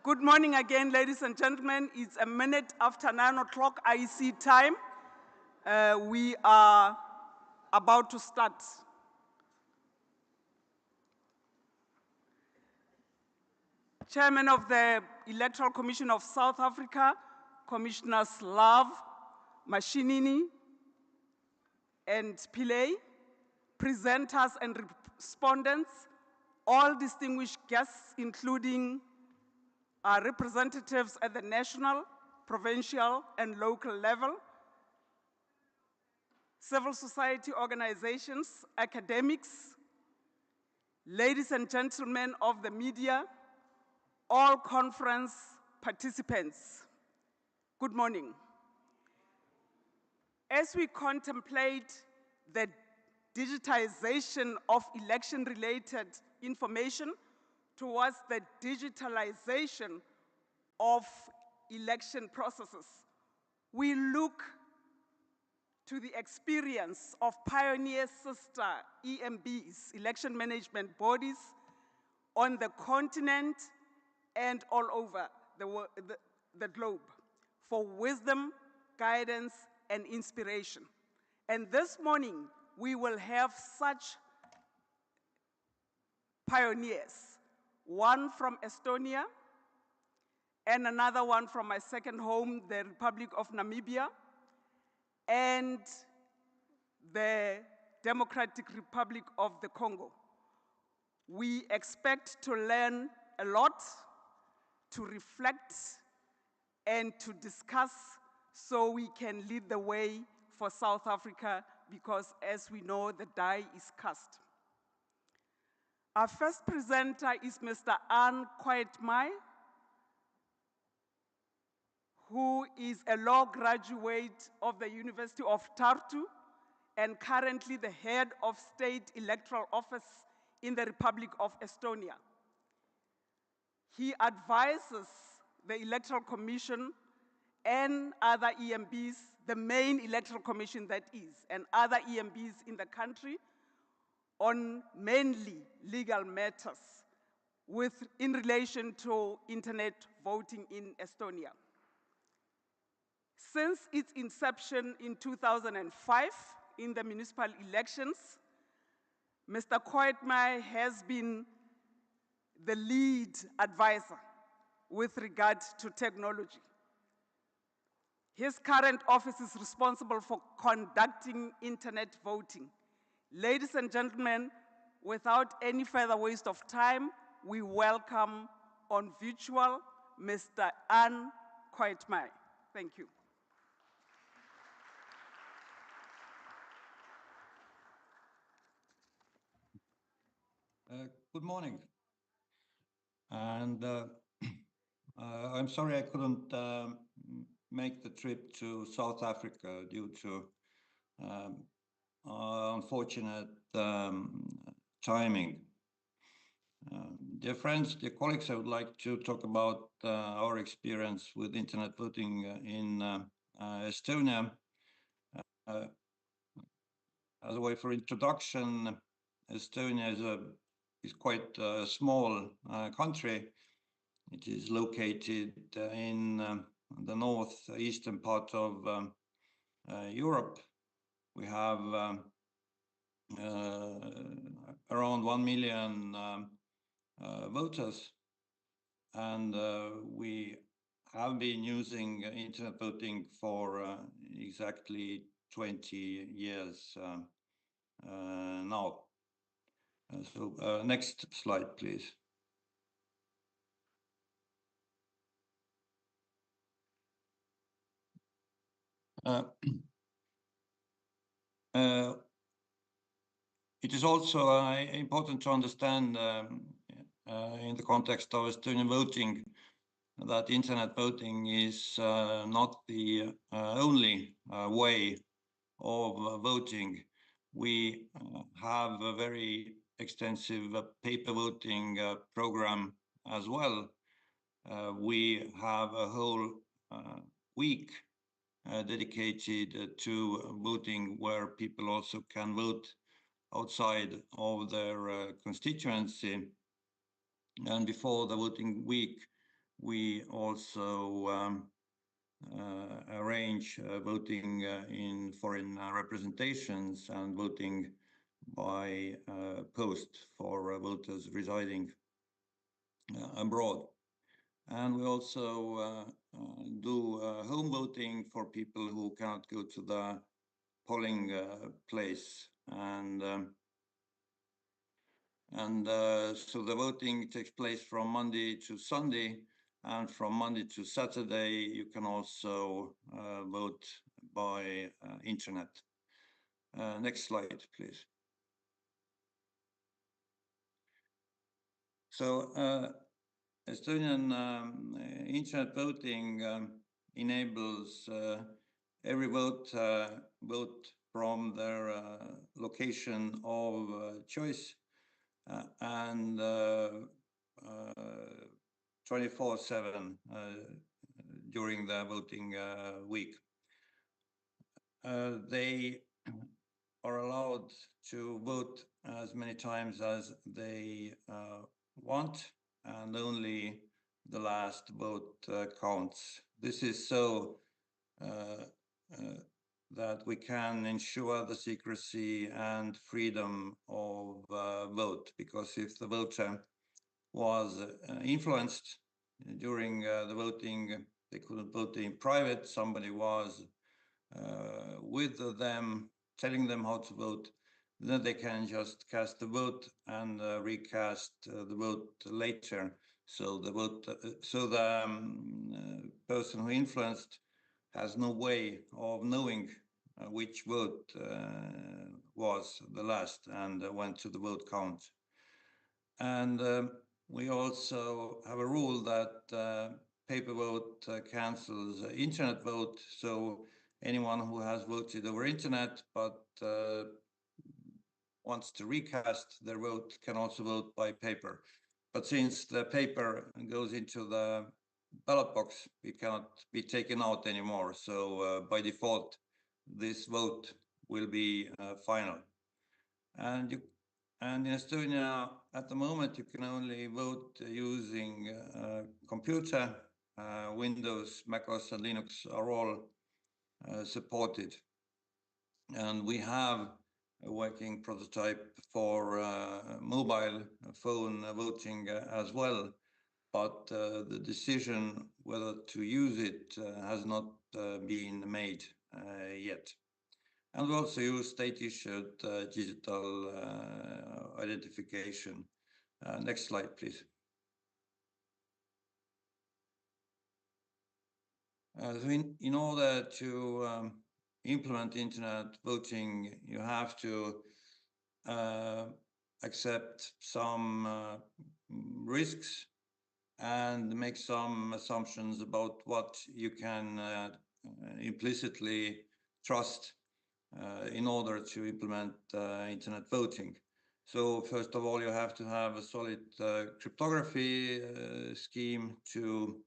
Good morning again, ladies and gentlemen. It's a minute after 9 o'clock IC time. We are about to start. Chairman of the Electoral Commission of South Africa, Commissioners Love, Mashinini, and Pillay, presenters and respondents, all distinguished guests, including our representatives at the national, provincial, and local level, civil society organizations, academics, ladies and gentlemen of the media, all conference participants. Good morning. As we contemplate the digitization of election-related information towards the digitalization of election processes, we look to the experience of pioneer sister EMBs, election management bodies, on the continent and all over the globe for wisdom, guidance, and inspiration. And this morning, we will have such pioneers, one from Estonia, and another one from my second home, the Republic of Namibia, and the Democratic Republic of the Congo. We expect to learn a lot, to reflect, and to discuss so we can lead the way for South Africa, because as we know, the die is cast. Our first presenter is Mr. Ann Quaitmai, who is a law graduate of the University of Tartu and currently the head of State Electoral Office in the Republic of Estonia. He advises the Electoral Commission and other EMBs, the main Electoral Commission that is, and other EMBs in the country on mainly legal matters in relation to internet voting in Estonia. Since its inception in 2005 in the municipal elections, Mr. Quaitmai has been the lead advisor with regard to technology. His current office is responsible for conducting internet voting. Ladies and gentlemen, without any further waste of time, we welcome on virtual Mr. Ann Quaitmai. Thank you. Good morning. And I'm sorry I couldn't make the trip to South Africa due to unfortunate timing. Dear friends, dear colleagues, I would like to talk about our experience with internet voting in Estonia. As a way for introduction, Estonia is quite a small country. It is located in the northeastern part of Europe. We have around 1 million voters, and we have been using internet voting for exactly 20 years now. So next slide, please. It is also important to understand in the context of Estonian voting that internet voting is not the only way of voting. We have a very extensive paper voting program as well. We have a whole week dedicated to voting, where people also can vote outside of their constituency. And before the voting week, we also arrange voting in foreign representations and voting by post for voters residing abroad. And we also do home voting for people who cannot go to the polling place. So the voting takes place from Monday to Sunday, and from Monday to Saturday, you can also vote by internet. Next slide, please. So Estonian internet voting enables every vote from their location of choice and 24/7 during the voting week. They are allowed to vote as many times as they want, and only the last vote counts. This is so that we can ensure the secrecy and freedom of vote, because if the voter was influenced during the voting, they couldn't vote in private, somebody was with them, telling them how to vote, then they can just cast the vote and recast the vote later. So the person who influenced has no way of knowing which vote was the last and went to the vote count. And we also have a rule that paper vote cancels internet vote. So anyone who has voted over internet but wants to recast their vote can also vote by paper. But since the paper goes into the ballot box, it cannot be taken out anymore. So by default, this vote will be final. And in Estonia, at the moment, you can only vote using computer. Windows, macOS, and Linux are all supported. And we have a working prototype for mobile phone voting as well. But the decision whether to use it has not been made yet. And we also use state-issued digital identification. Next slide, please. So in order to implement internet voting, you have to accept some risks and make some assumptions about what you can implicitly trust in order to implement internet voting. So first of all, you have to have a solid cryptography scheme to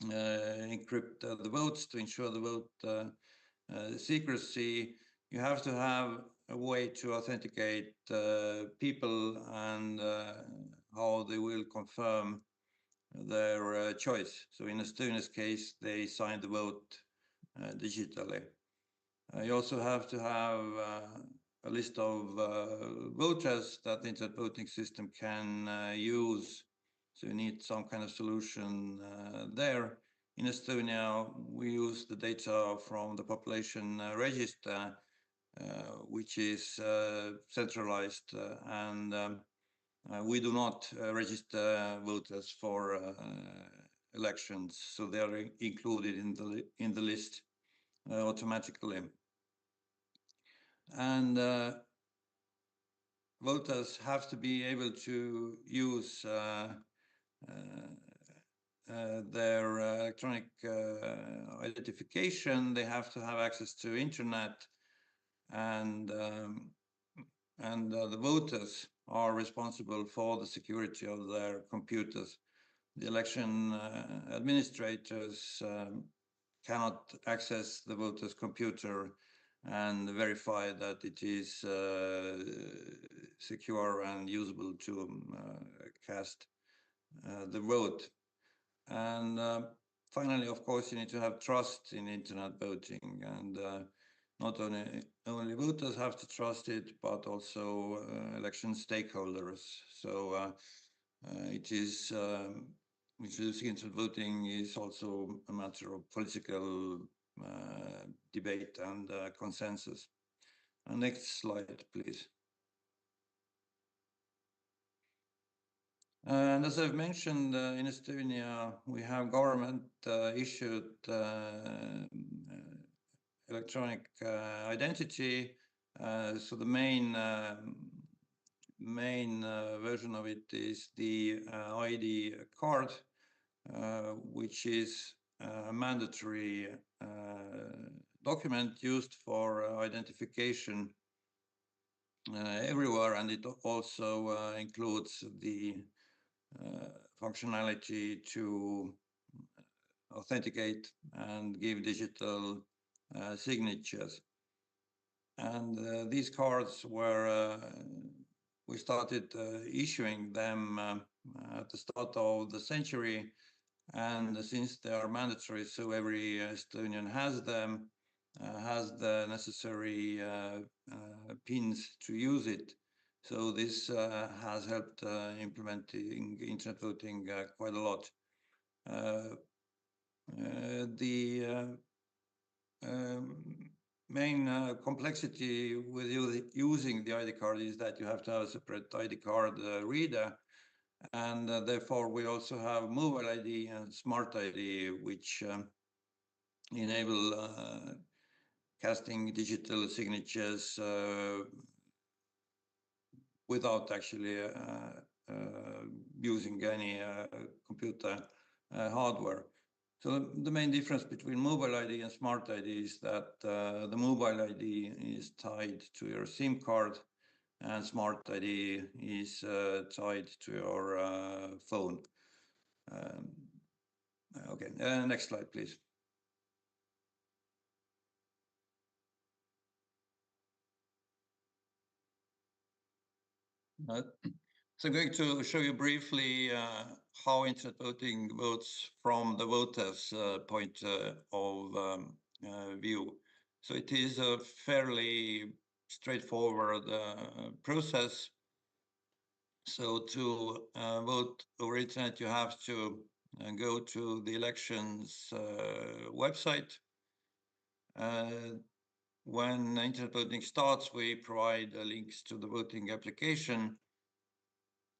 encrypt the votes, to ensure the vote secrecy. You have to have a way to authenticate people and how they will confirm their choice. So in Estonia's case, they signed the vote digitally. You also have to have a list of voters that the internet voting system can use. So you need some kind of solution there. In Estonia, we use the data from the population register, which is centralized, and we do not register voters for elections, so they are included in the list automatically. And voters have to be able to use their electronic identification. They have to have access to internet, and the voters are responsible for the security of their computers. The election administrators cannot access the voter's computer and verify that it is secure and usable to cast the vote. And finally, of course, you need to have trust in internet voting, and not only voters have to trust it, but also election stakeholders. So introducing internet voting is also a matter of political debate and consensus. Next slide, please. And as I've mentioned, in Estonia, we have government issued electronic identity. So the main version of it is the ID card, which is a mandatory document used for identification everywhere, and it also includes the functionality to authenticate and give digital signatures. And these cards were, we started issuing them at the start of the century. And since they are mandatory, so every Estonian has them, has the necessary pins to use it. So this has helped implementing internet voting quite a lot. The main complexity with using the ID card is that you have to have a separate ID card reader, and therefore we also have mobile ID and smart ID, which enable casting digital signatures without actually using any computer hardware. So the main difference between mobile ID and smart ID is that the mobile ID is tied to your SIM card, and smart ID is tied to your phone. Okay, next slide, please. So I'm going to show you briefly how internet voting votes from the voters' point of view. So it is a fairly straightforward process. So to vote over internet, you have to go to the elections website. When internet voting starts, we provide links to the voting application.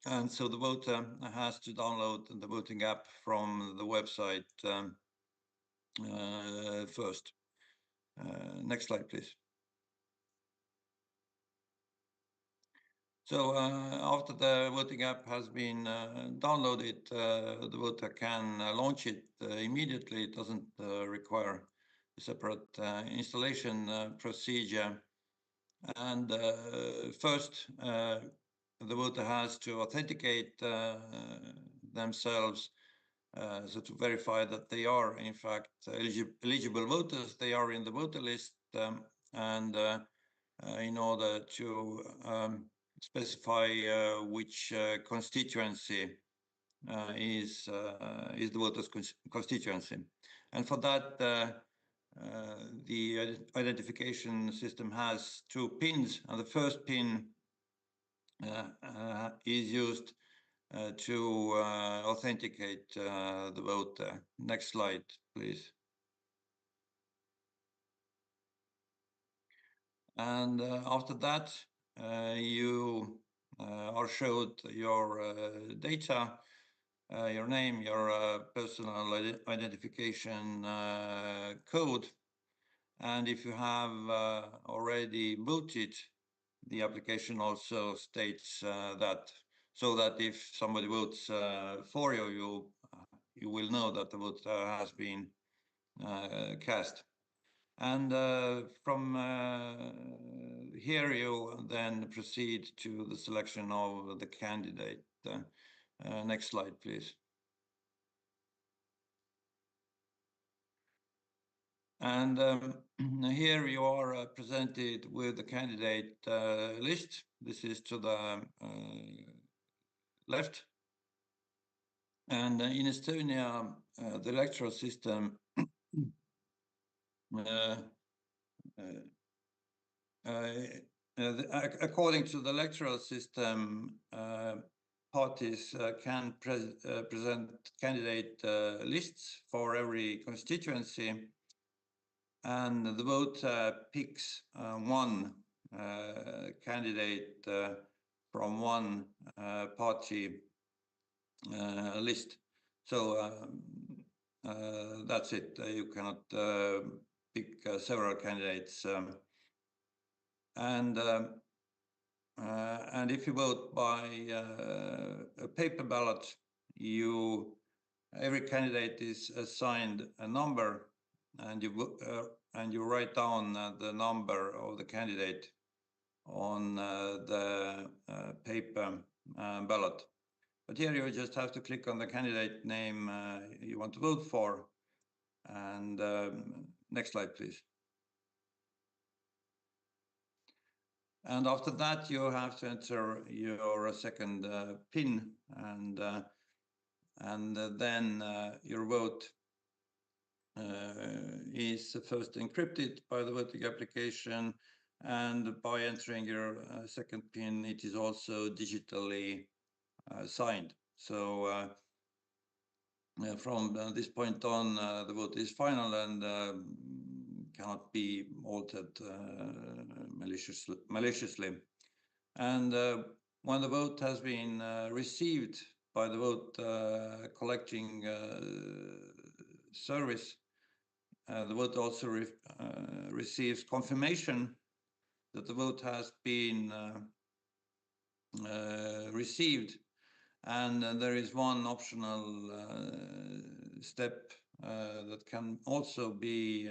And so the voter has to download the voting app from the website first. Next slide, please. So after the voting app has been downloaded, the voter can launch it immediately. It doesn't require a separate installation procedure. And first, the voter has to authenticate themselves, so to verify that they are in fact eligible voters, they are in the voter list, and in order to specify which constituency is the voters' constituency. And for that, the identification system has two pins, and the first pin is used to authenticate the voter. Next slide, please. And after that, you are showed your data, your name, your personal identification code. And if you have already voted, the application also states that, so that if somebody votes for you, you will know that the vote has been cast. And from here, you then proceed to the selection of the candidate. Next slide, please. And here you are presented with the candidate list. This is to the left. And in Estonia, the electoral system according to the electoral system, parties can present candidate lists for every constituency, and the vote picks one candidate from one party list. So that's it. You cannot pick several candidates. And if you vote by a paper ballot, every candidate is assigned a number, and you write down the number of the candidate on the paper ballot. But here you just have to click on the candidate name you want to vote for. And next slide, please. And after that, you have to enter your second PIN, and then your vote is first encrypted by the voting application, and by entering your second PIN, it is also digitally signed. So from this point on, the vote is final and cannot be altered maliciously. And when the vote has been received by the vote collecting service, the vote also receives confirmation that the vote has been received. And there is one optional step that can also be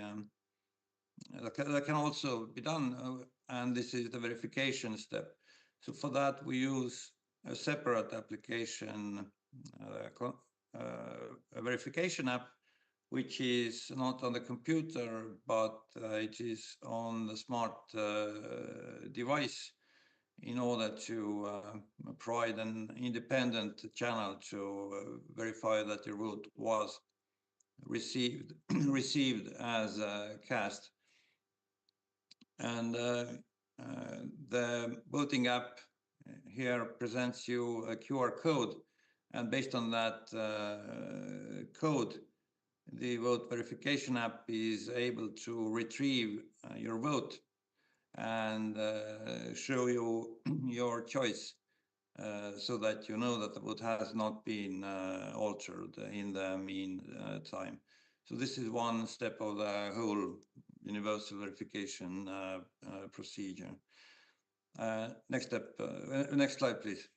done, and this is the verification step. So for that, we use a separate application, a verification app, which is not on the computer, but it is on the smart device, in order to provide an independent channel to verify that your vote was received as cast. And the voting app here presents you a QR code, and based on that code, the vote verification app is able to retrieve your vote and show you your choice, so that you know that the vote has not been altered in the meantime. So this is one step of the whole universal verification procedure. Next step, next slide, please.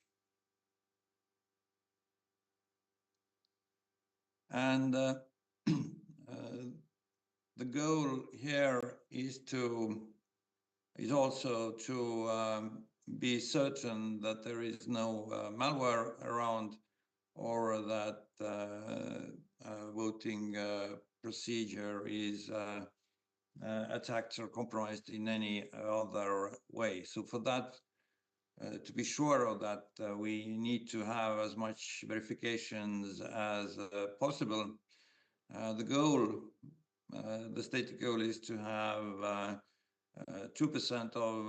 And the goal here is also to be certain that there is no malware around, or that voting procedure is attacked or compromised in any other way. So for that, to be sure of that, we need to have as much verifications as possible. The goal, the stated goal, is to have 2% of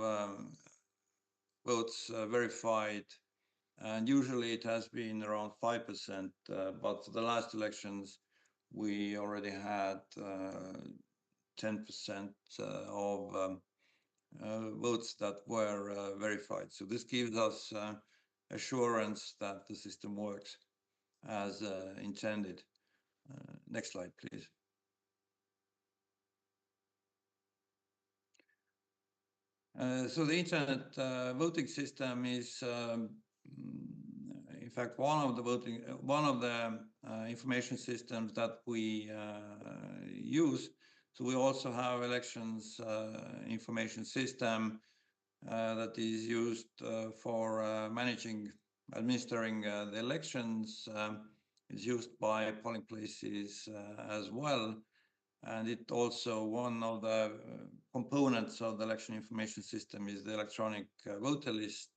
votes verified, and usually it has been around 5%, but for the last elections we already had 10% of votes that were verified. So this gives us assurance that the system works as intended. Next slide, please. So the internet voting system is, in fact, one of the information systems that we use. So we also have elections information system that is used for administering the elections. Is used by polling places as well. And it also, one of the components of the election information system is the electronic voter list,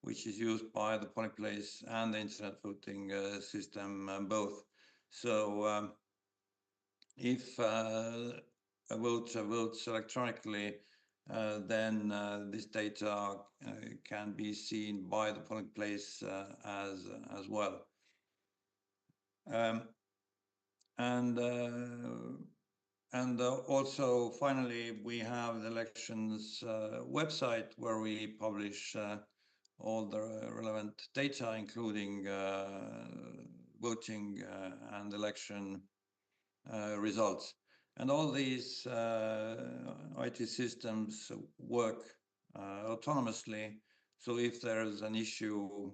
which is used by the polling place and the internet voting system both. So if a voter votes electronically, then this data can be seen by the polling place as well. And also, finally, we have the elections website where we publish all the relevant data, including voting and election results. And all these IT systems work autonomously. So if there's an issue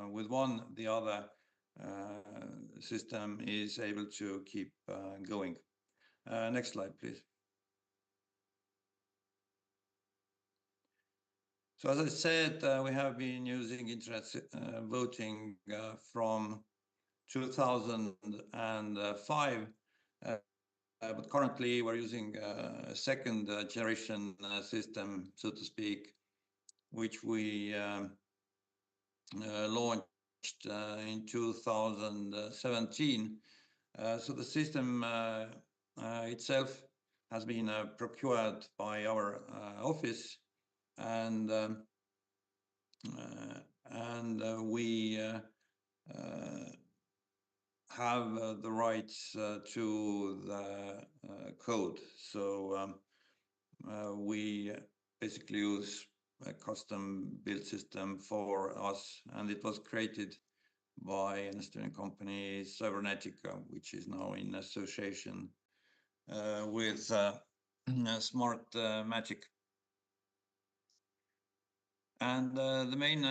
with one, the other system is able to keep going. Next slide, please. So as I said, we have been using internet voting from 2005, but currently we're using a second generation system, so to speak, which we launched in 2017. So the system itself has been procured by our office, and we have the rights to the code. So we basically use a custom built system for us, and it was created by an Estonian company, Cybernetica, which is now in association with Smartmagic. And the main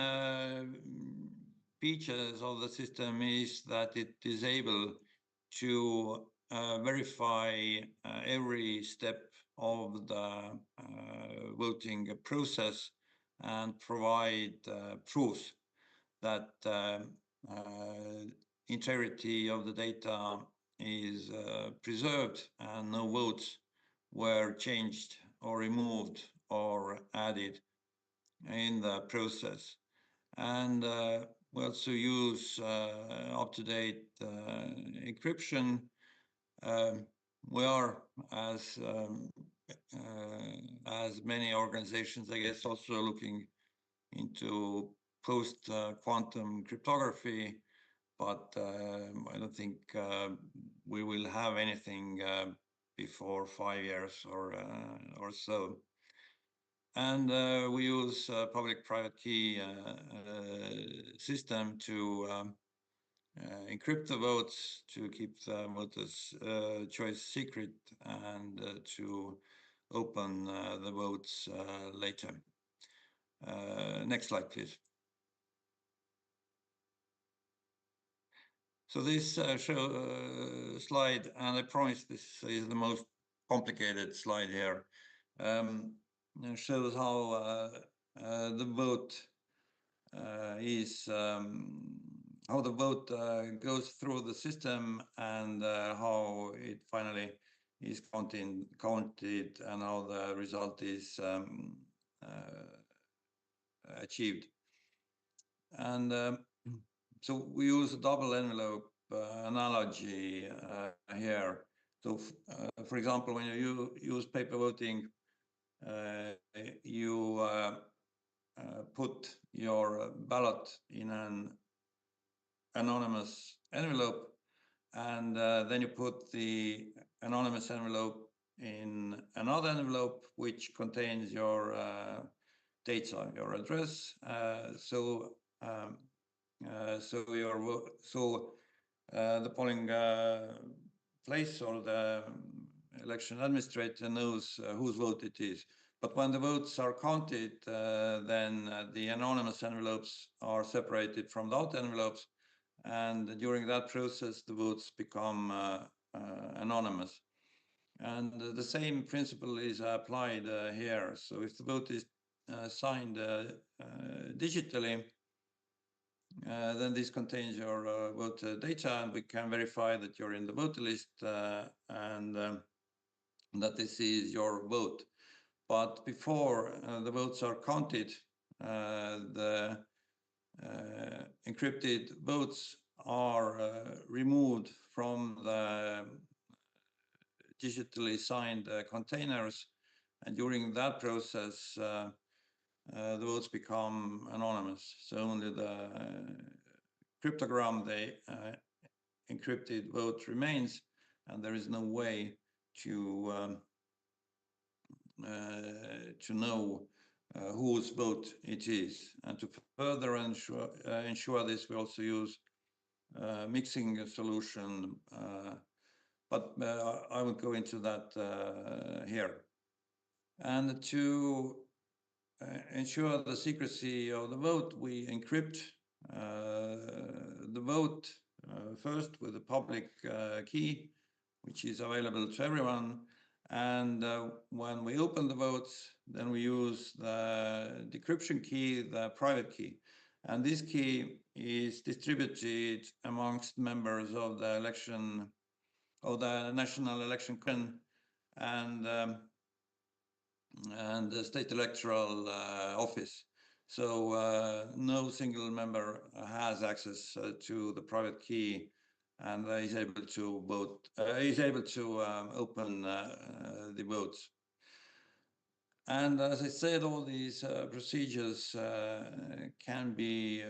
features of the system is that it is able to verify every step of the voting process and provide proofs that integrity of the data is preserved and no votes were changed or removed or added in the process. And we also use up-to-date encryption. We are, as many organizations, I guess, also looking into post-quantum cryptography, but I don't think we will have anything before 5 years or so. And we use public-private key system to encrypt the votes, to keep the voters' choice secret, and to open the votes later. Next slide, please. So this slide, and I promise this is the most complicated slide here, shows how the vote is how the vote goes through the system, and how it finally is counted and how the result is achieved. And so we use a double envelope analogy here. So for example, when you use paper voting, you put your ballot in an anonymous envelope, and then you put the anonymous envelope in another envelope which contains your data, your address. So the polling place or the election administrator knows whose vote it is. But when the votes are counted, then the anonymous envelopes are separated from the out envelopes, and during that process, the votes become anonymous. And the same principle is applied here. So if the vote is signed digitally, then this contains your voter data, and we can verify that you're in the voter list and that this is your vote. But before the votes are counted, the encrypted votes are removed from the digitally signed containers, and during that process, the votes become anonymous. So only the cryptogram, the encrypted vote remains, and there is no way to know whose vote it is. And to further ensure this, we also use mixing a solution, but I will go into that here. And to ensure the secrecy of the vote, we encrypt the vote first with a public key, which is available to everyone. And when we open the votes, then we use the decryption key, the private key. And this key is distributed amongst members of the election, of the National Election Commission and the State Electoral Office. So no single member has access to the private key, and is able to vote. Is able to open the votes. And as I said, all these procedures can be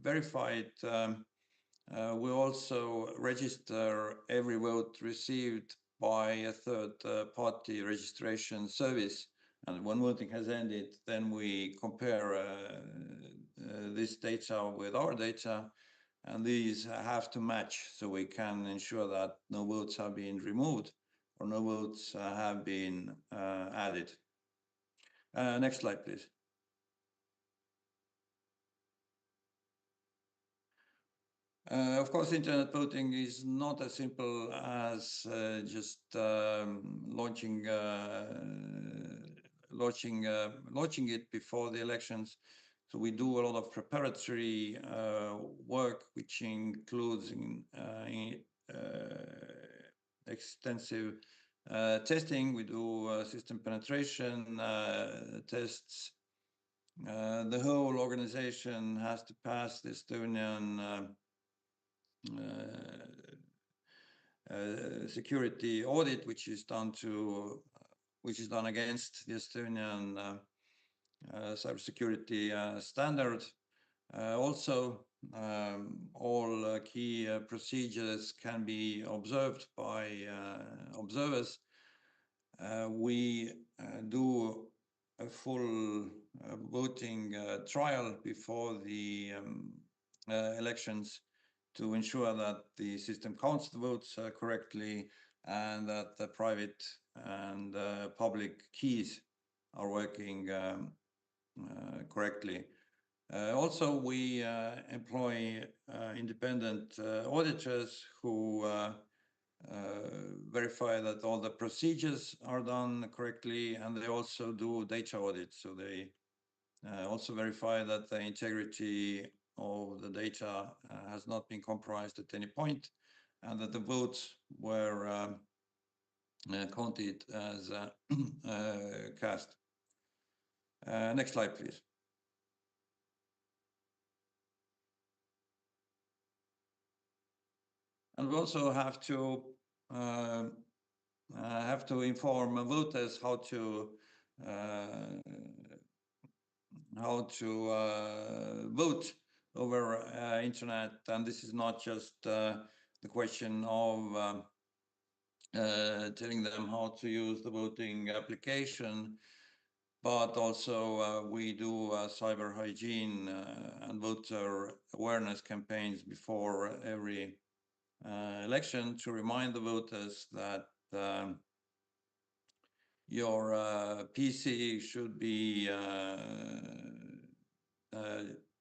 verified. We also register every vote received by a third-party registration service. And when voting has ended, then we compare this data with our data, and these have to match so we can ensure that no votes have been removed or no votes have been added. Next slide, please. Of course, internet voting is not as simple as just launching it before the elections. So we do a lot of preparatory work, which includes extensive testing. We do system penetration tests. The whole organization has to pass the Estonian security audit, which is done against the Estonian cybersecurity standard. Also, all key procedures can be observed by observers. We do a full voting trial before the elections to ensure that the system counts the votes correctly and that the private and public keys are working correctly. Also, we employ independent auditors who verify that all the procedures are done correctly, and they also do data audits. So they also verify that the integrity of the data has not been compromised at any point, and that the votes were counted as cast. Next slide, please. And we also have to inform voters how to vote over internet. And this is not just the question of telling them how to use the voting application, but also we do cyber hygiene and voter awareness campaigns before every election to remind the voters that your PC should be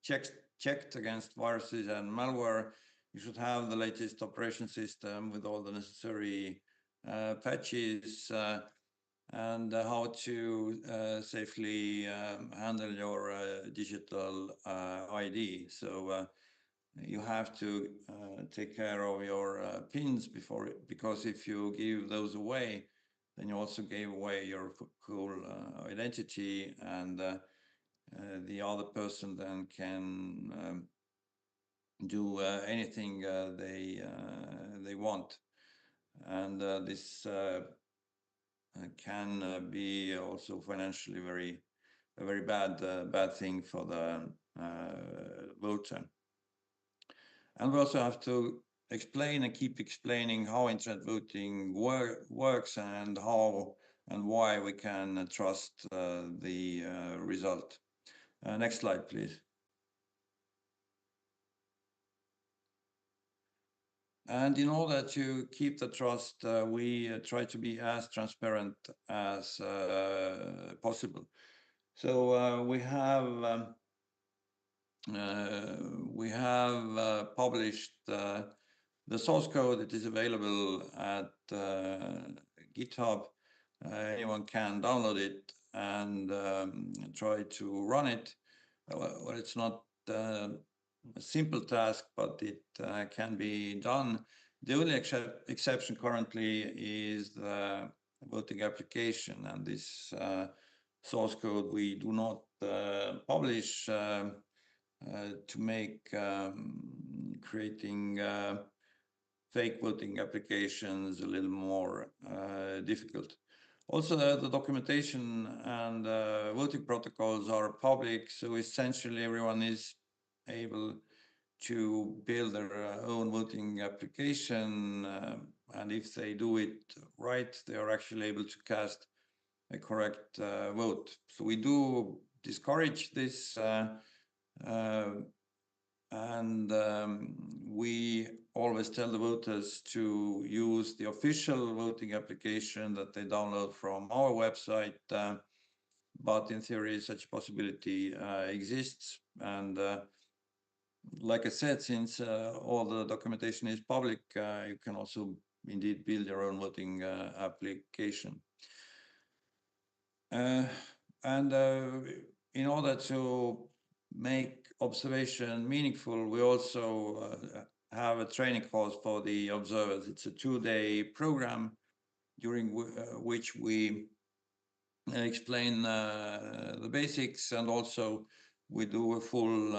checked against viruses and malware. You should have the latest operation system with all the necessary patches and how to safely handle your digital ID. So you have to take care of your pins because if you give those away, then you also gave away your full identity, and the other person then can do anything they want, and this can be also financially a very bad thing for the voter. And we also have to explain and keep explaining how internet voting works and how and why we can trust the result. Next slide, please. And in order to keep the trust, we try to be as transparent as possible. So we have published the source code. It is available at GitHub. Anyone can download it and try to run it. Well, it's not a simple task, but it can be done. The only exception currently is the voting application, and this source code we do not publish to make creating fake voting applications a little more difficult. Also, the documentation and voting protocols are public, so essentially everyone is able to build their own voting application, and if they do it right, they are actually able to cast a correct vote. So we do discourage this, and we always tell the voters to use the official voting application that they download from our website, but in theory such possibility exists. And like I said, since all the documentation is public, you can also indeed build your own voting application. And in order to make observation meaningful, we also have a training course for the observers. It's a 2-day program during which we explain the basics, and also we do a full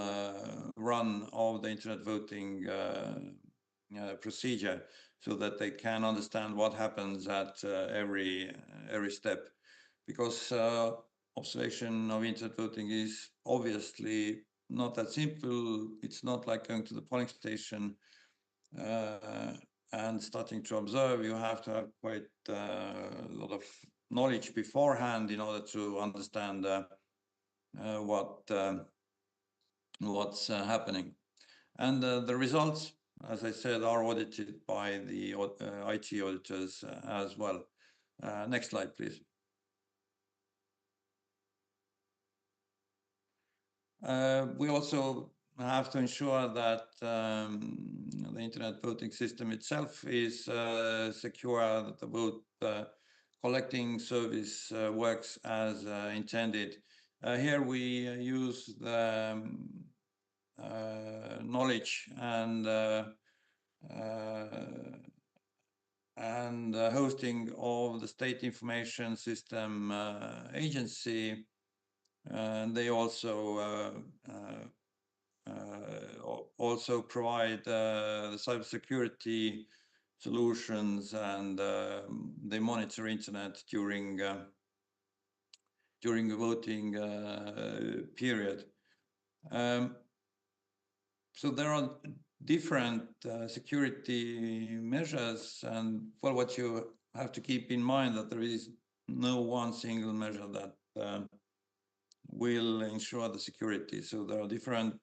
run of the internet voting procedure so that they can understand what happens at every step. Because observation of internet voting is obviously not that simple. It's not like going to the polling station and starting to observe. You have to have quite a lot of knowledge beforehand in order to understand what's happening. And the results, as I said, are audited by the IT auditors as well. Next slide, please. We also have to ensure that the internet voting system itself is secure, that the vote collecting service works as intended. Here we use the knowledge and hosting of the State Information System Agency. And they also provide the cybersecurity solutions, and they monitor internet during the voting period. So there are different security measures, and well, what you have to keep in mind that there is no one single measure that will ensure the security. So there are different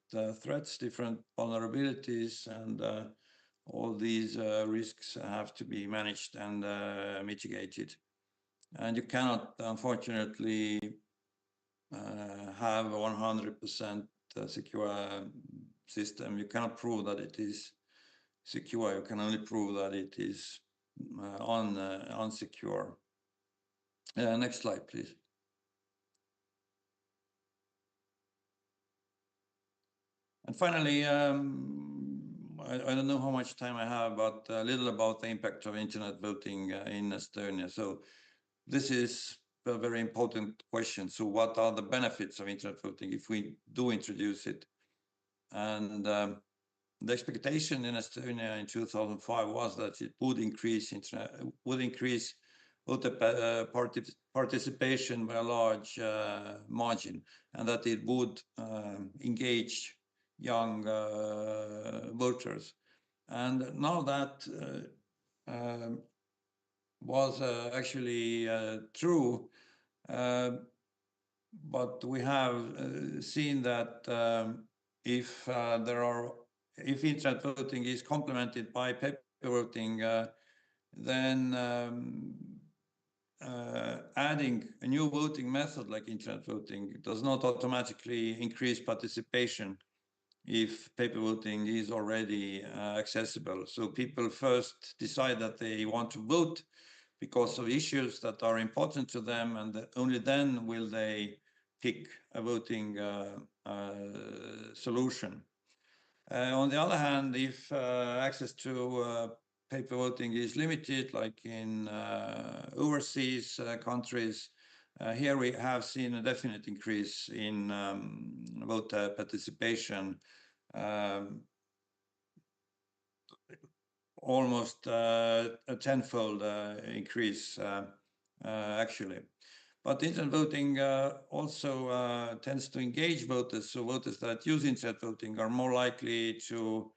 threats, different vulnerabilities, and all these risks have to be managed and mitigated. And you cannot, unfortunately, have a 100% secure system. You cannot prove that it is secure. You can only prove that it is unsecure. Next slide, please. And finally, I don't know how much time I have, but a little about the impact of internet voting in Estonia. So this is a very important question. So what are the benefits of internet voting if we do introduce it? And the expectation in Estonia in 2005 was that it would increase voter participation by a large margin, and that it would engage young voters. And now that was actually true, but we have seen that if internet voting is complemented by paper voting, then adding a new voting method like internet voting does not automatically increase participation if paper voting is already accessible. So people first decide that they want to vote because of issues that are important to them, and only then will they pick a voting solution. On the other hand, if access to paper voting is limited, like in overseas countries, here we have seen a definite increase in voter participation, almost a tenfold increase actually. But internet voting also tends to engage voters. So voters that use internet voting are more likely to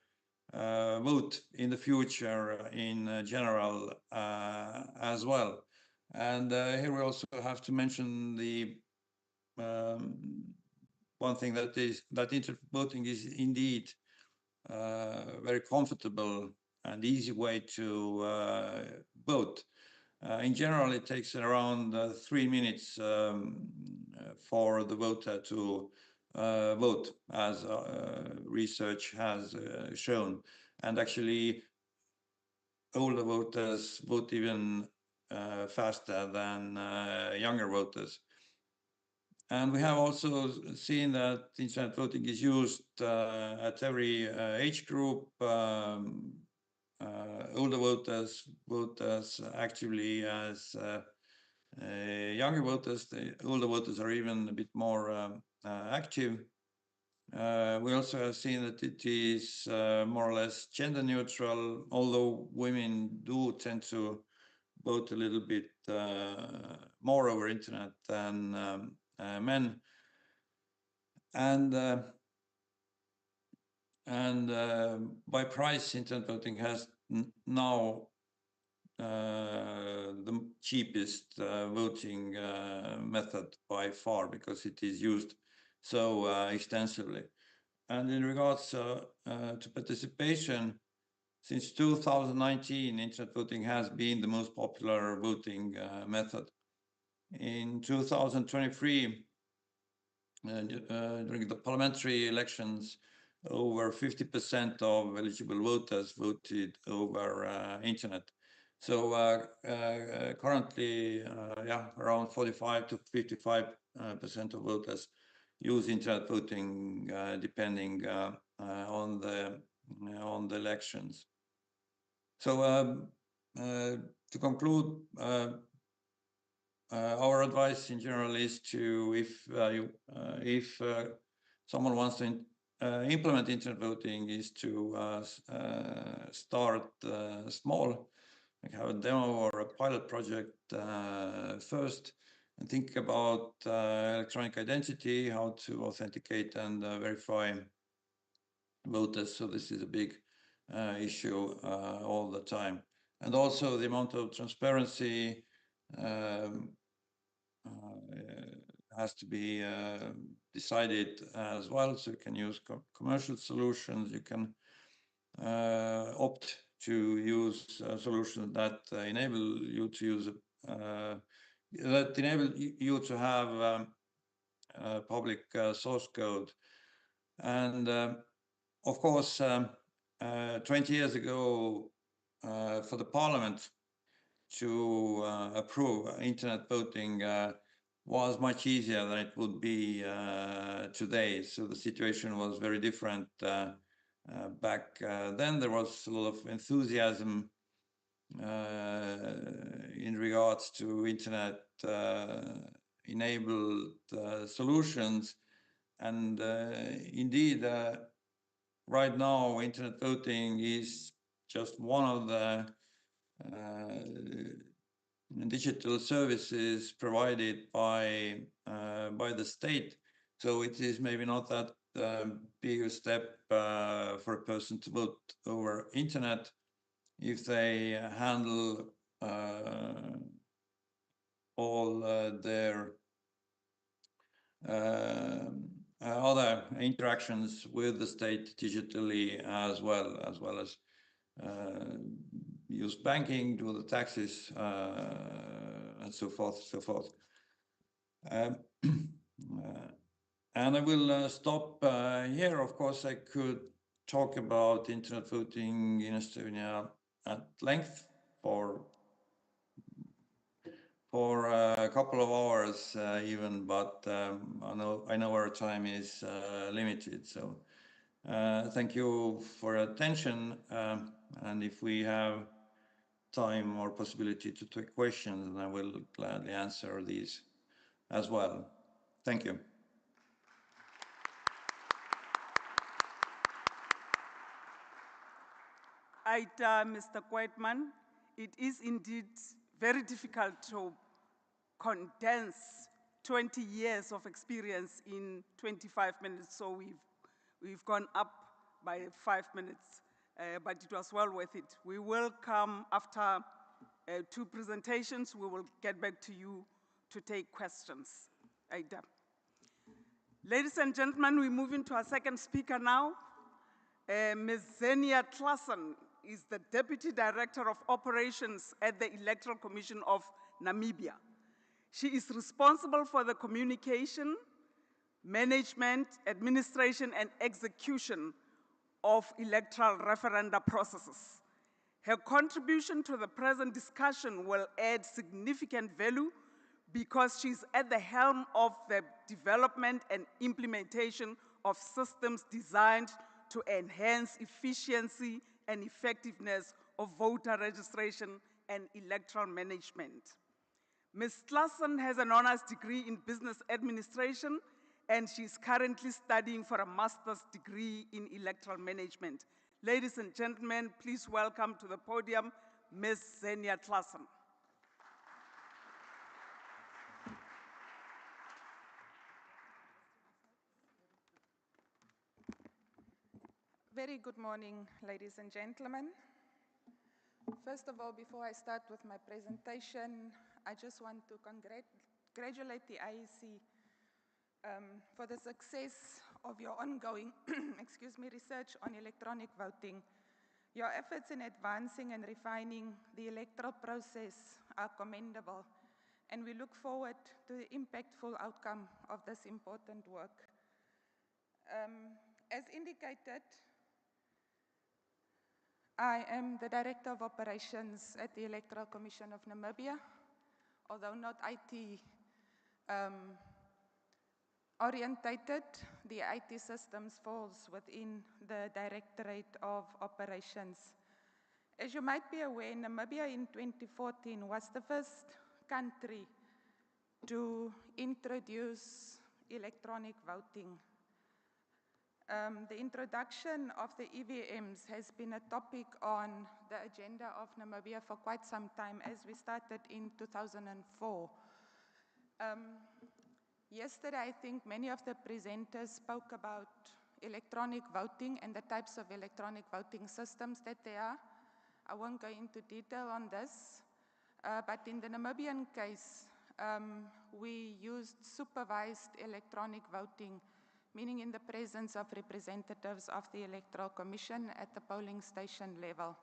vote in the future in general as well. And here we also have to mention the one thing that internet voting is indeed very comfortable and easy way to vote. In general, it takes around 3 minutes for the voter to vote, as research has shown. And actually, older voters vote even faster than younger voters. And we have also seen that internet voting is used at every age group. Older voters vote as actively as younger voters. The older voters are even a bit more active. We also have seen that it is more or less gender neutral, although women do tend to vote a little bit more over internet than men. And by price, internet voting has now the cheapest voting method by far, because it is used so extensively. And in regards to participation, since 2019, internet voting has been the most popular voting method. In 2023, during the parliamentary elections, over 50% of eligible voters voted over internet. So currently, around 45 to 55% of voters use internet voting, depending on the elections. So to conclude, our advice in general is to, if someone wants to implement internet voting, is to start small, like have a demo or a pilot project first, and think about electronic identity, how to authenticate and verify voters. So this is a big issue all the time. And also the amount of transparency has to be decided as well. So you can use commercial solutions. You can opt to use solutions that enable you to use to have public source code. And of course, 20 years ago, for the parliament to approve internet voting was much easier than it would be today. So the situation was very different back then. There was a lot of enthusiasm in regards to internet enabled solutions. And indeed, right now, internet voting is just one of the digital services provided by the state. So it is maybe not that big a step for a person to vote over internet if they handle all their other interactions with the state digitally as well as use banking, do the taxes, and so forth. And I will stop here. Of course, I could talk about internet voting in Estonia at length for a couple of hours even, but I know our time is limited. So thank you for your attention. And if we have time or possibility to take questions, then I will gladly answer these as well. Thank you. Mr. Koetman, it is indeed very difficult to condense 20 years of experience in 25 minutes, so we've gone up by 5 minutes, but it was well worth it. We will come after 2 presentations. We will get back to you to take questions. Aida. Ladies and gentlemen, we move into our second speaker now. Ms. Zenia Klassen is the Deputy Director of Operations at the Electoral Commission of Namibia. She is responsible for the communication, management, administration, and execution of electoral referenda processes. Her contribution to the present discussion will add significant value because she's at the helm of the development and implementation of systems designed to enhance efficiency and effectiveness of voter registration and electoral management. Ms. Klassen has an honors degree in business administration, and she's currently studying for a master's degree in electoral management. Ladies and gentlemen, please welcome to the podium Ms. Zenia Klassen. Very good morning, ladies and gentlemen. First of all, before I start with my presentation, I just want to congratulate the IEC for the success of your ongoing research on electronic voting. Your efforts in advancing and refining the electoral process are commendable, and we look forward to the impactful outcome of this important work. As indicated, I am the Director of Operations at the Electoral Commission of Namibia, although not IT orientated. The IT systems falls within the Directorate of Operations. As you might be aware, Namibia in 2014 was the first country to introduce electronic voting. The introduction of the EVMs has been a topic on the agenda of Namibia for quite some time, as we started in 2004. Yesterday, I think many of the presenters spoke about electronic voting and the types of electronic voting systems that there are. I won't go into detail on this, but in the Namibian case, we used supervised electronic voting, meaning in the presence of representatives of the Electoral Commission at the polling station level.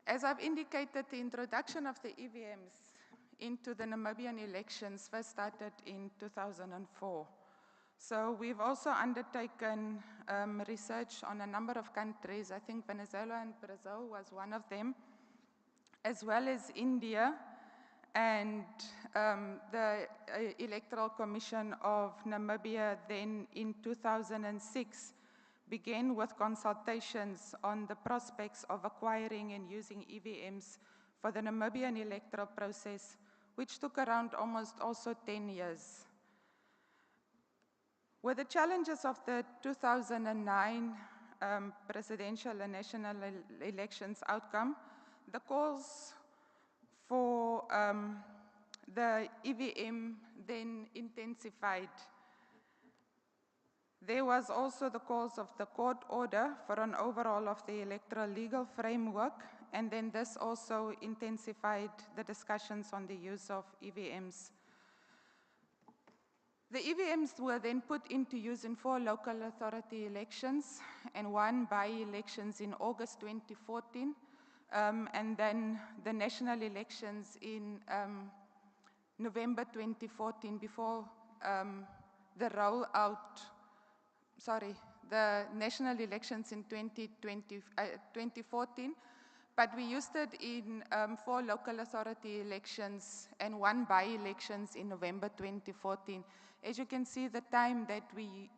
As I've indicated, the introduction of the EVMs into the Namibian elections first started in 2004. So we've also undertaken research on a number of countries. I think Venezuela and Brazil was one of them, as well as India, and the Electoral Commission of Namibia then in 2006 began with consultations on the prospects of acquiring and using EVMs for the Namibian electoral process, which took around almost also 10 years. With the challenges of the 2009 presidential and national elections outcome, the calls for the EVM then intensified. There was also the calls of the court order for an overhaul of the electoral legal framework, and then this also intensified the discussions on the use of EVMs. The EVMs were then put into use in 4 local authority elections and 1 by-elections in August 2014, and then the national elections in November 2014 before the national elections in 2014, but we used it in 4 local authority elections and 1 by-elections in November 2014. As you can see, the time that we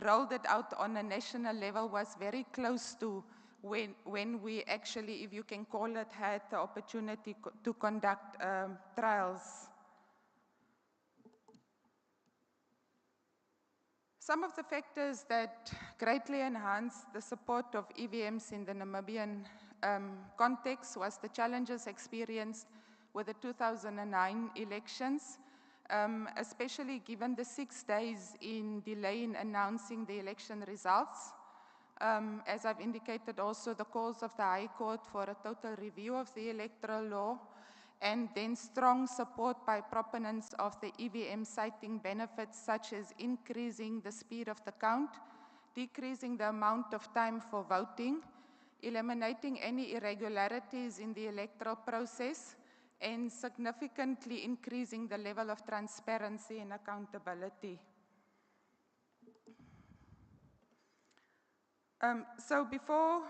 rolled it out on a national level was very close to when we actually, if you can call it, had the opportunity to conduct trials. Some of the factors that greatly enhanced the support of EVMs in the Namibian context was the challenges experienced with the 2009 elections, especially given the 6 days in delay in announcing the election results. As I've indicated also, the calls of the High Court for a total review of the electoral law, and then strong support by proponents of the EVM, citing benefits such as increasing the speed of the count, decreasing the amount of time for voting, eliminating any irregularities in the electoral process, and significantly increasing the level of transparency and accountability. So before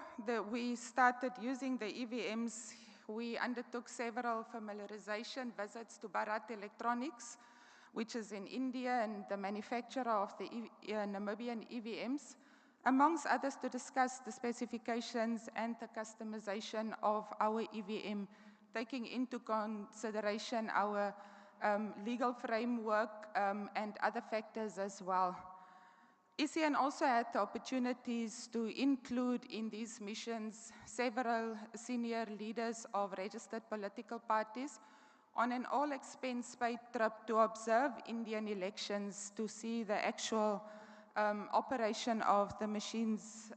we started using the EVMs, we undertook several familiarization visits to Bharat Electronics, which is in India and the manufacturer of the Namibian EVMs, amongst others, to discuss the specifications and the customization of our EVM, taking into consideration our legal framework and other factors as well. ECN also had the opportunities to include in these missions several senior leaders of registered political parties on an all-expense-paid trip to observe Indian elections, to see the actual operation of the machines,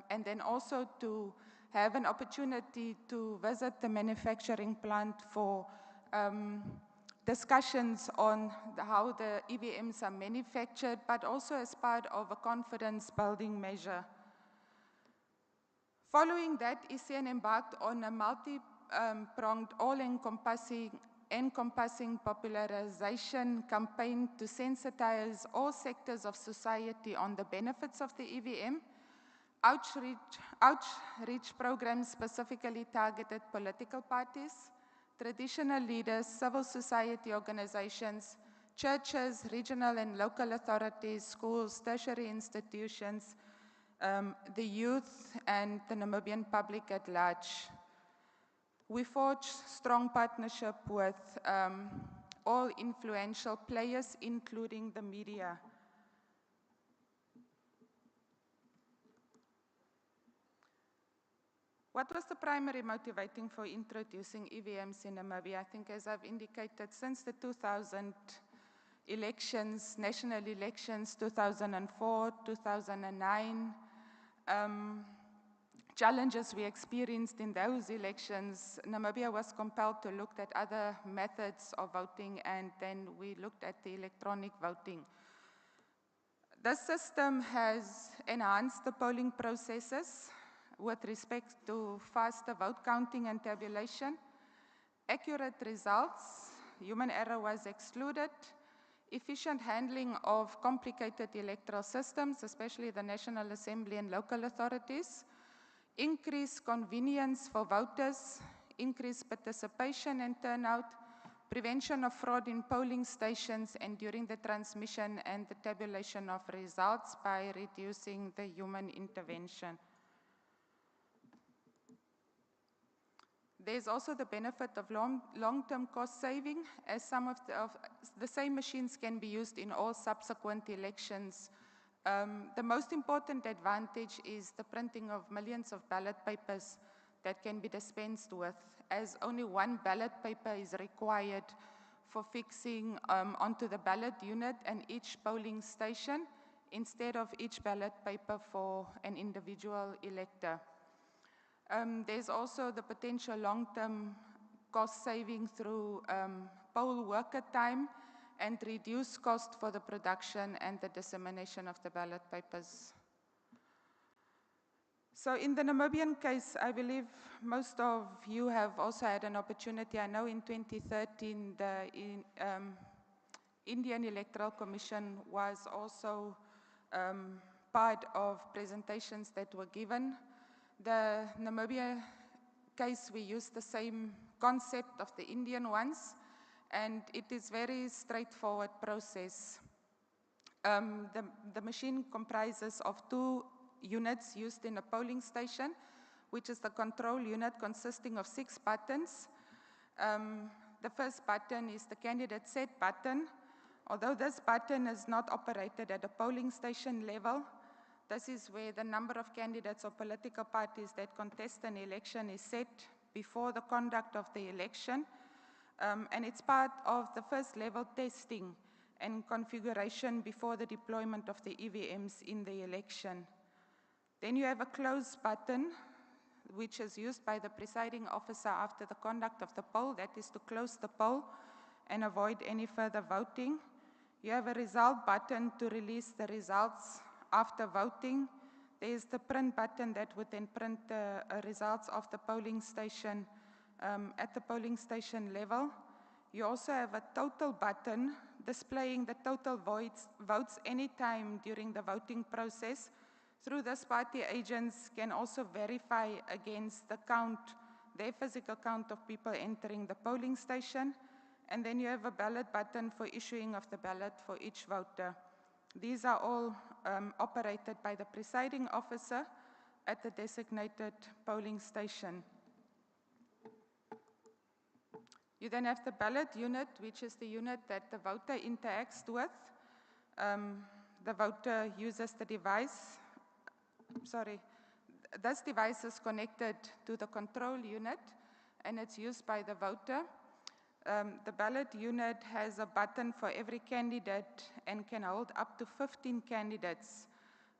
and then also to have an opportunity to visit the manufacturing plant for discussions on how the EVMs are manufactured, but also as part of a confidence-building measure. Following that, ECN embarked on a multi-pronged, all-encompassing popularization campaign to sensitize all sectors of society on the benefits of the EVM. Outreach programs specifically targeted political parties, traditional leaders, civil society organizations, churches, regional and local authorities, schools, tertiary institutions, the youth, and the Namibian public at large. We forged strong partnership with all influential players, including the media. What was the primary motivating for introducing EVMs in Namibia? I think, as I've indicated, since the 2000 elections, national elections, 2004, 2009, challenges we experienced in those elections, Namibia was compelled to look at other methods of voting, and then we looked at the electronic voting. This system has enhanced the polling processes with respect to faster vote counting and tabulation, accurate results, human error was excluded, efficient handling of complicated electoral systems, especially the National Assembly and local authorities, increased convenience for voters, increased participation and turnout, prevention of fraud in polling stations and during the transmission and the tabulation of results by reducing the human intervention. There's also the benefit of long-term cost saving, as some of the same machines can be used in all subsequent elections. The most important advantage is the printing of millions of ballot papers that can be dispensed with, as only one ballot paper is required for fixing onto the ballot unit and each polling station, instead of each ballot paper for an individual elector. There's also the potential long-term cost saving through poll worker time and reduced cost for the production and the dissemination of the ballot papers. So in the Namibian case, I believe most of you have also had an opportunity. I know in 2013, the Indian Electoral Commission was also part of presentations that were given. The Namibia case, we used the same concept of the Indian ones, and it is very straightforward process. The machine comprises of 2 units used in a polling station, which is the control unit consisting of 6 buttons. The first button is the candidate set button. Although this button is not operated at a polling station level, this is where the number of candidates or political parties that contest an election is set before the conduct of the election. And it's part of the first level testing and configuration before the deployment of the EVMs in the election. Then you have a close button, which is used by the presiding officer after the conduct of the poll, that is to close the poll and avoid any further voting. You have a result button to release the results after voting. There is the print button that would then print the results of the polling station at the polling station level. You also have a total button displaying the total votes anytime during the voting process. Through this, party agents can also verify against the count, their physical count of people entering the polling station. And then you have a ballot button for issuing of the ballot for each voter. These are all operated by the presiding officer at the designated polling station. You then have the ballot unit, which is the unit that the voter interacts with. The voter uses the device. This device is connected to the control unit, and it's used by the voter. The ballot unit has a button for every candidate and can hold up to 15 candidates.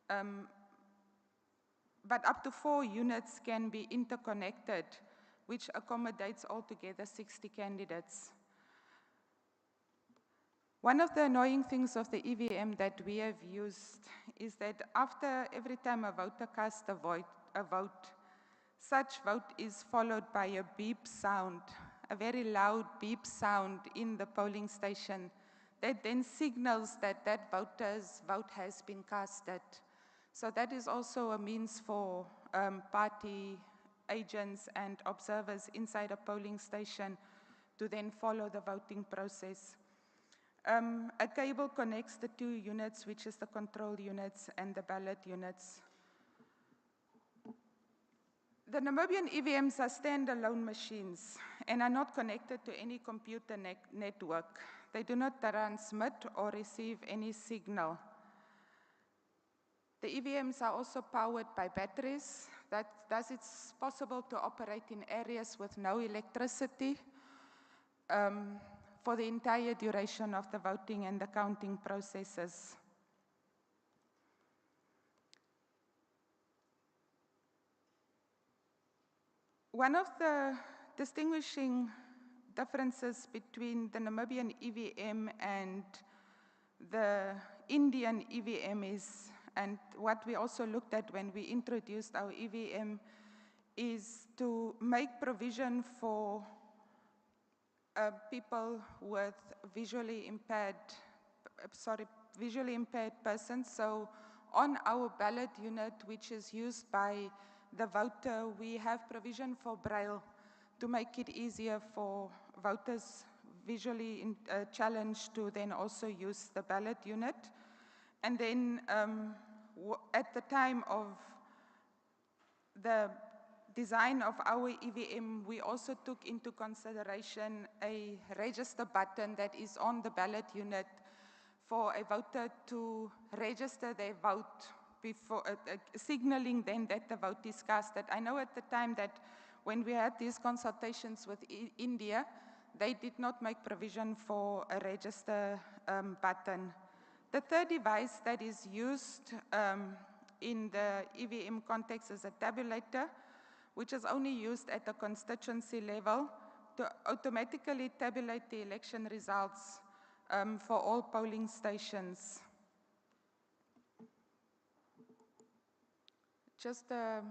But up to 4 units can be interconnected, which accommodates altogether 60 candidates. One of the annoying things of the EVM that we have used is that after every time a voter casts a vote, such vote is followed by a beep sound, a very loud beep sound in the polling station that then signals that that voter's vote has been casted. So that is also a means for party agents and observers inside a polling station to then follow the voting process. A cable connects the 2 units, which is the control units and the ballot units. The Namibian EVMs are standalone machines and are not connected to any computer network. They do not transmit or receive any signal. The EVMs are also powered by batteries. Thus it's possible to operate in areas with no electricity for the entire duration of the voting and the counting processes. One of the distinguishing differences between the Namibian EVM and the Indian EVM is, and what we also looked at when we introduced our EVM, is to make provision for people with visually impaired persons. So on our ballot unit, which is used by the voter, we have provision for Braille to make it easier for voters visually challenged to then also use the ballot unit. And then at the time of the design of our EVM, we also took into consideration a register button that is on the ballot unit for a voter to register their vote before, signaling then that the vote is casted. I know at the time that when we had these consultations with India, they did not make provision for a register button. The third device that is used in the EVM context is a tabulator, which is only used at the constituency level to automatically tabulate the election results for all polling stations. Just a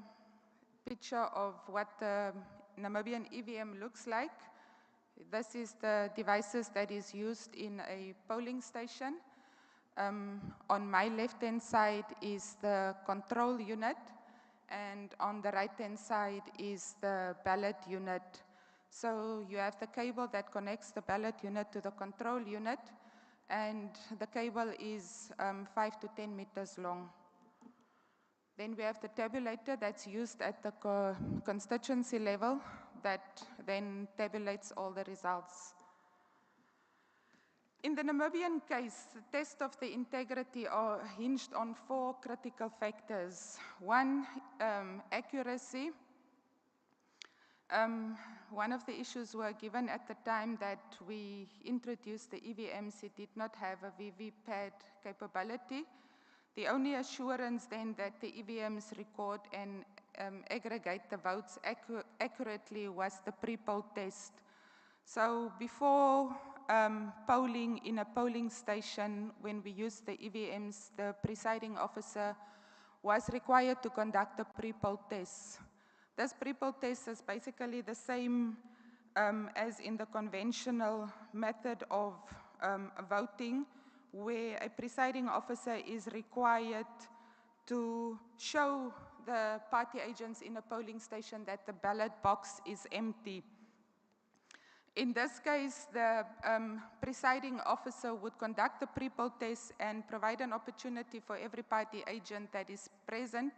picture of what the Namibian EVM looks like. This is the devices that is used in a polling station. On my left-hand side is the control unit, and on the right-hand side is the ballot unit. So you have the cable that connects the ballot unit to the control unit, and the cable is 5 to 10 meters long. Then we have the tabulator that's used at the constituency level that then tabulates all the results. In the Namibian case, the test of the integrity are hinged on 4 critical factors. One, accuracy. One of the issues were given at the time that we introduced the EVMs, it did not have a VVPAD capability. The only assurance then that the EVMs record and aggregate the votes accurately was the pre-poll test. So before polling in a polling station, when we used the EVMs, the presiding officer was required to conduct a pre-poll test. This pre-poll test is basically the same as in the conventional method of voting, where a presiding officer is required to show the party agents in a polling station that the ballot box is empty. In this case, the presiding officer would conduct the pre-poll test and provide an opportunity for every party agent that is present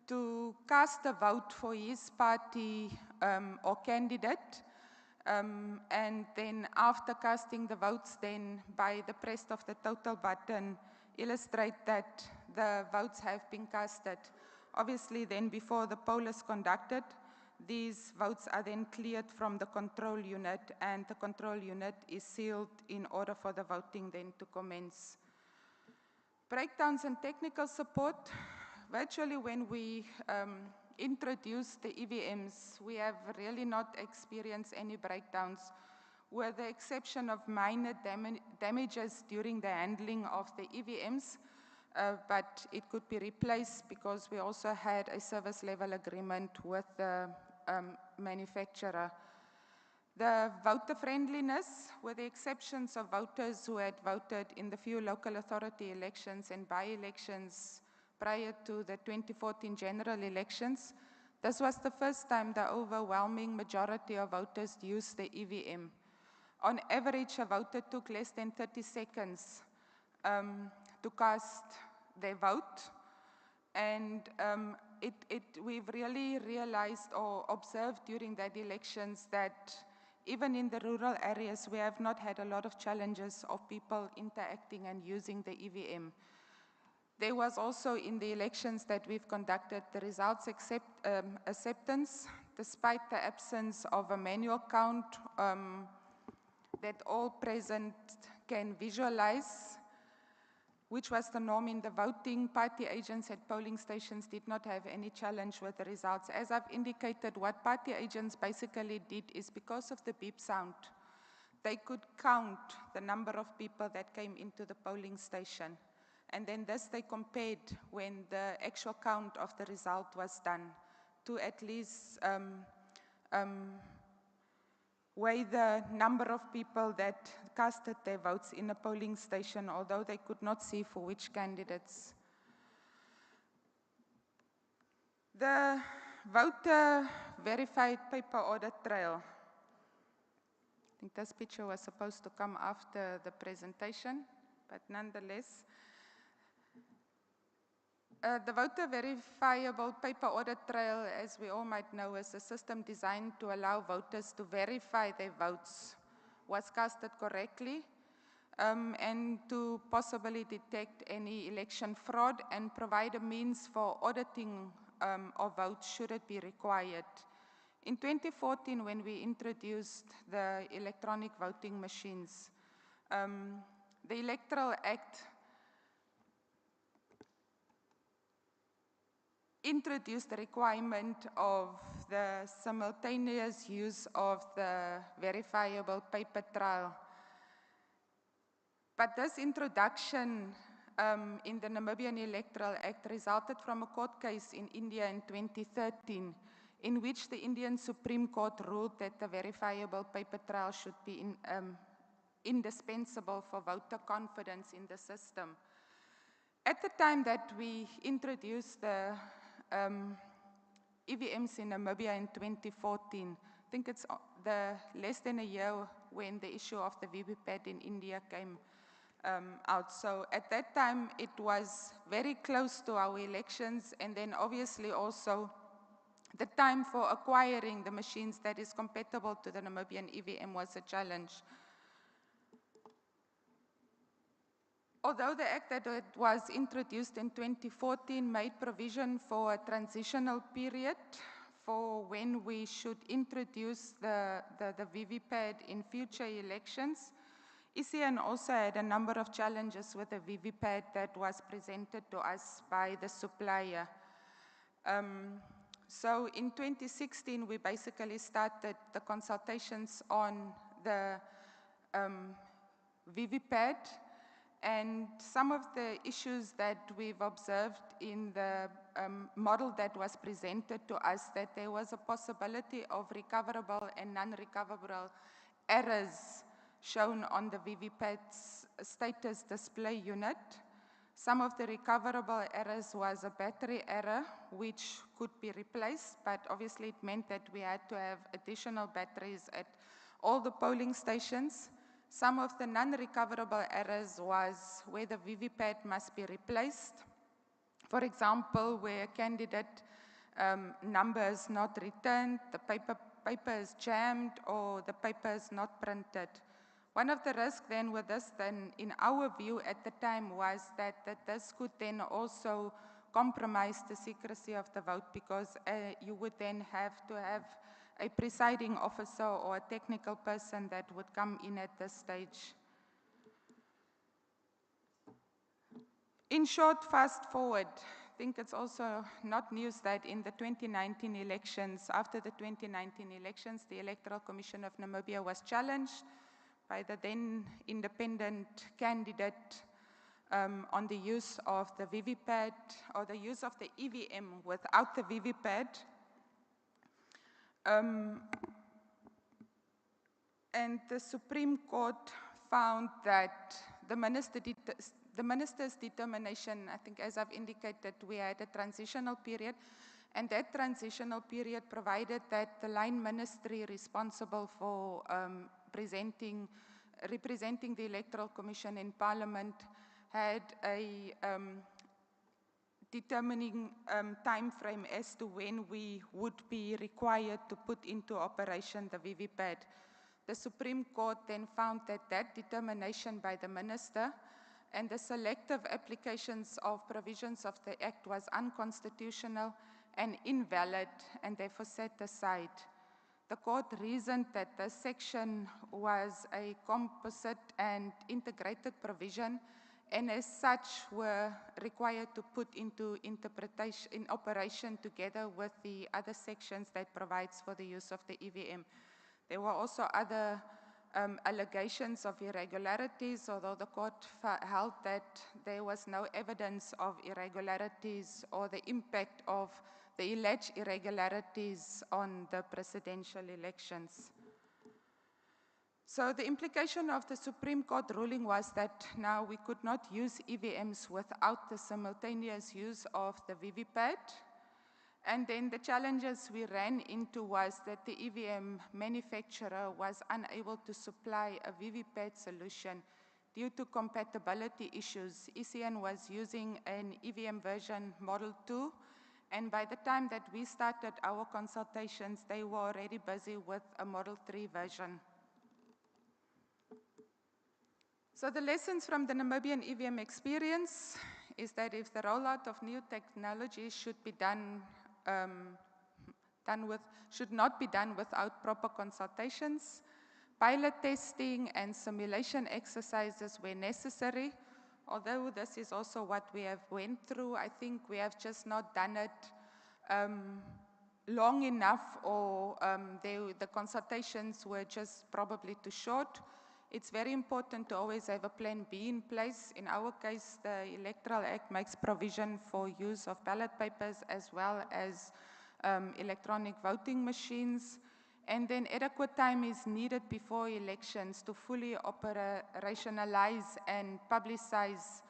to cast a vote for his party or candidate. And then after casting the votes, then by the press of the total button, illustrate that the votes have been casted. Obviously then before the poll is conducted, these votes are then cleared from the control unit, and the control unit is sealed in order for the voting then to commence. Breakdowns and technical support. Virtually when we introduced the EVMs, we have really not experienced any breakdowns, with the exception of minor damages during the handling of the EVMs, but it could be replaced because we also had a service level agreement with the manufacturer. The voter friendliness, with the exceptions of voters who had voted in the few local authority elections and by-elections prior to the 2014 general elections, this was the first time the overwhelming majority of voters used the EVM. On average, a voter took less than 30 seconds to cast their vote, and we've really realized or observed during that elections that even in the rural areas, we have not had a lot of challenges of people interacting and using the EVM. There was also in the elections that we've conducted the results acceptance, despite the absence of a manual count that all present can visualize, which was the norm in the voting. Party agents at polling stations did not have any challenge with the results. As I've indicated, what party agents basically did is because of the beep sound, they could count the number of people that came into the polling station. And then this they compared when the actual count of the result was done to at least weigh the number of people that casted their votes in a polling station, although they could not see for which candidates. The voter verified paper audit trail. think this picture was supposed to come after the presentation, but nonetheless. The voter verifiable paper audit trail, as we all might know, is a system designed to allow voters to verify their votes was casted correctly, and to possibly detect any election fraud and provide a means for auditing of votes should it be required. In 2014, when we introduced the electronic voting machines, the Electoral Act introduced the requirement of the simultaneous use of the verifiable paper trail. But this introduction in the Namibian Electoral Act resulted from a court case in India in 2013, in which the Indian Supreme Court ruled that the verifiable paper trail should be indispensable for voter confidence in the system. At the time that we introduced the EVMs in Namibia in 2014, I think it's less than a year when the issue of the VVPAT in India came out. So at that time, it was very close to our elections, and then obviously also the time for acquiring the machines that is compatible to the Namibian EVM was a challenge. Although the act that was introduced in 2014 made provision for a transitional period for when we should introduce the VVPAT in future elections, ECN also had a number of challenges with the VVPAT that was presented to us by the supplier. So in 2016, we basically started the consultations on the VVPAT, and some of the issues that we've observed in the model that was presented to us, that there was a possibility of recoverable and non-recoverable errors shown on the VVPAT's status display unit. Some of the recoverable errors was a battery error, which could be replaced, but obviously it meant that we had to have additional batteries at all the polling stations. Some of the non-recoverable errors was where the VVPAT must be replaced. For example, where a candidate number is not returned, the paper is jammed, or the paper is not printed. One of the risks then with this, then in our view at the time, was that this could then also compromise the secrecy of the vote, because you would then have to have a presiding officer or a technical person that would come in at this stage. In short, fast forward, I think it's also not news that in the 2019 elections, after the 2019 elections, the Electoral Commission of Namibia was challenged by the then independent candidate on the use of the VVPAT, or the use of the EVM without the VVPAT. And the Supreme Court found that the minister's determination, I think as I've indicated, we had a transitional period, and that transitional period provided that the line ministry responsible for representing the Electoral Commission in Parliament had a determining time frame as to when we would be required to put into operation the VVPAT. The Supreme Court then found that that determination by the minister and the selective applications of provisions of the Act was unconstitutional and invalid, and therefore set aside. The court reasoned that this section was a composite and integrated provision, and as such were required to put into operation together with the other sections that provides for the use of the EVM. There were also other allegations of irregularities, although the court held that there was no evidence of irregularities or the impact of the alleged irregularities on the presidential elections. So the implication of the Supreme Court ruling was that now we could not use EVMs without the simultaneous use of the VVPAT. And then the challenges we ran into was that the EVM manufacturer was unable to supply a VVPAT solution due to compatibility issues. ECN was using an EVM version Model 2, and by the time that we started our consultations, they were already busy with a Model 3 version. So the lessons from the Namibian EVM experience is that if the rollout of new technologies should not be done without proper consultations, pilot testing and simulation exercises where necessary. Although this is also what we have went through, I think we have just not done it long enough, or the consultations were just probably too short. It's very important to always have a plan B in place. In our case, the Electoral Act makes provision for use of ballot papers as well as electronic voting machines. And then adequate time is needed before elections to fully operationalize and publicize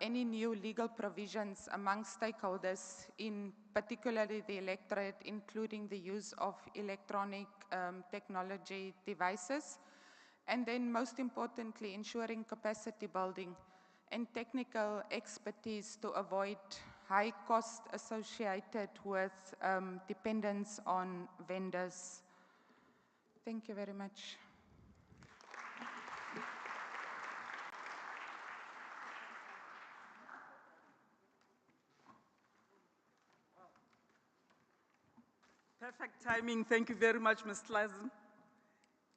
any new legal provisions among stakeholders, in particularly the electorate, including the use of electronic technology devices. And then most importantly, ensuring capacity building and technical expertise to avoid high cost associated with dependence on vendors. Thank you very much. Perfect timing. Thank you very much, Ms. Klazen.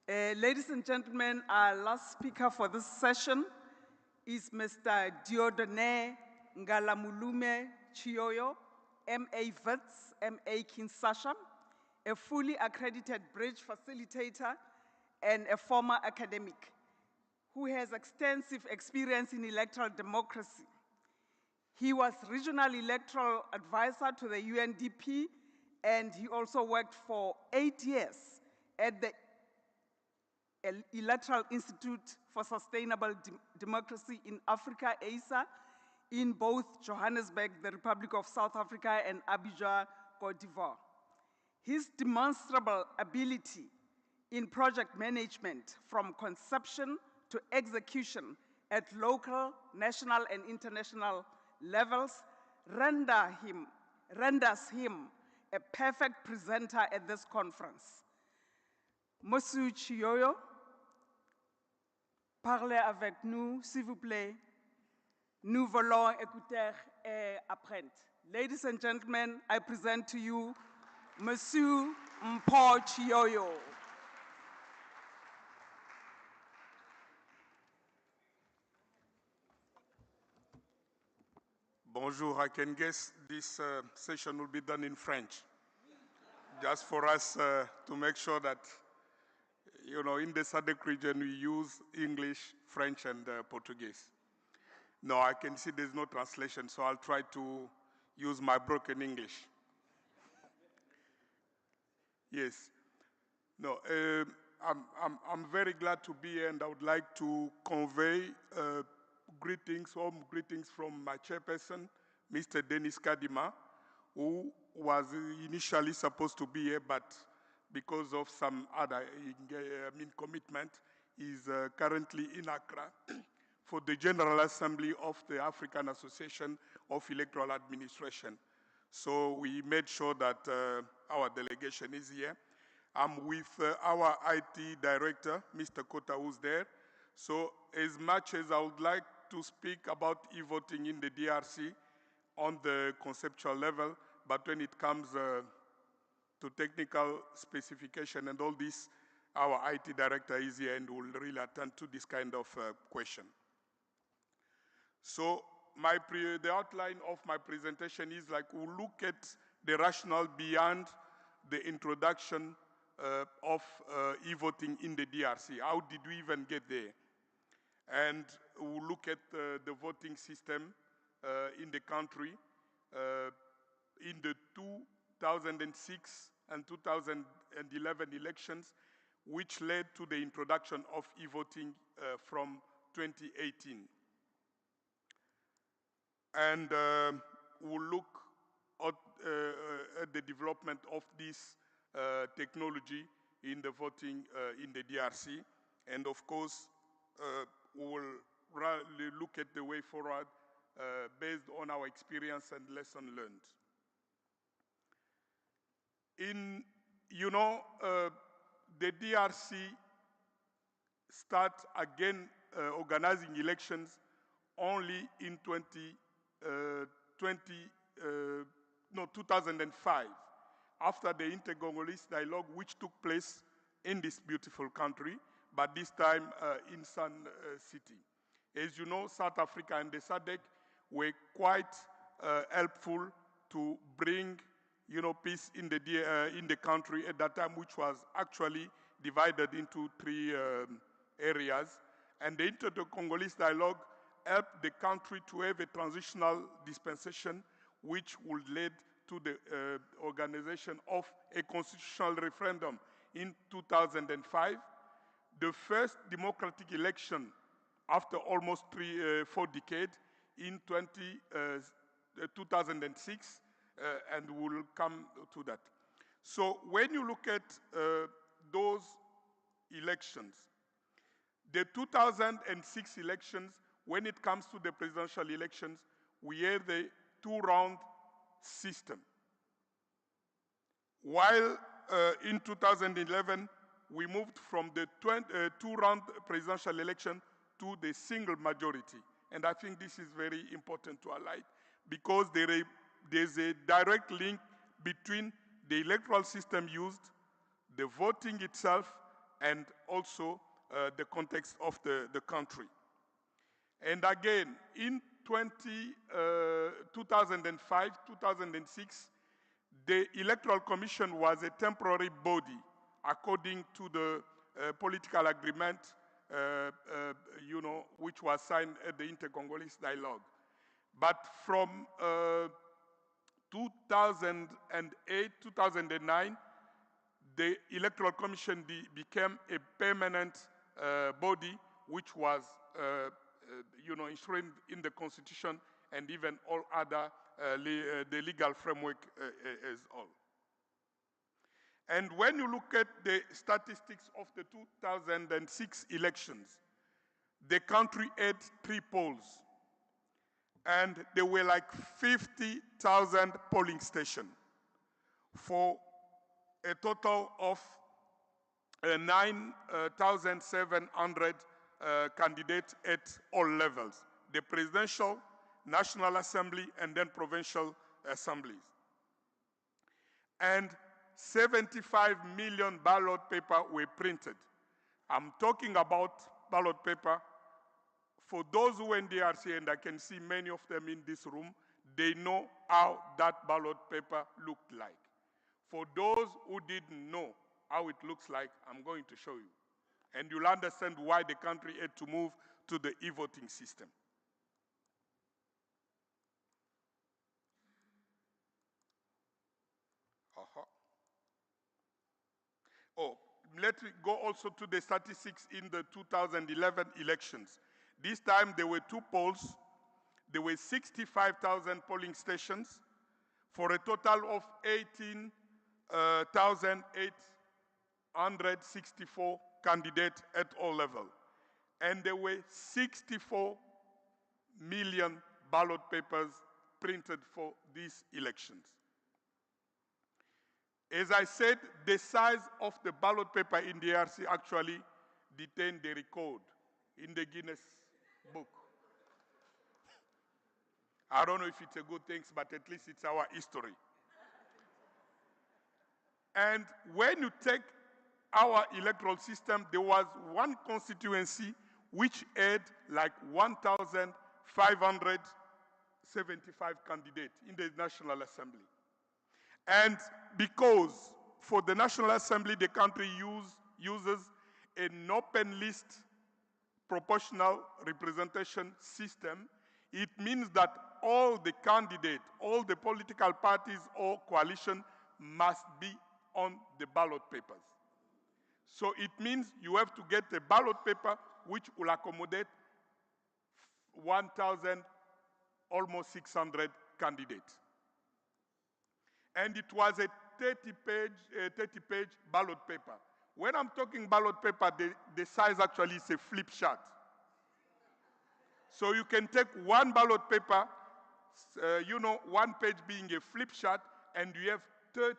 Ladies and gentlemen, our last speaker for this session is Mr. Diodone Ngalamulume Chiyoyo, MA Wits, MA Kinshasa, a fully accredited bridge facilitator and a former academic who has extensive experience in electoral democracy. He was regional electoral advisor to the UNDP, and he also worked for 8 years at the Electoral Institute for Sustainable Democracy in Africa, ASA, in both Johannesburg, the Republic of South Africa, and Abidjan, Cote d'Ivoire. His demonstrable ability in project management from conception to execution at local, national, and international levels renders him a perfect presenter at this conference. Monsieur Chiyoyo, parlez avec nous, s'il vous plaît. Nous voulons écouter et apprendre. Ladies and gentlemen, I present to you Monsieur Mpho Chiyoyo. Bonjour, I can guess this session will be done in French. Just for us to make sure that, you know, in the SADC region we use English, French, and Portuguese. No, I can see there's no translation, so I'll try to use my broken English. Yes. No, I'm very glad to be here, and I would like to convey greetings, warm greetings from my chairperson, Mr. Dennis Kadima, who was initially supposed to be here, but because of some other commitment, is currently in Accra for the General Assembly of the African Association of Electoral Administration. So we made sure that our delegation is here. I'm with our IT director, Mr. Kota, who's there. So as much as I would like to speak about e-voting in the DRC on the conceptual level, but when it comes to technical specification and all this, our IT director is here and will really attend to this kind of question. So the outline of my presentation is like we'll look at the rationale beyond the introduction of e-voting in the DRC. How did we even get there? And we'll look at the voting system in the country in the 2006 and 2011 elections, which led to the introduction of e-voting from 2018. And we'll look at the development of this technology in the voting in the DRC. And of course, we will really look at the way forward based on our experience and lesson learned. The DRC start again organizing elections only in 2005, after the Inter-Congolese dialogue, which took place in this beautiful country, but this time in Sun City. As you know, South Africa and the SADC were quite helpful to bring, peace in the country at that time, which was actually divided into three areas. And the Inter-Congolese dialogue helped the country to have a transitional dispensation, which would lead to the organization of a constitutional referendum in 2005, the first democratic election after almost 4 decades in 2006, and we'll come to that. So when you look at those elections, the 2006 elections, when it comes to the presidential elections, we have the two-round system. While in 2011, we moved from the two-round presidential election to the single majority. And I think this is very important to highlight because there's a direct link between the electoral system used, the voting itself, and also the context of the country. And again, in 2005, 2006, the Electoral Commission was a temporary body according to the political agreement, which was signed at the Inter-Congolese dialogue. But from 2008, 2009, the Electoral Commission became a permanent body, which was enshrined in the Constitution and even all other the legal framework as all. And when you look at the statistics of the 2006 elections, the country had 3 polls, and there were like 50,000 polling stations for a total of 9,700 candidates at all levels, the presidential, National Assembly, and then provincial assemblies. And 75 million ballot paper were printed. I'm talking about ballot paper. For those who are in DRC, and I can see many of them in this room, they know how that ballot paper looked like. For those who didn't know how it looks like, I'm going to show you. And you'll understand why the country had to move to the e-voting system. Oh, let me go also to the statistics in the 2011 elections. This time there were 2 polls. There were 65,000 polling stations for a total of 18,864 candidates at all levels. And there were 64 million ballot papers printed for these elections. As I said, the size of the ballot paper in the DRC actually detained the record in the Guinness Book. I don't know if it's a good thing, but at least it's our history. And when you take our electoral system, there was one constituency which had like 1,575 candidates in the National Assembly. And because for the National Assembly, the country uses an open list proportional representation system, it means that all the candidates, all the political parties or coalition must be on the ballot papers. So it means you have to get a ballot paper which will accommodate 1,000, almost 600 candidates. And it was a 30-page ballot paper. When I'm talking ballot paper, the size actually is a flip chart. So you can take one ballot paper, one page being a flip chart, and you have 30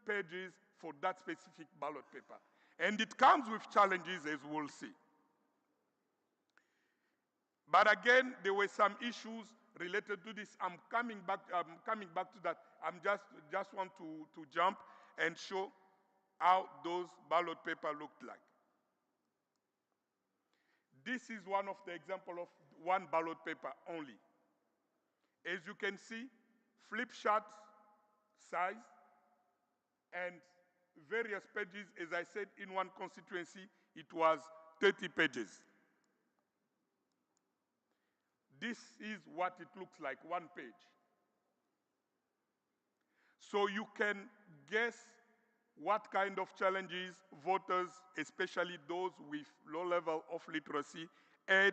pages for that specific ballot paper. And it comes with challenges, as we'll see. But again, there were some issues related to this. I'm coming back to that. I'm just want to jump and show how those ballot paper looked like. This is one of the example of one ballot paper only. As you can see, flip chart size and various pages. As I said, in one constituency, it was 30 pages. This is what it looks like, one page. So you can guess what kind of challenges voters, especially those with low level of literacy, had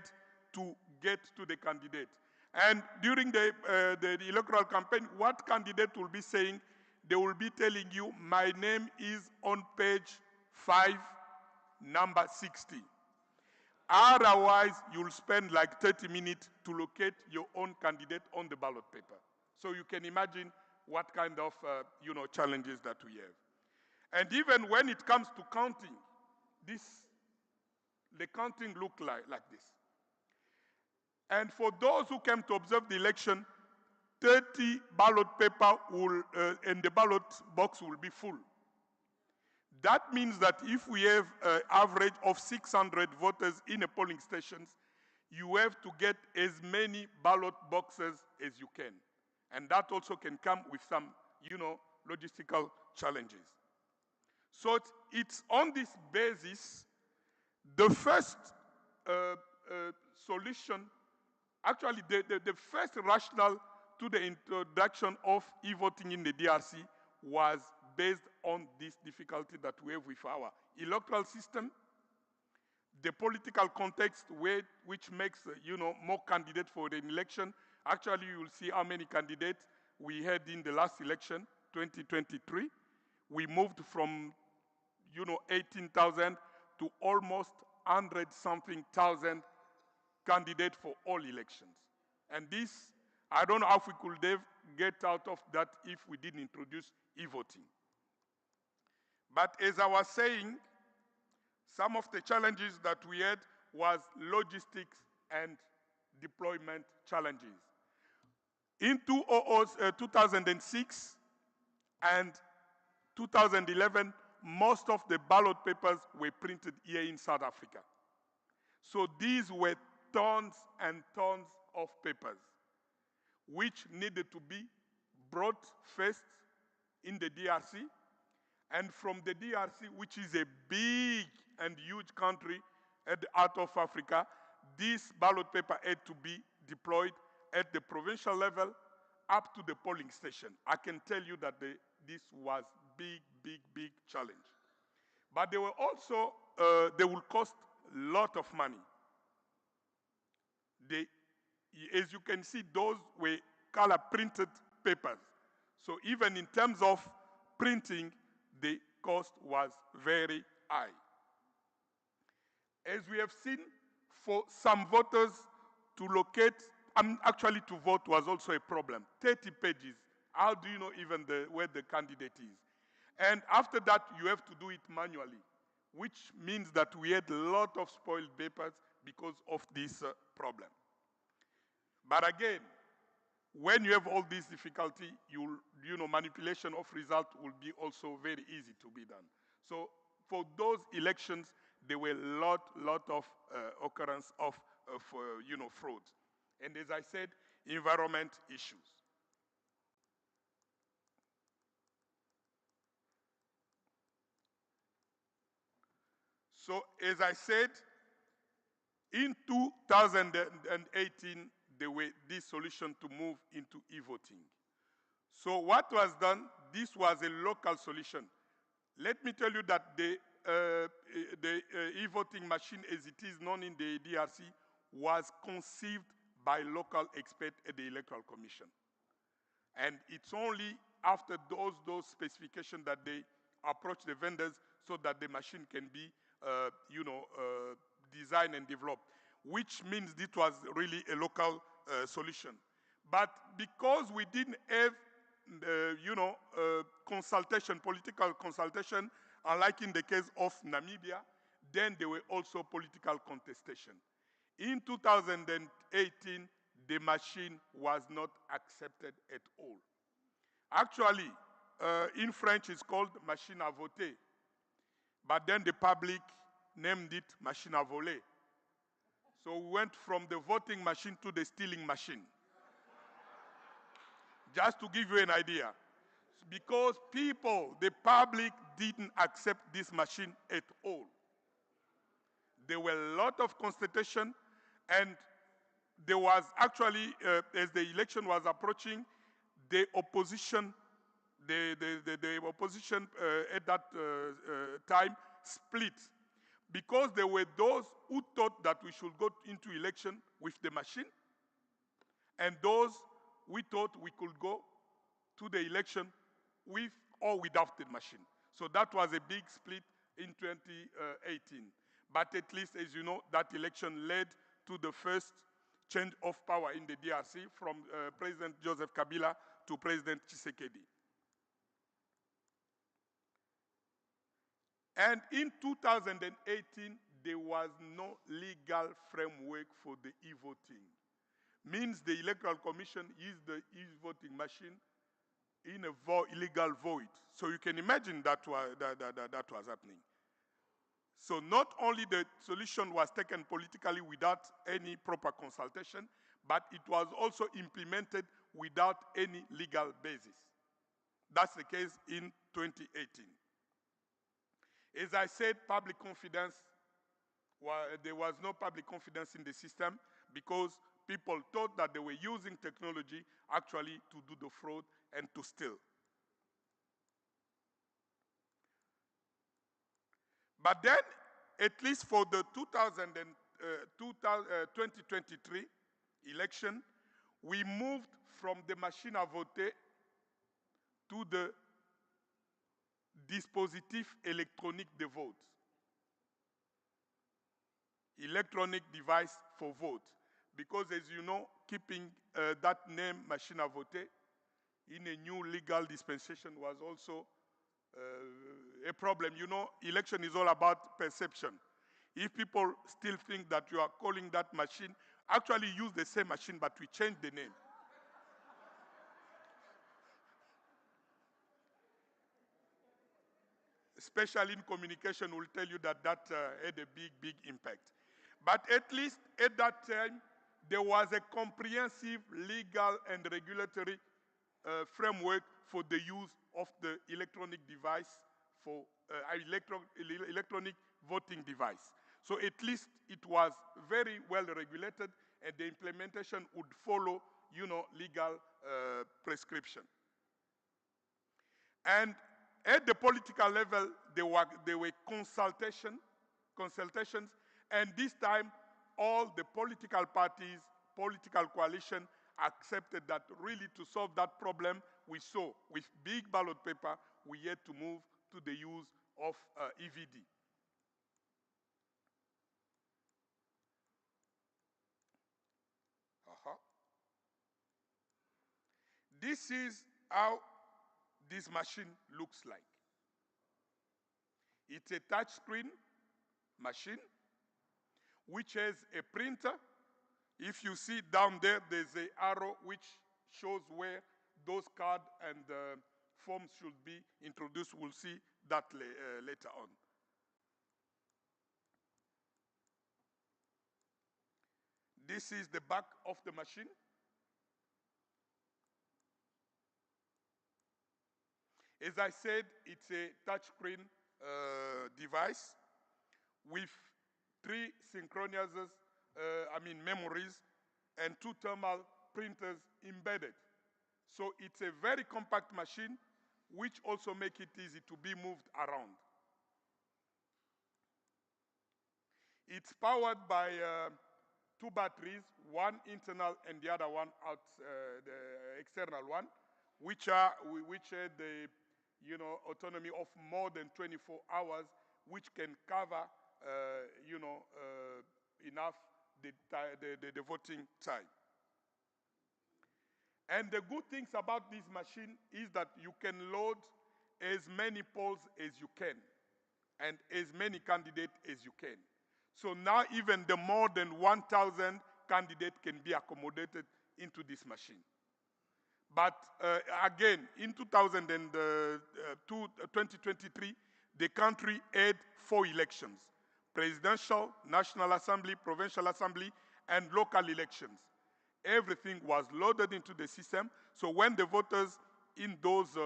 to get to the candidate. And during the electoral campaign, what candidate will be saying? They will be telling you, my name is on page 5, number 60. Otherwise, you'll spend like 30 minutes to locate your own candidate on the ballot paper. So you can imagine what kind of challenges that we have. And even when it comes to counting, the counting looked like this. And for those who came to observe the election, 30 ballot paper and the ballot box will be full. That means that if we have an average of 600 voters in a polling station, you have to get as many ballot boxes as you can. And that also can come with some, logistical challenges. So it's on this basis, the first solution, actually the first rationale to the introduction of e-voting in the DRC was based on this difficulty that we have with our electoral system, the political context which makes more candidates for the election. Actually, you will see how many candidates we had in the last election, 2023. We moved from 18,000 to almost 100-something thousand candidates for all elections. And this, I don't know how we could get out of that if we didn't introduce e-voting. But as I was saying, some of the challenges that we had was logistics and deployment challenges. In 2006 and 2011, most of the ballot papers were printed here in South Africa. So these were tons and tons of papers, which needed to be brought first in the DRC, and from the DRC, which is a big and huge country at the heart of Africa, this ballot paper had to be deployed at the provincial level up to the polling station. I can tell you that this was big, big, big challenge. But they were also, they will cost a lot of money. As you can see, those were color printed papers. So even in terms of printing, the cost was very high. As we have seen, for some voters to locate, actually to vote was also a problem. 30 pages. How do you know even where the candidate is? And after that, you have to do it manually, which means that we had a lot of spoiled papers because of this problem. But again, when you have all this difficulty, manipulation of result will be also very easy to be done. So for those elections, there were a lot of occurrence of fraud. And as I said, environment issues. So as I said, in 2018, there were this solution to move into e-voting. So what was done, this was a local solution. Let me tell you that the e-voting machine, as it is known in the DRC, was conceived by local experts at the Electoral Commission. And it's only after those specifications that they approach the vendors so that the machine can be, designed and developed, which means it was really a local solution. But because we didn't have, consultation, political consultation, unlike in the case of Namibia, then there were also political contestation. In 2018, the machine was not accepted at all. Actually, in French, it's called machine à voter. But then the public named it machine à voler. So we went from the voting machine to the stealing machine. Just to give you an idea. Because people, the public, didn't accept this machine at all. There were a lot of contestation, and there was actually, as the election was approaching, the opposition, the opposition at that time split, because there were those who thought that we should go into election with the machine, and those we thought we could go to the election with or without the machine. So that was a big split in 2018. But at least, as you know, that election led to the first change of power in the DRC from President Joseph Kabila to President Tshisekedi. And in 2018, there was no legal framework for the e-voting. Means the Electoral Commission used the e-voting machine in a illegal void. So you can imagine that was happening. So not only the solution was taken politically without any proper consultation, but it was also implemented without any legal basis. That's the case in 2018. As I said, public confidence, there was no public confidence in the system because people thought that they were using technology actually to do the fraud and to steal. But then, at least for the 2023 election, we moved from the machine à voter to the dispositif électronique de vote. Electronic device for vote. Because as you know, keeping that name machine à voter in a new legal dispensation was also a problem. You know, election is all about perception. If people still think that you are calling that machine, actually use the same machine, but we change the name. Especially in communication, will tell you that that had a big impact. But at least at that time, there was a comprehensive legal and regulatory framework for the use of the electronic device, for electronic voting device. So at least it was very well regulated, and the implementation would follow, legal prescription. And at the political level, there were consultations, and this time, all the political parties, political coalition accepted that really to solve that problem we saw with big ballot paper, we had to move to the use of EVD. This is how this machine looks like. It's a touchscreen machine which has a printer. If you see down there, there's an arrow which shows where those cards and forms should be introduced. We'll see that later on. This is the back of the machine. As I said, it's a touchscreen device with 3 synchronizers, memories, and 2 thermal printers embedded. So it's a very compact machine, which also makes it easy to be moved around. It's powered by 2 batteries, one internal and the other one out, the external one, which had the autonomy of more than 24 hours, which can cover enough the voting time. And the good things about this machine is that you can load as many polls as you can and as many candidates as you can. So now even the more than 1,000 candidates can be accommodated into this machine. But again, in 2023, the country had 4 elections: presidential, National Assembly, Provincial Assembly, and local elections. Everything was loaded into the system, so when the voters in those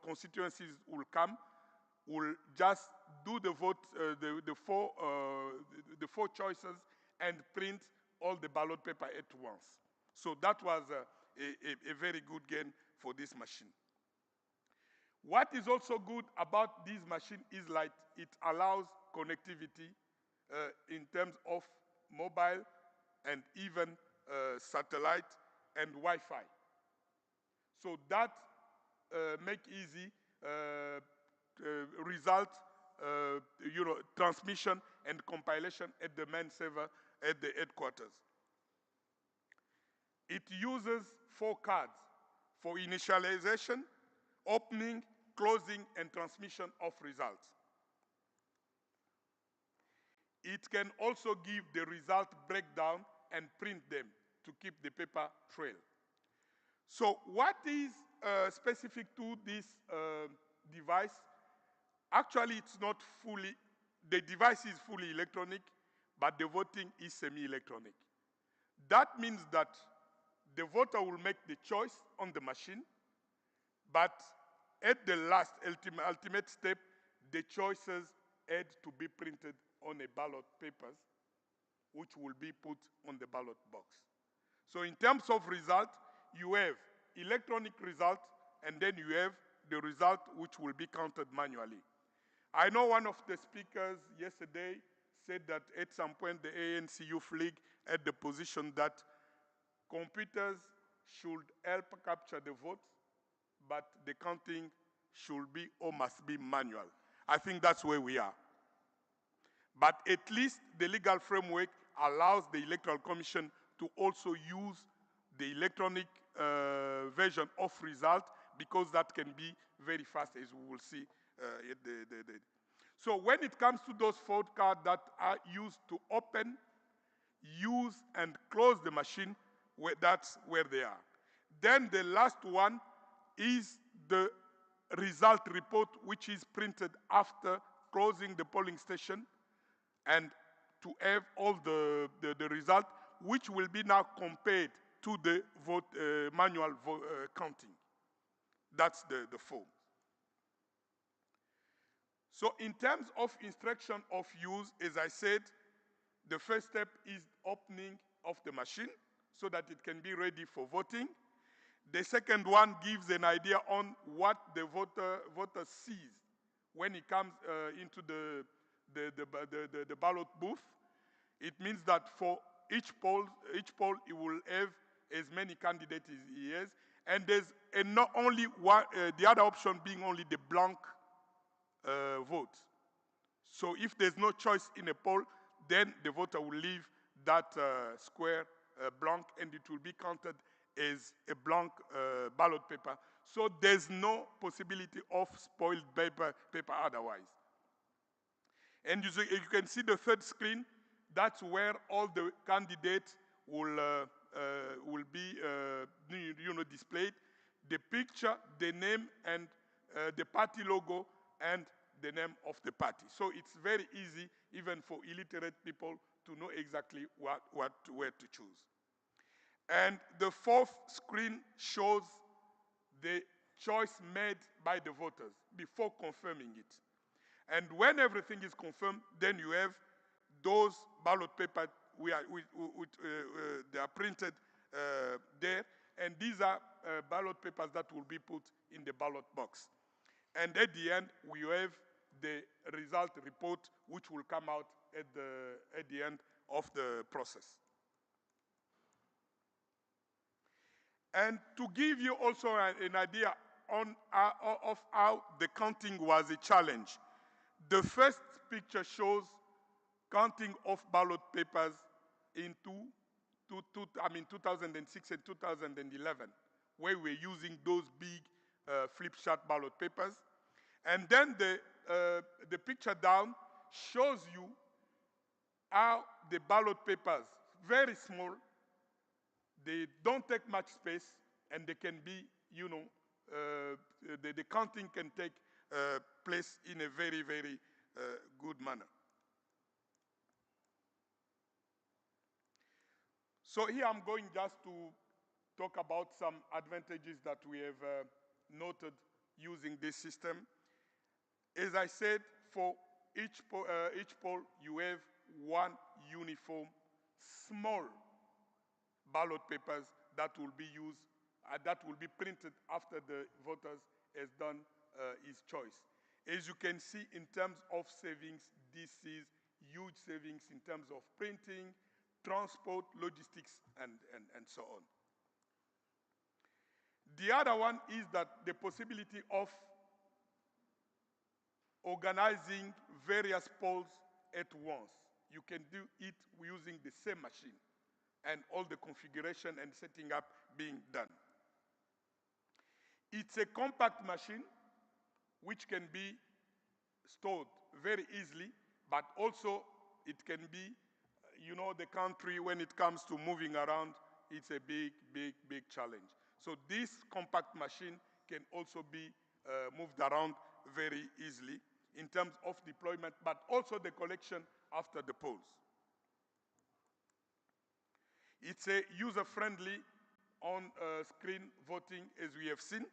constituencies will come, will just do the vote, the four choices, and print all the ballot paper at once. So that was a very good gain for this machine. What is also good about this machine is like it allows connectivity in terms of mobile and even satellite and Wi-Fi. So that make easy result, transmission and compilation at the main server at the headquarters. It uses 4 cards for initialization, opening, closing, and transmission of results. It can also give the result breakdown and print them to keep the paper trail. So what is specific to this device? Actually, it's not fully, the device is fully electronic, but the voting is semi-electronic. That means that the voter will make the choice on the machine, but at the last ultimate step, the choices had to be printed on a ballot papers, which will be put on the ballot box. So in terms of result, you have electronic result, and then you have the result which will be counted manually. I know one of the speakers yesterday said that at some point the ANC Youth League had the position that computers should help capture the vote, but the counting should be or must be manual. I think that's where we are. But at least the legal framework allows the Electoral Commission to also use the electronic version of result, because that can be very fast, as we will see. So when it comes to those 4 cards that are used to open, use, and close the machine, that's where they are. Then the last one is the result report, which is printed after closing the polling station, and to have all the result, which will be now compared to the manual counting. That's the form. So in terms of instruction of use, as I said, the first step is opening of the machine so that it can be ready for voting. The second one gives an idea on what the voter sees when he comes into the ballot booth. It means that for each poll he will have as many candidates as he has, and there's not only one, the other option being only the blank vote. So if there's no choice in a poll, then the voter will leave that square blank, and it will be counted as a blank ballot paper. So there's no possibility of spoiled paper otherwise. And you can see the third screen. That's where all the candidates will be displayed. The picture, the name, and the party logo, and the name of the party. So it's very easy, even for illiterate people, to know exactly where to choose. And the fourth screen shows the choice made by the voters before confirming it. And when everything is confirmed, then you have those ballot papers, they are printed there, and these are ballot papers that will be put in the ballot box. And at the end, we have the result report, which will come out at the end of the process. And to give you also an idea of how the counting was a challenge, the first picture shows counting of ballot papers in 2006 and 2011, where we're using those big flip chart ballot papers. And then the picture down shows you how the ballot papers, very small, they don't take much space, and they can be, the counting can take place in a very, very good manner. So here I'm going just to talk about some advantages that we have noted using this system. As I said, for each poll, you have one uniform, small ballot papers that will be used, that will be printed after the voters has done his choice. As you can see, in terms of savings, this is huge savings in terms of printing, transport, logistics, and so on. The other one is that the possibility of organizing various polls at once. You can do it using the same machine, and all the configuration and setting up being done. It's a compact machine which can be stored very easily, but also it can be, the country, when it comes to moving around, it's a big, big, big challenge. So this compact machine can also be moved around very easily in terms of deployment, but also the collection after the polls. It's a user-friendly on-screen voting, as we have seen.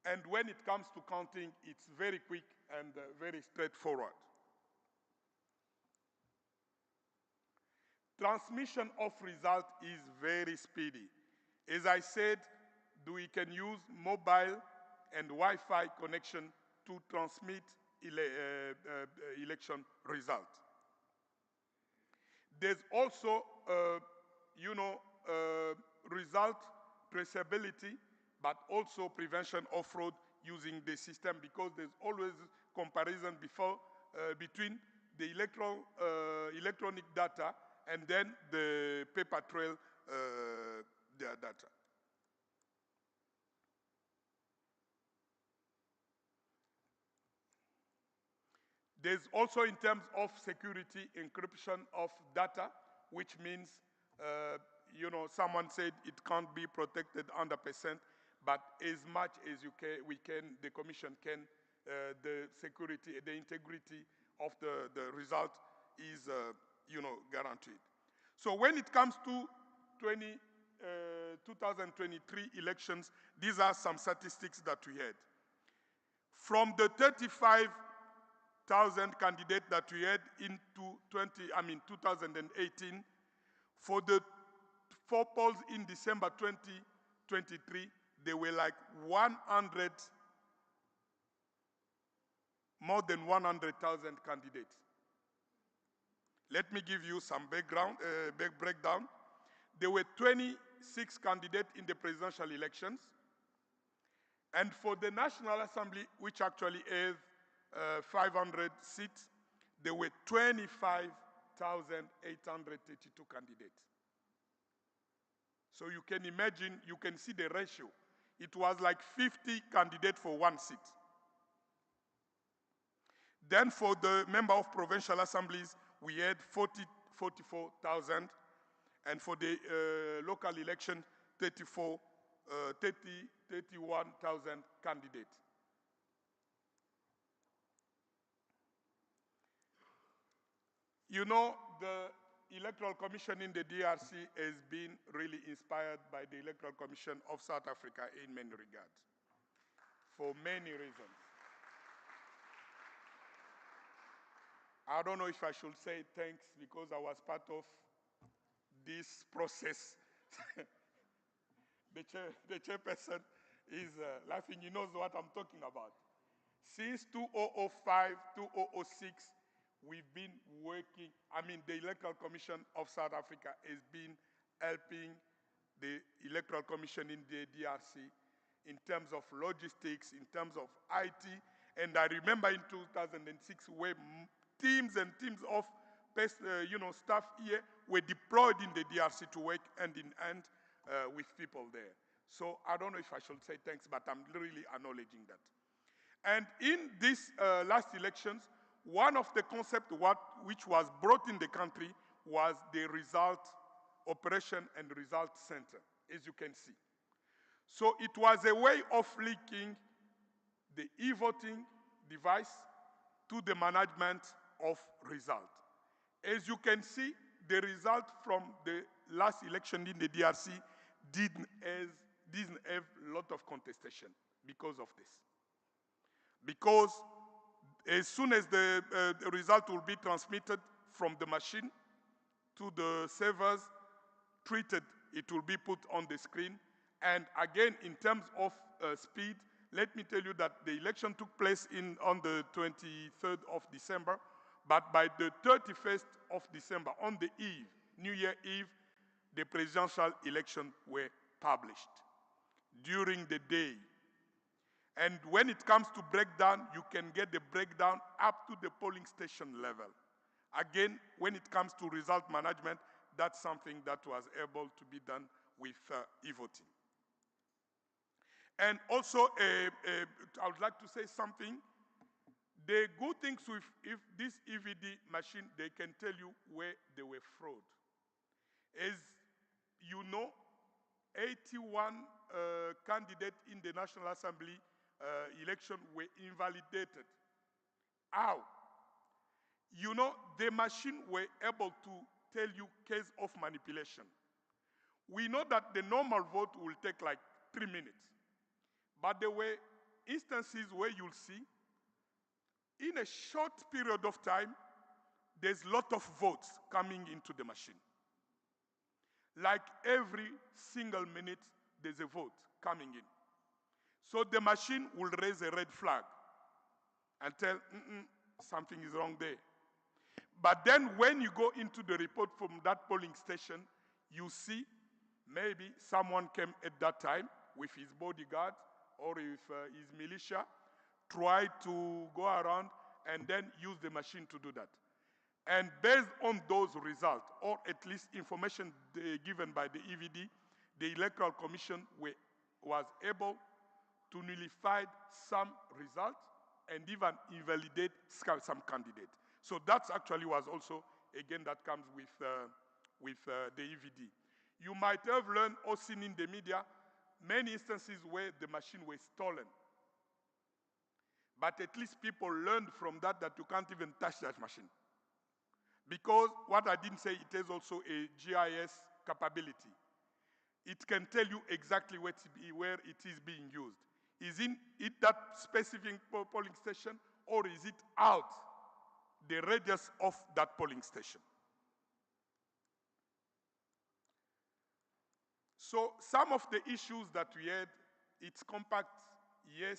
And when it comes to counting, it's very quick and very straightforward. Transmission of result is very speedy. As I said, we can use mobile and Wi-Fi connection to transmit election result. There's also, result traceability, but also prevention of fraud using the system, because there's always comparison between the electronic data and then the paper trail data. There's also, in terms of security, encryption of data, which means, someone said it can't be protected 100%, but as much as the Commission can, the security, the integrity of the result is, guaranteed. So when it comes to 2023 elections, these are some statistics that we had. From the 35,000 candidates that we had in 2018, for the 4 polls in December 2023, there were like more than 100,000 candidates. Let me give you some breakdown. There were 26 candidates in the presidential elections. And for the National Assembly, which actually has 500 seats, there were 25,832 candidates. So you can imagine, you can see the ratio. It was like 50 candidates for 1 seat. Then for the member of provincial assemblies, we had 44,000. And for the local election, 31,000 candidates. The Electoral Commission in the DRC has been really inspired by the Electoral Commission of South Africa in many regards, for many reasons. I don't know if I should say thanks because I was part of this process. The chairperson is laughing. He knows what I'm talking about. Since 2005, 2006, we've been working. The Electoral Commission of South Africa has been helping the Electoral Commission in the DRC in terms of logistics, in terms of IT. And I remember in 2006 where teams and teams of staff here were deployed in the DRC to work hand in hand with people there. So I don't know if I should say thanks, but I'm really acknowledging that. And in these last elections, one of the concepts which was brought in the country was the result operation and result center, as you can see. So it was a way of linking the e-voting device to the management of result. As you can see, the result from the last election in the DRC didn't have a lot of contestation because of this. Because as soon as the result will be transmitted from the machine to the servers, treated, it will be put on the screen. And again, in terms of speed, let me tell you that the election took place on the 23rd of December, but by the 31st of December, on the eve, New Year Eve, the presidential elections were published during the day. And when it comes to breakdown, you can get the breakdown up to the polling station level. Again, when it comes to result management, that's something that was able to be done with e-voting. And also, I would like to say something. The good things with this EVD machine, they can tell you where they were fraud. As you know, 81 candidates in the National Assembly election were invalidated. How? You know, the machine were able to tell you case of manipulation. We know that the normal vote will take like 3 minutes. But there were instances where you'll see, in a short period of time, there's a lot of votes coming into the machine. Like every single minute, there's a vote coming in. So the machine will raise a red flag and tell, something is wrong there. But then when you go into the report from that polling station, you see maybe someone came at that time with his bodyguard or with his militia, tried to go around and then use the machine to do that. And based on those results, or at least information given by the EVD, the Electoral Commission was able to nullify some results and even invalidate some candidates. So that actually was also, again, that comes with the EVD. You might have learned or seen in the media many instances where the machine was stolen. But at least people learned from that you can't even touch that machine. Because what I didn't say, it has also a GIS capability. It can tell you exactly where it is being used. Is it that specific polling station, or is it out the radius of that polling station? So some of the issues that we had, it's compact, yes,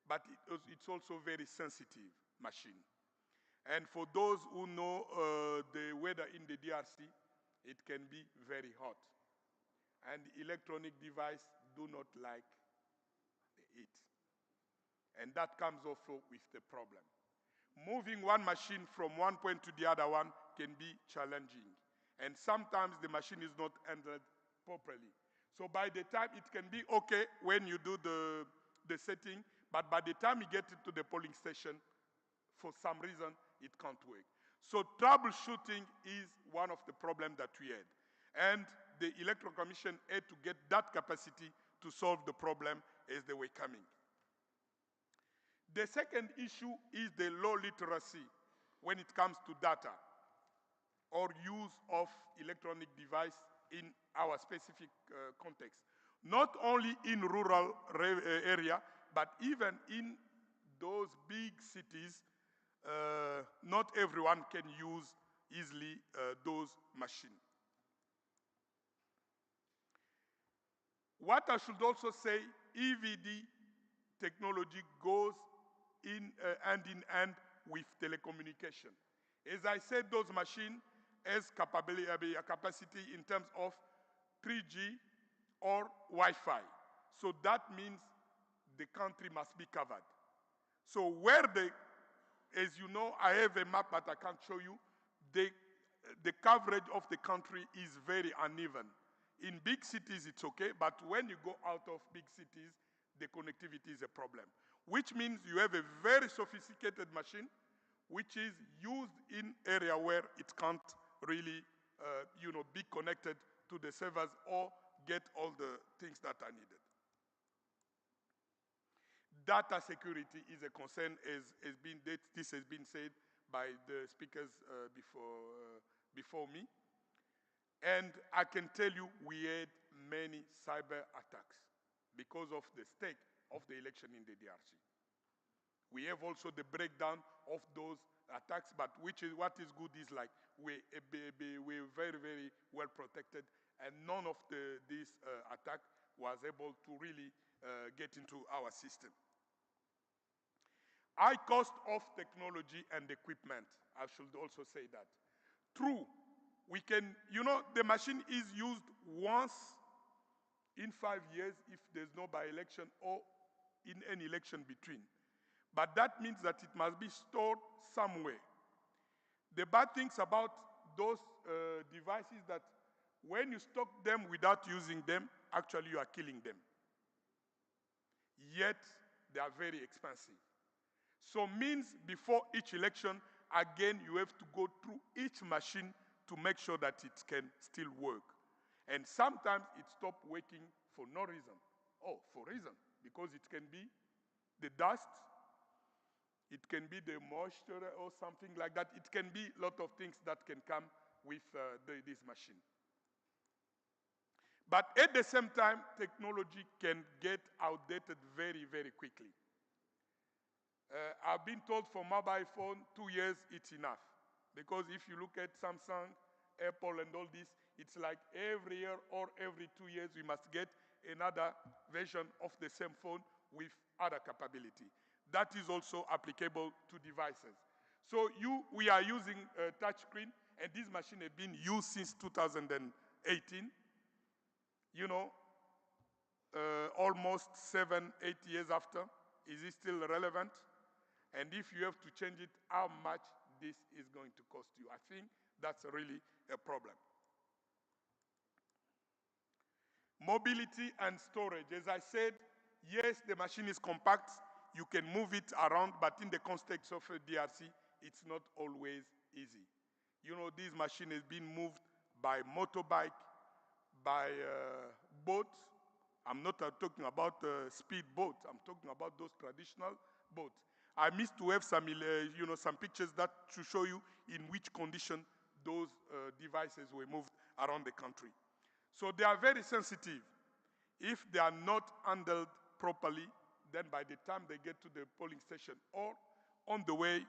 but it's also very sensitive machine. And for those who know the weather in the DRC, it can be very hot. And electronic devices do not like the heat. And that comes also with the problem. Moving one machine from one point to the other one can be challenging. And sometimes the machine is not handled properly. So by the time it can be okay when you do the setting, but by the time you get to the polling station, for some reason, it can't work. So troubleshooting is one of the problems that we had. And the Electoral Commission had to get that capacity to solve the problem as they were coming. The second issue is the low literacy when it comes to data or use of electronic device in our specific context. Not only in rural area, but even in those big cities, not everyone can use easily those machines. What I should also say, EVD technology goes hand in hand with telecommunication. As I said, those machines has a capacity in terms of 3G, or Wi-Fi. So that means the country must be covered. So where as you know, I have a map that I can't show you, the coverage of the country is very uneven. In big cities, it's okay, but when you go out of big cities, the connectivity is a problem, which means you have a very sophisticated machine which is used in area where it can't really be connected to the servers or get all the things that are needed. Data security is a concern, this has been said by the speakers before me. And I can tell you we had many cyber attacks because of the stake of the election in the DRC. We have also the breakdown of those attacks, but what is good is like we're very, very well protected, and none of this attack was able to really get into our system. High cost of technology and equipment, I should also say that. True, we can, the machine is used once in 5 years if there's no by-election or in any election between. But that means that it must be stored somewhere. The bad things about those devices that when you stock them without using them, actually you are killing them. Yet, they are very expensive. So means before each election, again, you have to go through each machine to make sure that it can still work. And sometimes it stops working for no reason. Oh, for reason, because it can be the dust, it can be the moisture or something like that. It can be a lot of things that can come with this machine. But at the same time, technology can get outdated very, very quickly. I've been told for mobile phone, 2 years, it's enough. Because if you look at Samsung, Apple, and all this, it's like every year or every 2 years, we must get another version of the same phone with other capability. That is also applicable to devices. So we are using a touch screen, and this machine has been used since 2018. Almost 7, 8 years after. Is it still relevant? And if you have to change it, how much this is going to cost you? I think that's really a problem. Mobility and storage. As I said, yes, the machine is compact. You can move it around, but in the context of a DRC, it's not always easy. This machine has been moved by motorbike, by boat. I'm not talking about speed boat. I'm talking about those traditional boats. I missed to have some, some pictures that to show you in which condition those devices were moved around the country. So they are very sensitive. If they are not handled properly, then by the time they get to the polling station or on the way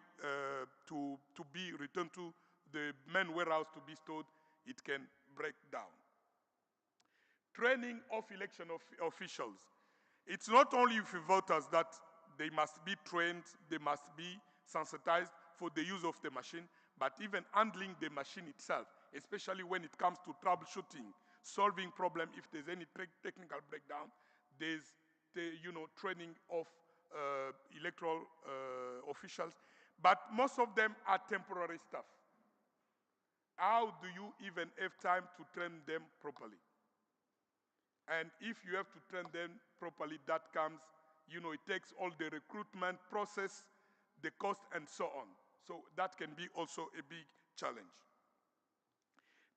to be returned to the main warehouse to be stored, it can break down. Training of election officials. It's not only for voters that they must be trained, they must be sensitized for the use of the machine, but even handling the machine itself, especially when it comes to troubleshooting, solving problem if there's any technical breakdown, there's the training of electoral officials, but most of them are temporary staff. How do you even have time to train them properly? And if you have to train them properly, that comes, it takes all the recruitment process, the cost, and so on. So that can be also a big challenge.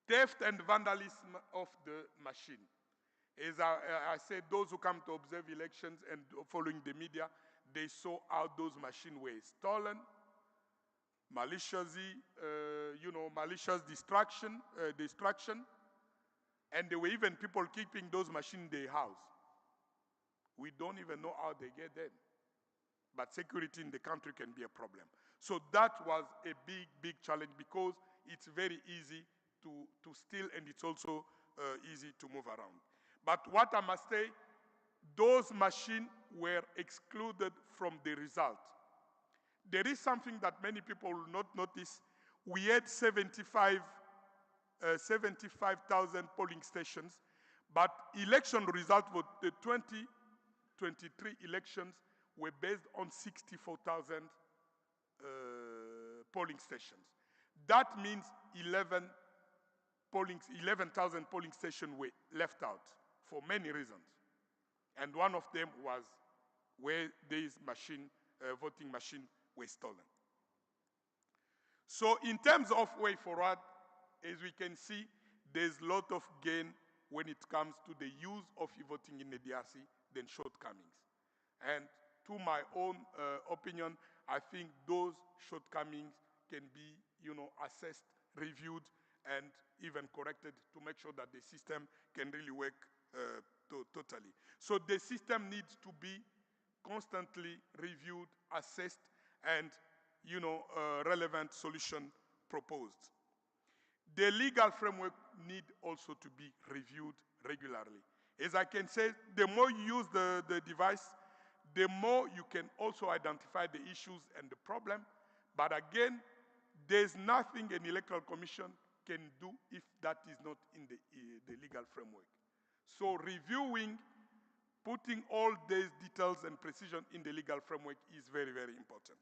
Theft and vandalism of the machine. As I said, those who come to observe elections and following the media, they saw how those machines were stolen, maliciously, malicious destruction, and there were even people keeping those machines in their house. We don't even know how they get them. But security in the country can be a problem. So that was a big, big challenge because it's very easy to steal and it's also easy to move around. But what I must say, those machines were excluded from the result. There is something that many people will not notice. We had 75,000 polling stations, But election results for the 2023 elections were based on 64,000 polling stations. That means 11,000 polling stations were left out for many reasons. And one of them was where these voting machine were stolen. So in terms of way forward, as we can see, there's a lot of gain when it comes to the use of e-voting in the DRC than shortcomings. And to my own opinion, I think those shortcomings can be, assessed, reviewed, and even corrected to make sure that the system can really work totally. So the system needs to be constantly reviewed, assessed, and relevant solution proposed. The legal framework need also to be reviewed regularly. As I can say, the more you use the device, the more you can also identify the issues and the problem. But again, there's nothing an electoral commission can do if that is not in the legal framework. So reviewing, putting all these details and precision in the legal framework is very, very important.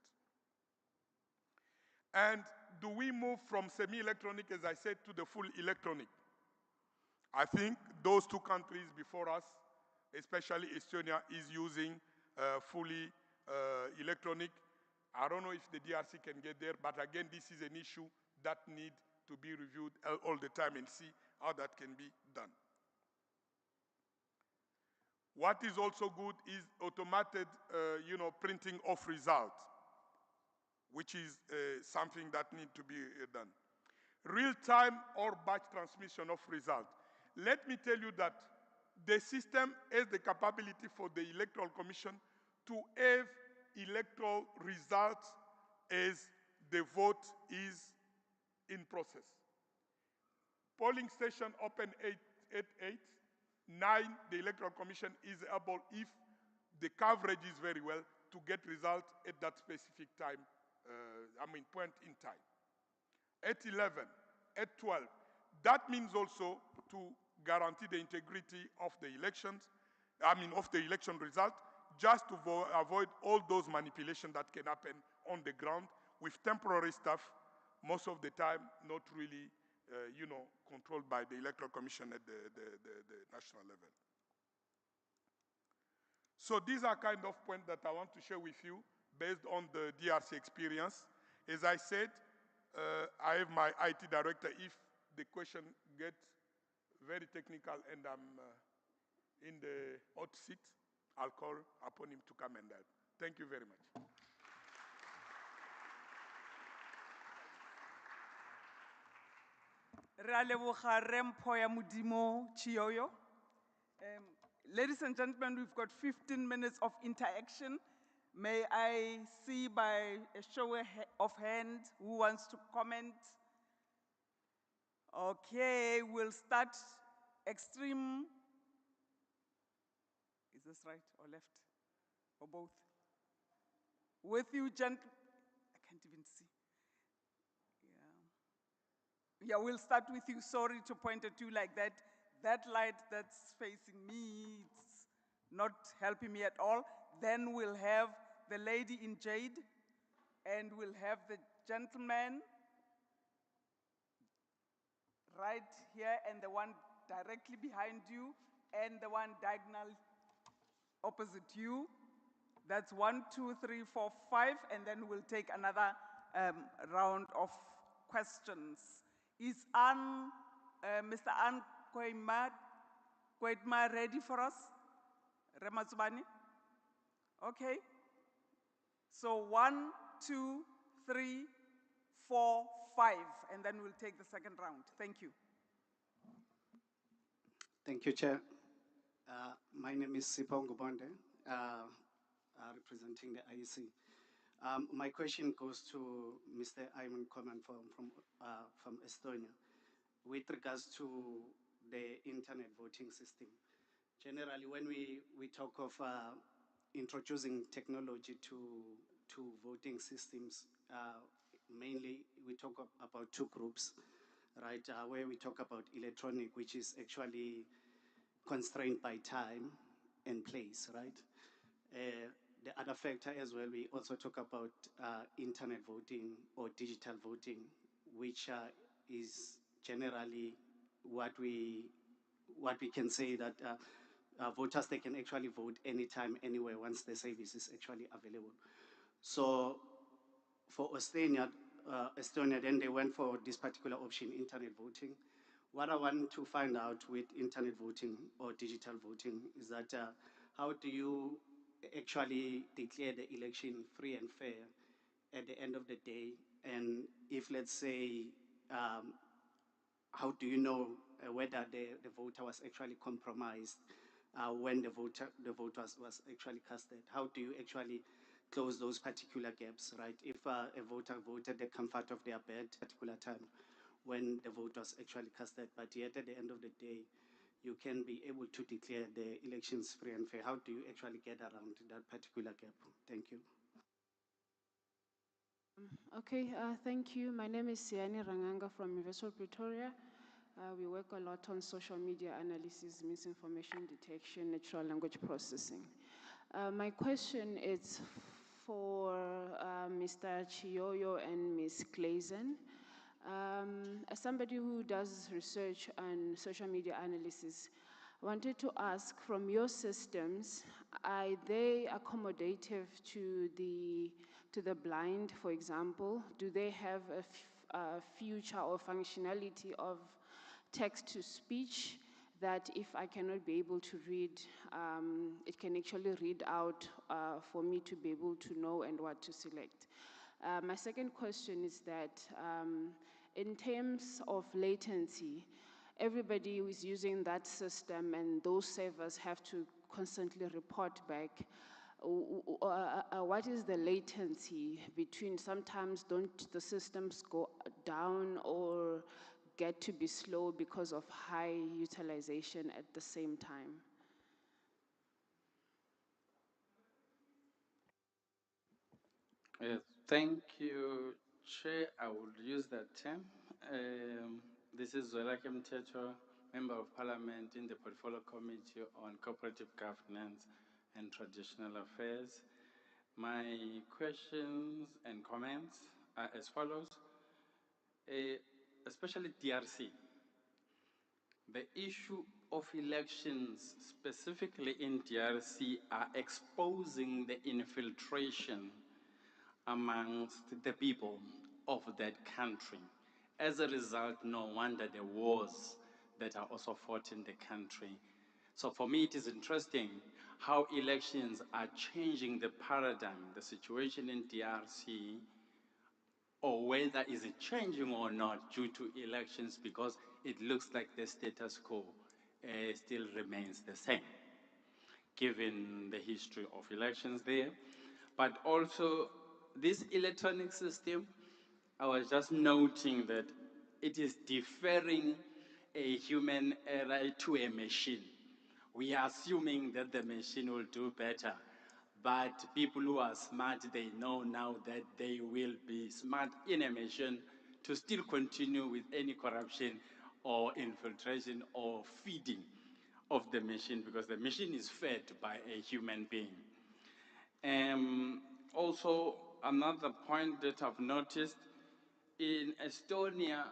And do we move from semi-electronic, as I said, to the full electronic? I think those two countries before us, especially Estonia, is using fully electronic. I don't know if the DRC can get there, but again, this is an issue that needs to be reviewed all the time and see how that can be done. What is also good is automated, printing of results, which is something that needs to be done. Real-time or batch transmission of results. Let me tell you that the system has the capability for the Electoral Commission to have electoral results as the vote is in process. Polling station open at 8, 9, the Electoral Commission is able, if the coverage is very well, to get results at that specific time, point in time. At 11, at 12, that means also to guarantee the integrity of the elections, of the election result, just to avoid all those manipulations that can happen on the ground with temporary staff, most of the time not really, controlled by the Electoral Commission at the national level. So these are kind of points that I want to share with you based on the DRC experience. As I said, I have my IT director. If the question gets very technical and I'm in the hot seat, I'll call upon him to come and help. Thank you very much. Ladies and gentlemen, we've got 15 minutes of interaction. May I see by a show of hand who wants to comment? Okay, we'll start extreme. Is this right or left? Or both? With you, gentlemen. I can't even see. Yeah, we'll start with you. Sorry to point at you like that. That light that's facing me, it's not helping me at all. Then we'll have the lady in jade, and we'll have the gentleman right here, and the one directly behind you, and the one diagonal opposite you. That's 1, 2, 3, 4, 5, and then we'll take another round of questions. Is Mr. Ann Koitma ready for us? Rematsubani? Okay. So 1, 2, 3, 4, 5, and then we'll take the second round. Thank you. Thank you, Chair. My name is Sipho Ngubonde, representing the IEC. My question goes to Mr. Ayman Koman from Estonia. With regards to the internet voting system, generally when we talk of introducing technology to voting systems, mainly we talk about two groups, right? Where we talk about electronic, which is actually constrained by time and place, right? The other factor as well, we also talk about internet voting or digital voting, which is generally what we can say that voters, they can actually vote anytime, anywhere, once the service is actually available. So for Estonia, then they went for this particular option, internet voting. What I want to find out with internet voting or digital voting is that how do you actually declare the election free and fair at the end of the day? And if, let's say, how do you know whether the voter was actually compromised when the vote was actually casted? How do you actually close those particular gaps, right? If a voter voted the comfort of their bed at a particular time when the vote was actually casted, but yet at the end of the day, you can be able to declare the elections free and fair. How do you actually get around that particular gap? Thank you. Okay, thank you. My name is Siani Ranganga from Universal Pretoria. We work a lot on social media analysis, misinformation detection, natural language processing. My question is for Mr. Chiyoyo and Ms. Glazen. As somebody who does research on social media analysis, I wanted to ask, from your systems, are they accommodative to the blind, for example? Do they have a feature or functionality of text-to-speech that if I cannot be able to read, it can actually read out for me to be able to know and what to select? My second question is that in terms of latency, everybody who is using that system and those servers have to constantly report back. What is the latency between, sometimes don't the systems go down or get to be slow because of high utilization at the same time? Thank you, Chair. I would use that term. This is Zwelakhe Mthethwa, Member of Parliament in the Portfolio Committee on Cooperative Governance and Traditional Affairs. My questions and comments are as follows. Especially DRC, the issue of elections, specifically in DRC, are exposing the infiltration amongst the people of that country. As a result, no wonder the wars that are also fought in the country. So for me, it is interesting how elections are changing the paradigm, the situation in DRC, or whether is it changing or not due to elections, because it looks like the status quo still remains the same, given the history of elections there. But also, this electronic system, I was just noting that it is deferring a human error to a machine. We are assuming that the machine will do better, but people who are smart, they know now that they will be smart in a machine to still continue with any corruption or infiltration or feeding of the machine, because the machine is fed by a human being. Also, another point that I've noticed, in Estonia,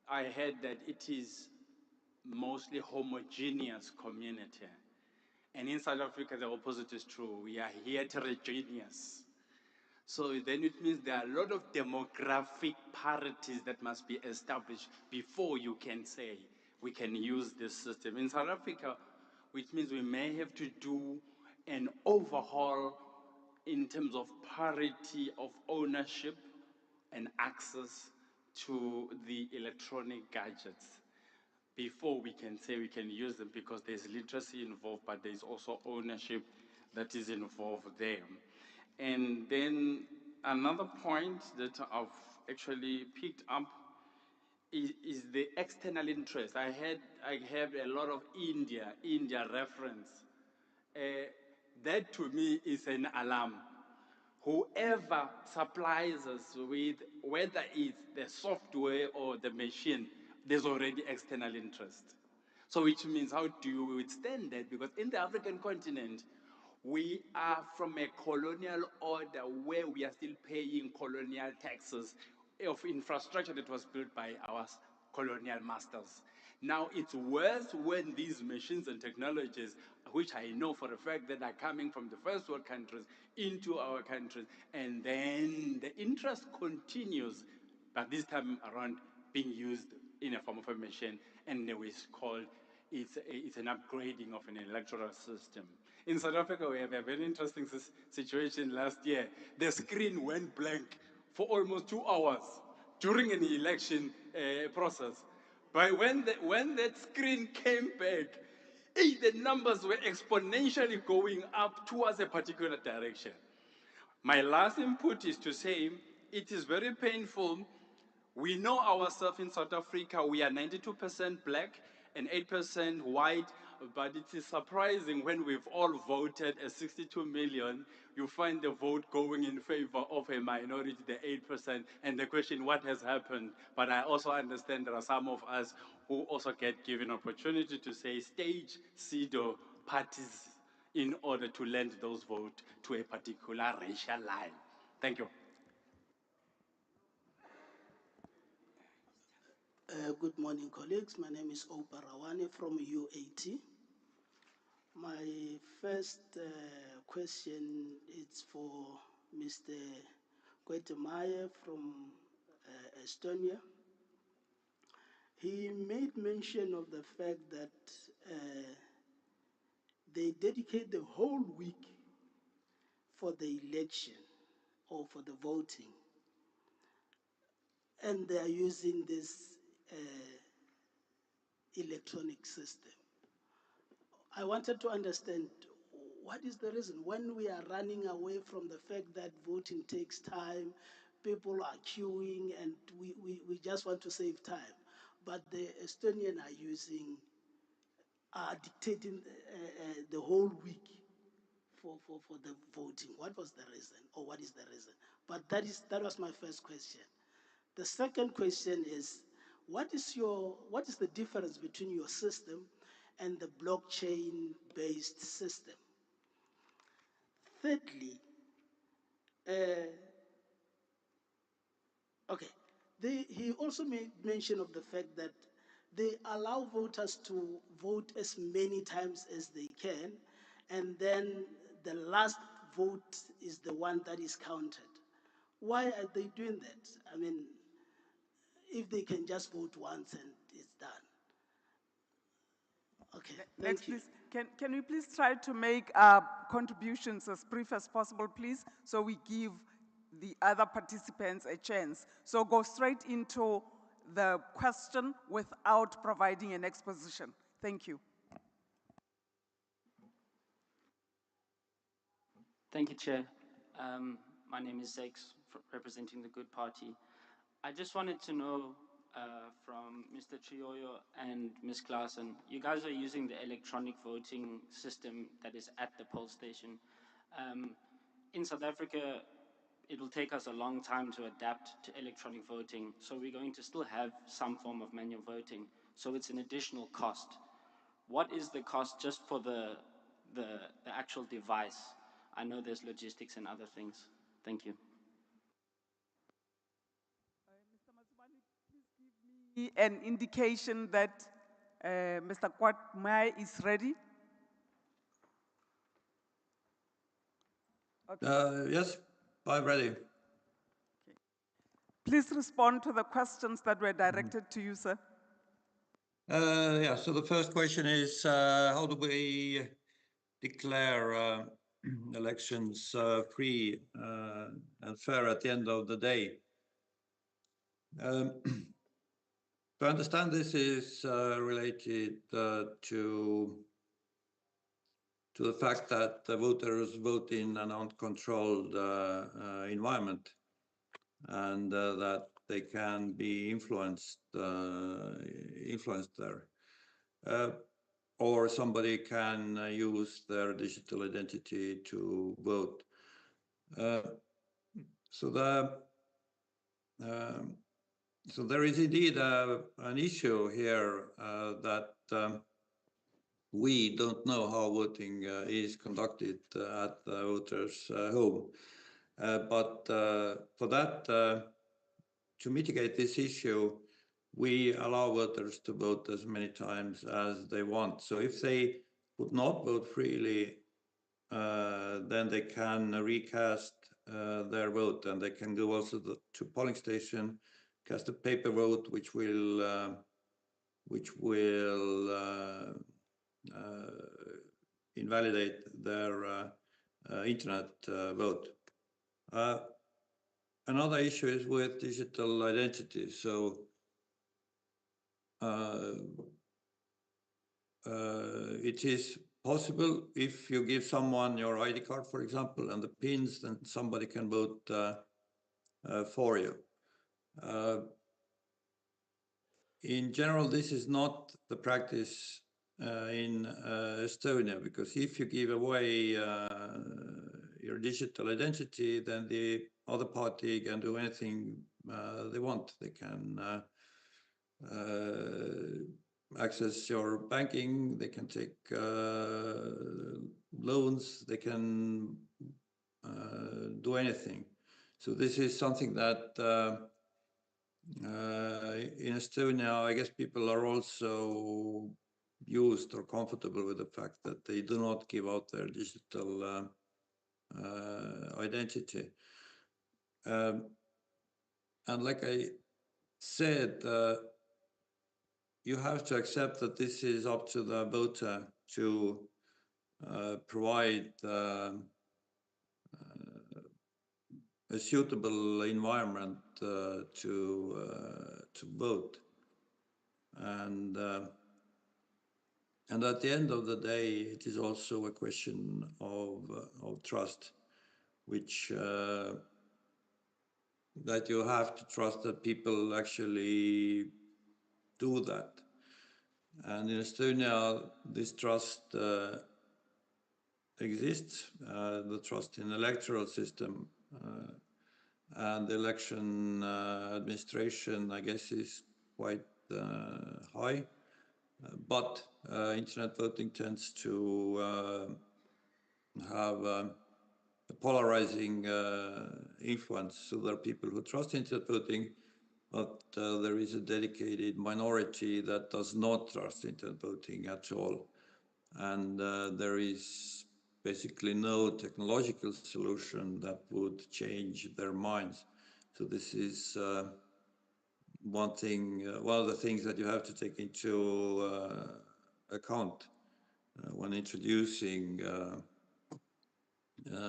I heard that it is mostly homogeneous community. And in South Africa, the opposite is true. We are heterogeneous. So then it means there are a lot of demographic parities that must be established before you can say we can use this system. In South Africa, which means we may have to do an overhaul in terms of parity of ownership and access to the electronic gadgets before we can say we can use them, because there's literacy involved, but there's also ownership that is involved there. And then another point that I've actually picked up is the external interest. I have a lot of India reference. That to me is an alarm. Whoever supplies us with, whether it's the software or the machine, there's already external interest. So which means, how do you withstand that? Because in the African continent, we are from a colonial order where we are still paying colonial taxes of infrastructure that was built by our colonial masters. Now it's worse when these machines and technologies, which I know for a fact that are coming from the first world countries into our countries, and then the interest continues, but this time around being used in a form of a machine, and it's called, it's an upgrading of an electoral system. In South Africa, we have a very interesting situation last year. The screen went blank for almost 2 hours during an election process. But when that screen came back, the numbers were exponentially going up towards a particular direction. My last input is to say it is very painful. We know ourselves in South Africa, we are 92% black and 8% white, but it is surprising when we've all voted as 62 million, you find the vote going in favor of a minority, the 8%, and the question, what has happened? But I also understand there are some of us who also get given opportunity to say stage pseudo parties in order to lend those votes to a particular racial line. Thank you. Good morning, colleagues. My name is Opa Rawane from UAT. My first question is for Mr. Kwetemaya from Estonia. He made mention of the fact that they dedicate the whole week for the election or for the voting, and they are using this electronic system. I wanted to understand what is the reason when we are running away from the fact that voting takes time, people are queuing, and we just want to save time. But the Estonian are dictating the whole week for the voting. What was the reason, or what is the reason? But that was my first question. The second question is, what is the difference between your system and the blockchain-based system? Thirdly, he also made mention of the fact that they allow voters to vote as many times as they can, and then the last vote is the one that is counted. Why are they doing that? I mean, if they can just vote once and it's done. Okay, Next, thank you. please. Can we please try to make contributions as brief as possible, please, so we give the other participants a chance. So go straight into the question without providing an exposition. Thank you. Thank you, Chair. My name is Zakes, representing the Good Party. I just wanted to know from Mr. Chioyo and Ms. Klaassen, you guys are using the electronic voting system that is at the poll station. In South Africa, it will take us a long time to adapt to electronic voting, so we're going to still have some form of manual voting, so it's an additional cost. What is the cost just for the actual device? I know there's logistics and other things. Thank you. Mr. Matsubani, please give me an indication that Mr. Kwetemaya is ready. Okay. Yes, I'm ready. Okay. Please respond to the questions that were directed to you, sir. Yeah, so the first question is, how do we declare elections free and fair at the end of the day? To understand this is related to the fact that the voters vote in an uncontrolled environment, and that they can be influenced there. Or somebody can use their digital identity to vote. So there is indeed an issue here that we don't know how voting is conducted at the voters' home. But for that, to mitigate this issue, we allow voters to vote as many times as they want. So if they would not vote freely, then they can recast their vote, and they can go also to polling station, cast a paper vote, which will invalidate their internet vote. Another issue is with digital identity. So it is possible if you give someone your ID card, for example, and the pins, then somebody can vote for you. In general, this is not the practice in Estonia, because if you give away your digital identity, then the other party can do anything they want. They can access your banking, they can take loans, they can do anything. So this is something that in Estonia, I guess people are also used or comfortable with the fact that they do not give out their digital identity. And like I said, you have to accept that this is up to the voter to provide a suitable environment to vote, and at the end of the day, it is also a question of trust, which that you have to trust that people actually do that. And in Estonia, this trust exists, the trust in electoral system and the election administration, I guess, is quite high. But internet voting tends to have a polarizing influence. So there are people who trust internet voting, but there is a dedicated minority that does not trust internet voting at all. And there is basically no technological solution that would change their minds. So this is one thing, one of the things that you have to take into account when introducing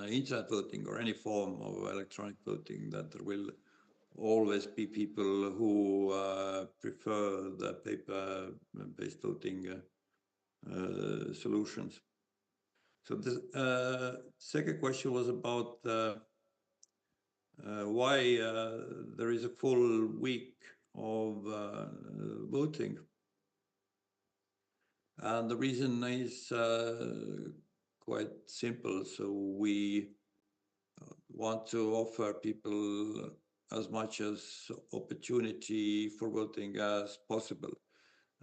internet voting or any form of electronic voting, that there will always be people who prefer the paper-based voting solutions. So the second question was about why there is a full week of voting. And the reason is quite simple. So we want to offer people as much as opportunity for voting as possible.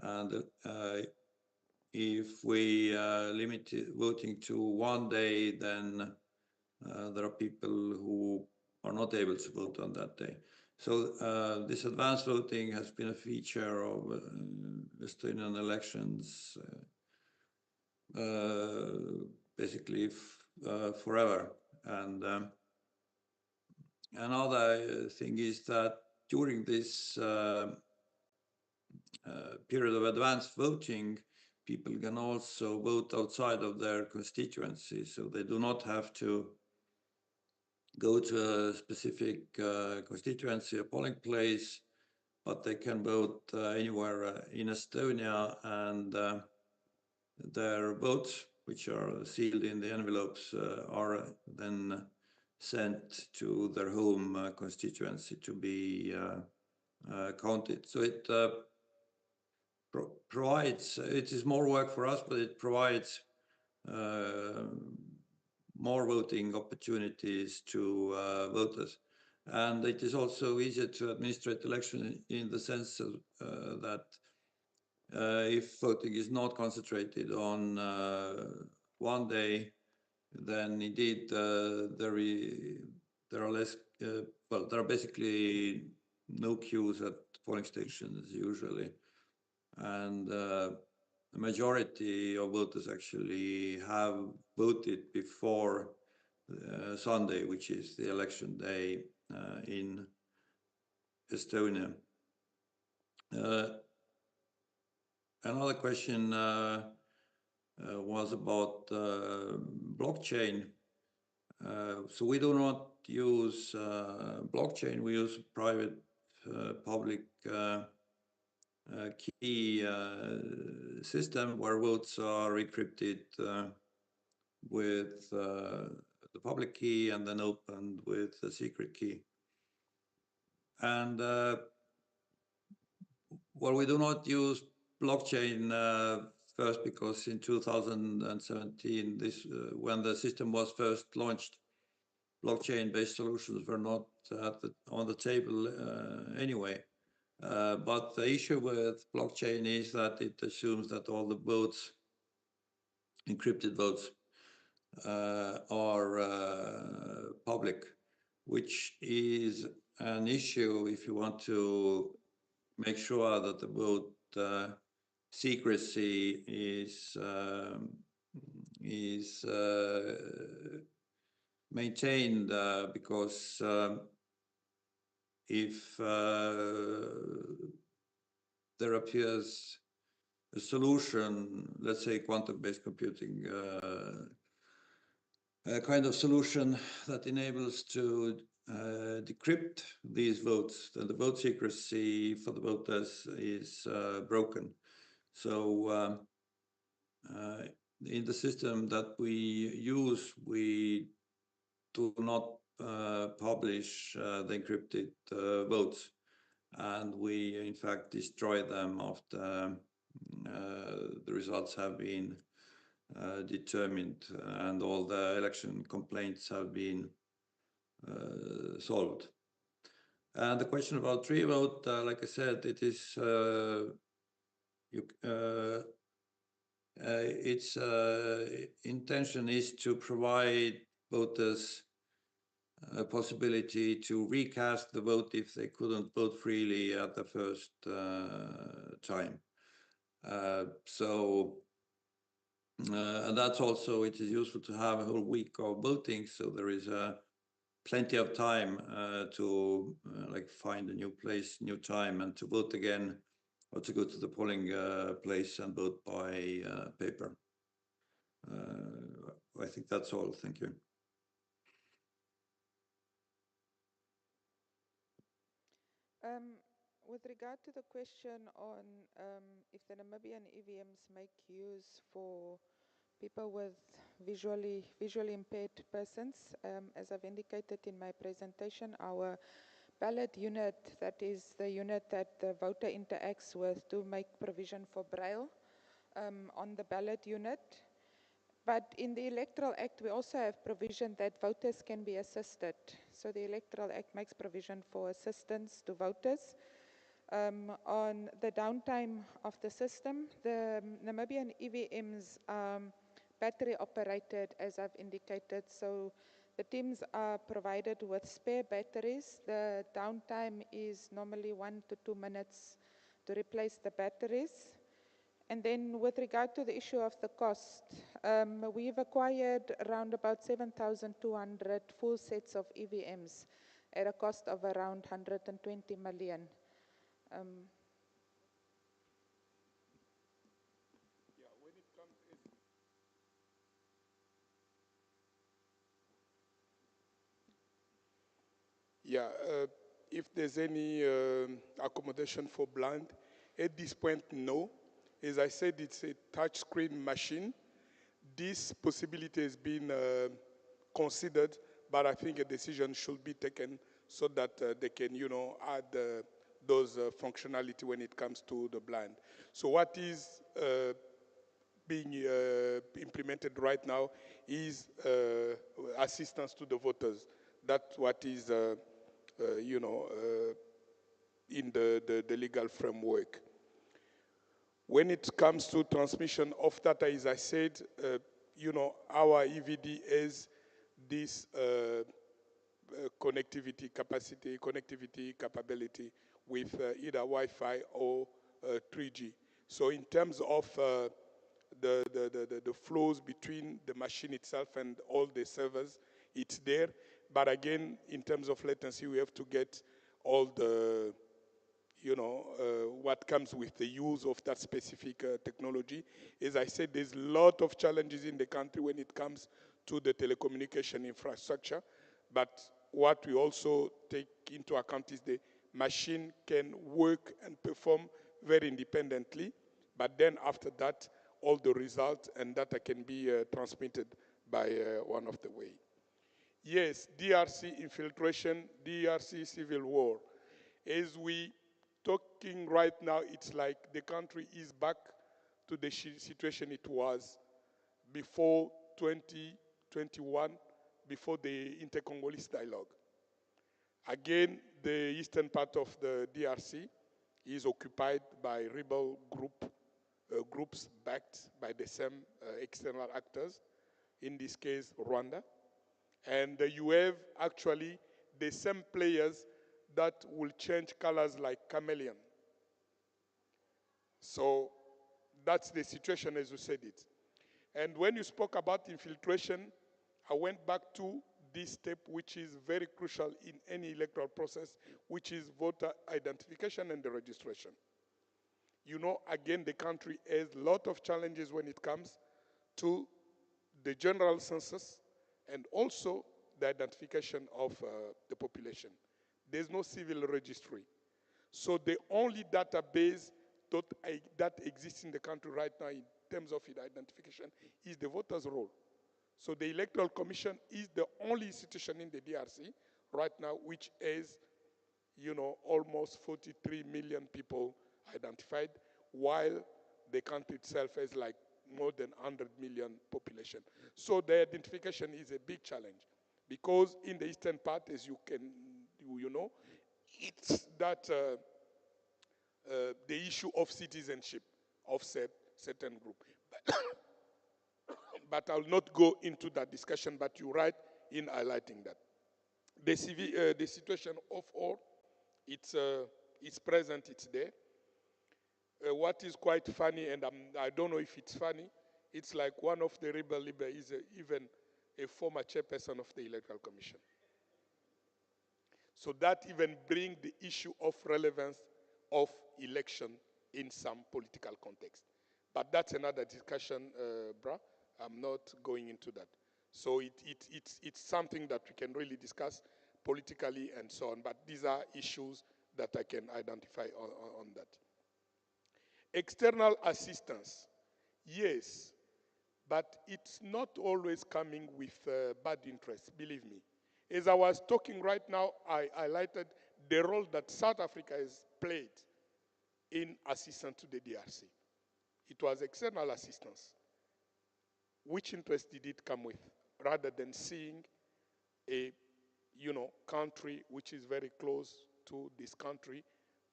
And if we limit voting to one day, then there are people who are not able to vote on that day. So this advanced voting has been a feature of Estonian elections basically forever. And another thing is that during this period of advanced voting, people can also vote outside of their constituency, so they do not have to go to a specific constituency or polling place, but they can vote anywhere in Estonia, and their votes, which are sealed in the envelopes, are then sent to their home constituency to be counted. So it provides, it is more work for us, but it provides more voting opportunities to voters. And it is also easier to administrate election in the sense of, that if voting is not concentrated on one day, then indeed there are less. Well, there are basically no queues at polling stations usually, and the majority of voters actually have voted before Sunday, which is the election day in Estonia. Another question was about blockchain. So we do not use blockchain, we use private public key system where votes are encrypted with the public key and then opened with the secret key. And well, we do not use blockchain first because in 2017, when the system was first launched, blockchain-based solutions were not on the table anyway. But the issue with blockchain is that it assumes that all the votes, encrypted votes, are public, which is an issue if you want to make sure that the vote secrecy is maintained, because if there appears a solution, let's say quantum-based computing, a kind of solution that enables to decrypt these votes, then the vote secrecy for the voters is broken. So in the system that we use, we do not publish the encrypted votes, and we in fact destroy them after the results have been determined and all the election complaints have been solved. And the question about tree vote, like I said, it is its intention is to provide voters a possibility to recast the vote if they couldn't vote freely at the first time. And that's also, it is useful to have a whole week of voting, so there is plenty of time to like find a new place, new time, and to vote again, or to go to the polling place and vote by paper. I think that's all. Thank you. With regard to the question on if the Namibian EVMs make use for people with visually impaired persons, as I've indicated in my presentation, our ballot unit, that is the unit that the voter interacts with, to make provision for Braille on the ballot unit. But in the Electoral Act, we also have provision that voters can be assisted. So the Electoral Act makes provision for assistance to voters. On the downtime of the system, the Namibian EVMs are battery operated, as I've indicated. So the teams are provided with spare batteries. The downtime is normally 1 to 2 minutes to replace the batteries. And then with regard to the issue of the cost, we've acquired around about 7,200 full sets of EVMs at a cost of around 120 million. If there's any accommodation for blind, at this point, no. As I said, it's a touchscreen machine. This possibility has been considered, but I think a decision should be taken so that they can, add those functionality when it comes to the blind. So what is being implemented right now is assistance to the voters. That's what is, in the legal framework. When it comes to transmission of data, as I said, our EVD is this connectivity capability with either Wi-Fi or 3G. So in terms of the flows between the machine itself and all the servers, it's there. But again, in terms of latency, we have to get all the, what comes with the use of that specific technology. As I said, there's a lot of challenges in the country when it comes to the telecommunication infrastructure. But what we also take into account is the machine can work and perform very independently. But then after that, all the results and data can be transmitted by one of the way. Yes, DRC infiltration, DRC civil war. As we talking right now, it's like the country is back to the situation it was before 2021, before the inter-Congolese dialogue. Again, the eastern part of the DRC is occupied by rebel groups backed by the same external actors, in this case, Rwanda. And you have actually the same players that will change colors like chameleon. So that's the situation as you said it. And when you spoke about infiltration, I went back to this step, which is very crucial in any electoral process, which is voter identification and the registration. Again, the country has a lot of challenges when it comes to the general census and also the identification of the population. There's no civil registry. So the only database that exists in the country right now in terms of identification is the voters' roll. So the Electoral Commission is the only institution in the DRC right now which has, almost 43 million people identified, while the country itself has like more than 100 million population. So the identification is a big challenge because in the eastern part, as you know, it's that the issue of citizenship of certain group. But I'll not go into that discussion, but you're right in highlighting that. The situation of all, it's present, it's there. What is quite funny, and I don't know if it's funny, it's like one of the rebel is even a former chairperson of the Electoral Commission. So that even brings the issue of relevance of election in some political context. But that's another discussion, Bra. I'm not going into that. So it's something that we can really discuss politically and so on, but these are issues that I can identify on that. External assistance, yes, but it's not always coming with bad interest, believe me. As I was talking right now, I highlighted the role that South Africa has played in assistance to the DRC. It was external assistance. Which interest did it come with, rather than seeing a country which is very close to this country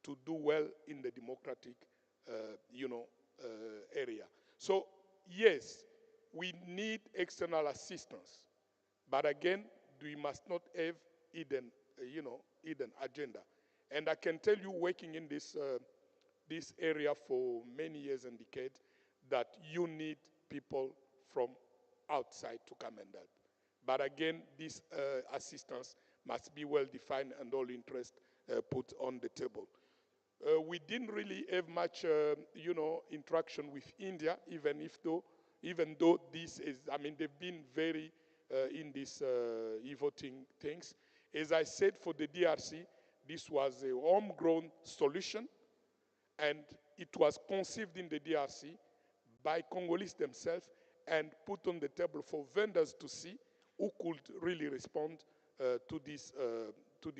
to do well in the democratic area. So yes, we need external assistance, but again, we must not have hidden agenda. And I can tell you, working in this area for many years and decades, that you need people from outside to come and help. But again, this assistance must be well defined and all interest put on the table. We didn't really have much, interaction with India, even though this is, they've been very in this e-voting things. As I said, for the DRC, this was a homegrown solution, and it was conceived in the DRC by Congolese themselves and put on the table for vendors to see who could really respond to this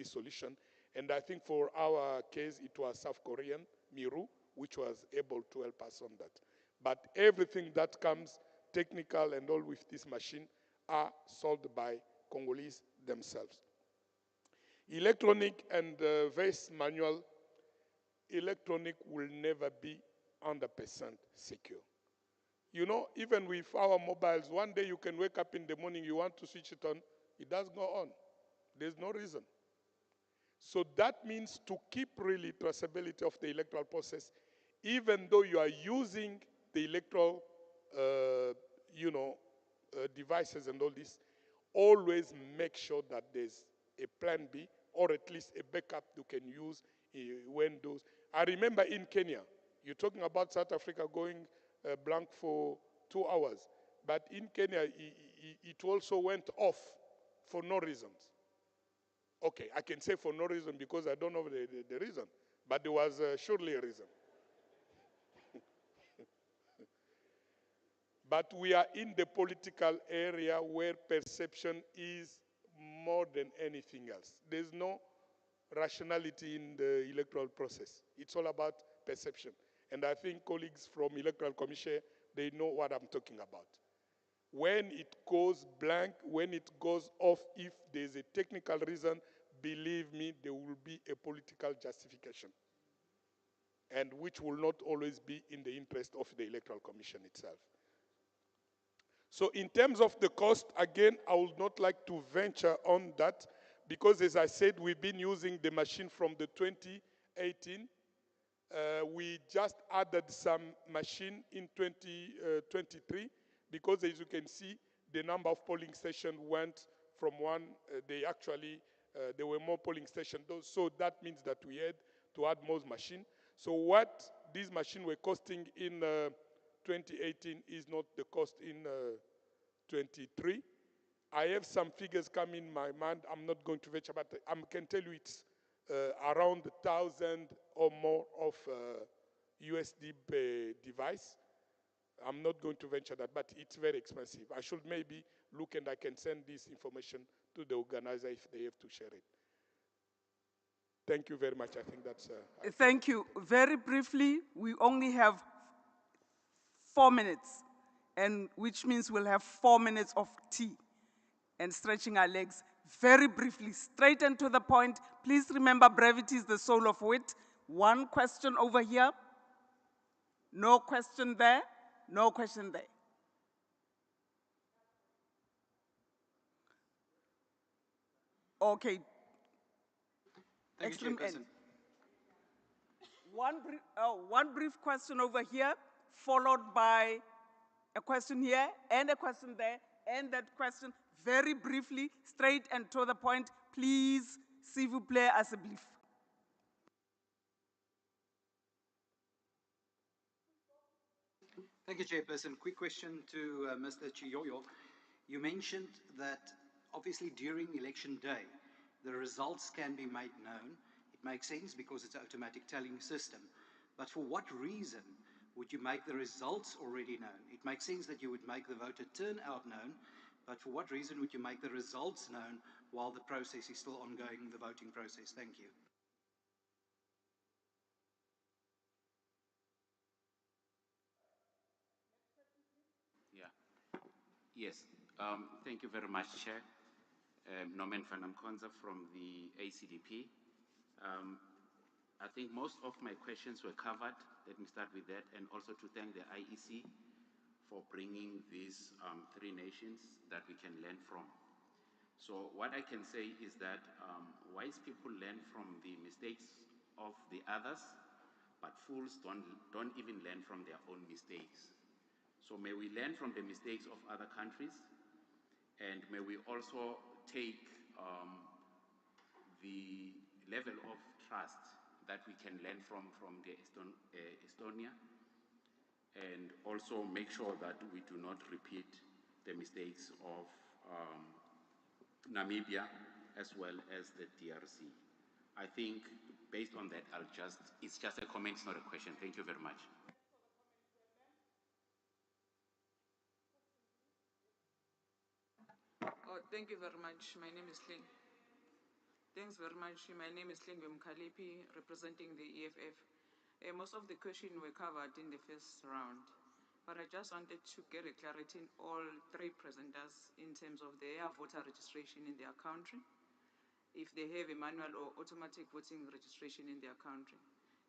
solution. And I think for our case, it was South Korean, Miru, which was able to help us on that. But everything that comes technical and all with this machine are solved by Congolese themselves. Electronic and voice manual, electronic will never be 100% secure. You know, even with our mobiles, one day you can wake up in the morning, you want to switch it on, it doesn't go on. There's no reason. So that means to keep really traceability of the electoral process, even though you are using the electoral, devices and all this, always make sure that there's a plan B or at least a backup you can use when those. I remember in Kenya, you're talking about South Africa going blank for 2 hours, but in Kenya, it also went off for no reasons. Okay, I can say for no reason because I don't know the reason, but there was surely a reason. But we are in the political area where perception is more than anything else. There's no rationality in the electoral process. It's all about perception. And I think colleagues from Electoral Commission, they know what I'm talking about. When it goes blank, when it goes off, if there's a technical reason, believe me, there will be a political justification, and which will not always be in the interest of the Electoral Commission itself. So in terms of the cost, again, I would not like to venture on that because, as I said, we've been using the machine from the 2018. We just added some machine in 2023 because, as you can see, the number of polling stations went from one, there were more polling stations. So that means that we had to add more machine. So what these machines were costing in 2018 is not the cost in 23. I have some figures come in my mind. I'm not going to venture, but I can tell you it's around 1,000 or more of USD per device. I'm not going to venture that, but it's very expensive. I should maybe look and I can send this information to the organizer if they have to share it. Thank you very much. I think that's... Thank you. Very briefly, we only have 4 minutes, and which means we'll have 4 minutes of tea and stretching our legs. Very briefly, straight and to the point. Please remember, brevity is the soul of wit. One question over here. No question there. No question there. Okay. Thank you, Extreme end. Chairperson. One brief question over here, followed by a question here and a question there, and that question very briefly, straight and to the point. Please, s'il vous plaît, assez brief. Thank you, Chairperson. Quick question to Mr. Chiyoyo. You mentioned that obviously during election day, the results can be made known. It makes sense because it's an automatic tallying system. But for what reason would you make the results already known? It makes sense that you would make the voter turnout known, but for what reason would you make the results known while the process is still ongoing, the voting process? Thank you. Yes, thank you very much, Chair. Norman van Amkonza from the ACDP. I think most of my questions were covered. Let me start with that, and also to thank the IEC for bringing these 3 nations that we can learn from. So what I can say is that wise people learn from the mistakes of the others, but fools don't even learn from their own mistakes. So may we learn from the mistakes of other countries, and may we also take the level of trust that we can learn from the Estonia, and also make sure that we do not repeat the mistakes of Namibia as well as the DRC. I think based on that, it's just a comment, it's not a question. Thank you very much. Oh, thank you very much. My name is Ling. Thanks very much. My name is Lingwe Mkhalipi, representing the EFF. Most of the questions were covered in the first round, but I just wanted to get a clarity in all 3 presenters in terms of their voter registration in their country, if they have a manual or automatic voting registration in their country.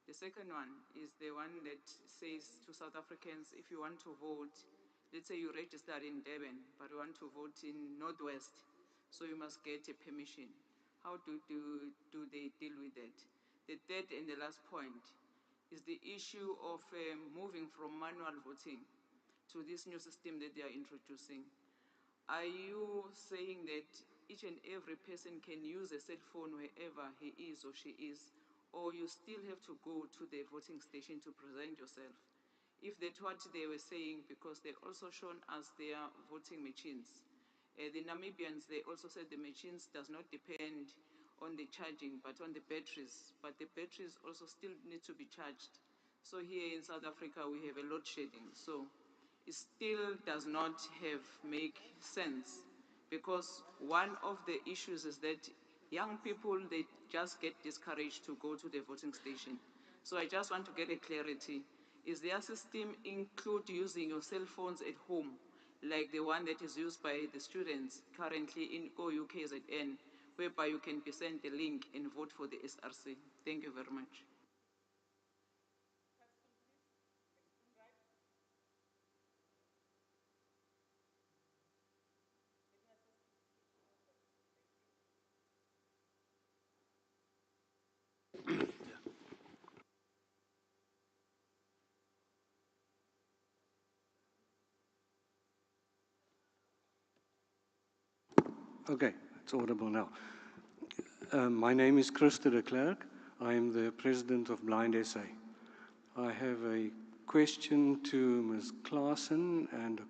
The second one is the one that says to South Africans, if you want to vote, let's say you registered in Durban, but you want to vote in Northwest, so you must get a permission. How do they deal with that? The third and the last point is the issue of moving from manual voting to this new system that they are introducing. Are you saying that each and every person can use a cell phone wherever he is or she is, or you still have to go to the voting station to present yourself? If that's what they were saying, because they also shown us their voting machines. The Namibians, they also said the machines does not depend on the charging, but on the batteries. But the batteries also still need to be charged. So here in South Africa, we have a load shedding. So it still does not make sense, because one of the issues is that young people, they just get discouraged to go to the voting station. So I just want to get a clarity. Is their system include using your cell phones at home, like the one that is used by the students currently in OUKZN, whereby you can be sent the link and vote for the SRC? Thank you very much. Okay, it's audible now. My name is Christa de Klerk. I am the president of Blind SA. I have a question to Ms. Claassen and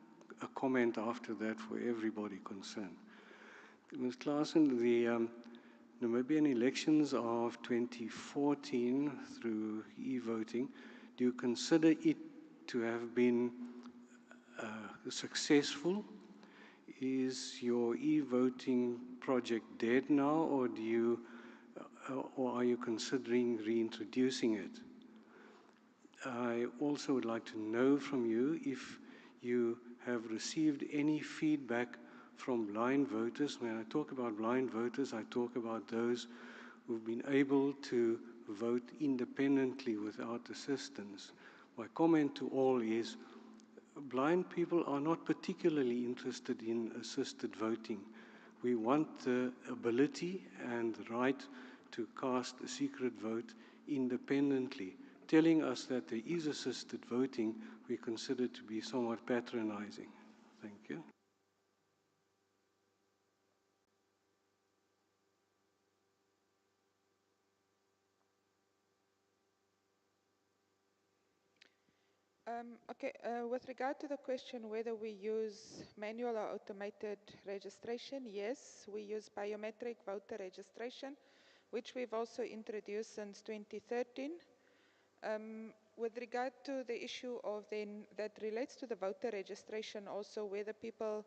a comment after that for everybody concerned. Ms. Claassen, the Namibian elections of 2014 through e-voting, do you consider it to have been successful? Is your e-voting project dead now, or are you considering reintroducing it? I also would like to know from you if you have received any feedback from blind voters. When I talk about blind voters, I talk about those who've been able to vote independently without assistance. My comment to all is, blind people are not particularly interested in assisted voting. We want the ability and the right to cast a secret vote independently. Telling us that there is assisted voting, we consider to be somewhat patronizing. Thank you. With regard to the question whether we use manual or automated registration, yes, we use biometric voter registration, which we've also introduced since 2013. With regard to the issue of that relates to the voter registration also, whether people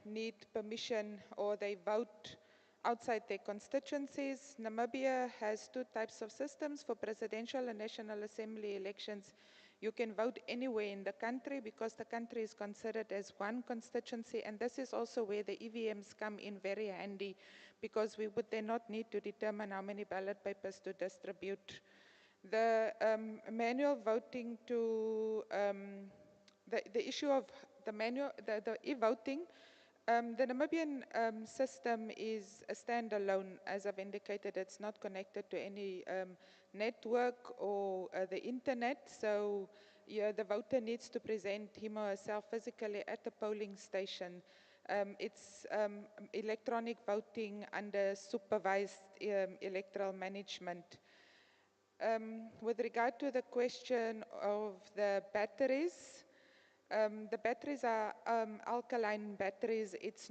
need permission or they vote outside their constituencies, Namibia has two types of systems. For presidential and National Assembly elections, you can vote anywhere in the country because the country is considered as one constituency, and this is also where the EVMs come in very handy, because we would then not need to determine how many ballot papers to distribute. The manual voting to, the issue of the e-voting, the Namibian system is a standalone. As I've indicated, it's not connected to any network or the internet, so the voter needs to present him or herself physically at the polling station. It's electronic voting under supervised electoral management. With regard to the question of the batteries are alkaline batteries. It's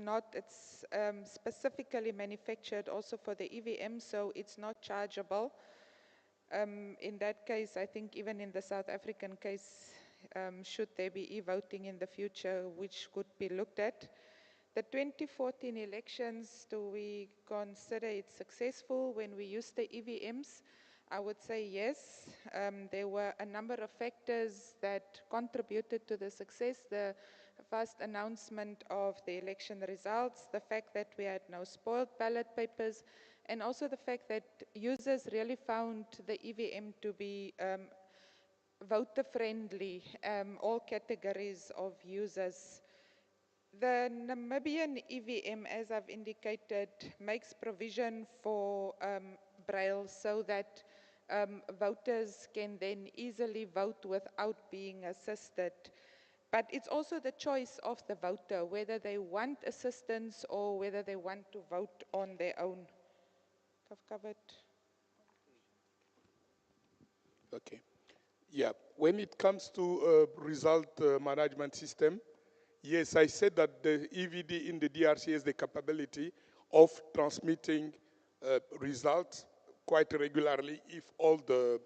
specifically manufactured also for the EVM, so it's not chargeable. In that case, I think even in the South African case, should there be e-voting in the future, which could be looked at. The 2014 elections, do we consider it successful when we used the EVMs? I would say yes. There were a number of factors that contributed to the success. The first announcement of the election results, the fact that we had no spoiled ballot papers, and also the fact that users really found the EVM to be voter friendly, all categories of users. The Namibian EVM, as I've indicated, makes provision for Braille so that voters can then easily vote without being assisted. But it's also the choice of the voter, whether they want assistance or whether they want to vote on their own. I've covered. Okay. Yeah, when it comes to result management system, yes, I said that the EVD in the DRC has the capability of transmitting results quite regularly if all the,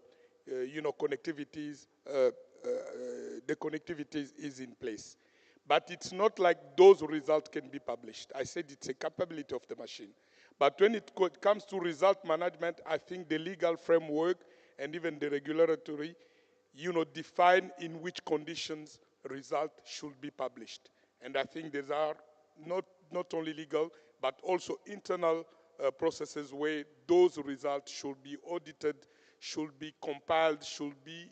connectivities, the connectivity is in place. But it's not like those results can be published. I said it's a capability of the machine. But when it comes to result management, I think the legal framework and even the regulatory, define in which conditions result should be published. And I think these are not only legal, but also internal processes where those results should be audited, should be compiled, should be,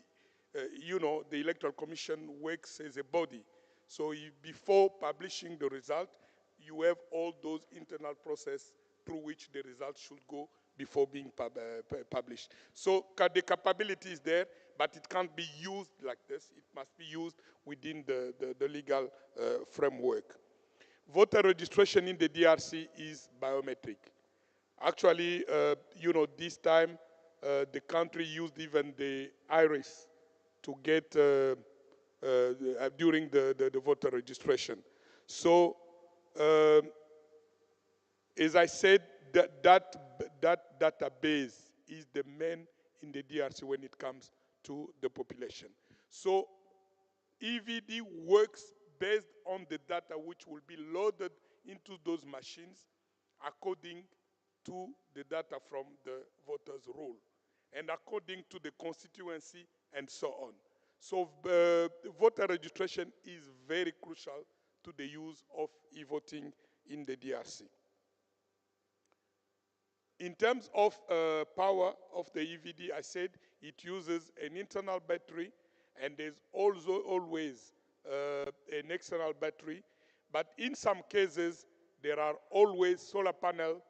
the Electoral Commission works as a body. So before publishing the result, you have all those internal processes through which the result should go before being published. So the capability is there, but it can't be used like this. It must be used within the legal framework. Voter registration in the DRC is biometric. Actually, this time, the country used even the iris to get during the voter registration. So, as I said, that database is the main in the DRC when it comes to the population. So EVD works based on the data which will be loaded into those machines according to the data from the voters' roll and according to the constituency and so on. So voter registration is very crucial to the use of e-voting in the DRC. In terms of power of the EVD, I said it uses an internal battery, and there's also always an external battery. But in some cases, there are always solar panels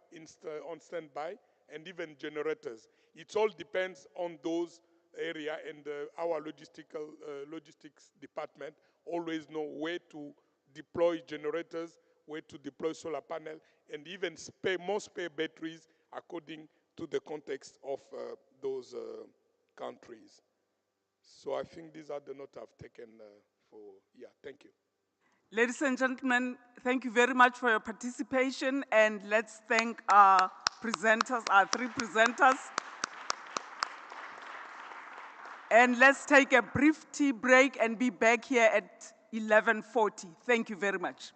on standby and even generators. It all depends on those area, and our logistics department always know where to deploy generators, where to deploy solar panel, and even more spare batteries according to the context of those countries. So I think these are the notes I've taken thank you. Ladies and gentlemen, thank you very much for your participation, and let's thank our presenters, our three presenters. And let's take a brief tea break and be back here at 11:40. Thank you very much.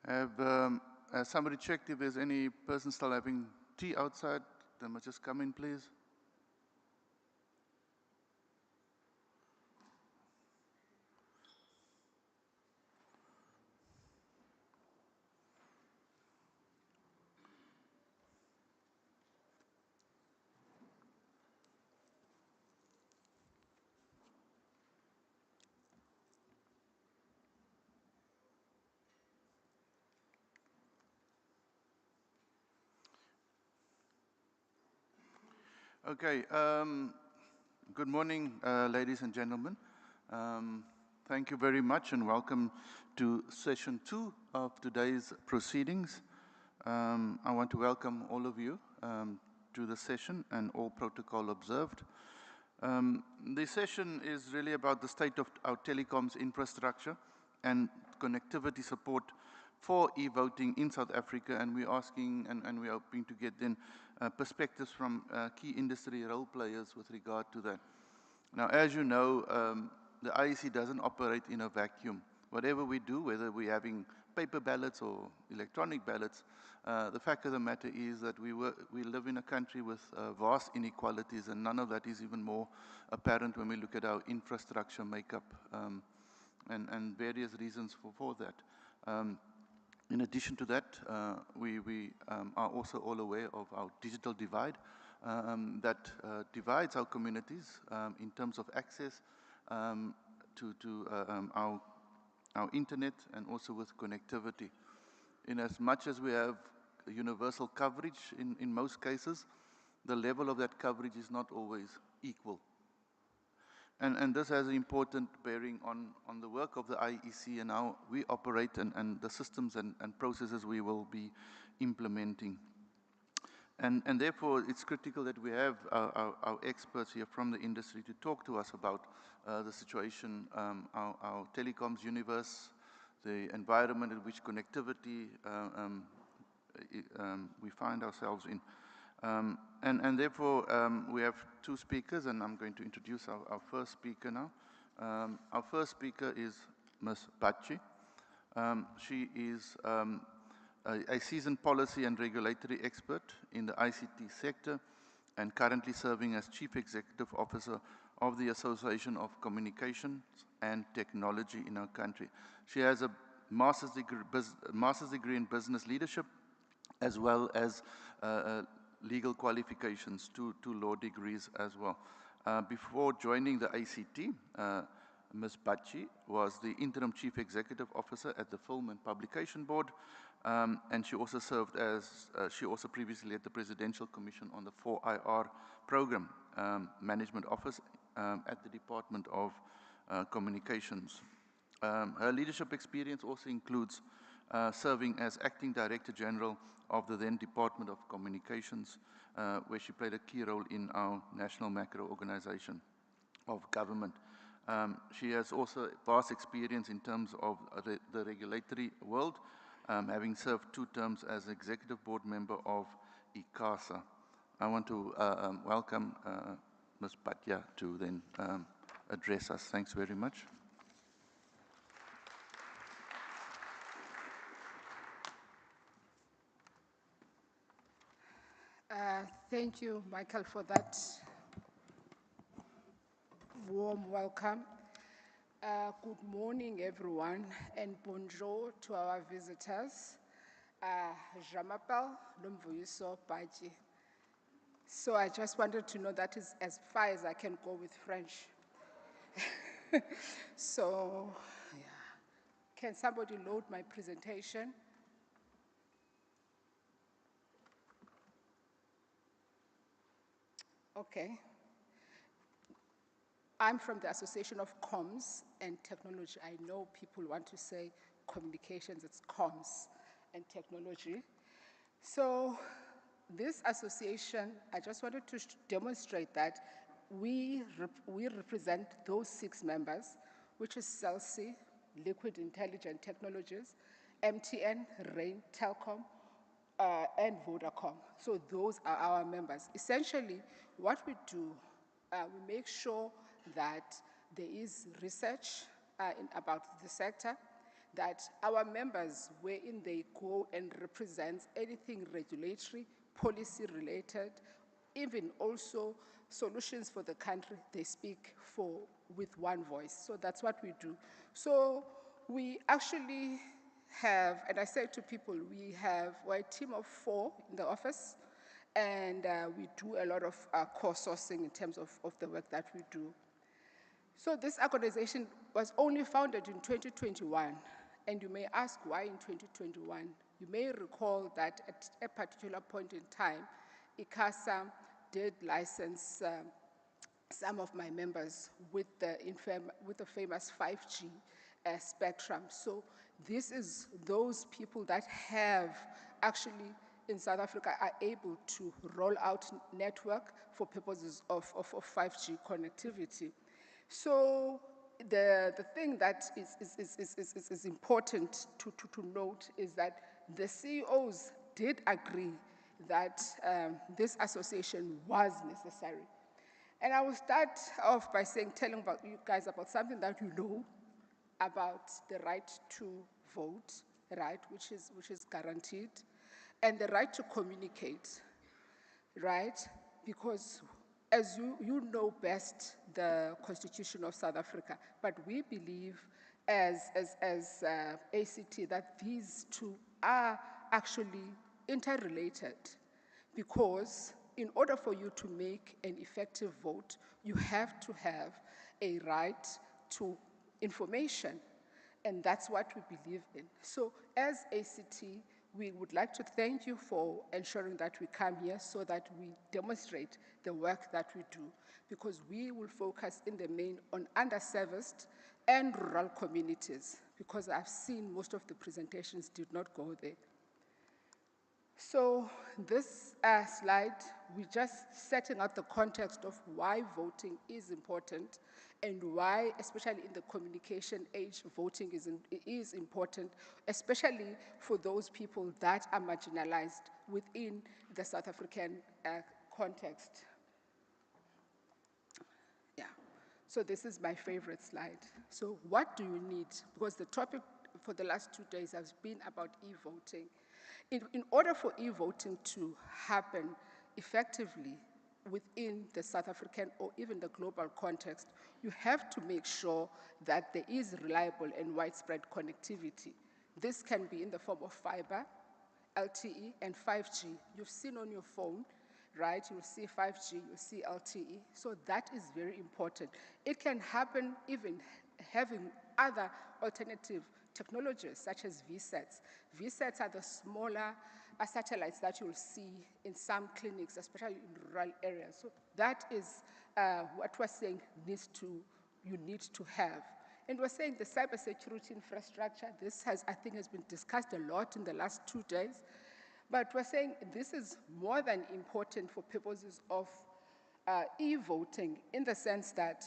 Has somebody checked if there's any person still having tea outside? They must just come in, please. Okay, good morning, ladies and gentlemen. Thank you very much and welcome to session 2 of today's proceedings. I want to welcome all of you to the session and all protocol observed. The session is really about the state of our telecoms infrastructure and connectivity support for e-voting in South Africa, and we're asking and we're hoping to get then perspectives from key industry role players with regard to that. Now, as you know, the IEC doesn't operate in a vacuum. Whatever we do, whether we're having paper ballots or electronic ballots, the fact of the matter is that we live in a country with vast inequalities, and none of that is even more apparent when we look at our infrastructure makeup and various reasons for that. In addition to that, we are also all aware of our digital divide that divides our communities in terms of access to our internet and also with connectivity. In as much as we have universal coverage in most cases, the level of that coverage is not always equal. And this has an important bearing on the work of the IEC and how we operate and the systems and processes we will be implementing. And therefore, it's critical that we have our experts here from the industry to talk to us about the situation, our telecoms universe, the environment in which connectivity we find ourselves in. And therefore, we have 2 speakers, and I'm going to introduce our first speaker now. Our first speaker is Ms. Batji. She is a seasoned policy and regulatory expert in the ICT sector and currently serving as Chief Executive Officer of the Association of Communications and Technology in our country. She has a master's degree in business leadership, as well as legal qualifications, 2 law degrees as well. Before joining the ACT, Ms. Batji was the Interim Chief Executive Officer at the Film and Publication Board, and she also served as, she also previously led the Presidential Commission on the 4IR Program Management Office at the Department of Communications. Her leadership experience also includes serving as Acting Director General of the then Department of Communications, where she played a key role in our national macro organization of government. She has also vast experience in terms of the regulatory world, having served 2 terms as Executive Board member of ICASA. I want to welcome Ms. Bhatia to then address us. Thanks very much. Thank you, Michael, for that warm welcome. Good morning, everyone, and bonjour to our visitors. Jamapel Lumvuyiso Baji. So I just wanted to know that is as far as I can go with French. So, yeah. Can somebody load my presentation? Okay. I'm from the Association of Comms and Technology. I know people want to say communications, it's comms and technology. So this association, I just wanted to demonstrate that we represent those 6 members, which is CELSI, Liquid Intelligent Technologies, MTN, Rain Telkom, and Vodacom. So those are our members. Essentially, what we do, we make sure that there is research about the sector, that our members, wherein they go and represent anything regulatory, policy related, even also solutions for the country, they speak with one voice. So that's what we do. So we actually have, and I say to people, we're a team of 4 in the office, and we do a lot of co-sourcing in terms of the work that we do. So this organization was only founded in 2021, and you may ask why in 2021. You may recall that at a particular point in time, ICASA did license some of my members with the famous 5G spectrum. So this is those people that have actually in South Africa are able to roll out network for purposes of 5G connectivity. So the thing that is important to note is that the CEOs did agree that this association was necessary. And I will start off by telling you guys about something that you know about the right to vote, right, which is guaranteed, and the right to communicate, right, because as you know best the Constitution of South Africa, but we believe as ACT that these two are actually interrelated, because in order for you to make an effective vote, you have to have a right to information, and that's what we believe in. So as ACT, we would like to thank you for ensuring that we come here so that we demonstrate the work that we do, because we will focus in the main on underserviced and rural communities, because I've seen most of the presentations did not go there. So this slide, we're just setting out the context of why voting is important and why, especially in the communication age, voting is important, especially for those people that are marginalized within the South African context. Yeah, so this is my favorite slide. So what do you need? Because the topic for the last 2 days has been about e-voting. In order for e-voting to happen effectively within the South African or even the global context, you have to make sure that there is reliable and widespread connectivity. This can be in the form of fiber, LTE, and 5G. You've seen on your phone, right? You'll see 5G, you'll see LTE. So that is very important. It can happen even having other alternative technologies such as VSATs. VSATs are the smaller satellites that you'll see in some clinics, especially in rural areas. So that is what we're saying you need to have. And we're saying the cybersecurity infrastructure, this I think has been discussed a lot in the last 2 days, but we're saying this is more than important for purposes of e-voting, in the sense that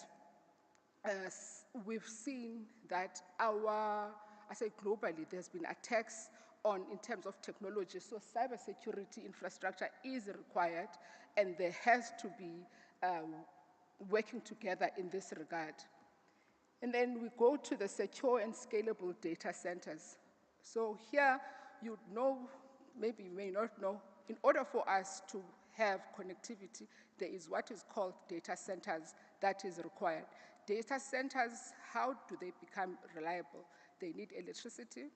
we've seen that I say globally, there's been attacks in terms of technology, so cybersecurity infrastructure is required, and there has to be working together in this regard. And then we go to the secure and scalable data centers. So here, you know, maybe you may not know, in order for us to have connectivity, there is what is called data centers that is required. Data centers, how do they become reliable? They need electricity,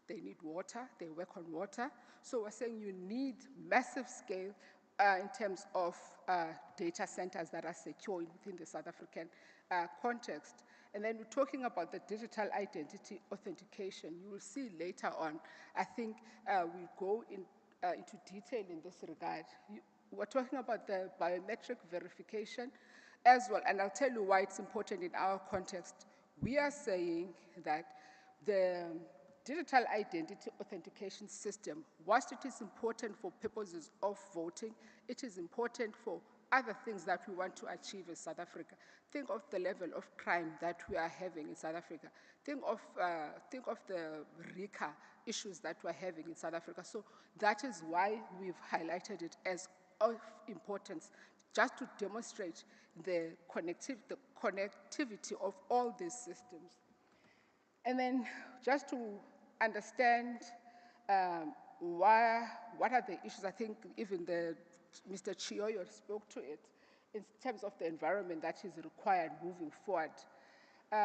they need water, they work on water. So we're saying you need massive scale in terms of data centers that are secure within the South African context. And then we're talking about the digital identity authentication. You will see later on, I think we'll go into detail in this regard. We're talking about the biometric verification as well, and I'll tell you why it's important in our context. We are saying that the digital identity authentication system, whilst it is important for purposes of voting, it is important for other things that we want to achieve in South Africa. Think of the level of crime that we are having in South Africa. Think of the RICA issues that we're having in South Africa. So that is why we've highlighted it as of importance, just to demonstrate the connectivity of all these systems. And then just to understand what are the issues, I think even Mr. Chiyoyo spoke to it, in terms of the environment that is required moving forward. We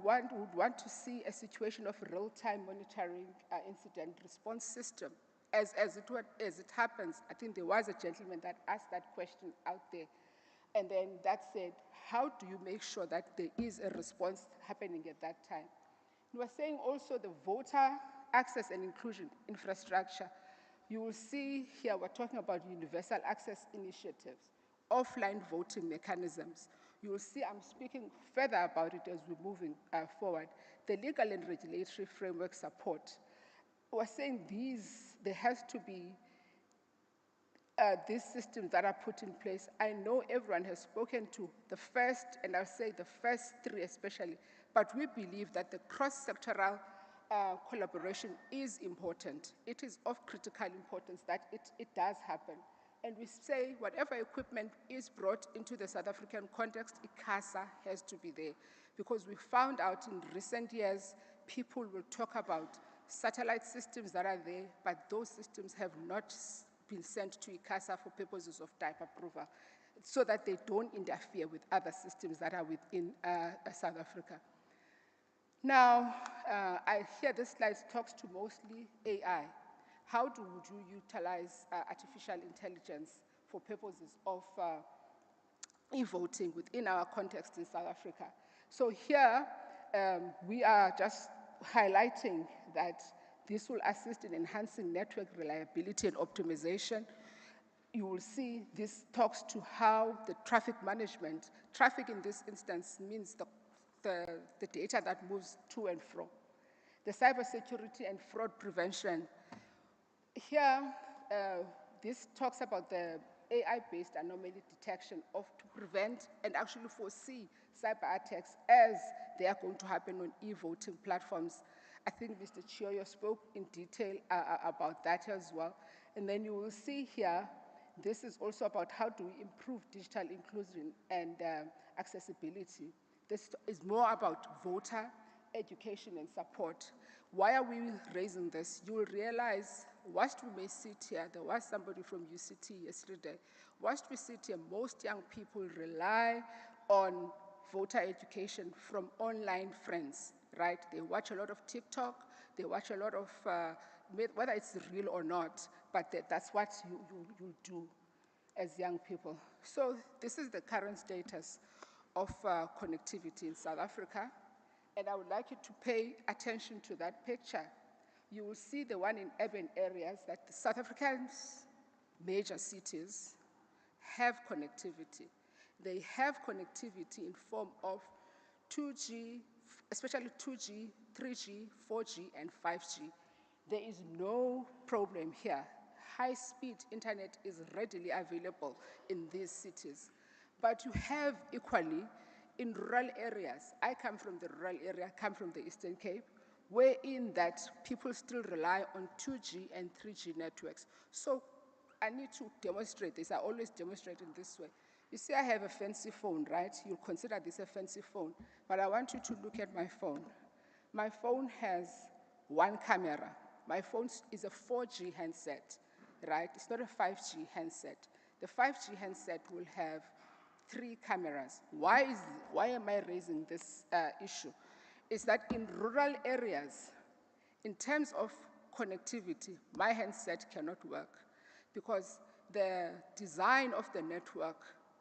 would want to see a situation of real-time monitoring incident response system. As it happens, I think there was a gentleman that asked that question out there. And then that said, how do you make sure that there is a response happening at that time? We were saying also the voter access and inclusion infrastructure. You will see here we're talking about universal access initiatives, offline voting mechanisms. You will see I'm speaking further about it as we're moving forward. The legal and regulatory framework support. We're saying there has to be these systems that are put in place. I know everyone has spoken to the first, and I'll say the first three especially, but we believe that the cross-sectoral collaboration is important. It is of critical importance that it does happen. And we say whatever equipment is brought into the South African context, ICASA has to be there. Because we found out in recent years, people will talk about satellite systems that are there, but those systems have not been sent to ICASA for purposes of type approval, so that they don't interfere with other systems that are within South Africa. Now, I hear this slide talks to mostly AI. How would you utilize artificial intelligence for purposes of e-voting within our context in South Africa? So here, we are just highlighting that this will assist in enhancing network reliability and optimization. You will see this talks to how the traffic management, traffic in this instance means the data that moves to and fro. The cybersecurity and fraud prevention. Here, this talks about the AI-based anomaly detection to prevent and actually foresee cyber attacks as they are going to happen on e-voting platforms. I think Mr. Chiyoyo spoke in detail about that as well. And then you will see here, this is also about how do we improve digital inclusion and accessibility. This is more about voter education and support. Why are we raising this? You will realize, whilst we may sit here, there was somebody from UCT yesterday, whilst we sit here, most young people rely on voter education from online friends, right? They watch a lot of TikTok, they watch a lot of, whether it's real or not, but that's what you do as young people. So this is the current status of connectivity in South Africa. And I would like you to pay attention to that picture. You will see the one in urban areas that the South Africa's major cities have connectivity. They have connectivity in form of 2G, especially 2G, 3G, 4G, and 5G. There is no problem here. High-speed internet is readily available in these cities. But you have equally in rural areas. I come from the rural area, come from the Eastern Cape, wherein that people still rely on 2G and 3G networks. So I need to demonstrate this. I always demonstrate in this way. You see, I have a fancy phone, right? You'll consider this a fancy phone, but I want you to look at my phone. My phone has one camera. My phone is a 4G handset, right? It's not a 5G handset. The 5G handset will have 3 cameras. Why am I raising this issue? Is that in rural areas, in terms of connectivity, my handset cannot work because the design of the network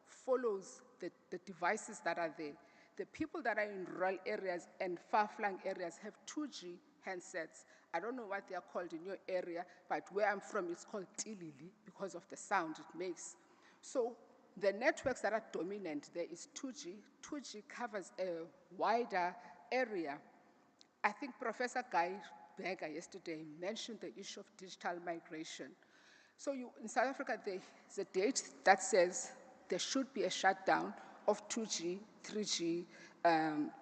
follows the devices that are there. The people that are in rural areas and far-flung areas have 2G handsets. I don't know what they are called in your area, but where I'm from, it's called tilili because of the sound it makes. So the networks that are dominant, there is 2G. 2G covers a wider area. I think Professor Guy Berger yesterday mentioned the issue of digital migration. So in South Africa, there's a date that says there should be a shutdown of 2G, 3G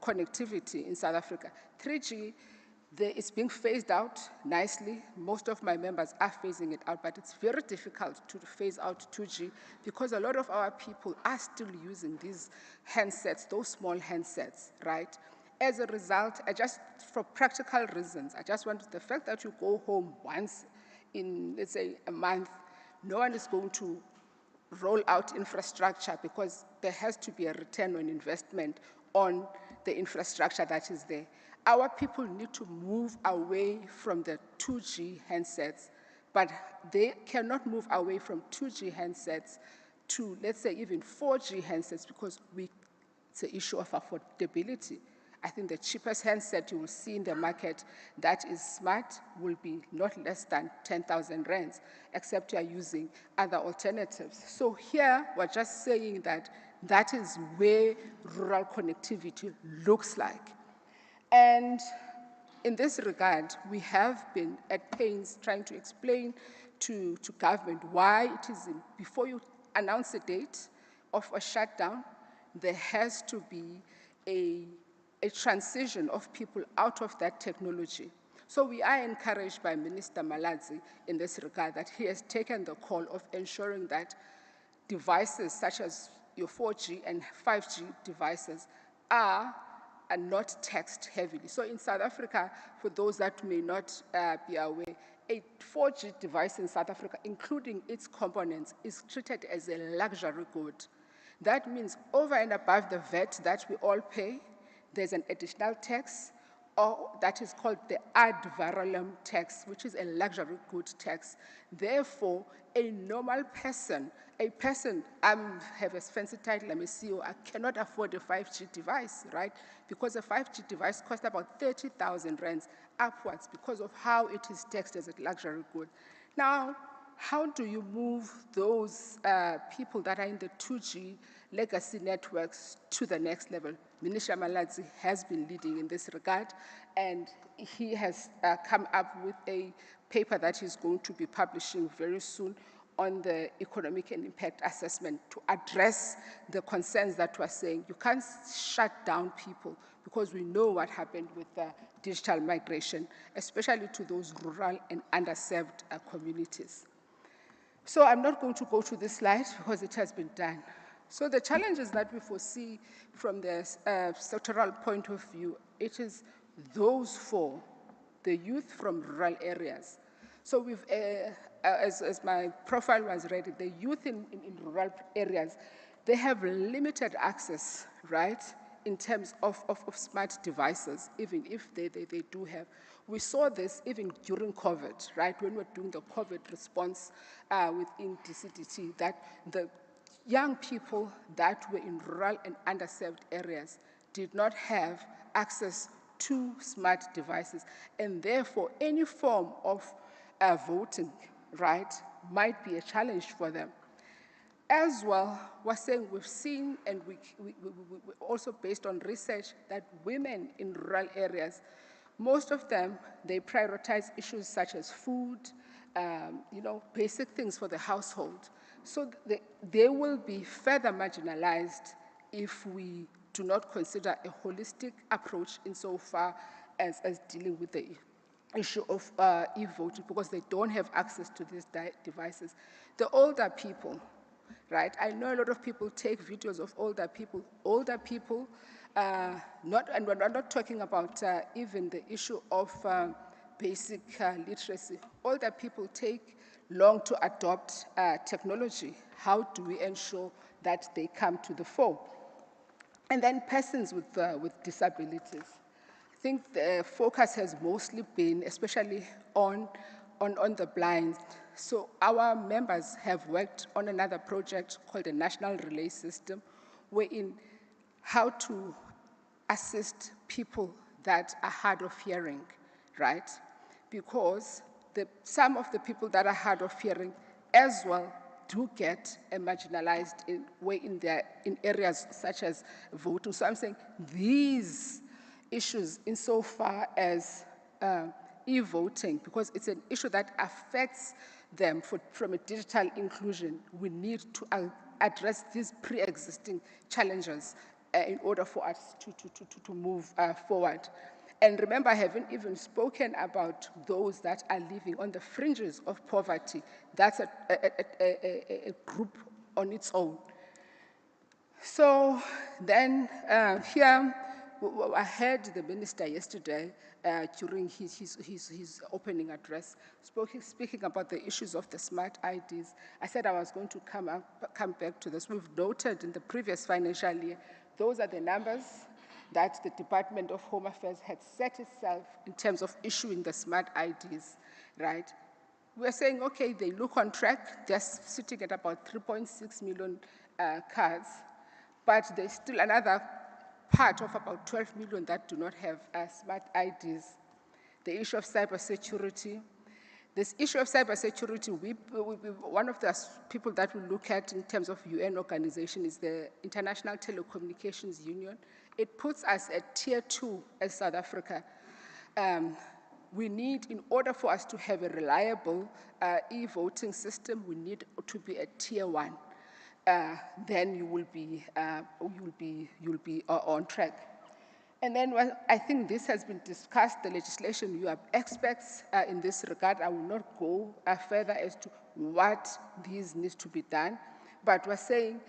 connectivity in South Africa. 3G, it's being phased out nicely. Most of my members are phasing it out, but it's very difficult to phase out 2G because a lot of our people are still using these handsets, those small handsets, right? as a result, for practical reasons, I just want the fact that you go home once in, let's say, a month, no one is going to roll out infrastructure because there has to be a return on investment on the infrastructure that is there. Our people need to move away from the 2G handsets, but they cannot move away from 2G handsets to, let's say, even 4G handsets because it's an issue of affordability. I think the cheapest handset you will see in the market that is smart will be not less than 10,000 rands, except you are using other alternatives. So here, we're just saying that that is where rural connectivity looks like. And in this regard, we have been at pains trying to explain to government why it is, before you announce a date of a shutdown, there has to be a transition of people out of that technology. So we are encouraged by Minister Malatsi in this regard that he has taken the call of ensuring that devices such as your 4G and 5G devices are not taxed heavily. So in South Africa, for those that may not be aware, a 4G device in South Africa, including its components, is treated as a luxury good. That means over and above the VAT that we all pay, there's an additional tax, or that is called the ad valorem tax, which is a luxury good tax. Therefore, a normal person, I have a fancy title, I'm a CEO, I cannot afford a 5G device, right? Because a 5G device costs about 30,000 rands upwards because of how it is taxed as a luxury good. Now, how do you move those people that are in the 2G legacy networks to the next level? Minister Malatsi has been leading in this regard, and he has come up with a paper that he's going to be publishing very soon on the economic and impact assessment to address the concerns that we're saying. You can't shut down people because we know what happened with digital migration, especially to those rural and underserved communities. So I'm not going to go to this slide because it has been done. So the challenges that we foresee from the sectoral point of view, it is those for the youth from rural areas. So we've, as my profile was ready, the youth in rural areas, they have limited access, right, in terms of smart devices, even if they do have. We saw this even during COVID, right, when we were doing the COVID response within DCDT, that the young people that were in rural and underserved areas did not have access to smart devices, and therefore any form of voting, right, might be a challenge for them. As well, we're saying we've seen, and we also based on research, that women in rural areas, most of them, they prioritize issues such as food, basic things for the household. So they will be further marginalized if we do not consider a holistic approach insofar as dealing with the issue of e-voting, because they don't have access to these devices. The older people, right? I know a lot of people take videos of older people. Older people, and we're not talking about even the issue of basic literacy. Older people take long to adopt technology. How do we ensure that they come to the fore? And then persons with disabilities. I think the focus has mostly been, especially on the blind. So our members have worked on another project called the National Relay System, wherein how to assist people that are hard of hearing, right? Because some of the people that are hard of hearing as well do get marginalized in areas such as voting. So I'm saying these issues insofar as e-voting, because it's an issue that affects them from a digital inclusion, we need to address these pre-existing challenges in order for us to move forward. And remember, I haven't even spoken about those that are living on the fringes of poverty. That's a group on its own. So then here I heard the minister yesterday during his opening address, speaking about the issues of the smart IDs. I said I was going to come back to this. We've noted in the previous financial year, those are the numbers that the Department of Home Affairs had set itself in terms of issuing the smart IDs, right? We're saying, okay, they look on track. They're sitting at about 3.6 million cards, but there's still another part of about 12 million that do not have smart IDs. The issue of cybersecurity. This issue of cybersecurity, one of the people that we look at in terms of UN organization is the International Telecommunications Union. It puts us at tier 2 as South Africa. We need, in order for us to have a reliable e-voting system, we need to be at tier 1. Then you'll be on track. And then I think this has been discussed, the legislation, you have experts in this regard. I will not go further as to what these needs to be done, but we're saying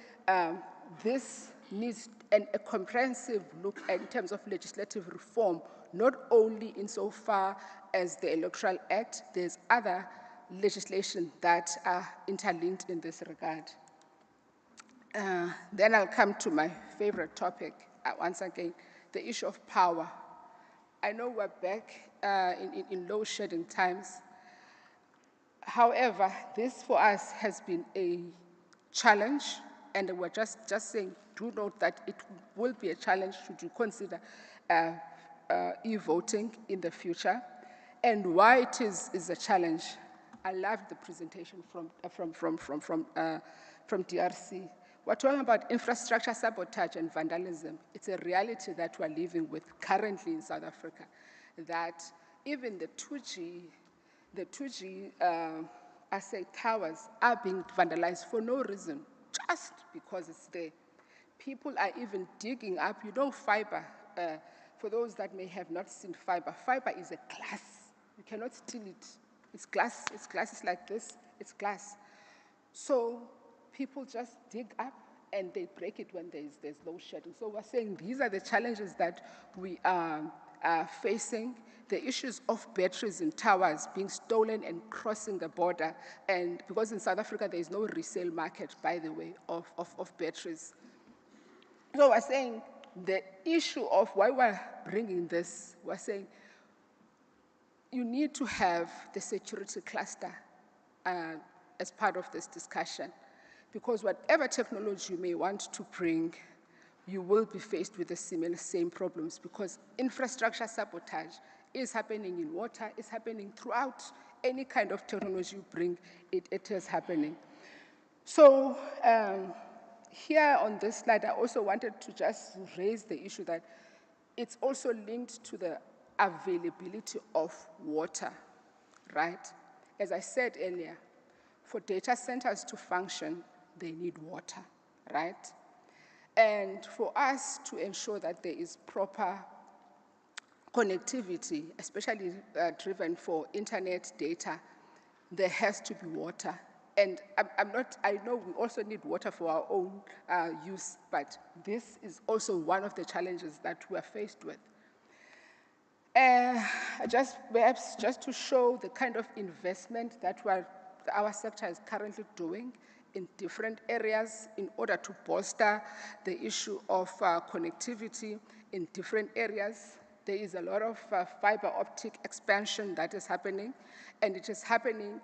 this needs a comprehensive look in terms of legislative reform, not only insofar as the Electoral Act, there's other legislation that are interlinked in this regard. Then I'll come to my favorite topic once again, the issue of power. I know we're back in load shedding times. However, this for us has been a challenge, and we're just saying, do note that it will be a challenge should you consider e-voting in the future. And why it is a challenge. I loved the presentation from DRC. We're talking about infrastructure sabotage and vandalism. It's a reality that we're living with currently in South Africa, that even the 2G towers are being vandalized for no reason, just because it's there. People are even digging up, fiber. For those that may have not seen fiber, fiber is a glass. You cannot steal it. It's glass. It's like this. It's glass. So people just dig up and they break it when there's load shedding. So we're saying these are the challenges that we are facing. The issues of batteries in towers being stolen and crossing the border. And because in South Africa, there is no resale market, by the way, of batteries. So we're saying the issue of why we're bringing this, we're saying you need to have the security cluster as part of this discussion, because whatever technology you may want to bring, you will be faced with the same problems, because infrastructure sabotage is happening in water, it's happening throughout any kind of technology you bring, it is happening. So here on this slide, I also wanted to just raise the issue that it's also linked to the availability of water, right? As I said earlier, for data centers to function, they need water, right? And for us to ensure that there is proper connectivity, especially driven for internet data, there has to be water. And I know we also need water for our own use, but this is also one of the challenges that we are faced with. Perhaps just to show the kind of investment that our sector is currently doing in different areas in order to bolster the issue of connectivity in different areas. There is a lot of fiber optic expansion that is happening, and it is happening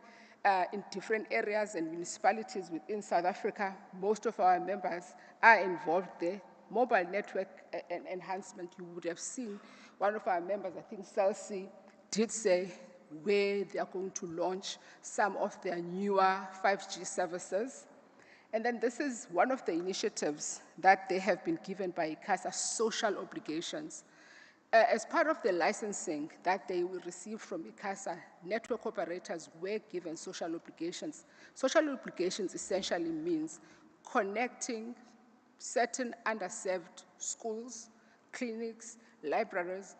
in different areas and municipalities within South Africa. Most of our members are involved there. Mobile network enhancement, you would have seen one of our members, I think Celsi, did say where they are going to launch some of their newer 5G services. And then this is one of the initiatives that they have been given by ICASA, social obligations. As part of the licensing that they will receive from ICASA, network operators were given social obligations. Social obligations essentially means connecting certain underserved schools, clinics, libraries,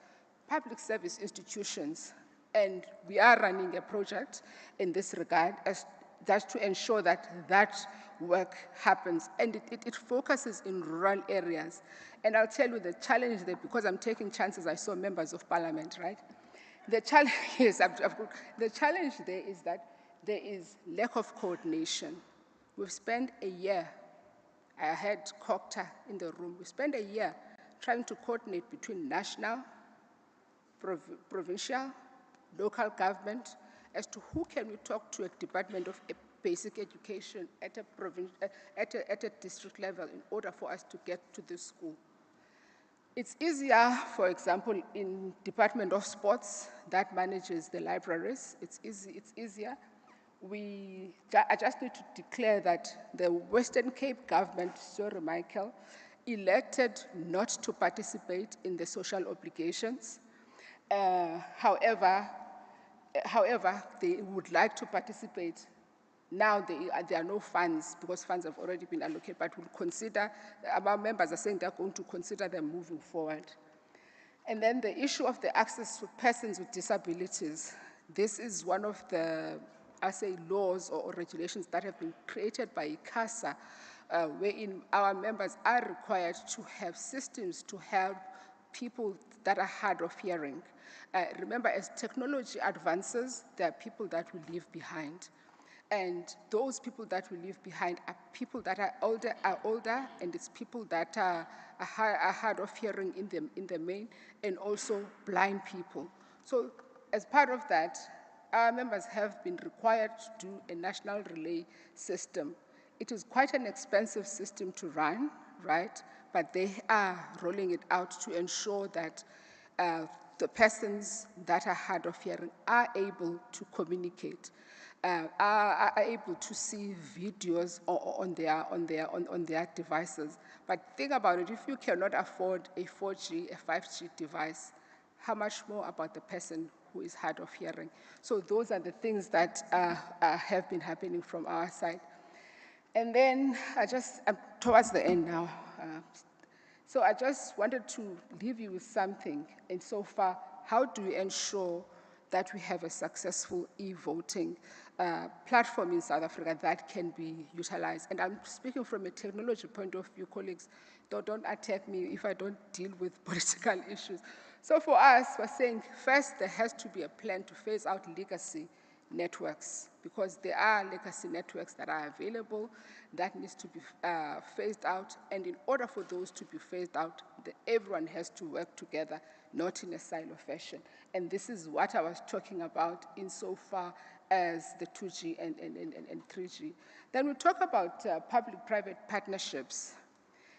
public service institutions. And we are running a project in this regard just to ensure that that work happens, and it focuses in rural areas. And I'll tell you the challenge there, because I'm taking chances, I saw members of parliament, right? The challenge, yes, the challenge there is that there is lack of coordination. We've spent a year, I had COCTA in the room, we spent a year trying to coordinate between national, provincial, local government, as to who can we talk to at Department of Basic Education at a district level in order for us to get to the school. It's easier, for example, in Department of Sports that manages the libraries. It's easier. I just need to declare that the Western Cape government, sorry, Michael, elected not to participate in the social obligations. However, they would like to participate. Now there are no funds because funds have already been allocated, but we'll consider, our members are saying they're going to consider them moving forward. And then the issue of the access to persons with disabilities. This is one of the, I say, laws or regulations that have been created by ICASA, wherein our members are required to have systems to help people that are hard of hearing. Remember, as technology advances, there are people that will leave behind. And those people that we leave behind are people that are older, and it's people that are hard of hearing in the main, and also blind people. So as part of that, our members have been required to do a national relay system. It is quite an expensive system to run, right? But they are rolling it out to ensure that the persons that are hard of hearing are able to communicate, are able to see videos on their devices. But think about it, if you cannot afford a 4G, a 5G device, how much more about the person who is hard of hearing? So those are the things that have been happening from our side. And then I'm towards the end now. So I just wanted to leave you with something. And so far, how do we ensure that we have a successful e-voting platform in South Africa that can be utilized? And I'm speaking from a technology point of view, colleagues. Don't attack me if I don't deal with political issues. So for us, we're saying, first, there has to be a plan to phase out legacy networks, because there are legacy networks that are available that needs to be phased out. And in order for those to be phased out, everyone has to work together, not in a silo fashion. And this is what I was talking about insofar as the 2G and 3G. Then we talk about public-private partnerships.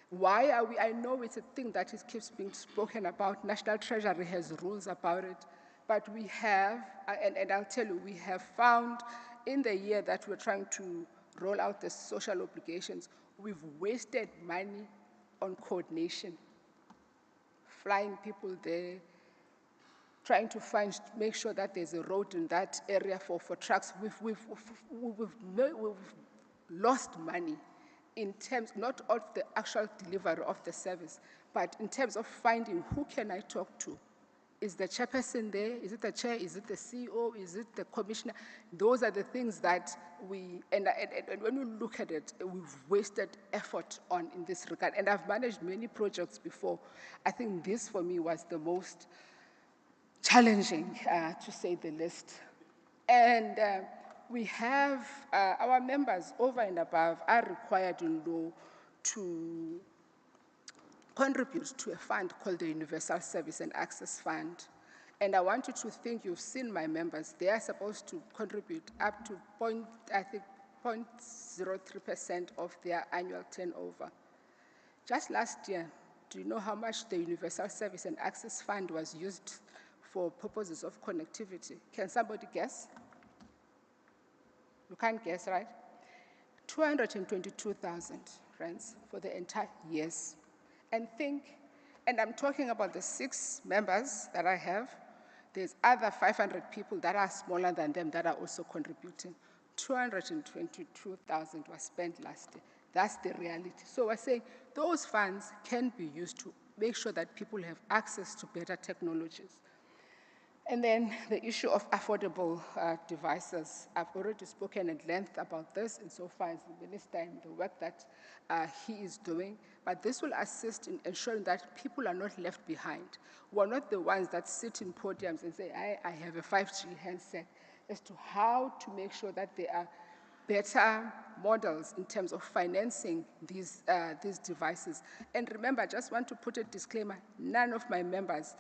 Why are we, I know it's a thing that keeps being spoken about. National Treasury has rules about it. But we have, and I'll tell you, we have found in the year that we're trying to roll out the social obligations, we've wasted money on coordination, flying people there, trying to make sure that there's a road in that area for trucks. We've lost money in terms, not of the actual delivery of the service, but in terms of finding who can I talk to. Is the chairperson there? Is it the chair? Is it the CEO? Is it the commissioner? Those are the things that and when we look at it, we've wasted effort on in this regard. And I've managed many projects before. I think this for me was the most challenging, to say the least. And we have, our members over and above are required in law to contribute to a fund called the Universal Service and Access Fund. And I want you to think, you've seen my members, they are supposed to contribute up to 0.03% of their annual turnover. Just last year, do you know how much the Universal Service and Access Fund was used for purposes of connectivity? Can somebody guess? You can't guess, right? 222,000 rands for the entire years. And I'm talking about the 6 members that I have. There's other 500 people that are smaller than them that are also contributing. 222,000 was spent last year. That's the reality. So we're saying those funds can be used to make sure that people have access to better technologies. And then the issue of affordable devices. I've already spoken at length about this insofar as the minister and the work that he is doing. But this will assist in ensuring that people are not left behind. We're not the ones that sit in podiums and say, I have a 5G handset, as to how to make sure that there are better models in terms of financing these devices. And remember, I just want to put a disclaimer, none of my members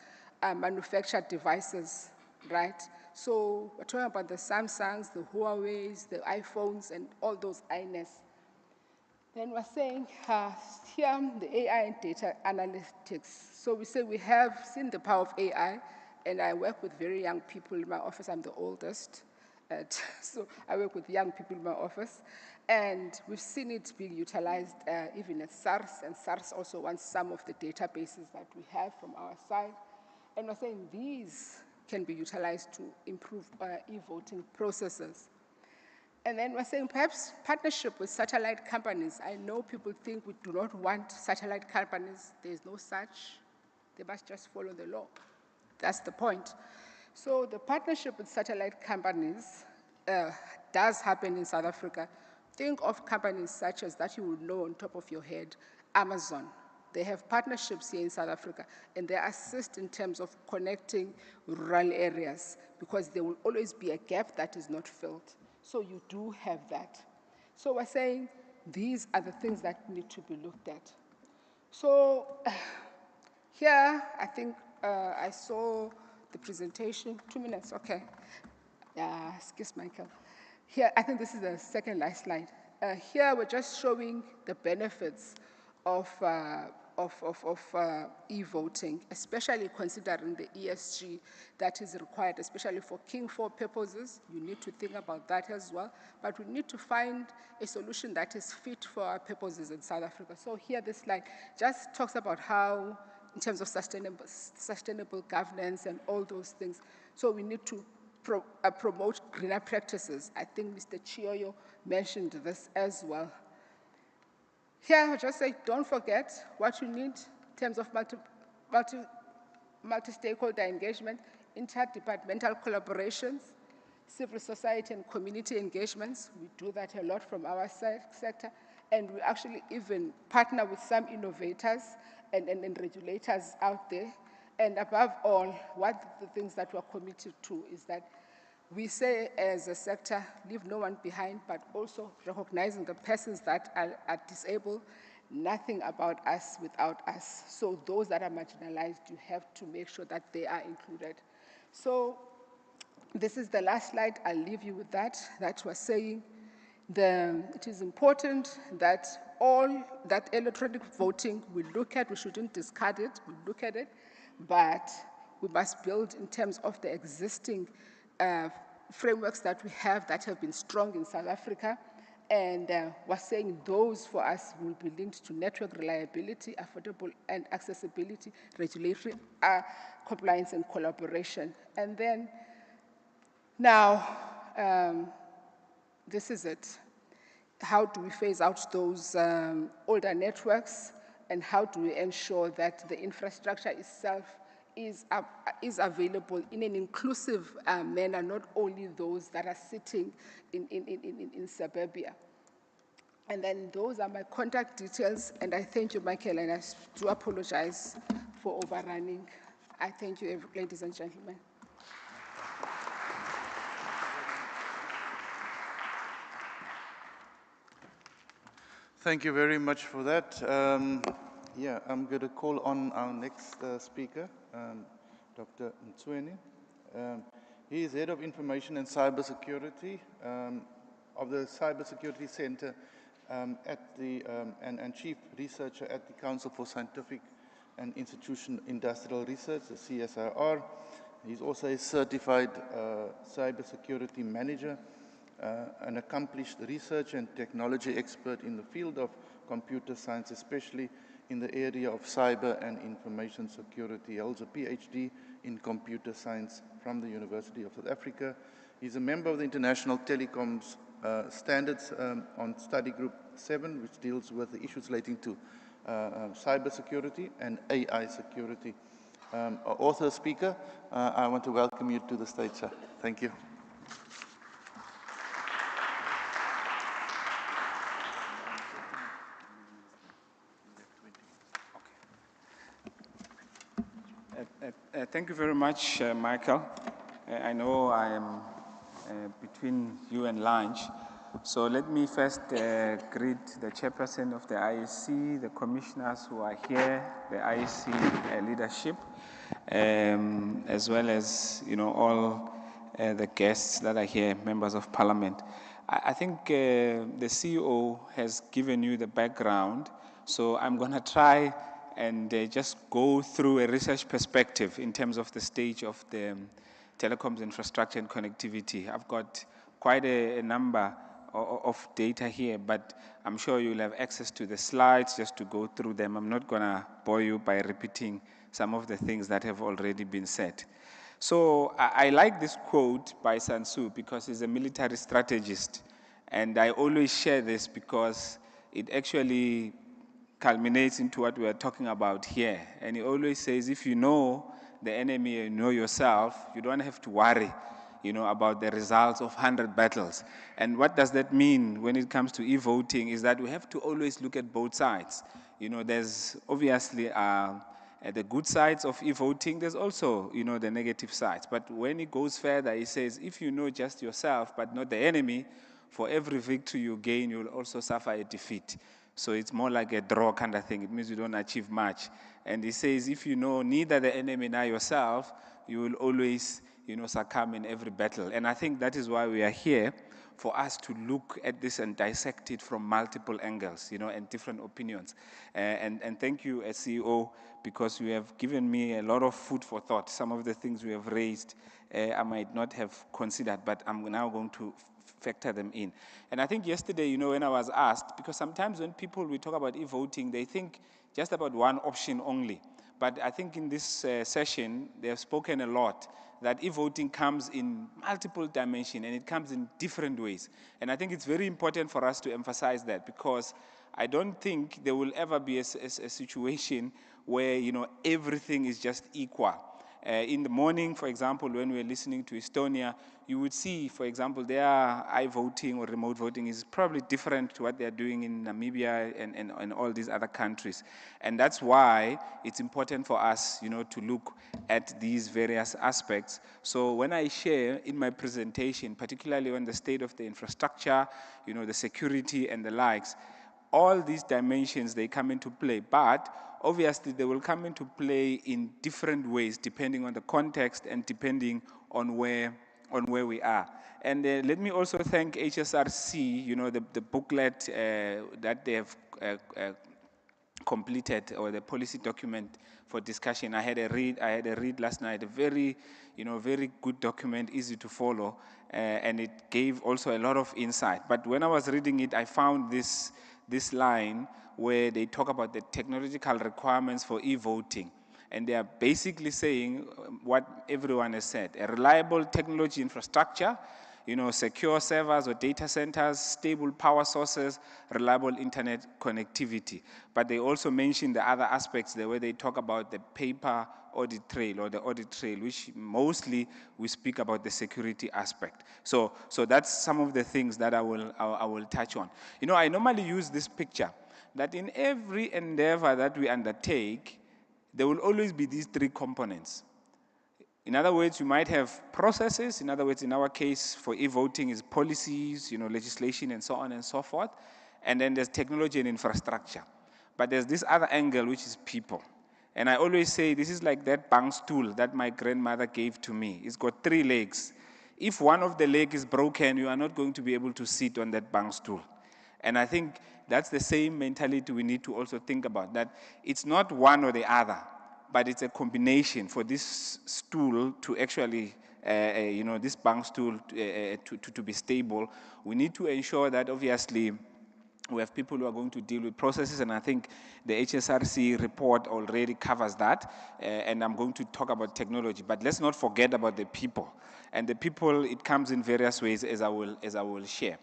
manufactured devices, right? So we're talking about the Samsungs, the Huaweis, the iPhones, and all those iNets. Then we're saying here, the AI and data analytics. So we say we have seen the power of AI, and I work with very young people in my office. I'm the oldest, so I work with young people in my office. And we've seen it being utilized even at SARS, and SARS also wants some of the databases that we have from our side. And we're saying these can be utilized to improve e-voting processes. And then we're saying perhaps partnership with satellite companies. I know people think we do not want satellite companies. There's no such. They must just follow the law. That's the point. So the partnership with satellite companies does happen in South Africa. Think of companies such as that you would know on top of your head, Amazon. They have partnerships here in South Africa, and they assist in terms of connecting rural areas, because there will always be a gap that is not filled. So you do have that. So we're saying these are the things that need to be looked at. So here, I think I saw the presentation. 2 minutes, okay. Excuse Michael. Here, I think this is the second last slide. Here, we're just showing the benefits of e-voting, especially considering the ESG that is required, especially for King 4 purposes. You need to think about that as well. But we need to find a solution that is fit for our purposes in South Africa. So here, this slide just talks about how, in terms of sustainable governance and all those things. So we need to promote greener practices. I think Mr. Chioyo mentioned this as well. Here, I just say, don't forget what you need in terms of multi-stakeholder engagement, interdepartmental collaborations, civil society and community engagements. We do that a lot from our sector, and we actually even partner with some innovators and regulators out there. And above all, what the things that we're committed to is that we say as a sector, leave no one behind, but also recognizing the persons that are disabled, nothing about us without us. So those that are marginalized, you have to make sure that they are included. So this is the last slide. I'll leave you with that we're saying it is important that all that electronic voting we look at, we shouldn't discard it, we look at it, but we must build in terms of the existing frameworks that we have that have been strong in South Africa. And we're saying those for us will be linked to network reliability, affordable and accessibility, regulatory compliance and collaboration. And then now, this is it. How do we phase out those older networks, and how do we ensure that the infrastructure itself is available in an inclusive manner, not only those that are sitting in suburbia. And then those are my contact details, and I thank you, Michael, and I do apologize for overrunning. I thank you, ladies and gentlemen. Thank you very much for that. Yeah, I'm going to call on our next speaker, Dr. Mtsweni. He is Head of Information and Cybersecurity of the Cybersecurity Center and Chief Researcher at the Council for Scientific and Institutional Industrial Research, the CSIR. He's also a certified cybersecurity manager, an accomplished research and technology expert in the field of computer science, especially in the area of cyber and information security. He holds a PhD in computer science from the University of South Africa. He's a member of the International Telecoms Standards on Study Group 7, which deals with the issues relating to cyber security and AI security. author speaker, I want to welcome you to the stage, sir. Thank you. Thank you very much, Michael. I know I am between you and lunch, so let me first greet the chairperson of the IEC, the commissioners who are here, the IEC leadership, as well as all the guests that are here, members of parliament. I think the CEO has given you the background, so I'm going to try and just go through a research perspective in terms of the stage of the telecoms infrastructure and connectivity. I've got quite a number of data here, but I'm sure you'll have access to the slides just to go through them. I'm not going to bore you by repeating some of the things that have already been said. So I like this quote by Sun Tzu because he's a military strategist, and I always share this because it actually culminates into what we are talking about here. And he always says, if you know the enemy and you know yourself, you don't have to worry, about the results of 100 battles. And what does that mean when it comes to e-voting is that we have to always look at both sides. There's obviously the good sides of e-voting. There's also, the negative sides. But when he goes further, he says, if you know just yourself but not the enemy, for every victory you gain, you'll also suffer a defeat. So it's more like a draw kind of thing. It means you don't achieve much. And he says, if you know neither the enemy nor yourself, you will always, succumb in every battle. And I think that is why we are here, for us to look at this and dissect it from multiple angles, and different opinions. And thank you, as CEO, because you have given me a lot of food for thought. Some of the things we have raised, I might not have considered, but I'm now going to factor them in. And I think yesterday, when I was asked, because sometimes when we talk about e-voting, they think just about one option only. But I think in this session, they have spoken a lot that e-voting comes in multiple dimensions and it comes in different ways. And I think it's very important for us to emphasize that, because I don't think there will ever be a situation where, everything is just equal. In the morning, for example, when we're listening to Estonia, you would see, for example, their i-voting or remote voting is probably different to what they're doing in Namibia and all these other countries. And that's why it's important for us, to look at these various aspects. So when I share in my presentation, particularly on the state of the infrastructure, the security and the likes, all these dimensions, they come into play. But obviously, they will come into play in different ways, depending on the context and depending on where we are. And let me also thank HSRC, the booklet that they have completed, or the policy document for discussion. I had a read last night, a very good document, easy to follow, and it gave also a lot of insight. But when I was reading it, I found this line where they talk about the technological requirements for e-voting. And they are basically saying what everyone has said: a reliable technology infrastructure, secure servers or data centers, stable power sources, reliable internet connectivity. But they also mention the other aspects there, where they talk about the paper audit trail, or the audit trail, which mostly we speak about the security aspect. So that's some of the things that I will touch on. I normally use this picture, that in every endeavor that we undertake, there will always be these three components. In other words, you might have processes. In other words, in our case, for e-voting is policies, legislation, and so on and so forth. And then there's technology and infrastructure. But there's this other angle, which is people. And I always say, this is like that bank stool that my grandmother gave to me. It's got 3 legs. If one of the legs is broken, you are not going to be able to sit on that bank stool. And I think that's the same mentality we need to also think about, that it's not one or the other, but it's a combination for this stool to actually, this bank stool to be stable. We need to ensure that, obviously, we have people who are going to deal with processes, and I think the HSRC report already covers that, and I'm going to talk about technology. But let's not forget about the people. And the people, it comes in various ways, as I will share.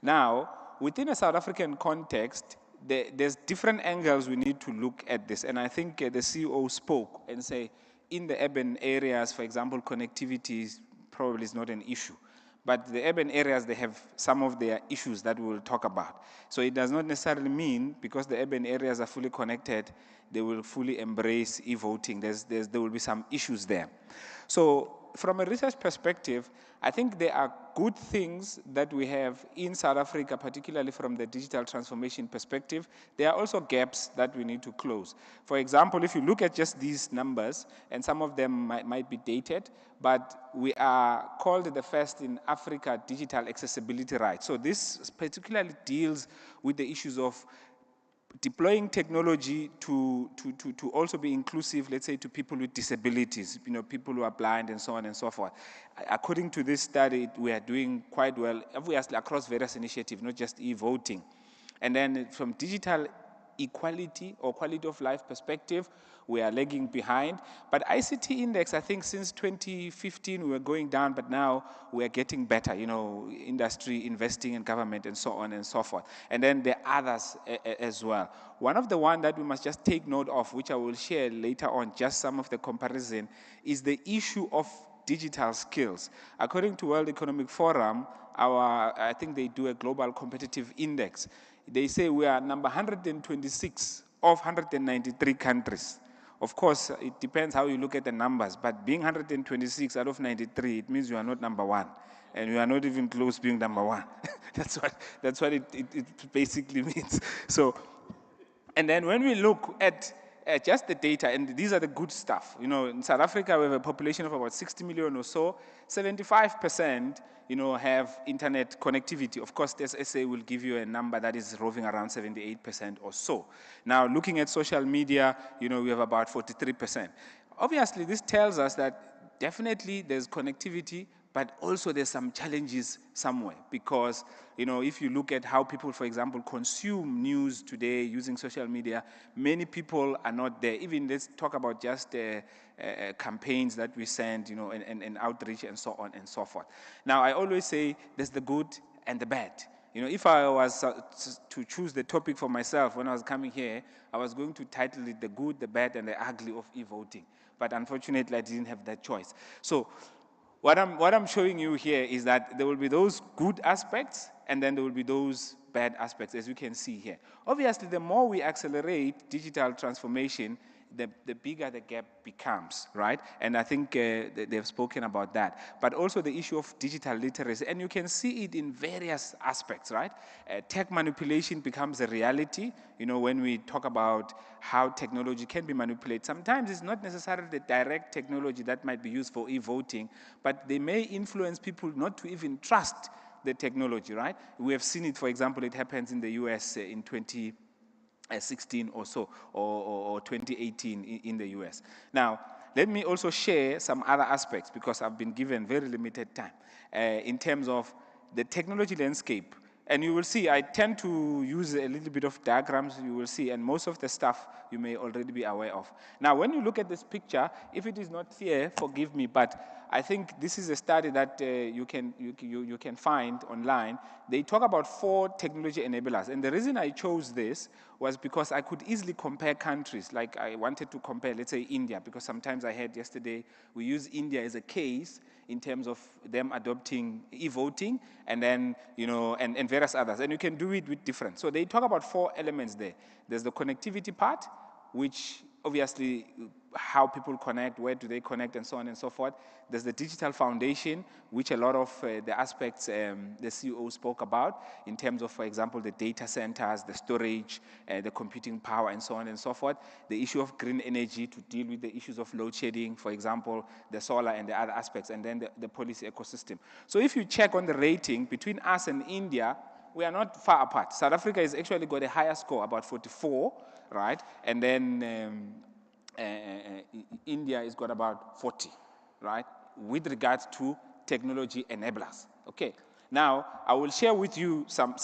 Now, within a South African context, there's different angles we need to look at this. And I think the CEO spoke and say, in the urban areas, for example, connectivity probably is not an issue. But the urban areas, they have some of their issues that we will talk about. So it does not necessarily mean because the urban areas are fully connected, they will fully embrace e-voting. There will be some issues there. So from a research perspective, I think there are good things that we have in South Africa, particularly from the digital transformation perspective. There are also gaps that we need to close. For example, if you look at just these numbers, and some of them might be dated, but we are called the first in Africa digital accessibility rights. So this particularly deals with the issues of deploying technology to also be inclusive, let's say, to people with disabilities, people who are blind and so on and so forth. According to this study, we are doing quite well, obviously, across various initiatives, not just e-voting. And then from digital equality or quality of life perspective, we are lagging behind. But ICT index, I think since 2015, we were going down, but now we are getting better, industry, investing in government, and so on and so forth. And then there are others as well. One of the ones that we must just take note of, which I will share later on, just some of the comparison, is the issue of digital skills. According to World Economic Forum, I think they do a global competitive index. They say we are number 126 of 193 countries. Of course, it depends how you look at the numbers, but being 126 out of 93, it means you are not number one. And you are not even close being number one. That's what it basically means. So, and then when we look at just the data, and these are the good stuff. In South Africa, we have a population of about 60 million or so. 75%, have internet connectivity. Of course, this essay will give you a number that is roving around 78% or so. Now, looking at social media, we have about 43%. Obviously, this tells us that definitely there's connectivity, but also there's some challenges somewhere because, if you look at how people, for example, consume news today using social media, many people are not there. Even let's talk about just campaigns that we send, and outreach and so on and so forth. Now, I always say there's the good and the bad. If I was to choose the topic for myself when I was coming here, I was going to title it The Good, the Bad, and the Ugly of E-Voting. But unfortunately, I didn't have that choice. So, what I'm showing you here is that there will be those good aspects, and then there will be those bad aspects, as you can see here. Obviously, the more we accelerate digital transformation, the bigger the gap becomes, right? And I think they've spoken about that. But also the issue of digital literacy, and you can see it in various aspects, right? Tech manipulation becomes a reality, when we talk about how technology can be manipulated. Sometimes it's not necessarily the direct technology that might be used for e-voting, but they may influence people not to even trust the technology, right? We have seen it, for example, it happens in the US in 2016 or so, or 2018 in the US. Now, let me also share some other aspects because I've been given very limited time in terms of the technology landscape. And you will see, I tend to use a little bit of diagrams, you will see, and most of the stuff you may already be aware of. Now, when you look at this picture, if it is not clear, forgive me, but I think this is a study that you can find online. They talk about 4 technology enablers, and the reason I chose this was because I could easily compare countries. Like I wanted to compare, let's say, India, because sometimes I heard yesterday we use India as a case in terms of them adopting e-voting, and then, and various others. And you can do it with different. So they talk about 4 elements there. There's the connectivity part, which obviously how people connect, where do they connect, and so on and so forth. There's the digital foundation, which a lot of the aspects the CEO spoke about in terms of, for example, the data centers, the storage, the computing power, and so on and so forth. The issue of green energy to deal with the issues of load shedding, for example, the solar and the other aspects, and then the policy ecosystem. So if you check on the rating between us and India, we are not far apart. South Africa has actually got a higher score, about 44, right? And then India has got about 40, right, with regards to technology enablers. Okay. Now, I will share with you some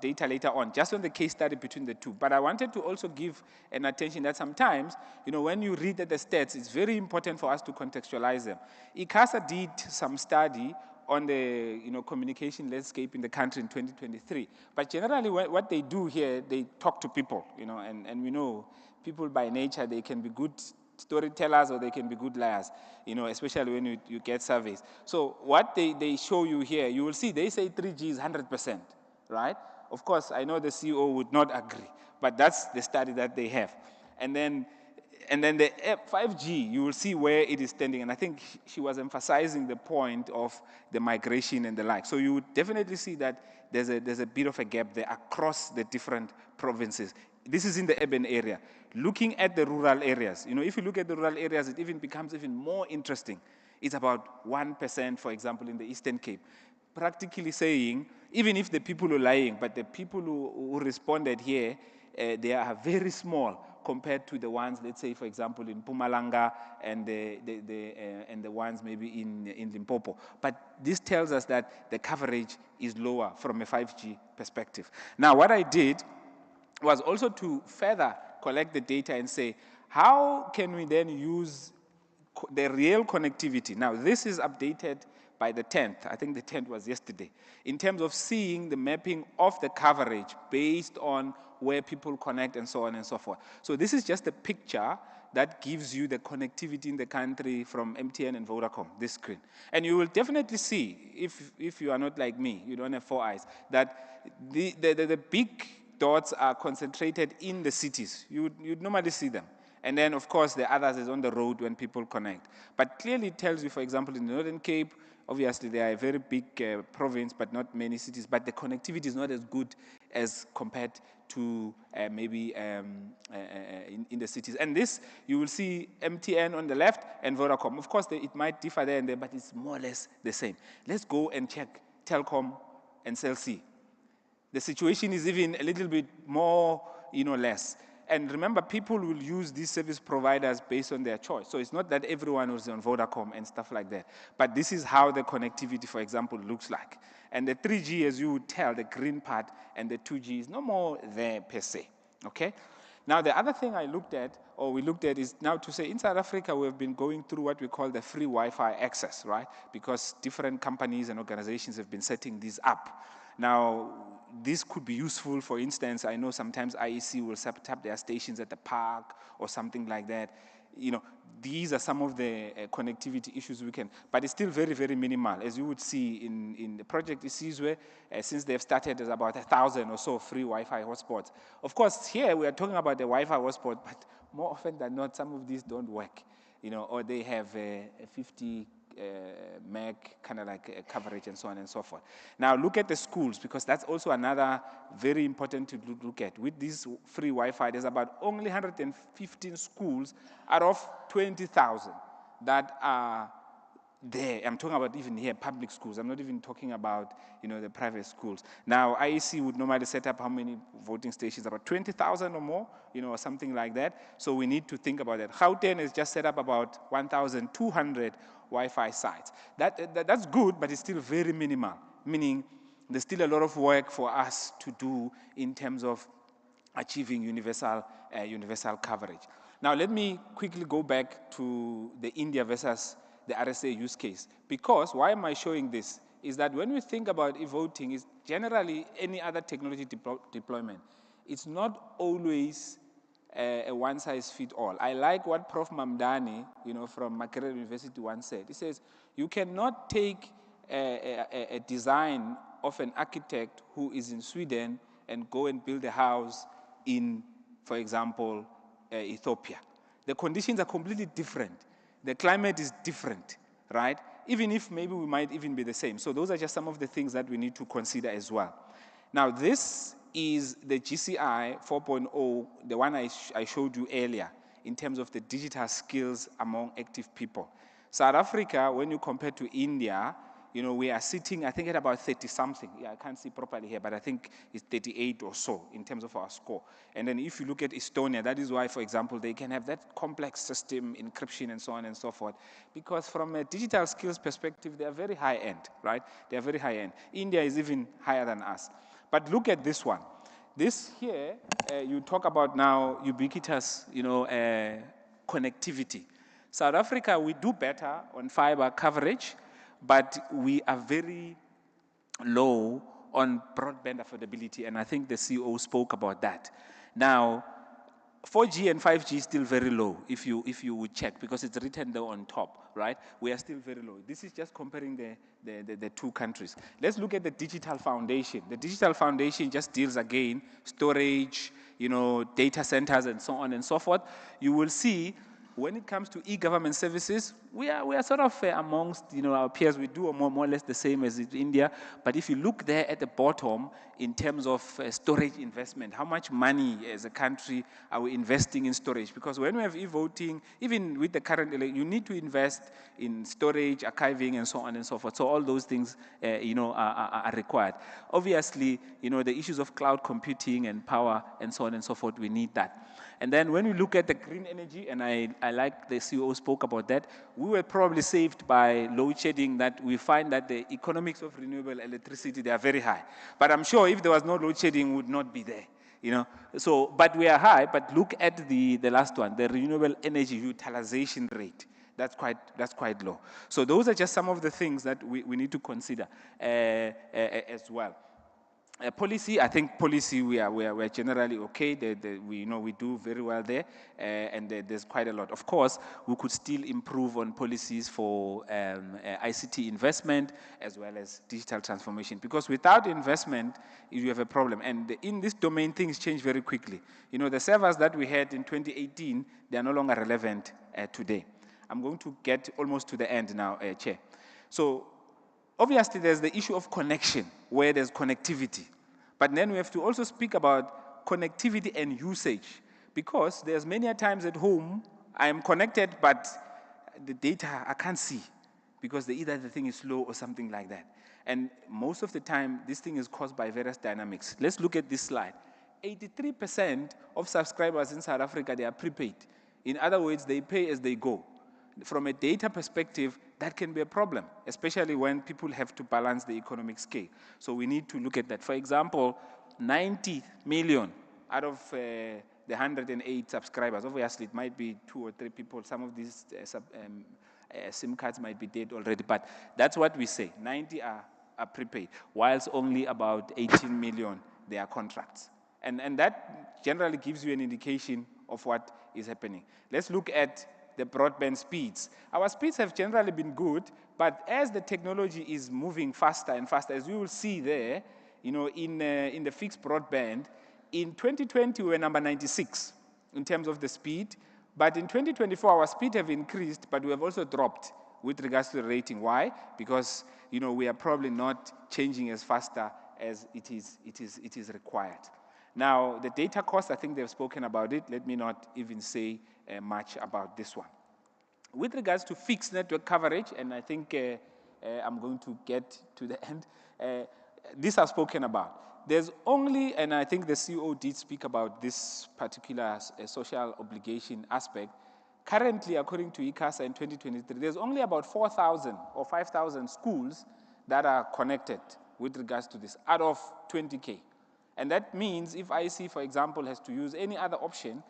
data later on, just on the case study between the two. But I wanted to also give an attention that sometimes, when you read the stats, it's very important for us to contextualize them. ICASA did some study on the communication landscape in the country in 2023. But generally, what they do here, they talk to people, and we know people by nature, they can be good storytellers or they can be good liars, especially when you get surveys. So what they show you here, you will see they say 3G is 100%, right? Of course, I know the CEO would not agree, but that's the study that they have. And then the 5G, you will see where it is standing. And I think she was emphasizing the point of the migration and the like. So you would definitely see that there's a bit of a gap there across the different provinces. This is in the urban area. Looking at the rural areas, if you look at the rural areas, it even becomes even more interesting. It's about 1%, for example, in the Eastern Cape. Practically saying, even if the people are lying, but the people who responded here, they are very small compared to the ones, let's say, for example, in Mpumalanga and the ones maybe in Limpopo. But this tells us that the coverage is lower from a 5G perspective. Now, what I did was also to further collect the data and say, how can we then use the real connectivity? Now, this is updated by the 10th. I think the 10th was yesterday. In terms of seeing the mapping of the coverage based on where people connect and so on and so forth. So this is just a picture that gives you the connectivity in the country from MTN and Vodacom, this screen. And you will definitely see, if you are not like me, you don't have 4 eyes, that the big dots are concentrated in the cities. You'd normally see them. And then, of course, the others is on the road when people connect. But clearly it tells you, for example, in the Northern Cape, obviously they are a very big province, but not many cities. But the connectivity is not as good as compared to maybe in the cities. And this, you will see MTN on the left and Vodacom. Of course, it might differ there and there, but it's more or less the same. Let's go and check Telkom and Cell C. The situation is even a little bit more, less. And remember, people will use these service providers based on their choice. So it's not that everyone was on Vodacom and stuff like that. But this is how the connectivity, for example, looks like. And the 3G, as you would tell, the green part, and the 2G is no more there per se, okay? Now, the other thing we looked at is now to say in South Africa, we have been going through what we call the free Wi-Fi access, right? Because different companies and organizations have been setting these up. Now, this could be useful. For instance, I know sometimes IEC will set up their stations at the park or something like that. These are some of the connectivity issues we can, but it's still very, very minimal. As you would see in the project Isizwe, since they've started, there's about 1,000 or so free Wi-Fi hotspots. Of course, here we are talking about the Wi-Fi hotspot, but more often than not, some of these don't work, or they have a 50 meg kind of like coverage and so on and so forth. Now look at the schools, because that's also another very important to look at. With this free Wi-Fi, there's about only 115 schools out of 20,000 that are there. I'm talking about even here, public schools. I'm not even talking about, the private schools. Now, IEC would normally set up how many voting stations? About 20,000 or more, or something like that. So we need to think about that. Gauteng has just set up about 1,200 Wi-Fi sites. That's good, but it's still very minimal, meaning there's still a lot of work for us to do in terms of achieving universal coverage. Now, let me quickly go back to the India versus the RSA use case. Because, why am I showing this? Is that when we think about e-voting, is generally any other technology deployment, it's not always a one-size-fits-all. I like what Prof. Mamdani, from Makerere University once said. He says, you cannot take a design of an architect who is in Sweden and go and build a house in, for example, Ethiopia. The conditions are completely different. The climate is different, right? Even if maybe we might even be the same. So those are just some of the things that we need to consider as well. Now, this is the GCI 4.0, the one I showed you earlier, in terms of the digital skills among active people. South Africa, when you compare to India, we are sitting, I think, at about 30-something. Yeah, I can't see properly here, but I think it's 38 or so in terms of our score. And then if you look at Estonia, that is why, for example, they can have that complex system, encryption, and so on and so forth. Because from a digital skills perspective, they are very high-end, right? They are very high-end. India is even higher than us. But look at this one. This here, you talk about now ubiquitous, connectivity. South Africa, we do better on fiber coverage, but we are very low on broadband affordability, and I think the CEO spoke about that. Now, 4G and 5G is still very low if you would check, because it's written there on top, right? We are still very low. This is just comparing the two countries. Let's look at the digital foundation. The digital foundation just deals again, storage, data centers and so on and so forth. You will see when it comes to e-government services, we are sort of amongst our peers. We do more or less the same as in India. But if you look there at the bottom in terms of storage investment, how much money as a country are we investing in storage? Because when we have e-voting, even with the current election, you need to invest in storage, archiving, and so on and so forth. So all those things, are required. Obviously, the issues of cloud computing and power and so on and so forth, we need that. And then when we look at the green energy, and I like the CEO spoke about that, we were probably saved by load shedding, that we find that the economics of renewable electricity, they are very high. But I'm sure if there was no load shedding, would not be there. So, but we are high, but look at the last one, the renewable energy utilization rate. That's quite low. So those are just some of the things that we need to consider as well. Policy, I think policy we are generally okay. We do very well there, and there's quite a lot. Of course, we could still improve on policies for ICT investment as well as digital transformation. Because without investment, you have a problem. And in this domain, things change very quickly. The servers that we had in 2018, they are no longer relevant today. I'm going to get almost to the end now, Chair. So obviously, there's the issue of connection, where there's connectivity. But then we have to also speak about connectivity and usage, because there's many times at home, I am connected, but the data I can't see, because either the thing is slow or something like that. And most of the time, this thing is caused by various dynamics. Let's look at this slide. 83% of subscribers in South Africa, they are prepaid. In other words, they pay as they go. From a data perspective, that can be a problem, especially when people have to balance the economic scale. So we need to look at that. For example, 90 million out of the 108 subscribers. Obviously, it might be 2 or 3 people. Some of these SIM cards might be dead already, but that's what we say. 90 are prepaid, whilst only about 18 million, they are contracts. And that generally gives you an indication of what is happening. Let's look at the broadband speeds. Our speeds have generally been good, but as the technology is moving faster and faster, as you will see there, in the fixed broadband, in 2020 we were number 96 in terms of the speed, but in 2024 our speed have increased, but we have also dropped with regards to the rating. Why? Because we are probably not changing as faster as it is required. Now, the data cost, I think they've spoken about it. Let me not even say much about this one. With regards to fixed network coverage, and I think I'm going to get to the end, this I've spoken about. There's only, and I think the CEO did speak about this particular social obligation aspect. Currently, according to ICASA in 2023, there's only about 4,000 or 5,000 schools that are connected with regards to this, out of 20K. And that means if IC, for example, has to use any other option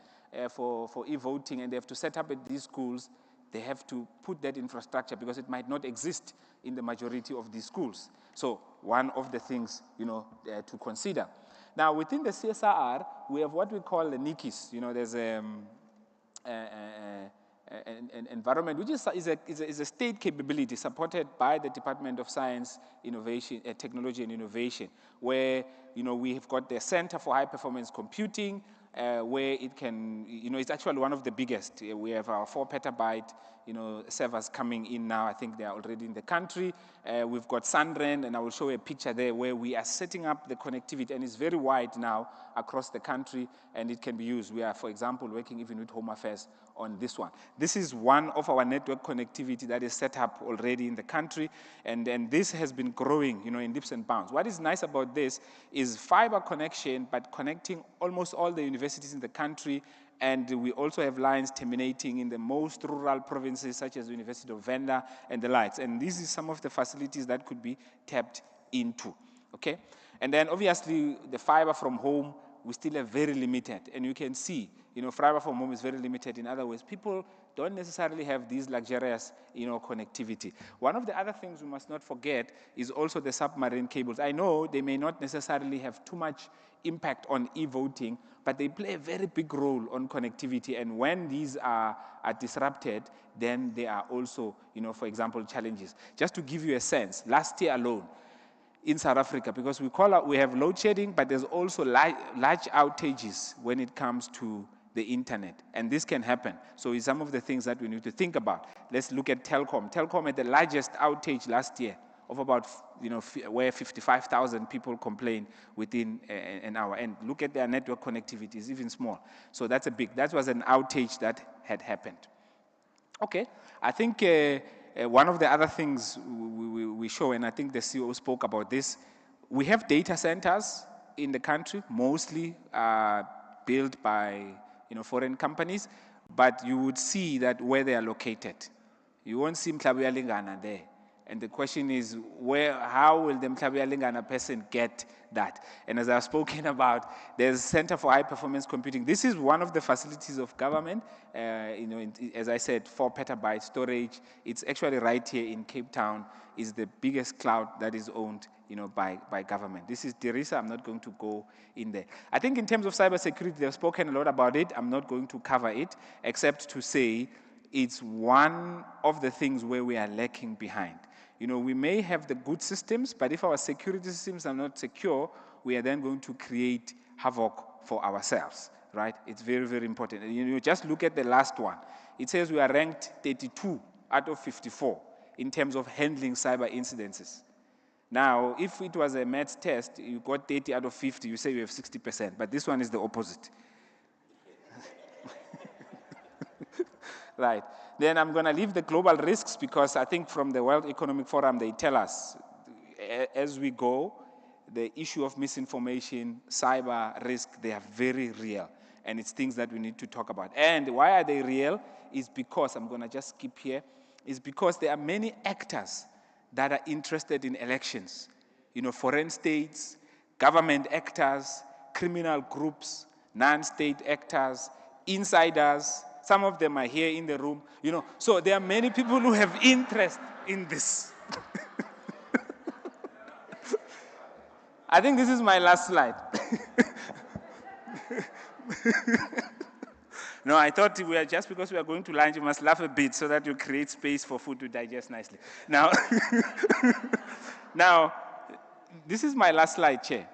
for e-voting, and they have to set up at these schools, they have to put that infrastructure, because it might not exist in the majority of these schools. So one of the things, to consider. Now, within the CSR, we have what we call the NICIS. There's an environment, which is a state capability supported by the Department of Science, Innovation, Technology and Innovation, where we have got the Center for High Performance Computing, where it can, it's actually one of the biggest. We have our 4 petabyte, servers coming in now. I think they are already in the country. We've got Sandrand, and I will show a picture there where we are setting up the connectivity, and it's very wide now across the country, and it can be used. We are, for example, working even with Home Affairs on this one. This is one of our network connectivity that is set up already in the country, and this has been growing, in leaps and bounds. What is nice about this is fiber connection, but connecting almost all the universities in the country, and we also have lines terminating in the most rural provinces, such as the University of Venda and the likes. And this is some of the facilities that could be tapped into, okay? And then obviously the fiber from home, we still have very limited, and you can see, fiber from home is very limited. In other words, people don't necessarily have these luxurious, connectivity. One of the other things we must not forget is also the submarine cables. I know they may not necessarily have too much impact on e-voting, but they play a very big role on connectivity. And when these are disrupted, then there are also, for example, challenges. Just to give you a sense, last year alone, in South Africa, because we have load shedding, but there's also large outages when it comes to the internet, and this can happen. So it's some of the things that we need to think about. Let's look at Telkom. Telkom had the largest outage last year of about, where 55,000 people complained within an hour. And look at their network connectivity, it's even small. So that was an outage that had happened. Okay, I think one of the other things we show, and I think the CEO spoke about this, we have data centers in the country, mostly built by foreign companies, but you would see that where they are located. You won't see Mhlabuya Lingana there. And the question is, how will the Mhlabuya Lingana person get that? And as I've spoken about, there's a Center for High Performance Computing. This is one of the facilities of government. As I said, 4 petabyte storage. It's actually right here in Cape Town. Is the biggest cloud that is owned by government. This is DIRISA. I'm not going to go in there. I think in terms of cybersecurity, they've spoken a lot about it. I'm not going to cover it, except to say it's one of the things where we are lacking behind. We may have the good systems, but if our security systems are not secure, we are then going to create havoc for ourselves, right? It's very, very important. And just look at the last one. It says we are ranked 32 out of 54 in terms of handling cyber incidences. Now, if it was a maths test, you got 30 out of 50, you say you have 60%, but this one is the opposite. Right. Then I'm going to leave the global risks because I think from the World Economic Forum, they tell us as we go, the issue of misinformation, cyber risk, they are very real. And it's things that we need to talk about. And why are they real? Is because, I'm going to just skip here, is because there are many actors that are interested in elections. Foreign states, government actors, criminal groups, non-state actors, insiders. Some of them are here in the room. So there are many people who have interest in this. I think this is my last slide. No, I thought just because we are going to lunch, you must laugh a bit so that you create space for food to digest nicely. Now, this is my last slide, Chair.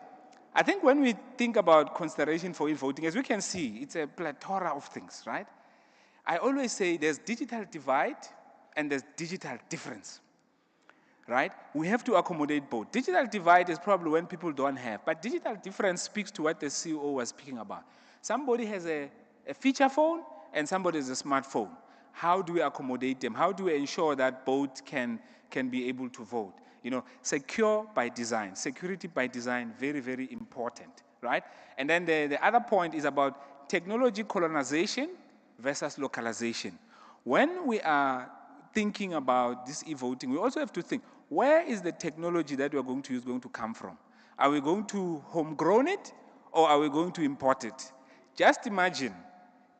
I think when we think about consideration for e-voting, as we can see, it's a plethora of things, right? I always say there's digital divide and there's digital difference, right? We have to accommodate both. Digital divide is probably when people don't have, but digital difference speaks to what the CEO was speaking about. Somebody has a feature phone and somebody has a smartphone. How do we accommodate them? How do we ensure that both can be able to vote? Secure by design, security by design, very, very important, right? And then the other point is about technology colonization versus localization. When we are thinking about this e-voting, we also have to think, where is the technology that we are going to use going to come from? Are we going to homegrown it or are we going to import it? Just imagine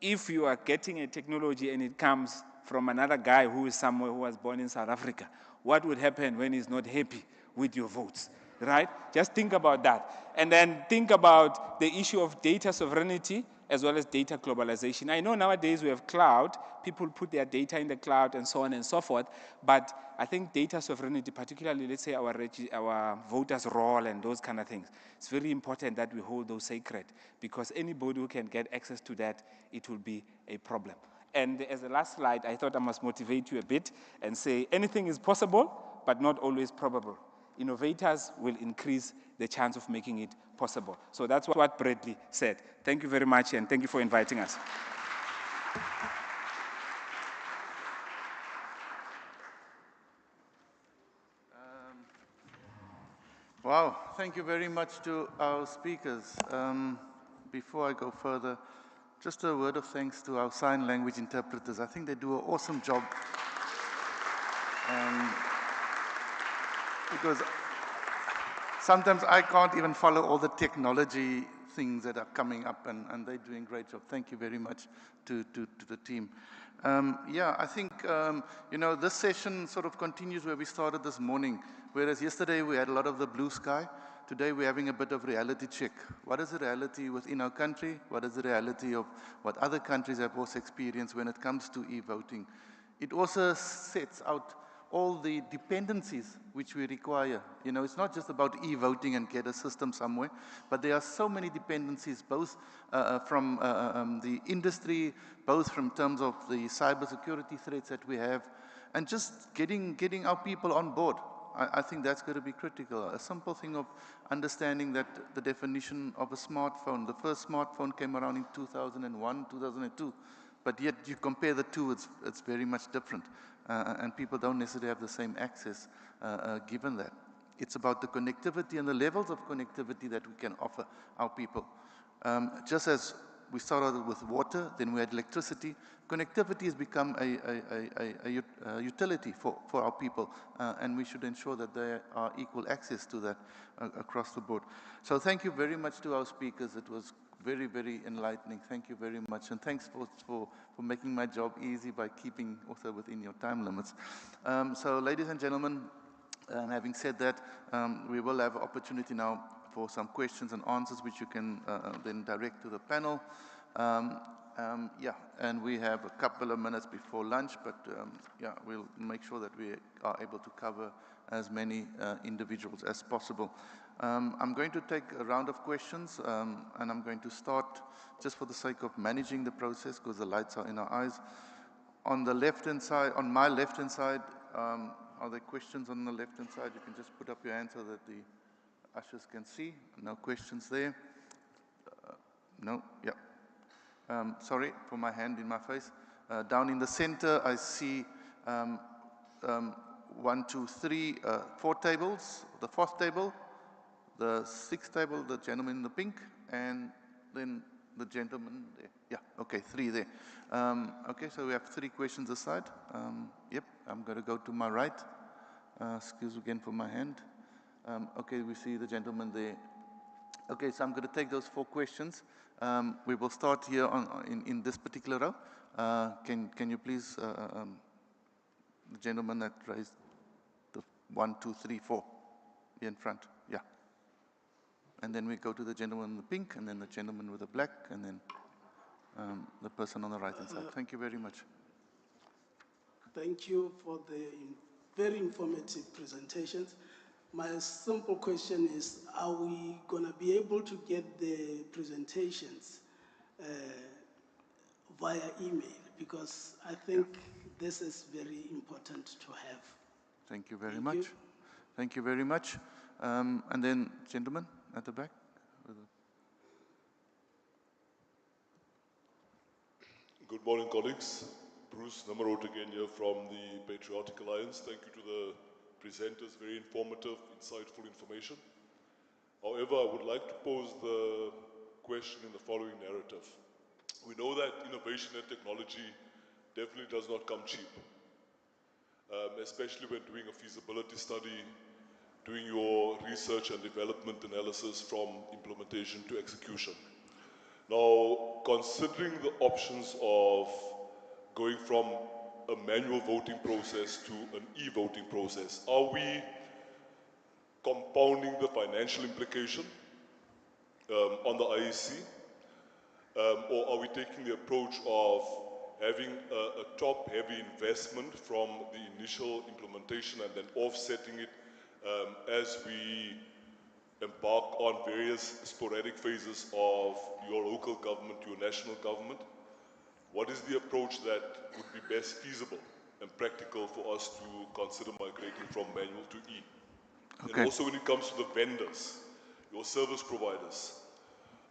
if you are getting a technology and it comes from another guy who is somewhere who was born in South Africa. What would happen when he's not happy with your votes, right? Just think about that. And then think about the issue of data sovereignty as well as data globalization. I know nowadays we have cloud, people put their data in the cloud and so on and so forth, but I think data sovereignty, particularly let's say our voters' roll and those kind of things, it's very important that we hold those sacred because anybody who can get access to that, it will be a problem. And as the last slide, I thought I must motivate you a bit and say anything is possible, but not always probable. Innovators will increase the chance of making it possible. So that's what Bradley said. Thank you very much, and thank you for inviting us. Wow, thank you very much to our speakers. Before I go further, just a word of thanks to our sign language interpreters. I think they do an awesome job. Because sometimes I can't even follow all the technology things that are coming up, and they're doing a great job. Thank you very much to the team. Yeah, I think, you know, this session sort of continues where we started this morning, whereas yesterday we had a lot of the blue sky. Today we're having a bit of reality check. What is the reality within our country? What is the reality of what other countries have also experienced when it comes to e-voting? It also sets out all the dependencies which we require. You know, it's not just about e-voting and get a system somewhere, but there are so many dependencies, both from the industry, both from terms of the cybersecurity threats that we have, and just getting our people on board. I think that's going to be critical. A simple thing of understanding that the definition of a smartphone, the first smartphone came around in 2001, 2002, but yet you compare the two, it's very much different. And people don't necessarily have the same access given that. It's about the connectivity and the levels of connectivity that we can offer our people. Just as we started with water, then we had electricity, connectivity has become a utility for our people, and we should ensure that there are equal access to that across the board. So thank you very much to our speakers. It was very, very enlightening. Thank you very much. And thanks for making my job easy by keeping also within your time limits. So ladies and gentlemen, having said that, we will have an opportunity now for some questions and answers which you can then direct to the panel. Yeah, and we have a couple of minutes before lunch, but yeah, we'll make sure that we are able to cover as many individuals as possible. I'm going to take a round of questions, and I'm going to start just for the sake of managing the process because the lights are in our eyes. On the left-hand side, on my left-hand side, are there questions on the left-hand side? You can just put up your hand so that the ushers can see. No questions there. No, yeah. Sorry for my hand in my face. Down in the center, I see 1, 2, 3, 4 tables. The fourth table, the sixth table, the gentleman in the pink, and then the gentleman there. Yeah, okay, 3 there. Okay, so we have 3 questions aside. Yep, I'm going to go to my right. Excuse again for my hand. Okay, we see the gentleman there. Okay, so I'm going to take those 4 questions. We will start here in this particular row. Can you please, the gentleman that raised the 1, 2, 3, 4, here in front, yeah. And then we go to the gentleman in the pink, and then the gentleman with the black, and then the person on the right hand side. Thank you very much. Thank you for the very informative presentations. My simple question is, are we going to be able to get the presentations via email? Because I think this is very important to have. Thank you very much. Thank you very much. And then, gentleman at the back. Good morning, colleagues. Bruce Namarot again here from the Patriotic Alliance. Thank you to the presenters, very informative, insightful information. However, I would like to pose the question in the following narrative. We know that innovation and technology definitely does not come cheap, especially when doing a feasibility study, doing your research and development analysis from implementation to execution. Now, considering the options of going from a manual voting process to an e-voting process, are we compounding the financial implication on the IEC? Or are we taking the approach of having a top-heavy investment from the initial implementation and then offsetting it as we embark on various sporadic phases of your local government, your national government? What is the approach that would be best feasible and practical for us to consider migrating from manual to E? Okay. And also when it comes to the vendors, your service providers,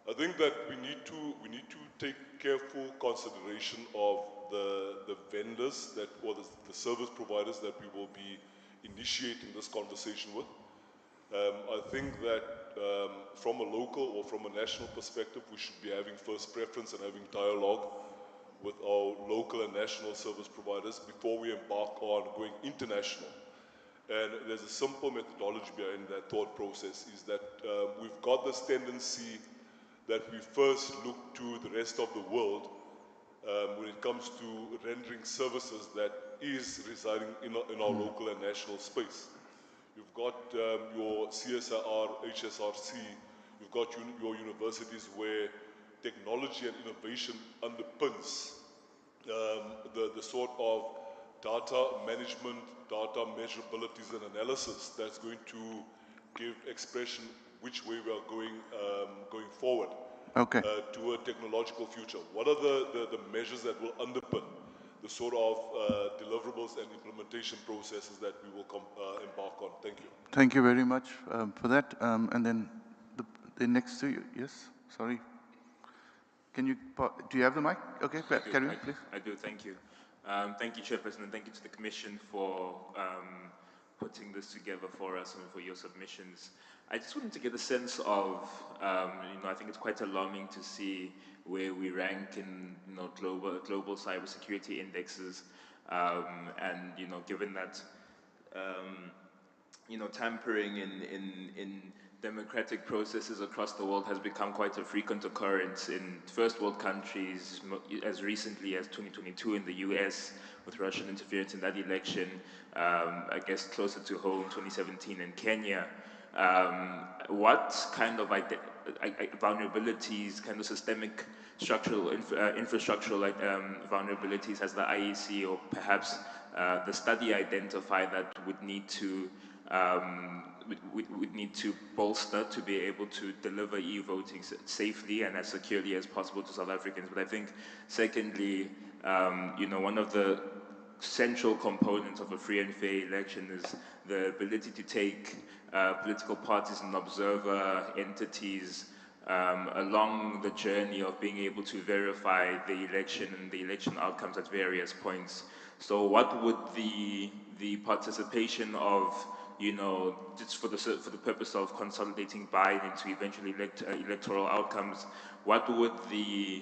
I think that we need to take careful consideration of the vendors that, or the service providers that we will be initiating this conversation with. I think that from a local or from a national perspective, we should be having first preference and having dialogue with our local and national service providers before we embark on going international. And there's a simple methodology behind that thought process, is that we've got this tendency that we first look to the rest of the world when it comes to rendering services that is residing in our local and national space. You've got your CSIR, HSRC, you've got your universities where technology and innovation underpins the sort of data management, data measurabilities and analysis that's going to give expression which way we are going forward to a technological future. What are the measures that will underpin the sort of deliverables and implementation processes that we will embark on? Thank you. Thank you very much for that. And then the next to you, yes, sorry. Can you, do you have the mic? Okay, carry on, please. I do, thank you. Thank you, Chairperson, and thank you to the Commission for putting this together for us and for your submissions. I just wanted to get a sense of, I think it's quite alarming to see where we rank in, global cybersecurity indexes, and, given that, tampering in democratic processes across the world has become quite a frequent occurrence in first world countries, as recently as 2022 in the US, with Russian interference in that election, I guess closer to home, 2017 in Kenya. What kind of vulnerabilities, kind of systemic structural, infrastructural vulnerabilities has the IEC or perhaps the study identified that would need to bolster to be able to deliver e-voting safely and as securely as possible to South Africans? But I think, secondly, one of the central components of a free and fair election is the ability to take political parties and observer entities along the journey of being able to verify the election and the election outcomes at various points. So what would the participation of, just for the purpose of consolidating buy-in into eventually electoral outcomes, what would the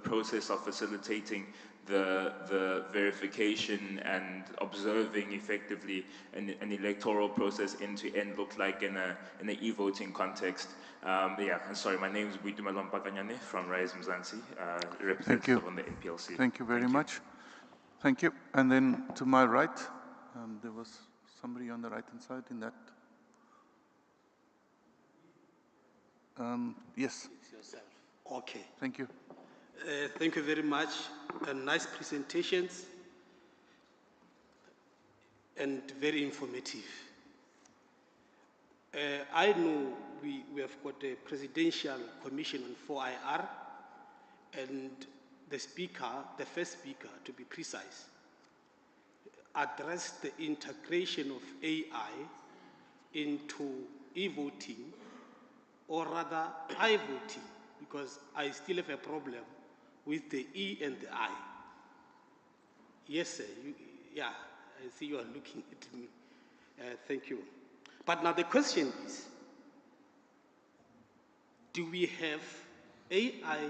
process of facilitating the verification and observing effectively an electoral process end to end look like in an e-voting context? And sorry, my name is Buitumelo Mpakanyane from Rise Mzansi, representative on the NPLC. Thank you very much. Thank you. And then to my right, there was somebody on the right-hand side in that. Yes. It's yourself. Okay. Thank you. Thank you very much. Nice presentations and very informative. I know we have got a presidential commission on 4IR, and the first speaker, to be precise, addressed the integration of AI into e-voting, or rather I-voting, because I still have a problem with the E and the I. Yes, sir. I see you are looking at me. Thank you. But now the question is, do we have AI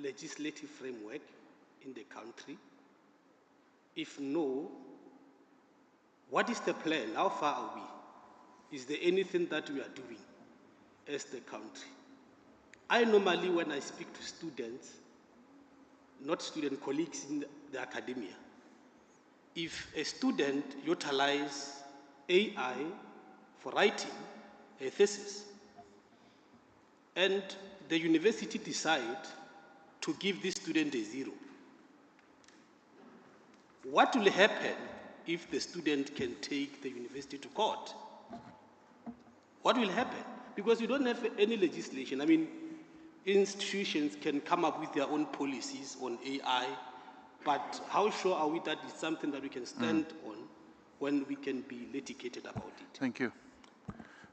legislative framework in the country? If no, what is the plan? How far are we? Is there anything that we are doing as the country? I normally, when I speak to students, not student colleagues in the academia, if a student utilizes AI for writing a thesis, and the university decide to give this student a 0, what will happen if the student can take the university to court? What will happen? Because we don't have any legislation. I mean, institutions can come up with their own policies on AI, but how sure are we that it's something that we can stand on when we can be litigated about it? Thank you.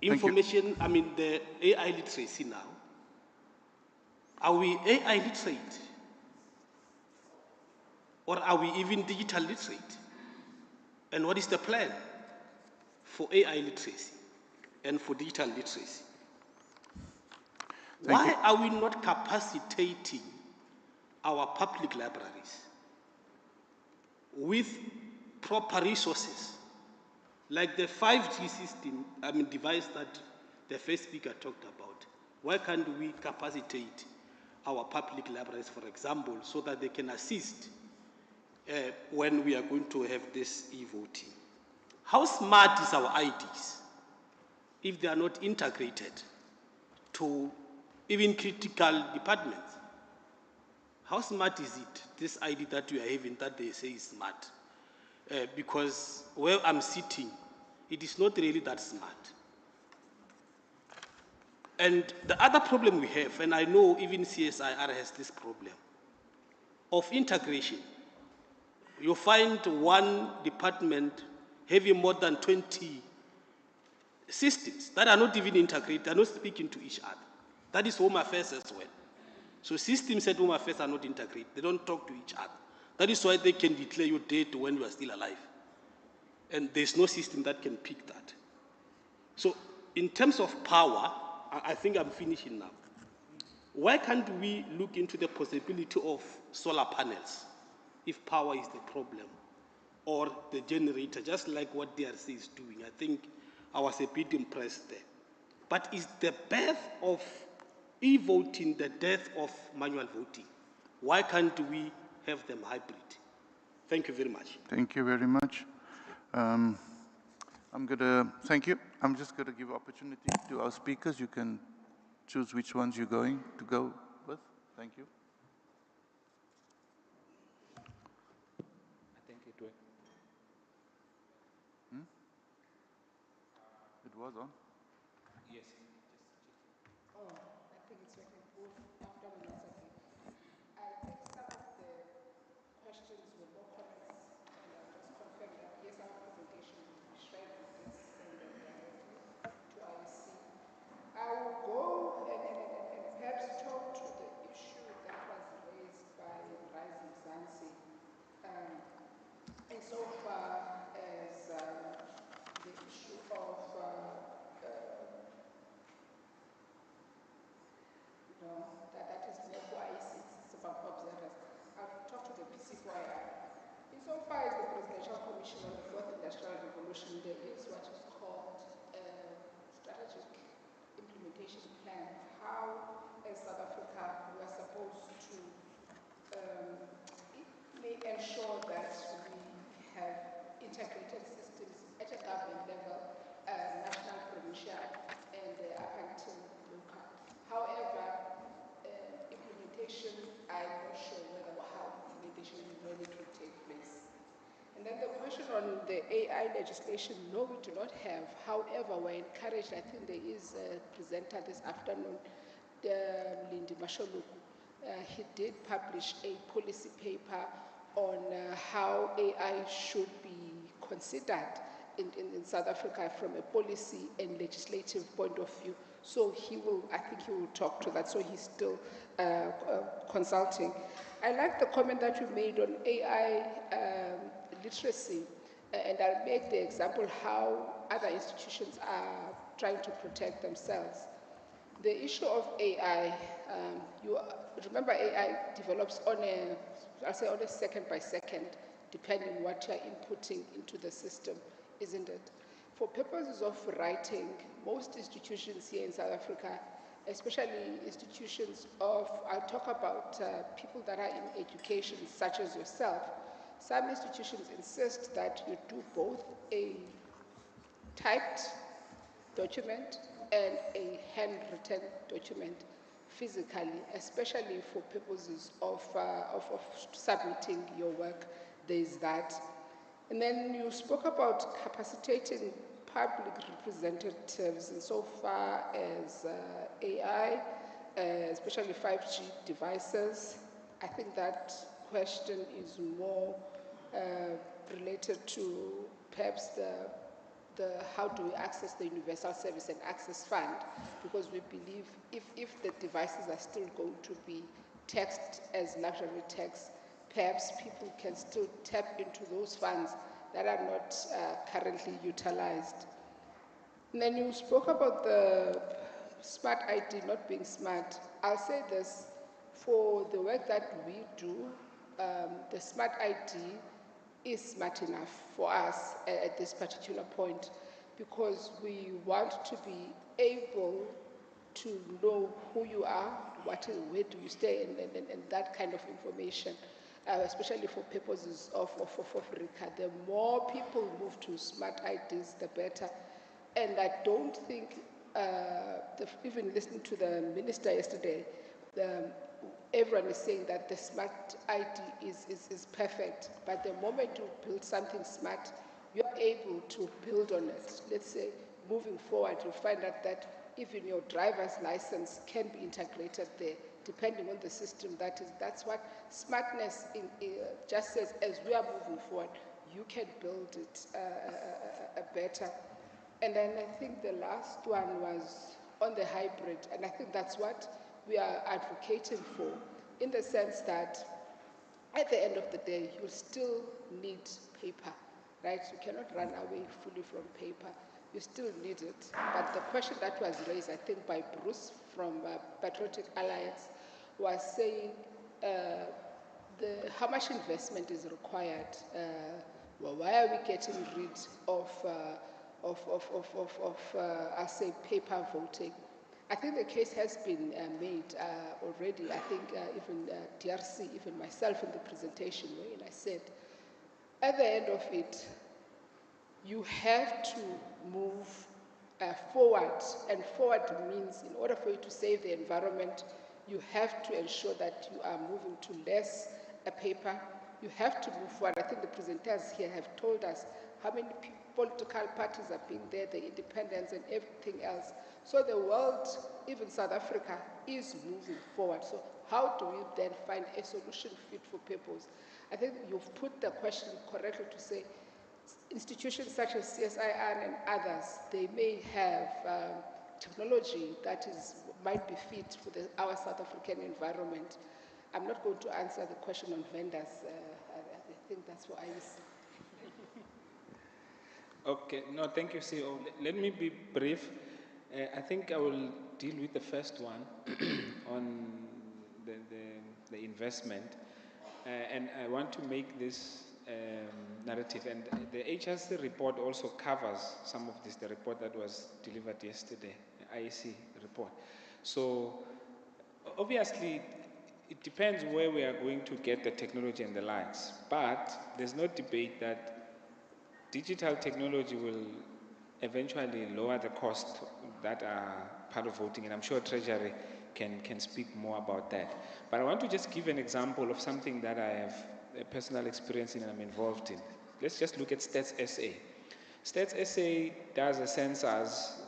Information, I mean, the AI literacy now. Are we AI literate? Or are we even digital literate? And what is the plan for AI literacy and for digital literacy? Why are we not capacitating our public libraries with proper resources, like the 5G system, device that the first speaker talked about? Why can't we capacitate our public libraries, for example, so that they can assist when we are going to have this e-voting? How smart is our IDs if they are not integrated to even critical departments? How smart is it, this ID that we are having that they say is smart? Because where I'm sitting, it is not really that smart. And the other problem we have, and I know even CSIR has this problem, of integration. You find one department having more than 20 systems that are not even integrated, they are not speaking to each other. That is Home Affairs as well. So systems at Home Affairs are not integrated, they don't talk to each other. That is why they can declare you dead when you are still alive. And there's no system that can pick that. So in terms of power, I think I'm finishing now. Why can't we look into the possibility of solar panels if power is the problem, or the generator, just like what DRC is doing? I think I was a bit impressed there. But is the birth of e-voting the death of manual voting? Why can't we have them hybrid? Thank you very much. Thank you very much. Thank you. I'm just going to give opportunity to our speakers. You can choose which ones you're going to go with. Thank you. I think it will. It was on? Yes. Oh, I think it's working both after the last again. I think some of the questions were more comments, and I'll just confirm that yes, our presentation will be shared with this and then directly to IEC. I will go and perhaps talk to the issue that was raised by Rising Zansi, insofar as the issue of that is more for IEC, it's about observers. I'll talk to the PC4IR. Insofar as the Presidential Commission on the Fourth Industrial Revolution, there is what is called a strategic implementation plan, how as South Africa we are supposed to ensure that we have integrated systems at a government level, national, provincial, and up until local. However, implementation, I'm not sure whether how implementation really could take place. And then the question on the AI legislation, no, we do not have. However, we're encouraged, I think there is a presenter this afternoon, Lindy Masholuku. He did publish a policy paper on how AI should be considered in South Africa from a policy and legislative point of view. So I think he will talk to that, so he's still consulting. I like the comment that you made on AI literacy, and I'll make the example how other institutions are trying to protect themselves. The issue of AI, you remember AI develops on I'll say on a second by second, depending what you're inputting into the system, isn't it? For purposes of writing, most institutions here in South Africa, especially institutions I'll talk about people that are in education, such as yourself, some institutions insist that you do both a typed document and a handwritten document physically, especially for purposes of submitting your work. There's that. And then you spoke about capacitating public representatives insofar as AI, especially 5G devices. I think that question is more related to perhaps the how do we access the Universal Service and Access Fund, because we believe if the devices are still going to be taxed as luxury tax, perhaps people can still tap into those funds that are not currently utilized. And then you spoke about the smart ID not being smart. I'll say this, for the work that we do, the smart ID is smart enough for us at this particular point, because we want to be able to know who you are, where do you stay, and that kind of information, especially for purposes of RICA. The more people move to smart IDs, the better. And I don't think, even listening to the minister yesterday, everyone is saying that the smart ID is perfect, but the moment you build something smart, you're able to build on it. Let's say, moving forward, you'll find out that even your driver's license can be integrated there, depending on the system that is. That's what smartness just says. As we are moving forward, you can build it better. And then I think the last one was on the hybrid, and I think that's what we are advocating for, in the sense that at the end of the day, you still need paper, right? You cannot run away fully from paper. You still need it. But the question that was raised, I think, by Bruce from Patriotic Alliance was saying how much investment is required. Well, why are we getting rid of I say, paper voting? I think the case has been made already. I think even DRC, even myself in the presentation, when I said, at the end of it, you have to move forward, and forward means, in order for you to save the environment, you have to ensure that you are moving to less paper. You have to move forward. I think the presenters here have told us how many political parties are being there, the independents and everything else. So the world, even South Africa, is moving forward. So how do we then find a solution fit for purpose? I think you've put the question correctly to say, institutions such as CSIR and others, they may have technology that might be fit for our South African environment. I'm not going to answer the question on vendors. I think that's what I see. Okay, no, thank you, CEO. Let me be brief. I think I will deal with the first one on the investment. And I want to make this narrative. And the HRC report also covers some of this, the report that was delivered yesterday, the IEC report. So obviously, it depends where we are going to get the technology and the likes. But there's no debate that digital technology will eventually lower the costs that are part of voting, and I'm sure Treasury can speak more about that. But I want to just give an example of something that I have a personal experience in and I'm involved in. Let's just look at Stats SA. Stats SA does a census,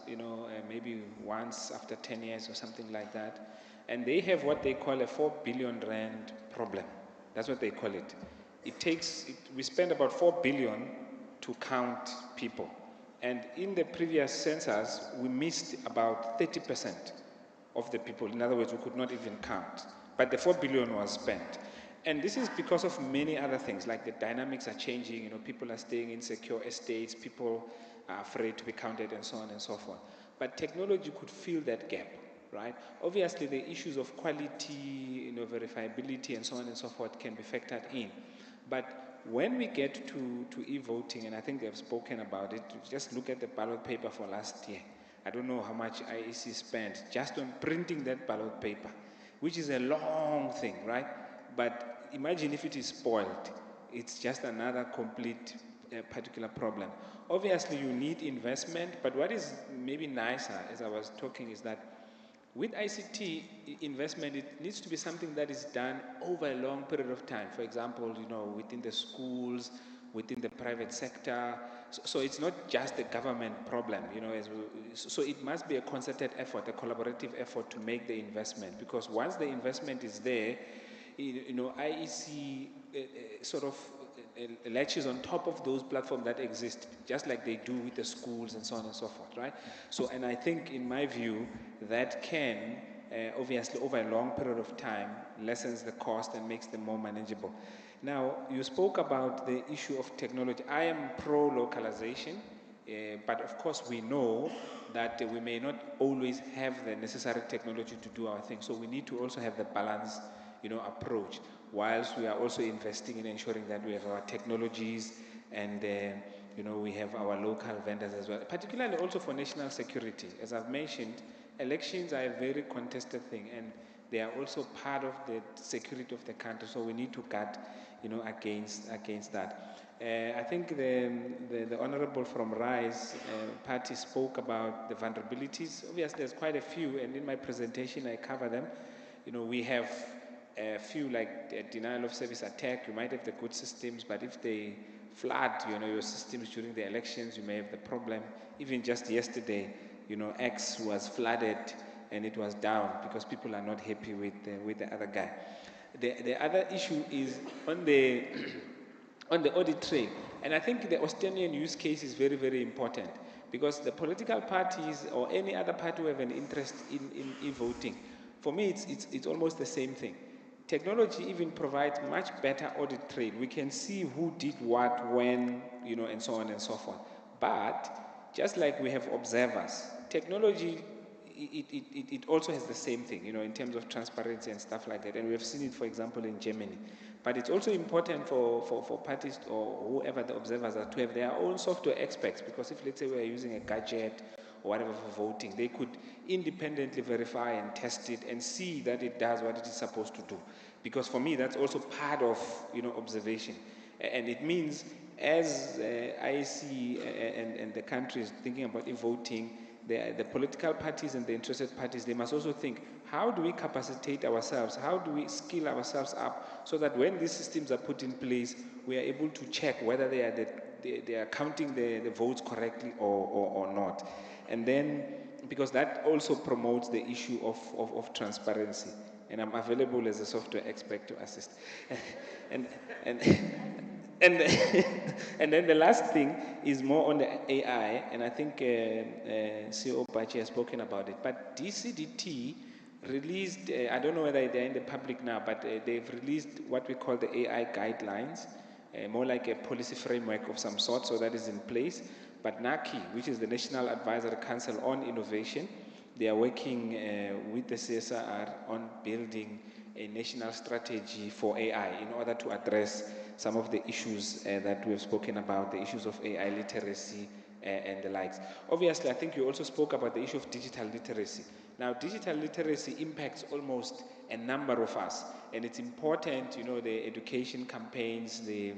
maybe once after 10 years or something like that, and they have what they call a 4 billion rand problem. That's what they call it. We spend about 4 billion to count people. And in the previous census, we missed about 30% of the people. In other words, we could not even count. But the 4 billion was spent. And this is because of many other things, like the dynamics are changing, people are staying in secure estates, people are afraid to be counted, and so on and so forth. But technology could fill that gap, right? Obviously, the issues of quality, verifiability, and so on and so forth can be factored in. But when we get to e-voting, and I think they've spoken about it, just look at the ballot paper for last year. I don't know how much IEC spent just on printing that ballot paper, which is a long thing, right? But imagine if it is spoiled. It's just another complete particular problem. Obviously, you need investment, but what is maybe nicer, as I was talking, is that with ICT investment, it needs to be something that is done over a long period of time. For example, within the schools, within the private sector. So it's not just a government problem, so it must be a concerted effort, a collaborative effort to make the investment. Because once the investment is there, IEC sort of latches on top of those platforms that exist, just like they do with the schools and so on and so forth, right? So, and I think, in my view, that can, obviously, over a long period of time, lessens the cost and makes them more manageable. Now, you spoke about the issue of technology. I am pro-localization, but of course we know that we may not always have the necessary technology to do our thing. So we need to also have the balanced, approach, whilst we are also investing in ensuring that we have our technologies and, we have our local vendors as well, particularly also for national security. As I've mentioned, elections are a very contested thing, and they are also part of the security of the country, so we need to guard, against that. I think the honorable from RISE party spoke about the vulnerabilities. Obviously, there's quite a few, and in my presentation, I cover them. We have a few like denial of service attack. You might have the good systems, but if they flood, your systems during the elections, you may have the problem. Even just yesterday, X was flooded and it was down because people are not happy with the other guy. The other issue is on the on the audit trail, and I think the Estonian use case is very, very important because the political parties or any other party who have an interest in e-voting, for me, it's almost the same thing. Technology even provides much better audit trail. We can see who did what, when, and so on and so forth. But just like we have observers, technology, it also has the same thing, in terms of transparency and stuff like that. And we have seen it, for example, in Germany. But it's also important for parties or whoever the observers are to have their own software experts, because if, let's say, we're using a gadget or whatever for voting, they could independently verify and test it and see that it does what it is supposed to do. Because for me, that's also part of, observation. And it means as IEC and the country is thinking about e-voting, the political parties and the interested parties, they must also think, how do we capacitate ourselves? How do we skill ourselves up so that when these systems are put in place, we are able to check whether they are counting the votes correctly or not. And then, because that also promotes the issue of transparency. And I'm available as a software expert to assist. and then the last thing is more on the AI, and I think CEO Bachi has spoken about it. But DCDT released, I don't know whether they're in the public now, but they've released what we call the AI guidelines, more like a policy framework of some sort, so that is in place. But NACI, which is the National Advisory Council on Innovation, they are working with the CSIR on building a national strategy for AI in order to address some of the issues that we have spoken about, the issues of AI literacy and the likes. Obviously, I think you also spoke about the issue of digital literacy. Now, digital literacy impacts almost a number of us, and it's important, the education campaigns, the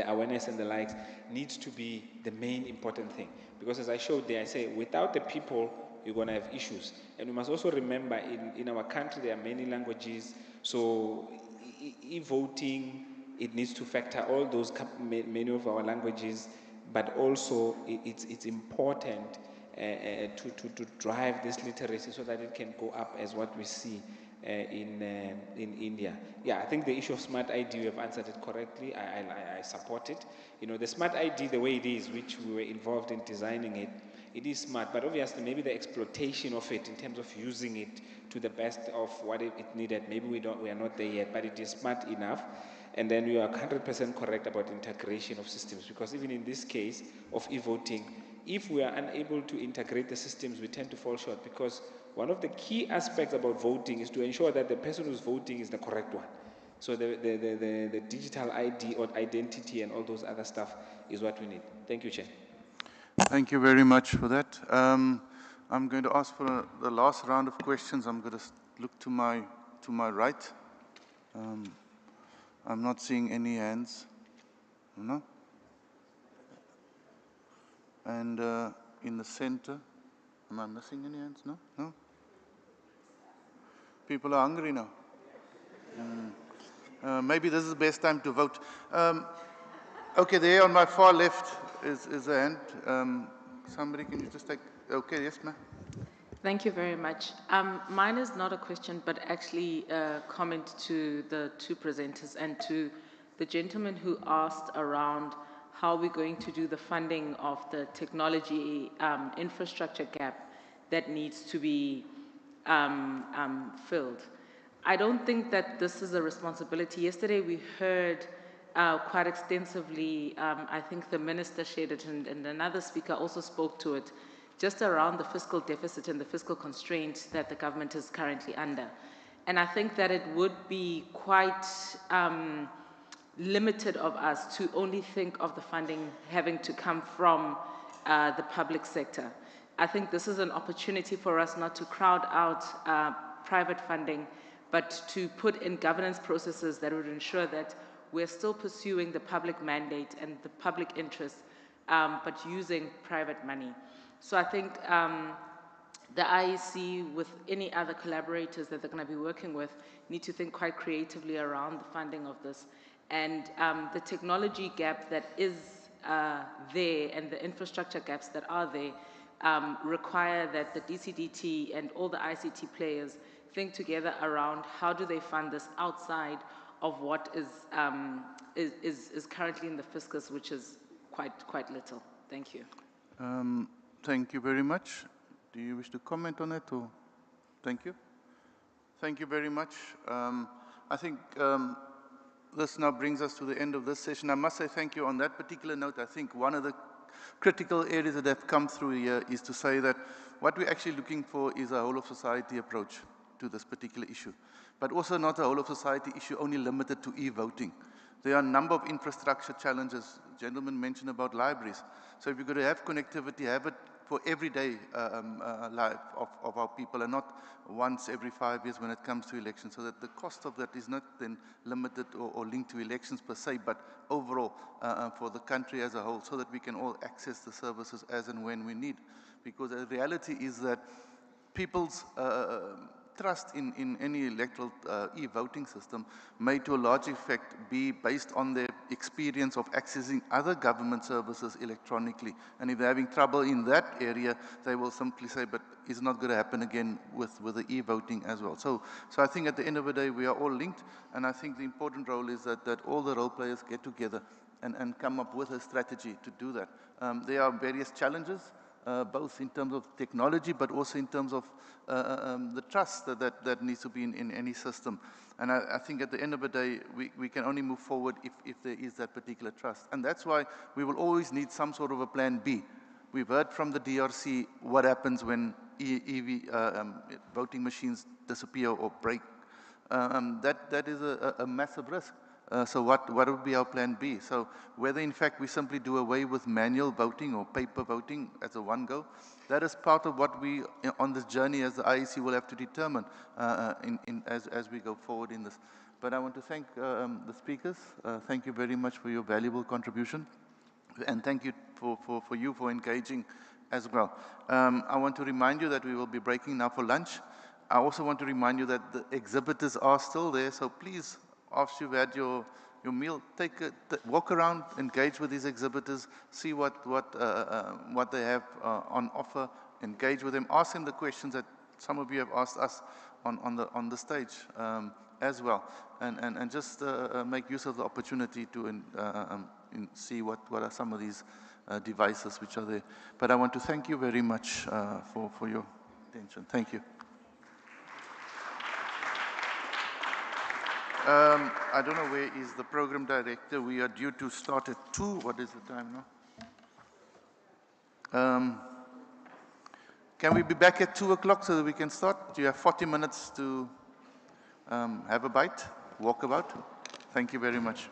awareness and the likes needs to be the main important thing. Because as I showed there, I say, without the people, you're going to have issues. And we must also remember, in our country, there are many languages, so e-voting, it needs to factor all those, many of our languages, but also it's important to drive this literacy so that it can go up as what we see in India. Yeah, I think the issue of smart ID, you have answered it correctly. I support it. The smart ID, the way it is, which we were involved in designing it, it is smart, but obviously maybe the exploitation of it in terms of using it to the best of what it needed, maybe we are not there yet, but it is smart enough. And then you are 100% correct about integration of systems, because even in this case of e-voting, if we are unable to integrate the systems, we tend to fall short, because one of the key aspects about voting is to ensure that the person who's voting is the correct one. So the digital ID or identity and all those other stuff is what we need. Thank you, Chair. Thank you very much for that. I'm going to ask for the last round of questions. I'm going to look to my right. I'm not seeing any hands. No? And in the center, am I missing any hands? No? No? People are hungry now. Maybe this is the best time to vote. Okay, there on my far left is a hand. Somebody, can you just take, okay, yes, ma'am. Thank you very much. Mine is not a question, but actually a comment to the two presenters and to the gentleman who asked around how we're going to do the funding of the technology infrastructure gap that needs to be filled. I don't think that this is a responsibility. Yesterday we heard quite extensively, I think the minister shared it and another speaker also spoke to it, just around the fiscal deficit and the fiscal constraints that the government is currently under. And I think that it would be quite limited of us to only think of the funding having to come from the public sector. I think this is an opportunity for us not to crowd out private funding, but to put in governance processes that would ensure that we're still pursuing the public mandate and the public interest, but using private money. So I think the IEC, with any other collaborators that they're going to be working with, need to think quite creatively around the funding of this. And the technology gap that is there and the infrastructure gaps that are there require that the DCDT and all the ICT players think together around how do they fund this outside of what is currently in the fiscus, which is quite little. Thank you. Thank you very much. Do you wish to comment on it? Or? Thank you. Thank you very much. I think this now brings us to the end of this session. I must say thank you on that particular note. I think one of the critical areas that have come through here is to say that what we're actually looking for is a whole of society approach to this particular issue, but also not a whole of society issue only limited to e-voting. There are a number of infrastructure challenges. Gentlemen mentioned about libraries. So if you're going to have connectivity, have it for everyday life of our people, and not once every 5 years when it comes to elections, so that the cost of that is not then limited or linked to elections per se, but overall for the country as a whole, so that we can all access the services as and when we need. Because the reality is that people's trust in any electoral e-voting system may to a large effect be based on their experience of accessing other government services electronically. And if they're having trouble in that area, they will simply say, but it's not going to happen again with the e-voting as well. So I think at the end of the day, we are all linked, and I think the important role is that all the role players get together and come up with a strategy to do that. There are various challenges, both in terms of technology, but also in terms of the trust that needs to be in any system. And I think at the end of the day, we can only move forward if there is that particular trust. And that's why we will always need some sort of a plan B. We've heard from the DRC what happens when voting machines disappear or break. That is a massive risk. So what would be our plan B? So whether in fact we simply do away with manual voting or paper voting as a one go, that is part of what we on this journey as the IEC will have to determine as we go forward in this. But I want to thank the speakers. Thank you very much for your valuable contribution, and thank you for engaging as well. I want to remind you that we will be breaking now for lunch. I also want to remind you that the exhibitors are still there, so please, after you've had your meal, walk around, engage with these exhibitors, see what they have on offer, engage with them, ask them the questions that some of you have asked us on the stage as well, and just make use of the opportunity to see what are some of these devices which are there. But I want to thank you very much for your attention. Thank you. I don't know where is the program director. We are due to start at 2. What is the time now? Can we be back at 2 o'clock so that we can start? Do you have 40 minutes to have a bite, walk about? Thank you very much.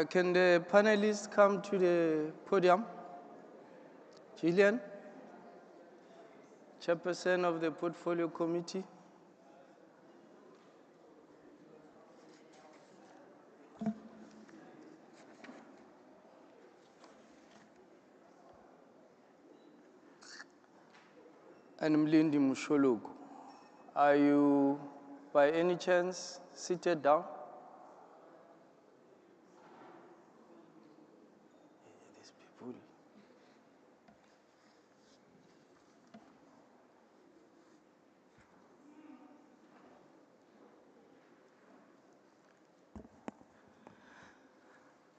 Can the panelists come to the podium? Gillian, Chairperson of the Portfolio Committee. And Mlindi Mushologu, are you by any chance seated down? These people.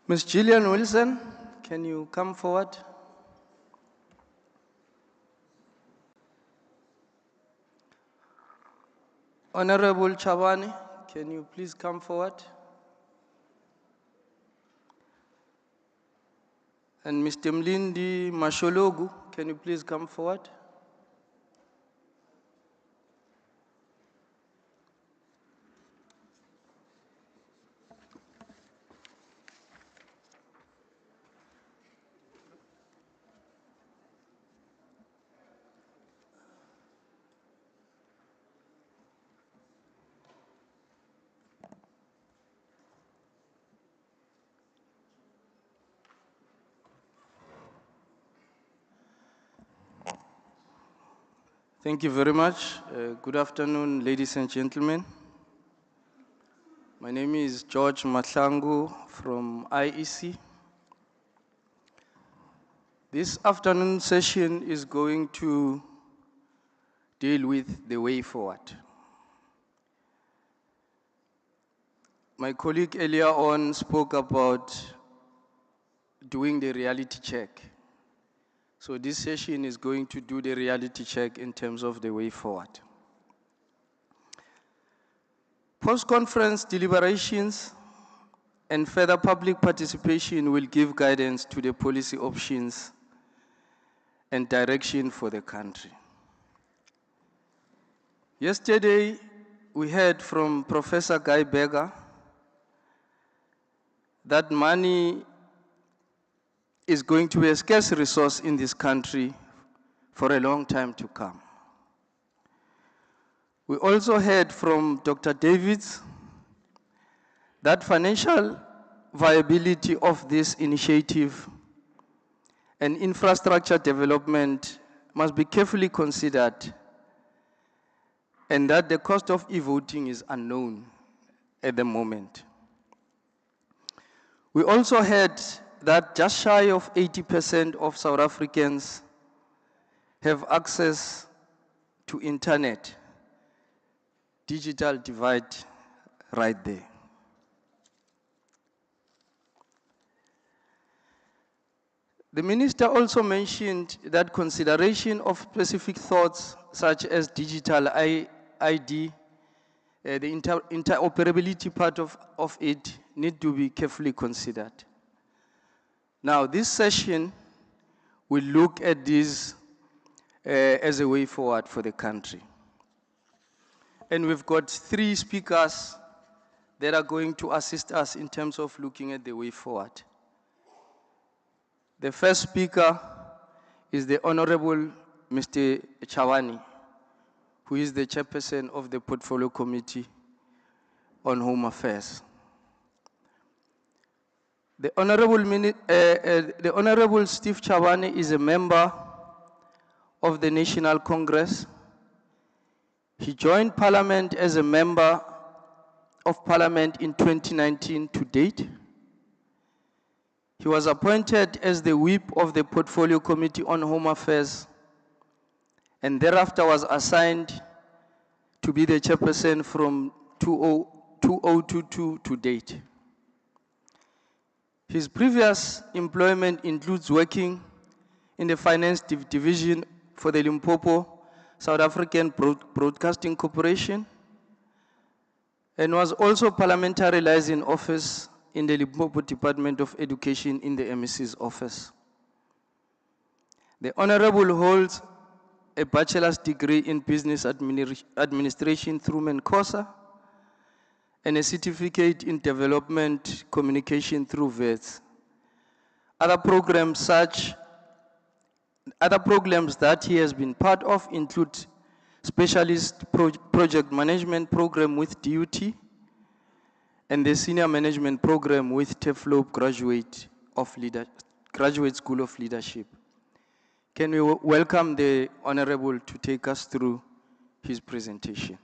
Ms. Gillian Wilson, can you come forward? Honorable Chabani, can you please come forward? And Mr. Mlindi Mashologu, can you please come forward? Thank you very much. Good afternoon, ladies and gentlemen. My name is George Matlangu from IEC. This afternoon session is going to deal with the way forward. My colleague earlier on spoke about doing the reality check. So this session is going to do the reality check in terms of the way forward. Post-conference deliberations and further public participation will give guidance to the policy options and direction for the country. Yesterday, we heard from Professor Guy Berger that money is going to be a scarce resource in this country for a long time to come. We also heard from Dr. Davids that financial viability of this initiative and infrastructure development must be carefully considered, and that the cost of e-voting is unknown at the moment. We also heard that just shy of 80% of South Africans have access to internet, digital divide right there. The minister also mentioned that consideration of specific thoughts such as digital ID, the interoperability part of it need to be carefully considered. Now, this session will look at this as a way forward for the country. And we've got 3 speakers that are going to assist us in terms of looking at the way forward. The first speaker is the Honorable Mr. Chabani, who is the chairperson of the Portfolio Committee on Home Affairs. The Honorable Steve Chabani is a member of the National Congress. He joined Parliament as a member of Parliament in 2019 to date. He was appointed as the whip of the Portfolio Committee on Home Affairs, and thereafter was assigned to be the chairperson from 2022 to date. His previous employment includes working in the finance division for the Limpopo South African Broadcasting Corporation, and was also parliamentary liaison office in the Limpopo Department of Education in the MEC's office. The Honorable holds a bachelor's degree in business administration through Menkosa, and a certificate in development communication through VETS. Other programs that he has been part of include specialist project management program with DUT and the senior management program with TEFLOP Graduate School of Leadership. Can we welcome the Honorable to take us through his presentation?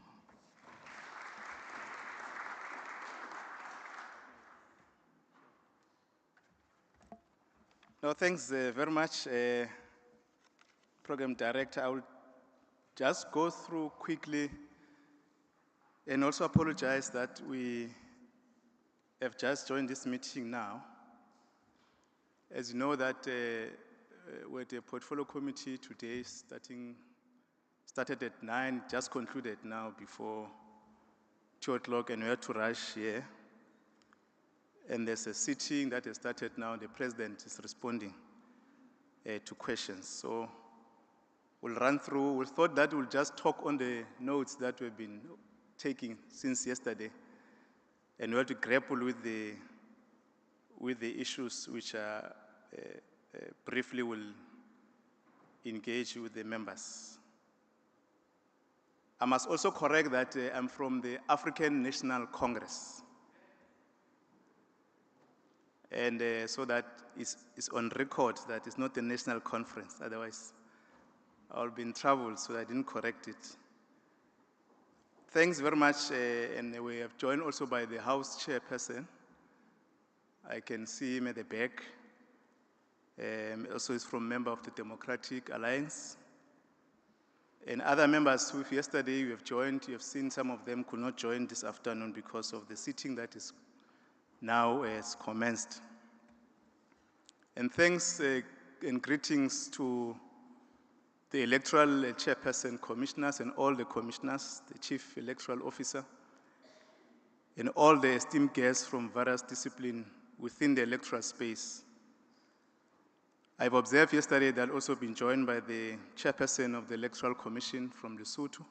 No, thanks very much, Program Director. I will just go through quickly and also apologize that we have just joined this meeting now. As you know that we're at the portfolio committee today started at 9, just concluded now before 2 o'clock, and we had to rush here. And there's a sitting that has started now. The president is responding to questions. So we'll run through. We thought that we'll just talk on the notes that we've been taking since yesterday. And we have to grapple with the issues which are briefly will engage with the members. I must also correct that I'm from the African National Congress. And so that it's on record that it's not a national conference. Otherwise, I'll be in trouble, so I didn't correct it. Thanks very much, and we have joined also by the House Chairperson. I can see him at the back. Also, he's from member of the Democratic Alliance. And other members who yesterday you have joined, you have seen some of them could not join this afternoon because of the sitting that is now has commenced. And thanks and greetings to the electoral chairperson commissioners and all the commissioners, the chief electoral officer, and all the esteemed guests from various disciplines within the electoral space. I've observed yesterday that I've also been joined by the chairperson of the Electoral Commission from Lesotho.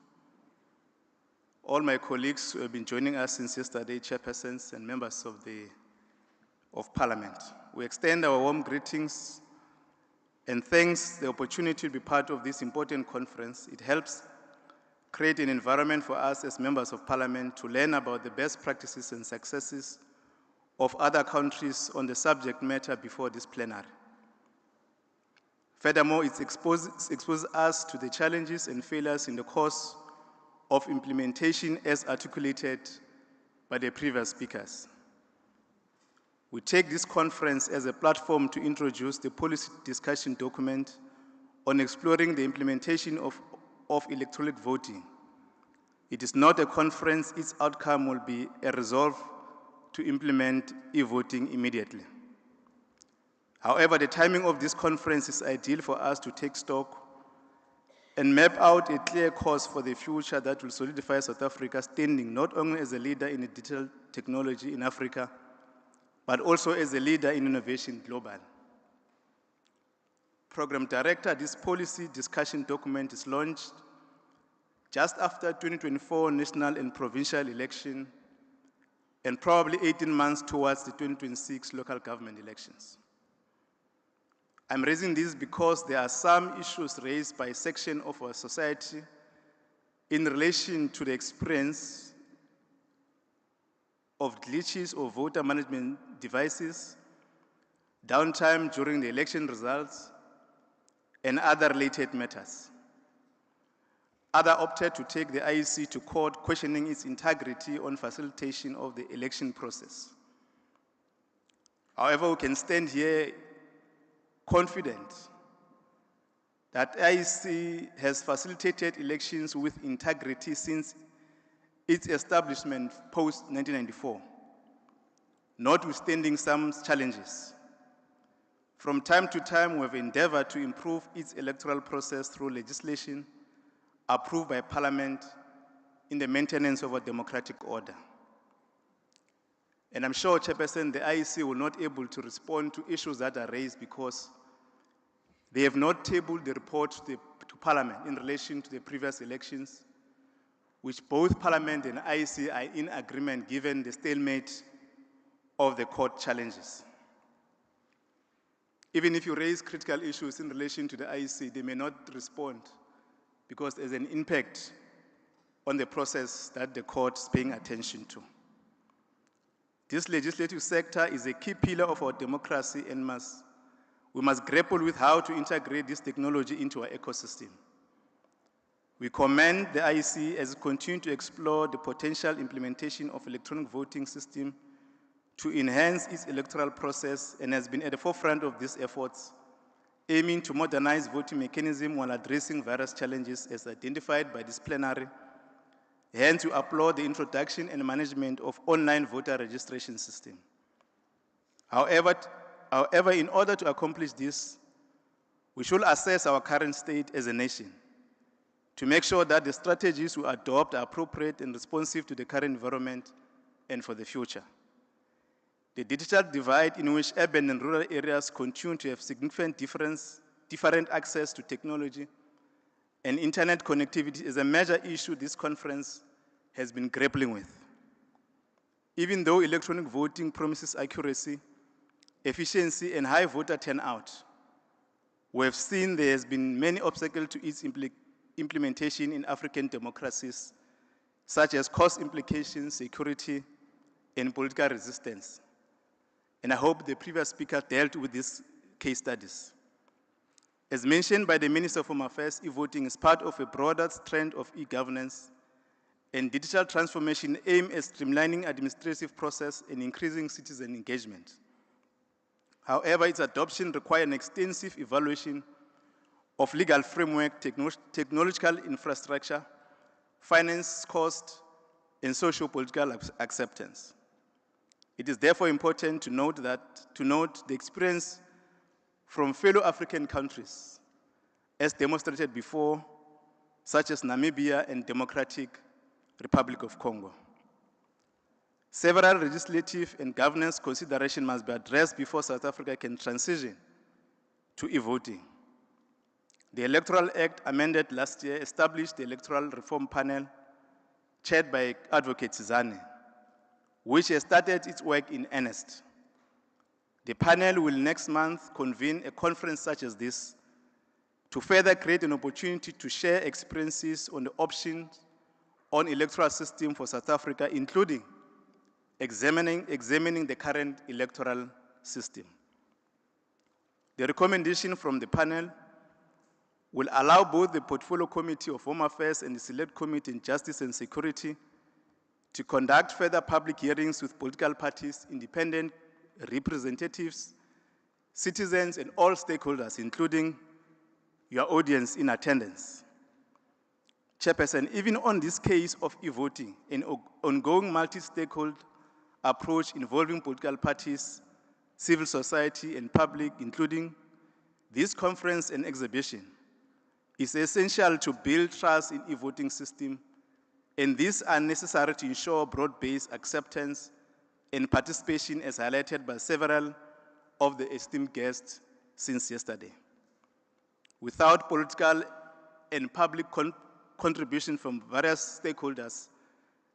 All my colleagues who have been joining us since yesterday, chairpersons and members of Parliament. We extend our warm greetings and thanks the opportunity to be part of this important conference. It helps create an environment for us as members of Parliament to learn about the best practices and successes of other countries on the subject matter before this plenary. Furthermore, it exposes us to the challenges and failures in the course of implementation as articulated by the previous speakers. We take this conference as a platform to introduce the policy discussion document on exploring the implementation of electronic voting. It is not a conference, its outcome will be a resolve to implement e-voting immediately. However, the timing of this conference is ideal for us to take stock and map out a clear course for the future that will solidify South Africa's standing not only as a leader in digital technology in Africa, but also as a leader in innovation globally. Program Director, this policy discussion document is launched just after 2024 national and provincial election and probably 18 months towards the 2026 local government elections. I'm raising this because there are some issues raised by a section of our society in relation to the experience of glitches or voter management devices, downtime during the election results, and other related matters. Others opted to take the IEC to court, questioning its integrity on facilitation of the election process. However, we can stand here confident that IEC has facilitated elections with integrity since its establishment post-1994, notwithstanding some challenges. From time to time, we have endeavored to improve its electoral process through legislation approved by Parliament in the maintenance of a democratic order. And I'm sure, Chairperson, the IEC will not be able to respond to issues that are raised because they have not tabled the report to Parliament in relation to the previous elections, which both Parliament and IEC are in agreement given the stalemate of the court challenges. Even if you raise critical issues in relation to the IEC, they may not respond because there's an impact on the process that the court is paying attention to. This legislative sector is a key pillar of our democracy and we must grapple with how to integrate this technology into our ecosystem. We commend the IEC as it continues to explore the potential implementation of electronic voting system to enhance its electoral process and has been at the forefront of these efforts, aiming to modernize voting mechanism while addressing various challenges as identified by this plenary. Hence, we applaud the introduction and management of online voter registration system. However, in order to accomplish this, we should assess our current state as a nation to make sure that the strategies we adopt are appropriate and responsive to the current environment and for the future. The digital divide in which urban and rural areas continue to have significant different access to technology and internet connectivity is a major issue this conference has been grappling with. Even though electronic voting promises accuracy, efficiency, and high voter turnout, we have seen there has been many obstacles to its implementation in African democracies, such as cost implications, security, and political resistance. And I hope the previous speaker dealt with these case studies. As mentioned by the Minister of Home Affairs, e-voting is part of a broader trend of e-governance and digital transformation aimed at streamlining administrative process and increasing citizen engagement. However, its adoption requires an extensive evaluation of legal framework, technological infrastructure, finance cost, and socio-political acceptance. It is therefore important to note the experience from fellow African countries, as demonstrated before, such as Namibia and Democratic Republic of Congo. Several legislative and governance considerations must be addressed before South Africa can transition to e-voting. The Electoral Act amended last year established the Electoral Reform Panel, chaired by Advocate Sizane, which has started its work in earnest. The panel will next month convene a conference such as this to further create an opportunity to share experiences on the options on electoral system for South Africa, including examining the current electoral system. The recommendation from the panel will allow both the Portfolio Committee of Home Affairs and the Select Committee on Justice and Security to conduct further public hearings with political parties, independent representatives, citizens, and all stakeholders, including your audience in attendance. Chairperson, even on this case of e-voting, an ongoing multi-stakeholder approach involving political parties, civil society, and public, including this conference and exhibition, is essential to build trust in e-voting system, and these are necessary to ensure broad-based acceptance and participation as highlighted by several of the esteemed guests since yesterday. Without political and public contribution from various stakeholders,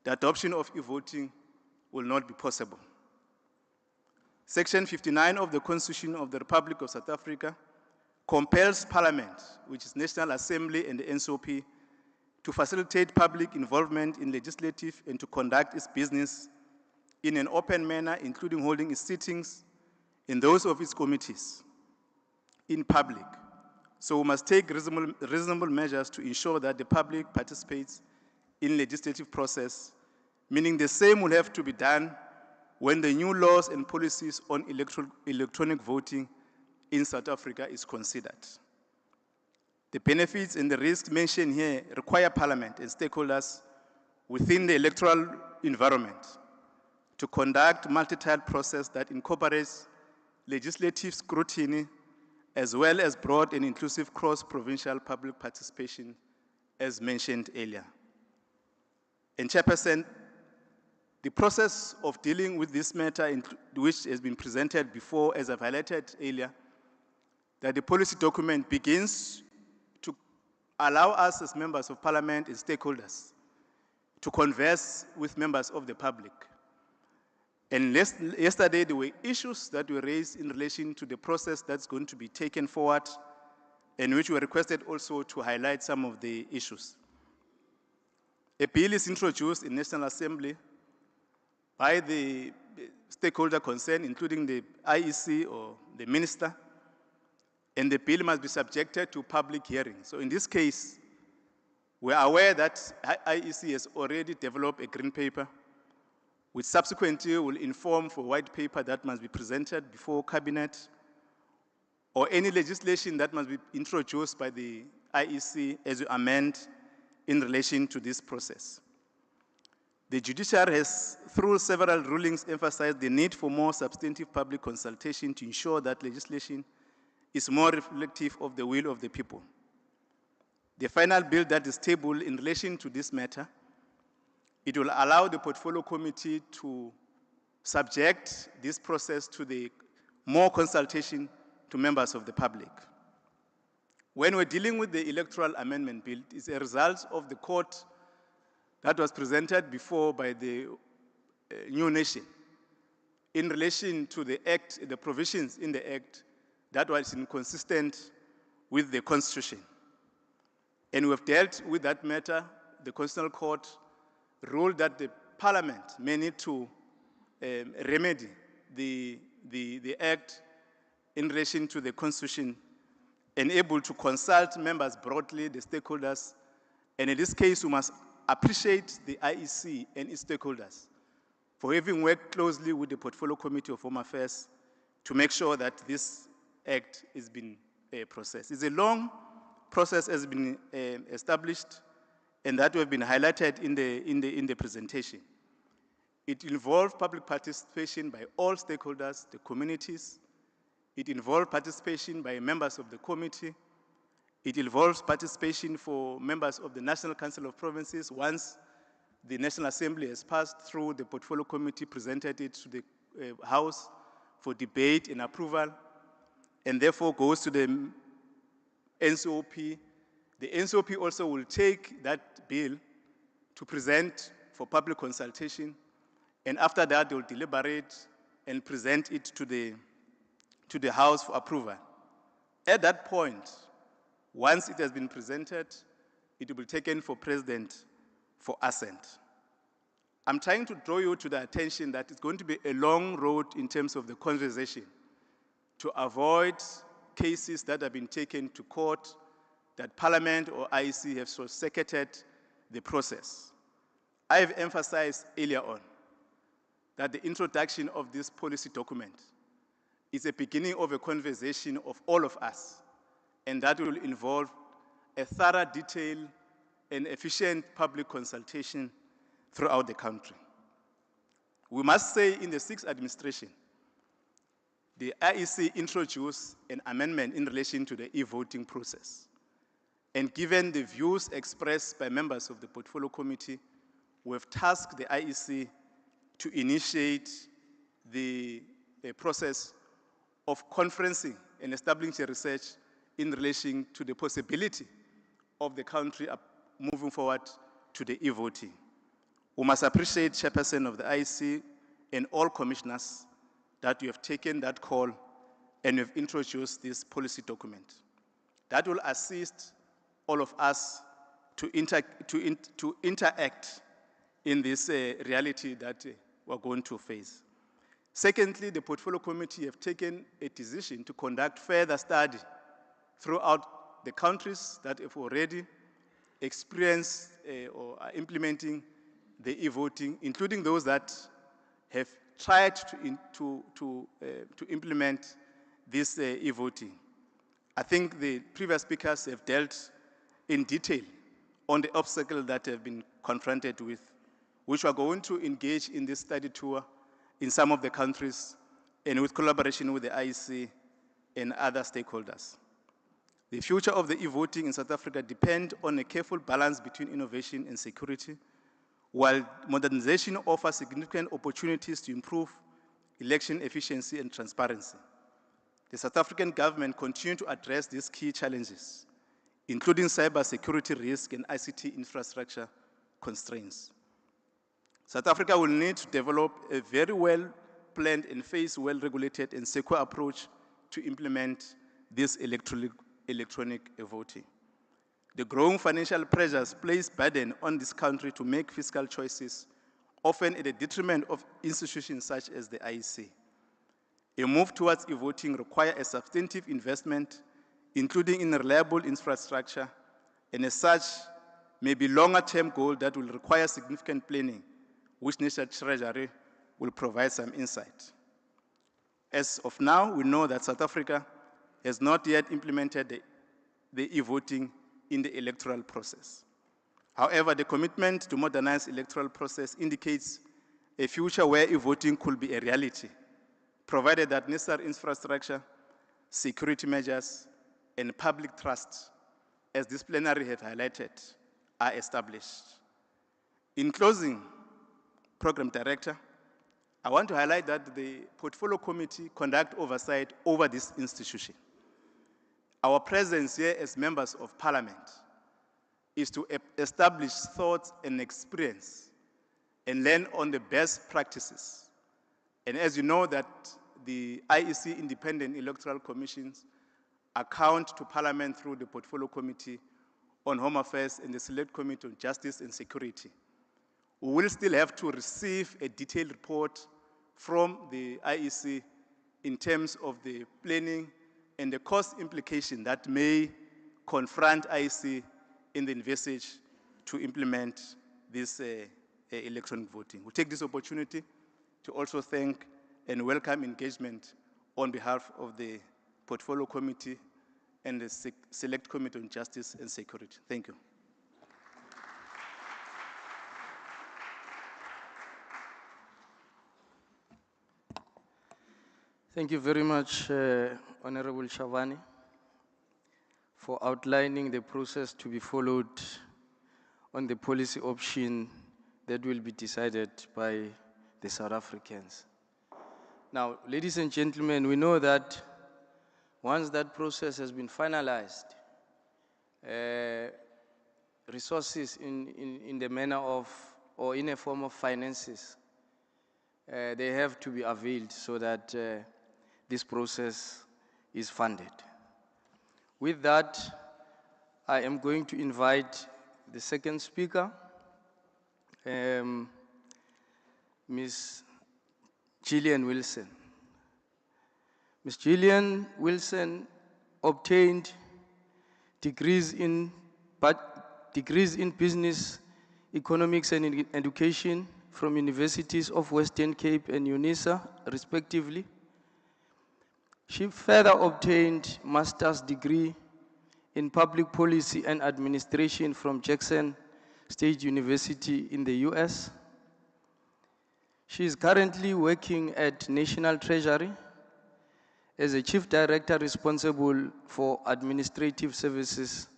the adoption of e-voting will not be possible. Section 59 of the Constitution of the Republic of South Africa compels Parliament, which is National Assembly and the NCOP, to facilitate public involvement in legislative and to conduct its business in an open manner, including holding its sittings in those of its committees in public. So we must take reasonable measures to ensure that the public participates in legislative process, meaning the same will have to be done when the new laws and policies on electronic voting in South Africa is considered. The benefits and the risks mentioned here require Parliament and stakeholders within the electoral environment to conduct multi-tiered process that incorporates legislative scrutiny as well as broad and inclusive cross-provincial public participation as mentioned earlier. And Chairperson, the process of dealing with this matter, which has been presented before, as I've highlighted earlier, that the policy document begins to allow us as members of Parliament and stakeholders to converse with members of the public. And yesterday, there were issues that were raised in relation to the process that's going to be taken forward, and which were requested also to highlight some of the issues. A bill is introduced in National Assembly by the stakeholder concerned, including the IEC or the minister, and the bill must be subjected to public hearing. So in this case, we are aware that IEC has already developed a green paper, which subsequently will inform for white paper that must be presented before cabinet, or any legislation that must be introduced by the IEC as you amend in relation to this process. The judiciary has, through several rulings, emphasized the need for more substantive public consultation to ensure that legislation is more reflective of the will of the people. The final bill that is tabled in relation to this matter, it will allow the portfolio committee to subject this process to the more consultation to members of the public. When we're dealing with the electoral amendment bill, it's a result of the court that was presented before by the New Nation in relation to the act, the provisions in the act that was inconsistent with the Constitution. And we've dealt with that matter. The Constitutional Court ruled that the Parliament may need to remedy the act in relation to the Constitution and able to consult members broadly, the stakeholders. And in this case, we must appreciate the IEC and its stakeholders for having worked closely with the Portfolio Committee of Home Affairs to make sure that this act is being processed. It's a long process has been established, and that have been highlighted in the presentation. It involved public participation by all stakeholders, the communities. It involved participation by members of the committee. It involves participation for members of the National Council of Provinces. Once the National Assembly has passed through, the Portfolio Committee presented it to the House for debate and approval, and therefore goes to the NCOP. The NCOP also will take that bill to present for public consultation, and after that they will deliberate and present it to the House for approval. At that point, once it has been presented, it will be taken for President for assent. I'm trying to draw you to the attention that it's going to be a long road in terms of the conversation to avoid cases that have been taken to court, that Parliament or IEC have short-circuited the process. I have emphasized earlier on that the introduction of this policy document is a beginning of a conversation of all of us, and that will involve a thorough, detailed, and efficient public consultation throughout the country. We must say in the sixth administration, the IEC introduced an amendment in relation to the e-voting process. And given the views expressed by members of the Portfolio Committee, we have tasked the IEC to initiate the process of conferencing and establishing research in relation to the possibility of the country moving forward to the e-voting. We must appreciate Chairperson of the IEC and all commissioners that you have taken that call and you have introduced this policy document. That will assist all of us to interact in this reality that we're going to face. Secondly, the Portfolio Committee have taken a decision to conduct further study throughout the countries that have already experienced or are implementing the e-voting, including those that have tried to implement this e-voting. I think the previous speakers have dealt in detail on the obstacles that have been confronted with, which we are going to engage in this study tour in some of the countries and with collaboration with the IEC and other stakeholders. The future of the e-voting in South Africa depends on a careful balance between innovation and security, while modernization offers significant opportunities to improve election efficiency and transparency. The South African government continues to address these key challenges, including cybersecurity risk and ICT infrastructure constraints. South Africa will need to develop a very well-planned and phased, well-regulated and secure approach to implement this electronic voting. The growing financial pressures place burden on this country to make fiscal choices, often at the detriment of institutions such as the IEC. A move towards e-voting requires a substantive investment, including in reliable infrastructure, and as such, may be longer-term goal that will require significant planning, which National Treasury will provide some insight. As of now, we know that South Africa has not yet implemented the e-voting in the electoral process. However, the commitment to modernize electoral process indicates a future where e-voting could be a reality, provided that necessary infrastructure, security measures, and public trust, as this plenary have highlighted, are established. In closing, Program Director, I want to highlight that the Portfolio Committee conduct oversight over this institution. Our presence here as members of Parliament is to establish thoughts and experience and learn on the best practices. And as you know that the IEC Independent Electoral Commissions account to Parliament through the Portfolio Committee on Home Affairs and the Select Committee on Justice and Security. We will still have to receive a detailed report from the IEC in terms of the planning and the cost implication that may confront IEC in the envisage to implement this electronic voting. We take this opportunity to also thank and welcome engagement on behalf of the Portfolio Committee and the Select Committee on Justice and Security. Thank you. Thank you very much, Honorable Shavani, for outlining the process to be followed on the policy option that will be decided by the South Africans. Now, ladies and gentlemen, we know that once that process has been finalized, resources in the manner of, or in a form of finances, they have to be availed so that this process is funded. With that, I am going to invite the second speaker, Ms. Gillian Wilson. Ms. Gillian Wilson obtained degrees in business, economics, and education from universities of Western Cape and UNISA, respectively. She further obtained master's degree in public policy and administration from Jackson State University in the US. She is currently working at National Treasury as a chief director responsible for administrative services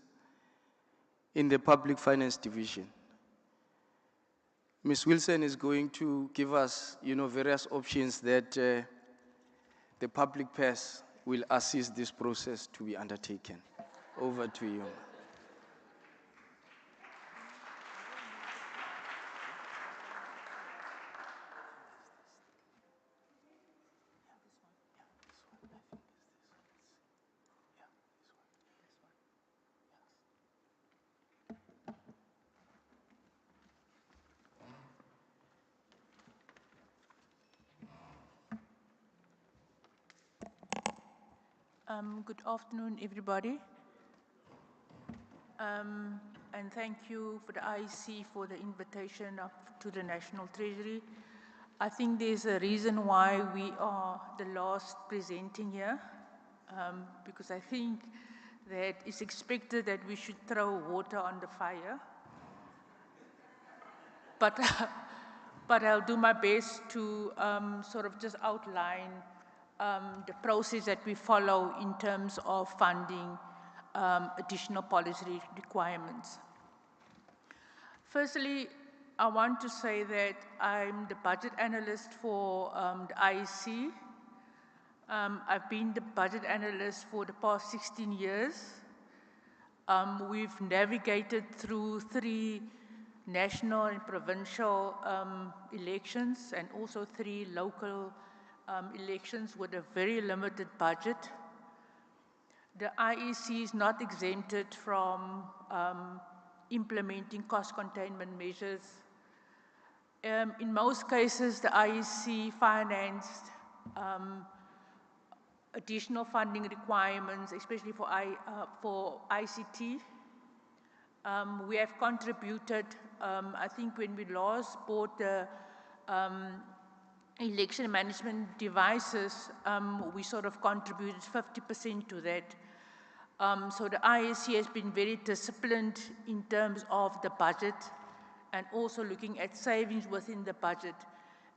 in the Public Finance Division. Ms. Wilson is going to give us, various options that the public purse will assist this process to be undertaken. Over to you. Good afternoon, everybody. And thank you for the IEC for the invitation to the National Treasury. I think there's a reason why we are the last presenting here, because I think that it's expected that we should throw water on the fire. But I'll do my best to sort of just outline the process that we follow in terms of funding additional policy requirements. Firstly, I want to say that I'm the budget analyst for the IEC. I've been the budget analyst for the past 16 years. We've navigated through 3 national and provincial elections, and also 3 local elections with a very limited budget. The IEC is not exempted from implementing cost containment measures. In most cases, the IEC financed additional funding requirements, especially for ICT. We have contributed, I think when we last bought the election management devices, we sort of contributed 50% to that. So the IEC has been very disciplined in terms of the budget and also looking at savings within the budget.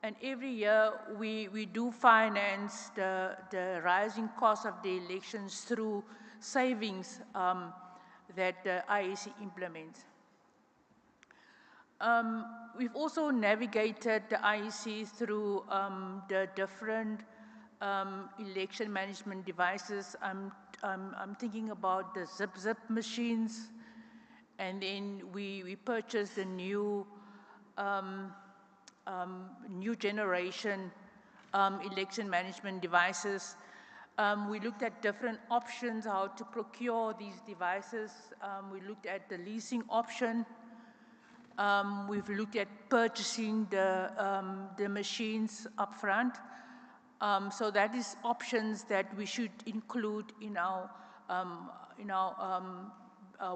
And every year we do finance the rising cost of the elections through savings that the IEC implements. We've also navigated the IEC through the different election management devices. I'm thinking about the zip machines, and then we purchased the new new generation election management devices. We looked at different options, how to procure these devices. We looked at the leasing option. We've looked at purchasing the machines upfront. So that is options that we should include in our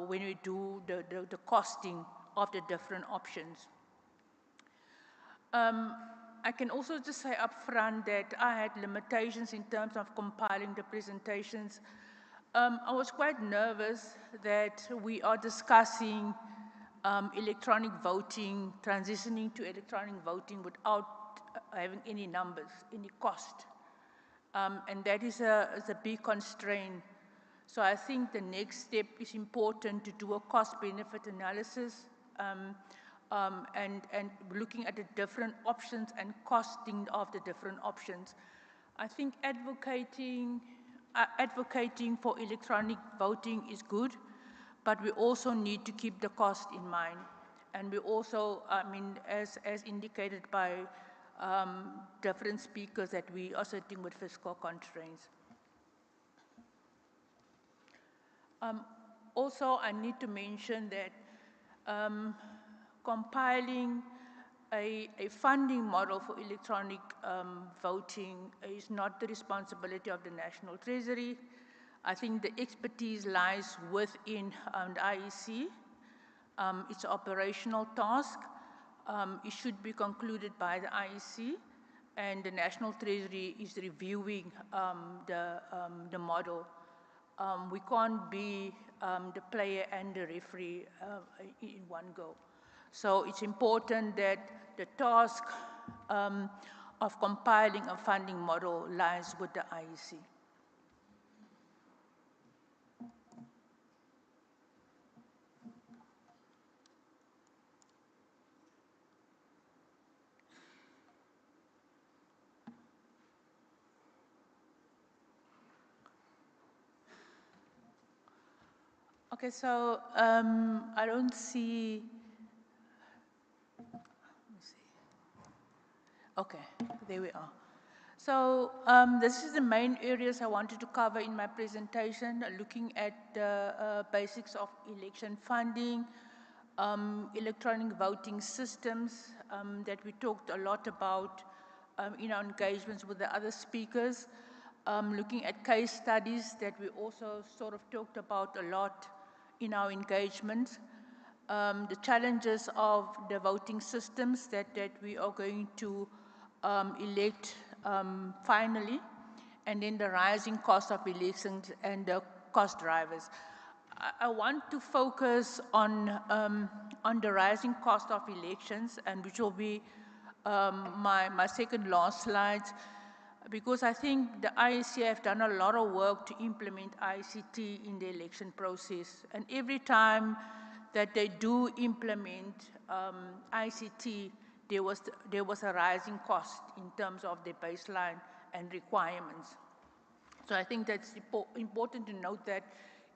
when we do the costing of the different options. I can also just say upfront that I had limitations in terms of compiling the presentations. I was quite nervous that we are discussing electronic voting, transitioning to electronic voting without having any numbers, any cost. And that is a big constraint. So I think the next step is important to do a cost-benefit analysis and looking at the different options and costing of the different options. I think advocating for electronic voting is good, but we also need to keep the cost in mind. And we also, I mean, as indicated by different speakers, that we are sitting with fiscal constraints. Also, I need to mention that compiling a funding model for electronic voting is not the responsibility of the National Treasury. I think the expertise lies within the IEC. It's an operational task. It should be concluded by the IEC, and the National Treasury is reviewing the model. We can't be the player and the referee in one go. So it's important that the task of compiling a funding model lies with the IEC. Okay, so I don't see. Okay, there we are. So this is the main areas I wanted to cover in my presentation, looking at the basics of election funding, electronic voting systems that we talked a lot about in our engagements with the other speakers, looking at case studies that we also sort of talked about a lot in our engagements, the challenges of the voting systems that we are going to elect finally, and then the rising cost of elections and the cost drivers. I want to focus on the rising cost of elections, and which will be my second last slide, because I think the IEC have done a lot of work to implement ICT in the election process. And every time that they do implement ICT, there was a rising cost in terms of the baseline and requirements. So I think that's important to note that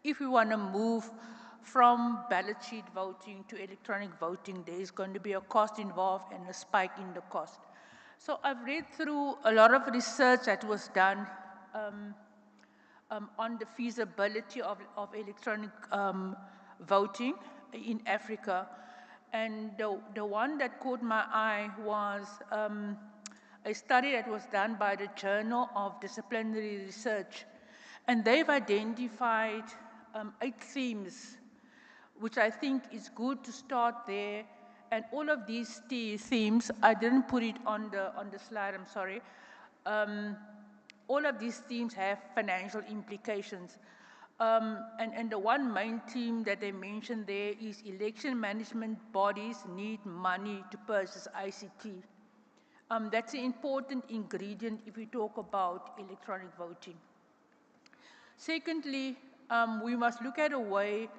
if we want to move from ballot sheet voting to electronic voting, there is going to be a cost involved and a spike in the cost. So I've read through a lot of research that was done on the feasibility of electronic voting in Africa. And the one that caught my eye was a study that was done by the Journal of Disciplinary Research. And they've identified 8 themes, which I think is good to start there. And all of these themes, I didn't put it on the slide, I'm sorry. All of these themes have financial implications. And the one main theme that they mentioned there is election management bodies need money to purchase ICT. That's an important ingredient if we talk about electronic voting. Secondly, we must look at a way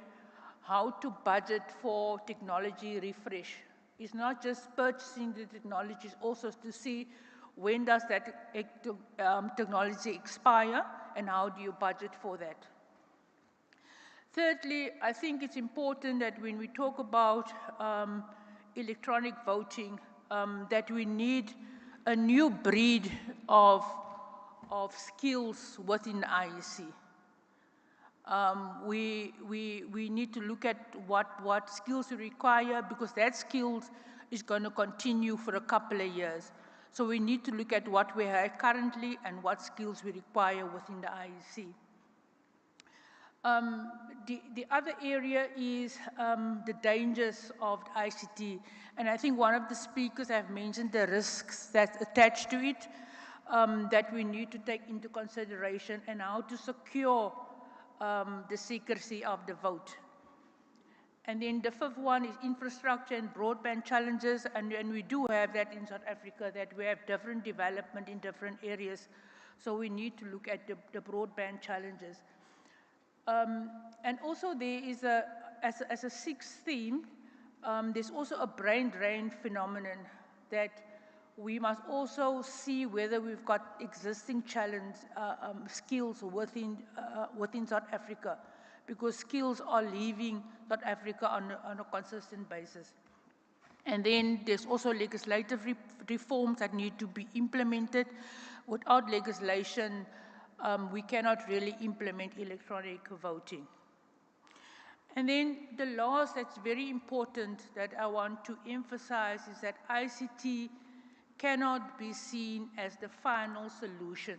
how to budget for technology refresh. It's not just purchasing the technology, it's also to see when does that technology expire and how do you budget for that. Thirdly, I think it's important that when we talk about electronic voting, that we need a new breed of skills within the IEC. We need to look at what skills we require, because that skills is going to continue for a couple of years. So we need to look at what we have currently and what skills we require within the IEC. The other area is the dangers of the ICT. And I think one of the speakers have mentioned the risks that's attached to it that we need to take into consideration, and how to secure the secrecy of the vote. And then the 5th one is infrastructure and broadband challenges, and we do have that in South Africa, that we have different development in different areas. So we need to look at the broadband challenges. And also there is as a 6th theme, there's also a brain drain phenomenon that we must also see whether we've got existing skills within South Africa, because skills are leaving South Africa on a consistent basis. And then there's also legislative reforms that need to be implemented. Without legislation, we cannot really implement electronic voting. And then the last that's very important that I want to emphasize is that ICT cannot be seen as the final solution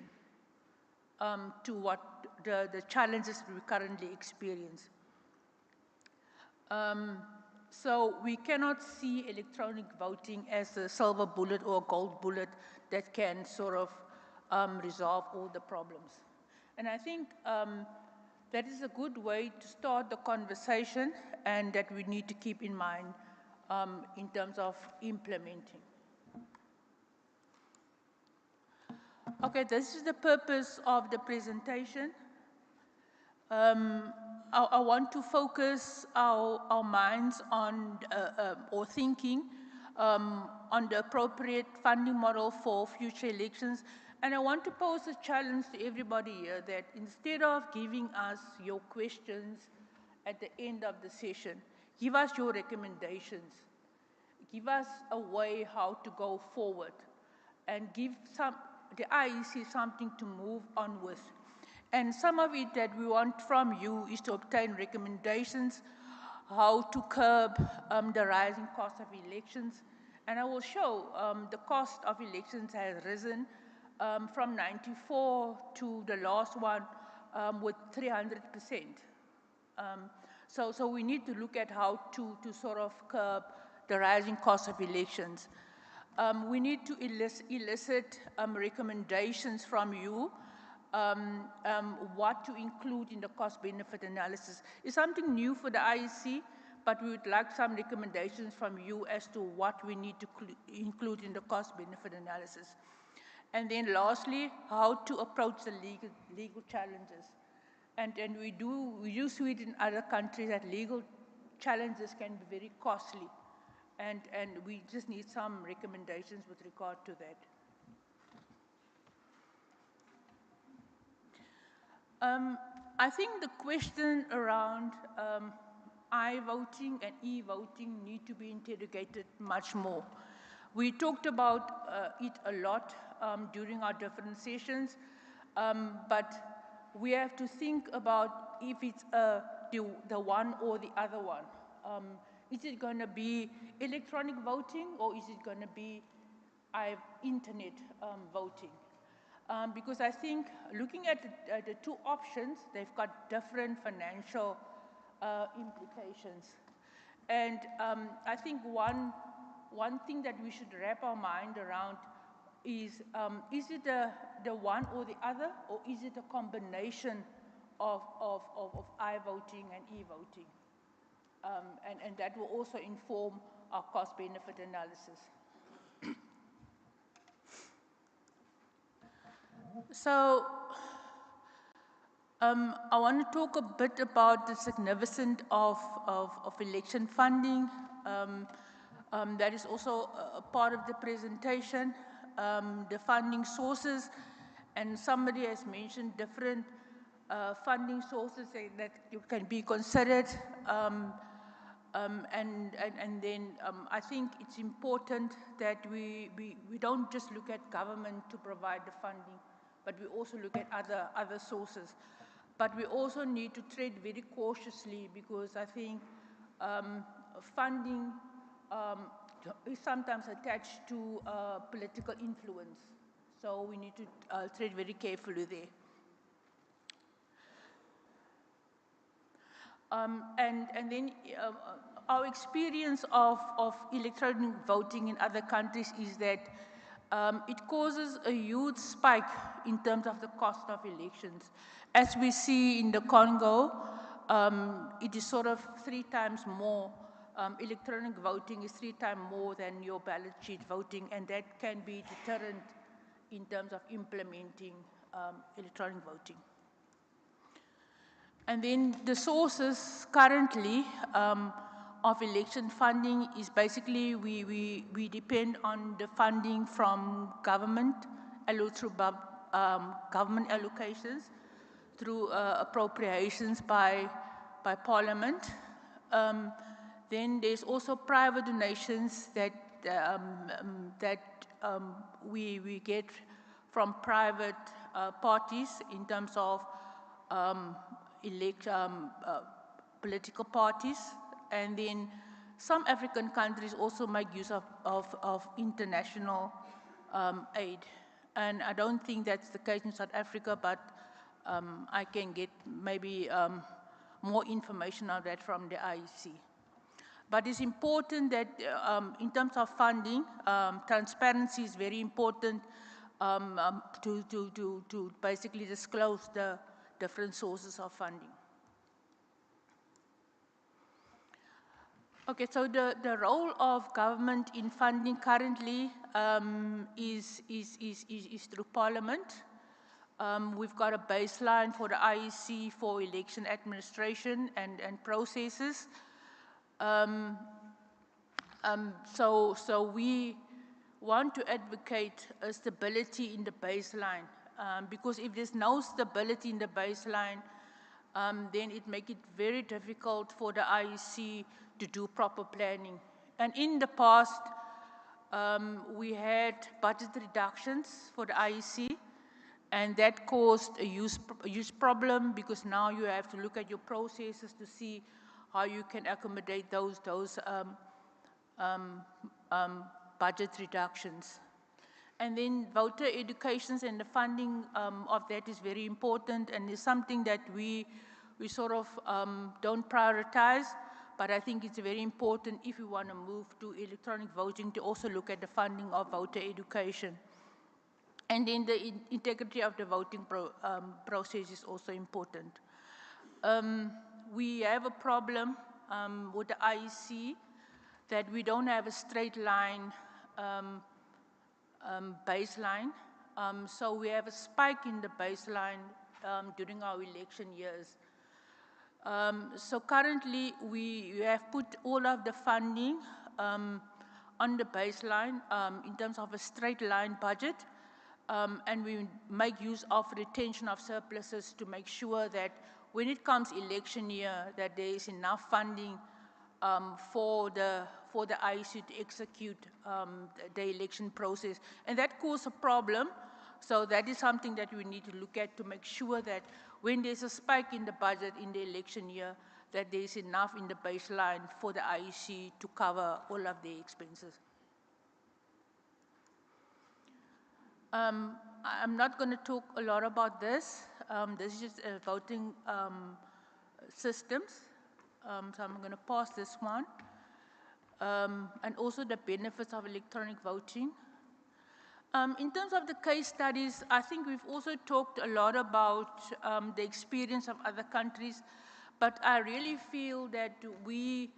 to what the challenges we currently experience. So we cannot see electronic voting as a silver bullet or a gold bullet that can sort of resolve all the problems. And I think that is a good way to start the conversation, and that we need to keep in mind in terms of implementing. Okay, this is the purpose of the presentation. I want to focus our minds on, or thinking, on the appropriate funding model for future elections. And I want to pose a challenge to everybody here that instead of giving us your questions at the end of the session, give us your recommendations. Give us a way how to go forward, and give the IEC something to move on with. And some of it that we want from you is to obtain recommendations how to curb the rising cost of elections. And I will show the cost of elections has risen from 94 to the last one with 300%. So we need to look at how to sort of curb the rising cost of elections. We need to elicit recommendations from you, what to include in the cost-benefit analysis. It's something new for the IEC, but we would like some recommendations from you as to what we need to include in the cost-benefit analysis. And then lastly, how to approach the legal challenges. And we do see it in other countries that legal challenges can be very costly. And we just need some recommendations with regard to that. I think the question around I-voting and e-voting need to be interrogated much more. We talked about it a lot during our different sessions, but we have to think about if it's the one or the other one. Is it going to be electronic voting, or is it going to be internet voting? Because I think looking at the two options, they've got different financial implications. And I think one thing that we should wrap our mind around is it the one or the other, or is it a combination of I-voting and e-voting? And that will also inform our cost-benefit analysis. So I want to talk a bit about the significance of election funding. That is also a part of the presentation, the funding sources, and somebody has mentioned different funding sources that can be considered. And then I think it's important that we don't just look at government to provide the funding, but we also look at other sources. But we also need to tread very cautiously, because I think funding is sometimes attached to political influence. So we need to tread very carefully there. And then our experience of electronic voting in other countries is that it causes a huge spike in terms of the cost of elections. As we see in the Congo, it is sort of 3 times more. Electronic voting is 3 times more than your ballot sheet voting, and that can be deterrent in terms of implementing electronic voting. And then the sources currently of election funding is basically we depend on the funding from government, through government allocations, through appropriations by Parliament. Then there's also private donations that we get from private parties in terms of political parties. And then some African countries also make use of international aid. And I don't think that's the case in South Africa, but I can get maybe more information on that from the IEC. But it's important that in terms of funding, transparency is very important to basically disclose the different sources of funding. Okay, so the role of government in funding currently is through Parliament. We've got a baseline for the IEC for election administration and processes. So we want to advocate a stability in the baseline, because if there's no stability in the baseline, then it makes it very difficult for the IEC to do proper planning. And in the past, we had budget reductions for the IEC, and that caused a huge problem, because now you have to look at your processes to see how you can accommodate those budget reductions. And then voter education and the funding of that is very important, and is something that we sort of don't prioritize, but I think it's very important if we want to move to electronic voting to also look at the funding of voter education. And then the integrity of the voting process is also important. We have a problem with the IEC that we don't have a straight line baseline. So we have a spike in the baseline during our election years. So currently we have put all of the funding on the baseline in terms of a straight line budget, and we make use of retention of surpluses to make sure that when it comes election year, that there is enough funding for the IEC to execute the election process. And that caused a problem. So that is something that we need to look at to make sure that when there's a spike in the budget in the election year, that there is enough in the baseline for the IEC to cover all of the expenses. I'm not going to talk a lot about this. This is just voting systems. So I'm going to pass this one. And also the benefits of electronic voting. In terms of the case studies, I think we've also talked a lot about the experience of other countries, but I really feel that the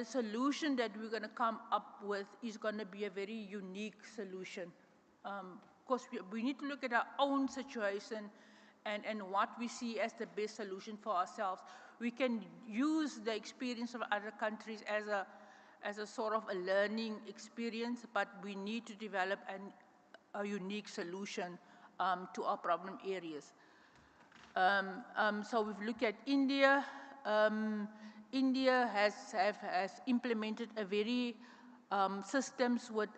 solution that we're going to come up with is going to be a very unique solution. Of course, we need to look at our own situation and what we see as the best solution for ourselves. We can use the experience of other countries as a sort of a learning experience, but we need to develop a unique solution to our problem areas. So we've looked at India. India has implemented a very systems with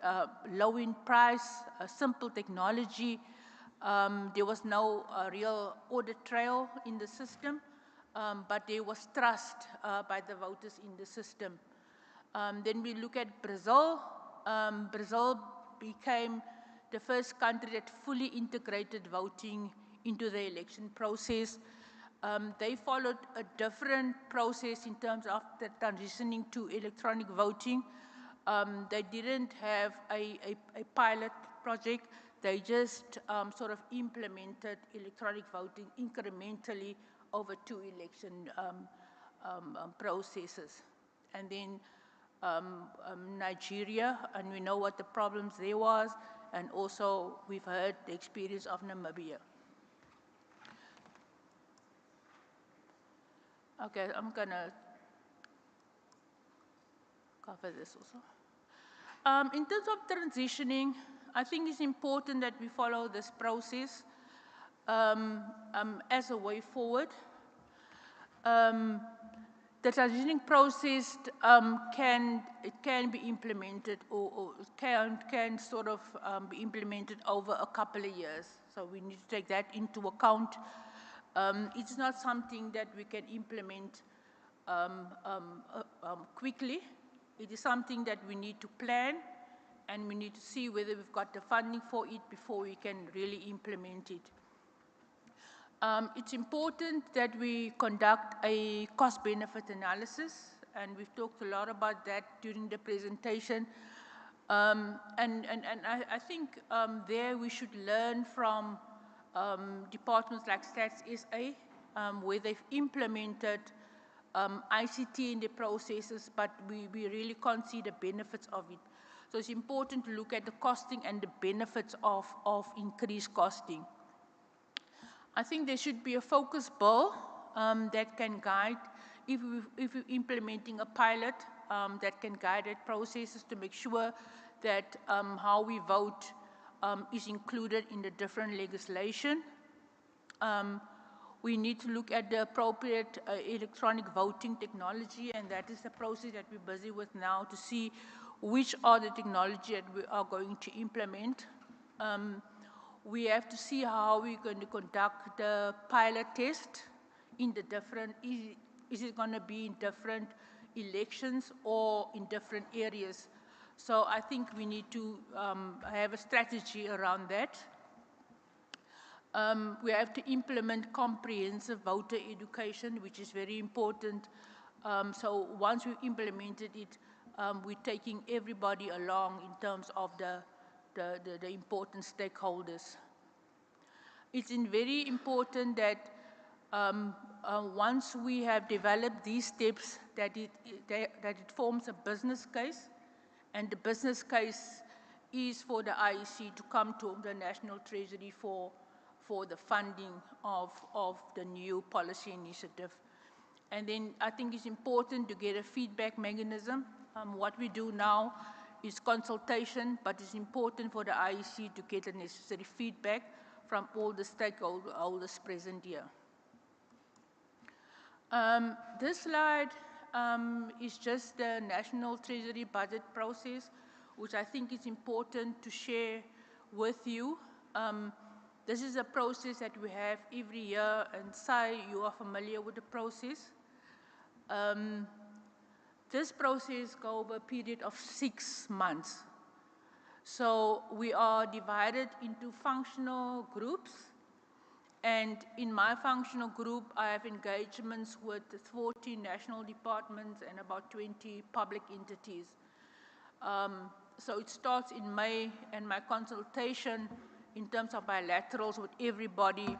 low in price, simple technology. There was no real audit trail in the system, but there was trust by the voters in the system. Then we look at Brazil. Brazil became the first country that fully integrated voting into the election process. They followed a different process in terms of the transitioning to electronic voting. They didn't have a pilot project. They just sort of implemented electronic voting incrementally over 2 election processes. And then Nigeria, and we know what the problems there was, and also we've heard the experience of Namibia. Okay, I'm gonna cover this also. In terms of transitioning, I think it's important that we follow this process as a way forward. The transitioning process can be implemented or can sort of be implemented over a couple of years. So we need to take that into account. It's not something that we can implement quickly. It is something that we need to plan, and we need to see whether we've got the funding for it before we can really implement it. It's important that we conduct a cost-benefit analysis, and we've talked a lot about that during the presentation. And I think there we should learn from departments like Stats SA, where they've implemented ICT in the processes, but we really can't see the benefits of it. So it's important to look at the costing and the benefits of increased costing. I think there should be a focus bill that can guide, if we're implementing a pilot, that can guide that processes to make sure that how we vote is included in the different legislation. We need to look at the appropriate electronic voting technology, and that is the process that we're busy with now to see which are the technology that we are going to implement. We have to see how we're going to conduct the pilot test in the different, is it going to be in different elections or in different areas? So I think we need to have a strategy around that. We have to implement comprehensive voter education, which is very important. So once we've implemented it, we're taking everybody along in terms of the important stakeholders. It's very important that once we have developed these steps, that it forms a business case, and the business case is for the IEC to come to the National Treasury for the funding of the new policy initiative. And then I think it's important to get a feedback mechanism. What we do now is consultation, but it's important for the IEC to get the necessary feedback from all the stakeholders present here. This slide is just the National Treasury budget process, which I think is important to share with you. This is a process that we have every year, and Sai, you are familiar with the process. This process goes over a period of 6 months. So we are divided into functional groups, and in my functional group, I have engagements with 40 national departments and about 20 public entities. So it starts in May, and my consultation in terms of bilaterals with everybody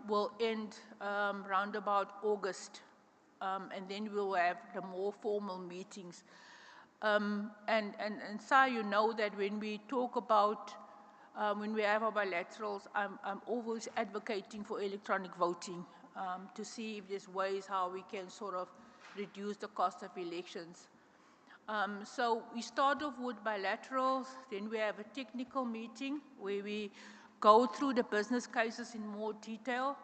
will end round about August. And then we'll have the more formal meetings. And Sai, you know that when we talk about, when we have our bilaterals, I'm always advocating for electronic voting to see if there's ways how we can sort of reduce the cost of elections. So we start off with bilaterals, then we have a technical meeting where we go through the business cases in more detail.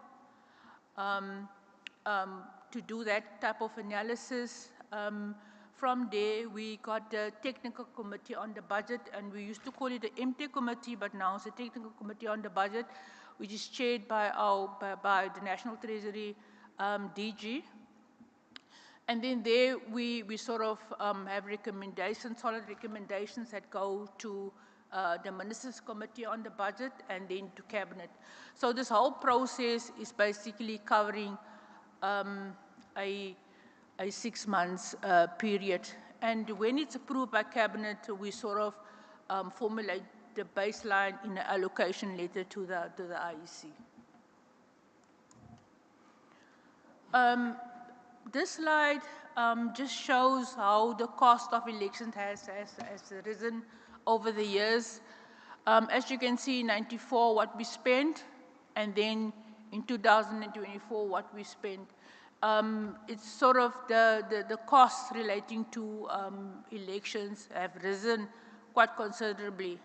To do that type of analysis. From there, we got the technical committee on the budget, and we used to call it the MT committee, but now it's the technical committee on the budget, which is chaired by the National Treasury DG. And then there, we sort of have recommendations, solid recommendations that go to the Ministers' Committee on the budget and then to Cabinet. So this whole process is basically covering a 6 months period. And when it's approved by Cabinet, we sort of formulate the baseline in the allocation letter to the IEC. This slide just shows how the cost of elections has risen over the years. As you can see, in '94, what we spent, and then in 2024, what we spent. It's sort of the costs relating to elections have risen quite considerably.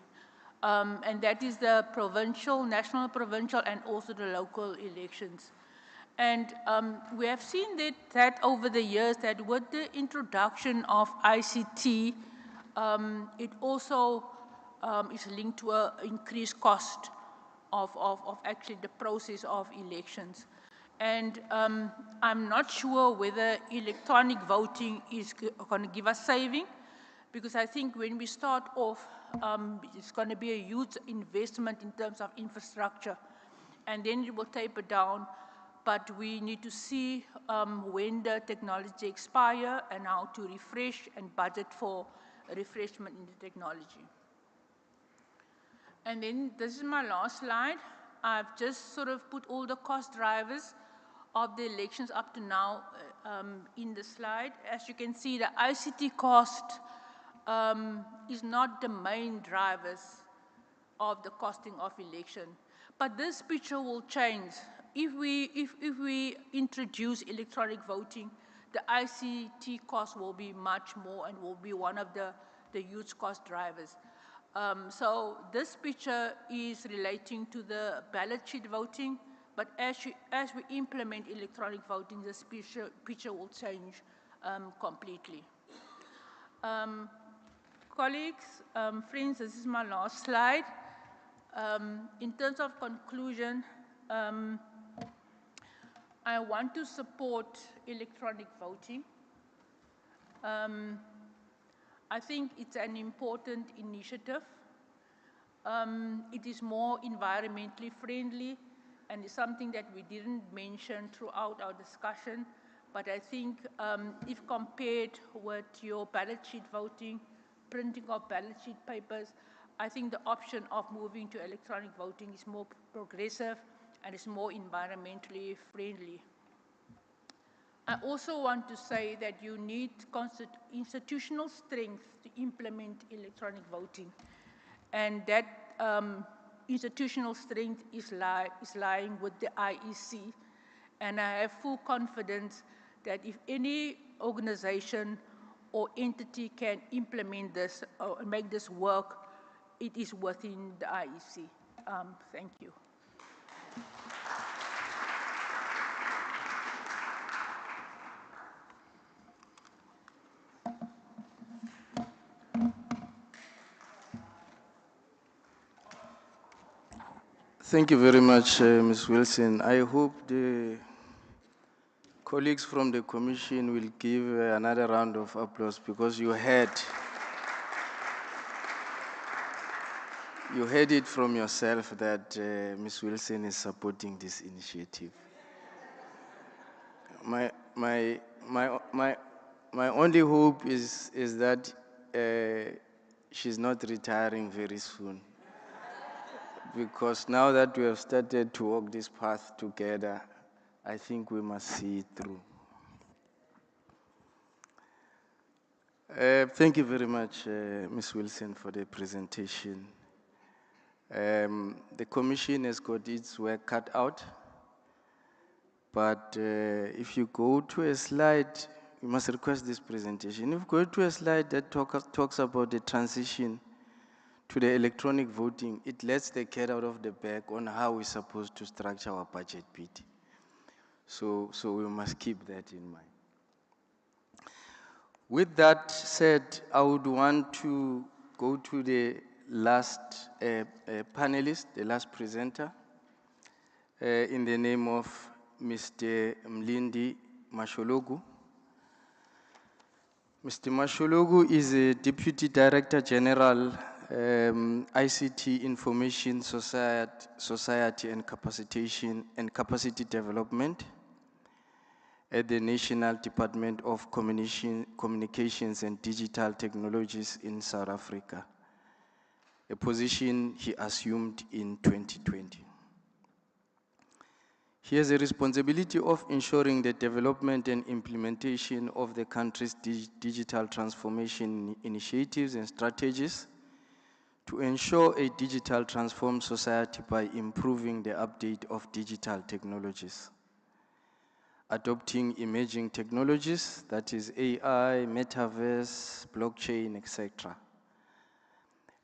And that is the provincial, national, provincial, and also the local elections. And we have seen that over the years that with the introduction of ICT, it also is linked to an increased cost of actually the process of elections. And I'm not sure whether electronic voting is going to give us saving, because I think when we start off, it's going to be a huge investment in terms of infrastructure, and then it will taper down. But we need to see when the technology expires and how to refresh and budget for refreshment in the technology. And then this is my last slide. I've just sort of put all the cost drivers of the elections up to now in the slide. As you can see, the ICT cost is not the main drivers of the costing of election. But this picture will change. If we introduce electronic voting, the ICT cost will be much more and will be one of the huge cost drivers. So this picture is relating to the ballot sheet voting, but as we implement electronic voting, this picture will change completely. Colleagues, friends, this is my last slide. In terms of conclusion, I want to support electronic voting. I think it's an important initiative. It is more environmentally friendly, and it's something that we didn't mention throughout our discussion. But I think if compared with your ballot sheet voting, printing of ballot sheet papers, I think the option of moving to electronic voting is more progressive and is more environmentally friendly. I also want to say that you need institutional strength to implement electronic voting. And that institutional strength is lying with the IEC. And I have full confidence that if any organization or entity can implement this or make this work, it is within the IEC. Thank you. Thank you very much, Ms. Wilson. I hope the colleagues from the Commission will give another round of applause because you heard it from yourself that Ms. Wilson is supporting this initiative. My only hope is that she's not retiring very soon. Because now that we have started to walk this path together, I think we must see it through. Thank you very much, Ms. Wilson, for the presentation. The Commission has got its work cut out, but if you go to a slide, you must request this presentation. If you go to a slide that talks about the transition to the electronic voting, it lets the cat out of the bag on how we're supposed to structure our budget bid. So we must keep that in mind. With that said, I would want to go to the last panelist, the last presenter, in the name of Mr. Mlindi Mashologu. Mr. Mashologu is a Deputy Director General, ICT Information Society and Capacitation and Capacity Development at the National Department of Communications and Digital Technologies in South Africa, a position he assumed in 2020. He has a responsibility of ensuring the development and implementation of the country's digital transformation initiatives and strategies to ensure a digital transformed society by improving the update of digital technologies, adopting emerging technologies, that is AI, metaverse, blockchain, etc.,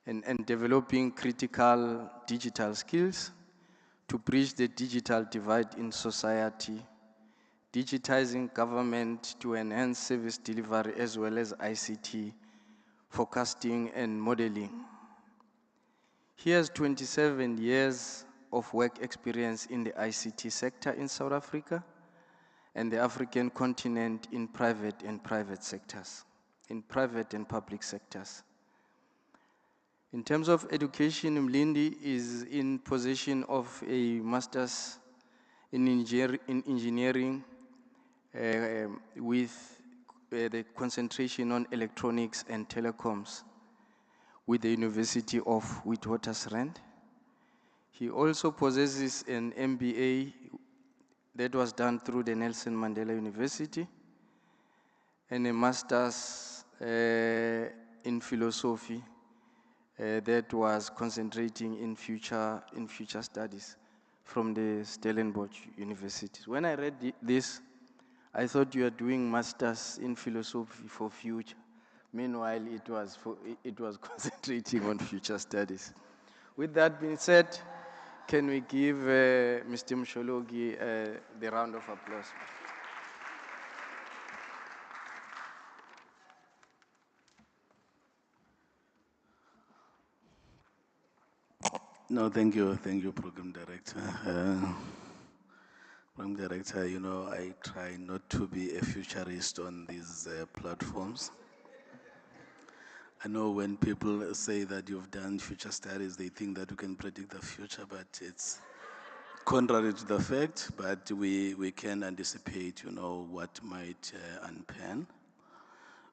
and developing critical digital skills to bridge the digital divide in society, digitizing government to enhance service delivery as well as ICT, forecasting and modeling. He has 27 years of work experience in the ICT sector in South Africa and the African continent in private and public sectors. In terms of education, Mlindi is in possession of a master's in engineering with the concentration on electronics and telecoms with the University of Witwatersrand. He also possesses an MBA that was done through the Nelson Mandela University and a master's in philosophy that was concentrating in future studies from the Stellenbosch University. When I read this, I thought you were doing masters in philosophy for future. Meanwhile, it was concentrating on future studies. With that being said, can we give Mr. Mshologi the round of applause? No, thank you, Program Director. Program Director, you know, I try not to be a futurist on these platforms. I know when people say that you've done future studies, they think that you can predict the future, but it's contrary to the fact, but we can anticipate, you know, what might unpan.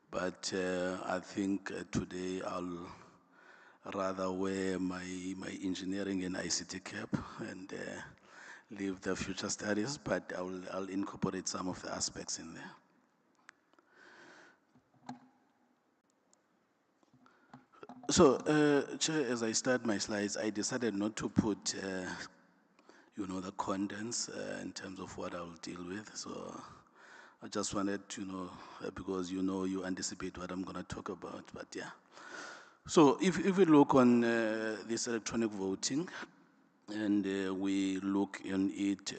But I think today I'll rather wear my engineering and ICT cap and leave the future studies, but I'll incorporate some of the aspects in there. So, Chair, as I start my slides, I decided not to put, you know, the contents in terms of what I'll deal with. So I just wanted to know, because you know, you anticipate what I'm going to talk about, but yeah. So if we look on this electronic voting, and we look in it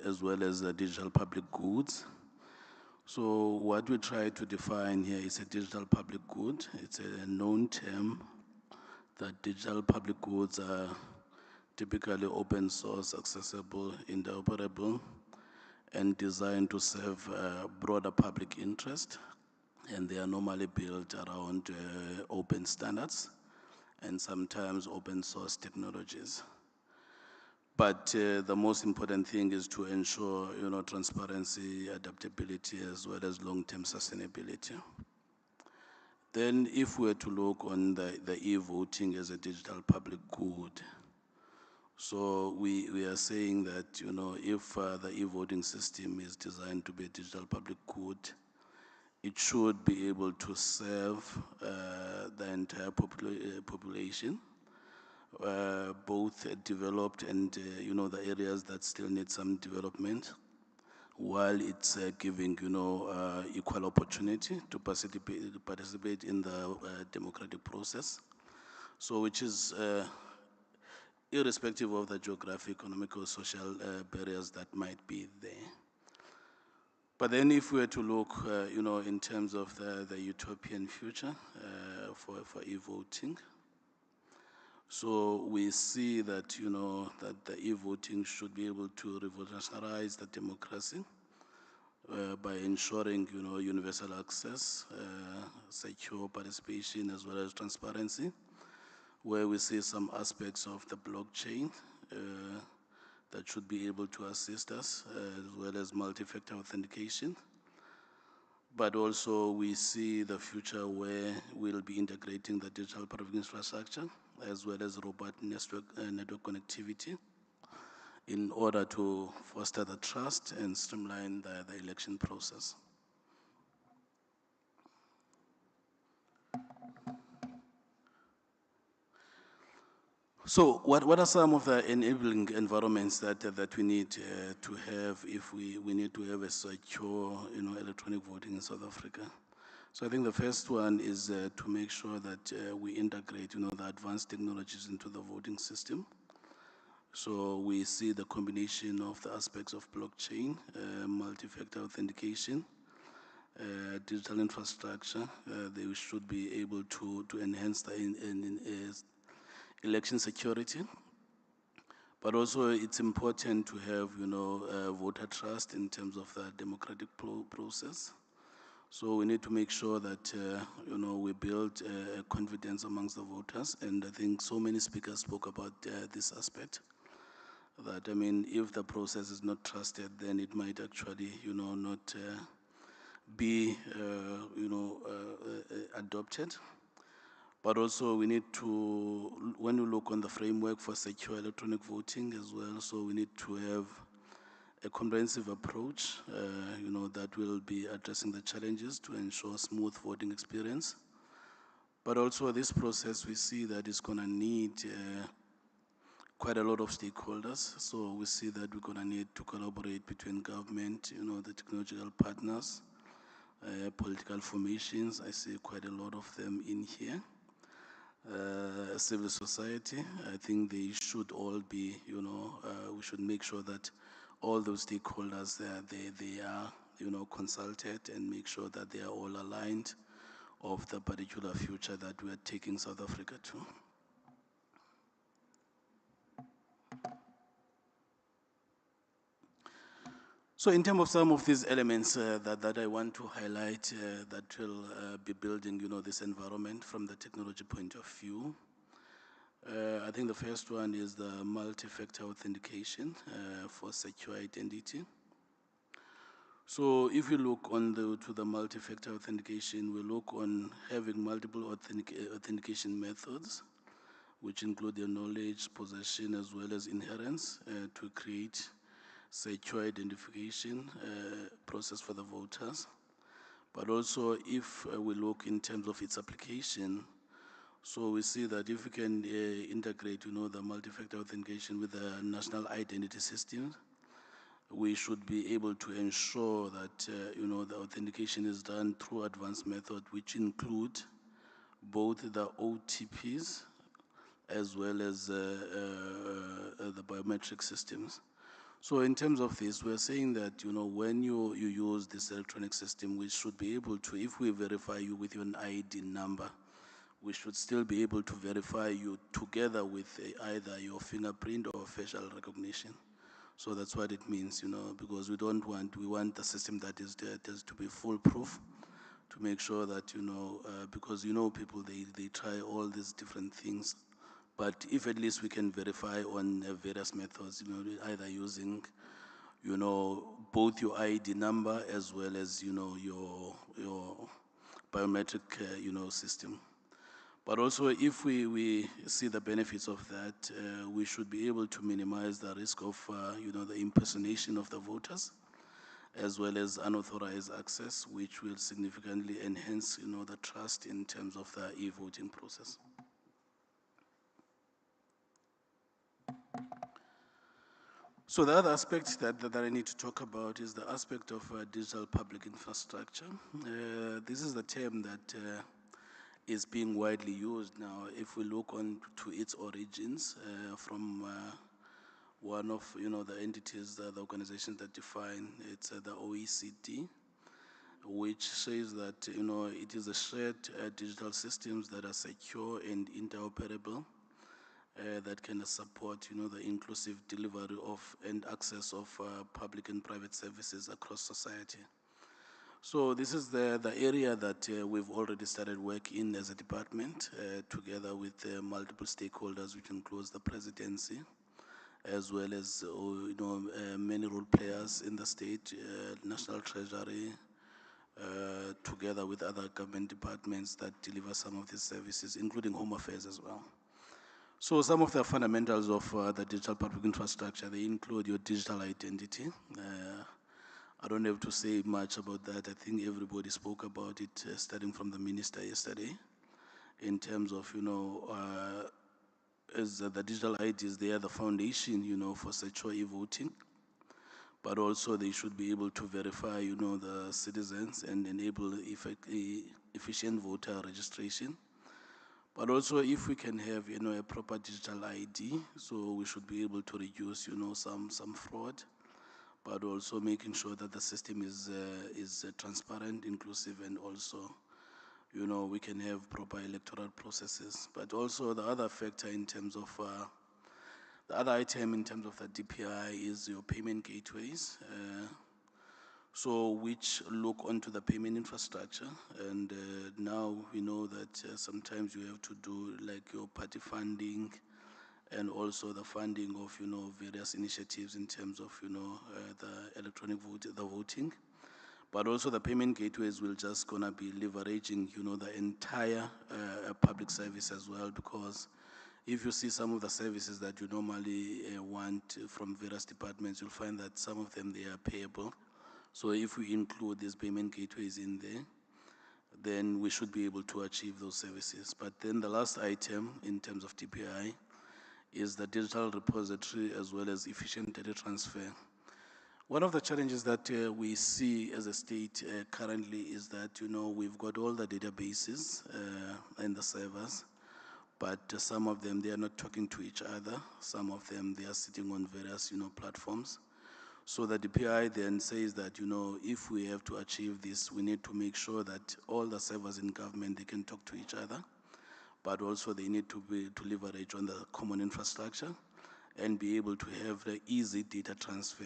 as well as digital public goods. So what we try to define here is a digital public good. It's a known term that digital public goods are typically open source, accessible, interoperable, and designed to serve broader public interest. And they are normally built around open standards and sometimes open source technologies. But the most important thing is to ensure, transparency, adaptability, as well as long-term sustainability. Then if we were to look on the e-voting as a digital public good, so we are saying that, if the e-voting system is designed to be a digital public good, it should be able to serve the entire population, both developed and, the areas that still need some development, while it's giving, equal opportunity to participate in the democratic process. So which is irrespective of the geographic, economic, or social barriers that might be there. But then if we were to look, in terms of the utopian future for e-voting, so we see that, that the e-voting should be able to revolutionize the democracy by ensuring, universal access, secure participation, as well as transparency, where we see some aspects of the blockchain that should be able to assist us, as well as multi-factor authentication. But also we see the future where we'll be integrating the digital public infrastructure, as well as robust network connectivity, in order to foster the trust and streamline the election process. So what are some of the enabling environments that we need to have if we need to have a secure, electronic voting in South Africa? So I think the first one is to make sure that we integrate, the advanced technologies into the voting system. So we see the combination of the aspects of blockchain, multi-factor authentication, digital infrastructure. They should be able to enhance the election security, but also it's important to have, voter trust in terms of the democratic process. So we need to make sure that, we build confidence amongst the voters, and I think so many speakers spoke about this aspect. That, if the process is not trusted, then it might actually, not be, adopted. But also we need to, when we look on the framework for secure electronic voting as well, so we need to have a comprehensive approach, that will be addressing the challenges to ensure smooth voting experience. But also this process, we see that it's gonna need quite a lot of stakeholders. So we see that we're gonna need to collaborate between government, the technological partners, political formations. I see quite a lot of them in here. Civil society, I think they should all be, we should make sure that all those stakeholders, they are, consulted, and make sure that they are all aligned of the particular future that we are taking South Africa to. So in terms of some of these elements that I want to highlight that will be building, this environment from the technology point of view, I think the first one is the multi-factor authentication for secure identity. So if you look on to the multi-factor authentication, we look on having multiple authentication methods, which include the knowledge, possession, as well as inherence to create secure identification process for the voters. But also if we look in terms of its application, so we see that if we can integrate, the multi-factor authentication with the national identity system, we should be able to ensure that, the authentication is done through advanced methods, which include both the OTPs as well as the biometric systems. So in terms of this, we're saying that, when you use this electronic system, we should be able to, if we verify you with your ID number, we should still be able to verify you together with either your fingerprint or facial recognition. So that's what it means, because we want the system that is there to be foolproof, to make sure that, because people, they try all these different things. But if at least we can verify on various methods, either using, both your ID number as well as, your biometric, system. But also, if we see the benefits of that, we should be able to minimize the risk of, the impersonation of the voters, as well as unauthorized access, which will significantly enhance, the trust in terms of the e-voting process. So the other aspect that I need to talk about is the aspect of digital public infrastructure. This is the term that is being widely used now. If we look on to its origins from one of the entities, the organizations that define it's the OECD, which says that it is a shared digital systems that are secure and interoperable that can support the inclusive delivery of and access of public and private services across society. So this is the area that we've already started work in as a department, together with multiple stakeholders, which includes the presidency, as well as many role players in the state, National Treasury, together with other government departments that deliver some of these services, including Home Affairs as well. So some of the fundamentals of the digital public infrastructure, they include your digital identity. I don't have to say much about that. I think everybody spoke about it, starting from the minister yesterday, in terms of, as the digital IDs, they are the foundation, for secure e-voting, but also they should be able to verify, the citizens and enable efficient voter registration. But also, if we can have, a proper digital ID, so we should be able to reduce, some fraud, but also making sure that the system is transparent, inclusive, and also, we can have proper electoral processes. But also the other factor in terms of, the other item in terms of the DPI is your payment gateways, so which look onto the payment infrastructure. And now we know that sometimes you have to do like your party funding, and also the funding of, various initiatives in terms of, the electronic voting. But also the payment gateways will just gonna be leveraging, the entire public service as well, because if you see some of the services that you normally want from various departments, you'll find that some of them, they are payable. So if we include these payment gateways in there, then we should be able to achieve those services. But then the last item in terms of DPI is the digital repository as well as efficient data transfer. One of the challenges that we see as a state currently is that, we've got all the databases and the servers, but some of them, they are not talking to each other. Some of them, they are sitting on various, platforms. So the DPI then says that, if we have to achieve this, we need to make sure that all the servers in government, they can talk to each other, but also they need to leverage on the common infrastructure and be able to have the easy data transfer.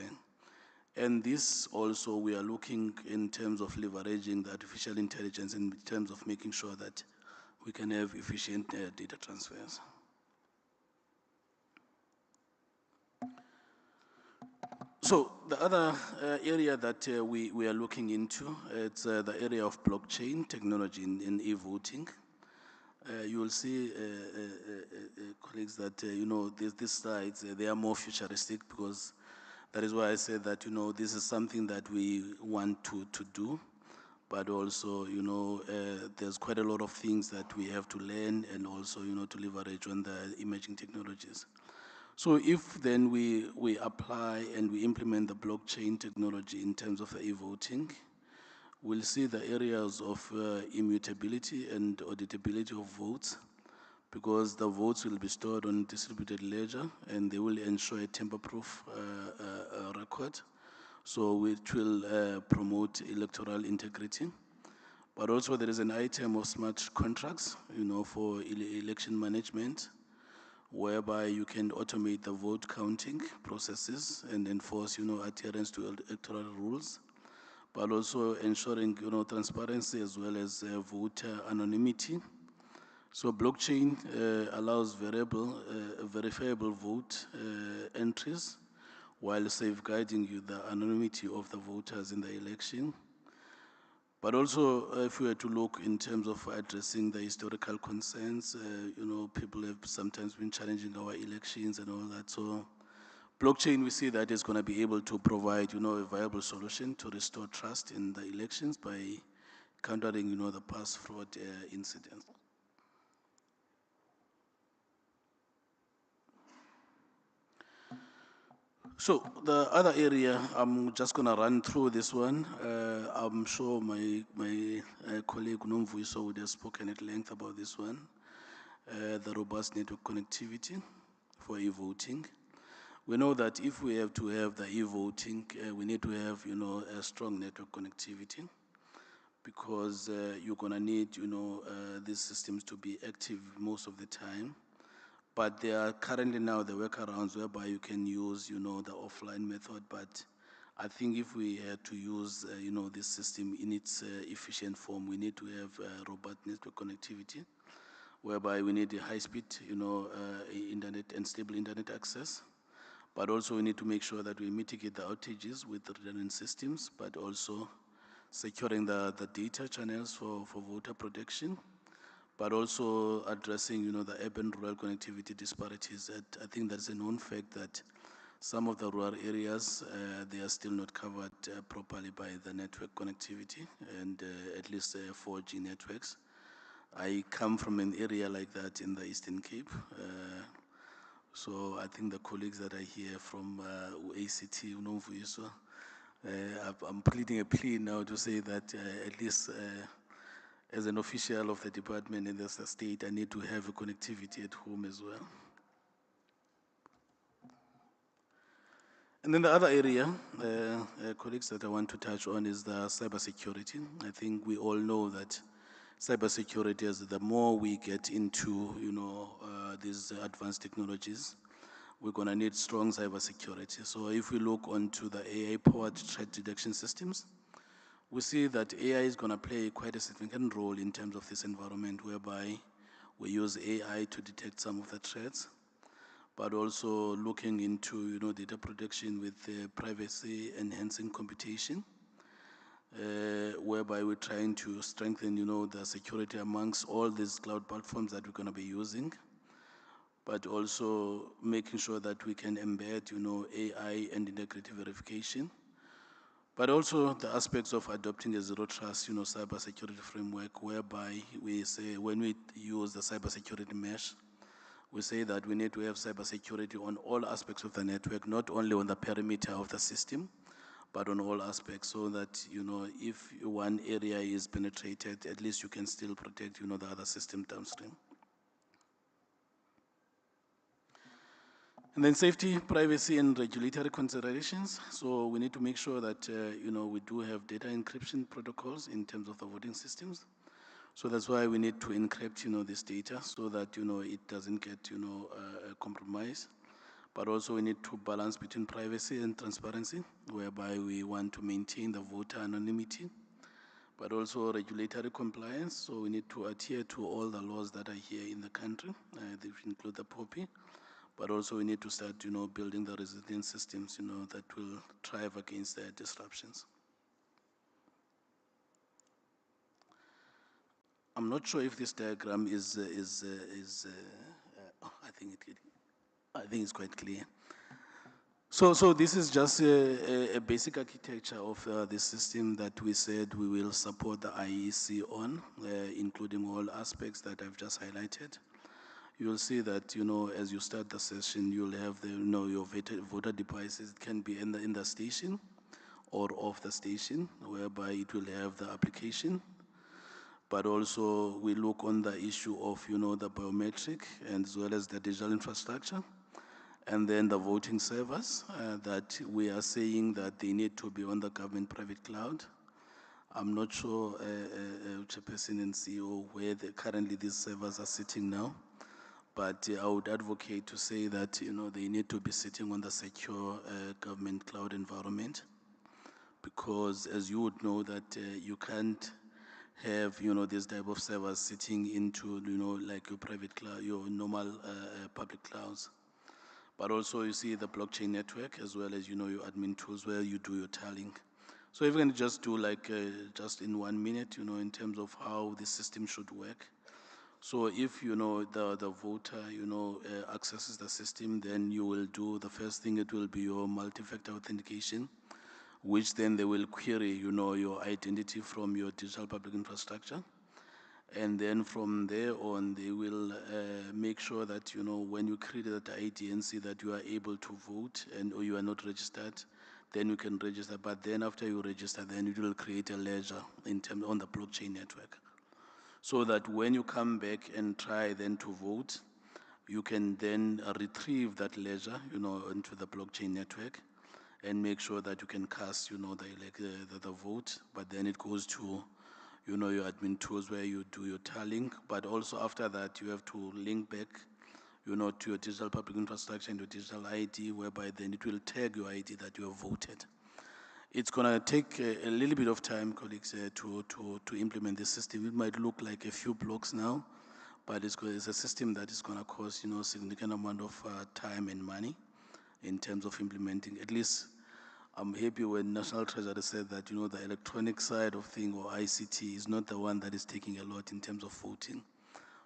And this also, we are looking in terms of leveraging the artificial intelligence in terms of making sure that we can have efficient data transfers. So the other area that we are looking into, it's the area of blockchain technology in e-voting. You will see, colleagues, that, these slides, they are more futuristic, because that is why I said that, this is something that we want to do, but also, there's quite a lot of things that we have to learn, and also, to leverage on the emerging technologies. So if then we apply and we implement the blockchain technology in terms of e-voting, we'll see the areas of immutability and auditability of votes, because the votes will be stored on distributed ledger and they will ensure a tamper-proof record, so which will promote electoral integrity. But also there is an item of smart contracts, for election management, whereby you can automate the vote counting processes and enforce, adherence to electoral rules, but also ensuring, transparency as well as voter anonymity. So blockchain allows verifiable vote entries while safeguarding the anonymity of the voters in the election. But also, if we were to look in terms of addressing the historical concerns, people have sometimes been challenging our elections and all that. So blockchain, we see that is going to be able to provide, a viable solution to restore trust in the elections by countering, the past fraud incidents. So the other area, I'm just going to run through this one. I'm sure my colleague Nomvuiso would have spoken at length about this one. The robust network connectivity for e-voting. We know that if we have to have the e-voting, we need to have, a strong network connectivity, because you're going to need, these systems to be active most of the time. But there are currently now the workarounds whereby you can use, the offline method. But I think if we had to use, this system in its efficient form, we need to have robust network connectivity, whereby we need a high-speed, internet and stable internet access. But also we need to make sure that we mitigate the outages with redundant systems, but also securing the data channels for voter protection, but also addressing, the urban-rural connectivity disparities. I think that's a known fact that some of the rural areas, they are still not covered properly by the network connectivity, and at least 4G networks. I come from an area like that in the Eastern Cape. So I think the colleagues that are here from ACT, Nomvuiso, I'm pleading a plea now to say that at least as an official of the department and as a state, I need to have a connectivity at home as well. And then the other area, colleagues, that I want to touch on is the cybersecurity. I think we all know that cybersecurity is the more we get into, these advanced technologies, we're going to need strong cybersecurity. So if we look onto the AI-powered threat detection systems, we see that AI is going to play quite a significant role in terms of this environment, whereby we use AI to detect some of the threats, but also looking into, data protection with privacy-enhancing computation, whereby we're trying to strengthen, the security amongst all these cloud platforms that we're going to be using, but also making sure that we can embed, AI and integrity verification. But also the aspects of adopting a zero trust, cybersecurity framework, whereby we say when we use the cybersecurity mesh, we say that we need to have cybersecurity on all aspects of the network, not only on the perimeter of the system, but on all aspects, so that, if one area is penetrated, at least you can still protect, the other system downstream. And then safety, privacy, and regulatory considerations. So we need to make sure that, we do have data encryption protocols in terms of the voting systems. So that's why we need to encrypt, this data so that, it doesn't get, compromised. But also we need to balance between privacy and transparency, whereby we want to maintain the voter anonymity, but also regulatory compliance. So we need to adhere to all the laws that are here in the country. They include the POPI. But also we need to start, building the resilient systems, that will thrive against the disruptions. I'm not sure if this diagram is I think it's quite clear. So this is just a basic architecture of this system that we said we will support the IEC on, including all aspects that I've just highlighted. You'll see that, as you start the session, you'll have your voter devices. It can be in the station or off the station, whereby it will have the application. But also we look on the issue of, the biometric and as well as the digital infrastructure. And then the voting servers that we are saying that they need to be on the government private cloud. I'm not sure, Chairperson and CEO, where currently these servers are sitting now. But I would advocate to say that, they need to be sitting on the secure government cloud environment, because as you would know that you can't have, this type of servers sitting into, like your private cloud, your normal public clouds. But also you see the blockchain network as well as, your admin tools where you do your tallying. So if you can just do like, just in 1 minute, in terms of how the system should work. So if, the voter, accesses the system, then you will do, the first thing, it will be your multi-factor authentication, which then they will query, your identity from your digital public infrastructure. And then from there on, they will make sure that, when you create that ID and see that you are able to vote and or you are not registered, then you can register. But then after you register, then it will create a ledger on the blockchain network. So that when you come back and try then to vote, you can then retrieve that ledger, into the blockchain network and make sure that you can cast, the vote. But then it goes to, your admin tools where you do your tallying. But also after that, you have to link back, to your digital public infrastructure and your digital ID, whereby then it will tag your ID that you have voted. It's going to take a little bit of time, colleagues, to implement this system. It might look like a few blocks now, but it's a system that is going to cost, significant amount of time and money in terms of implementing. At least I'm happy when National Treasury said that, the electronic side of thing or ICT is not the one that is taking a lot in terms of voting.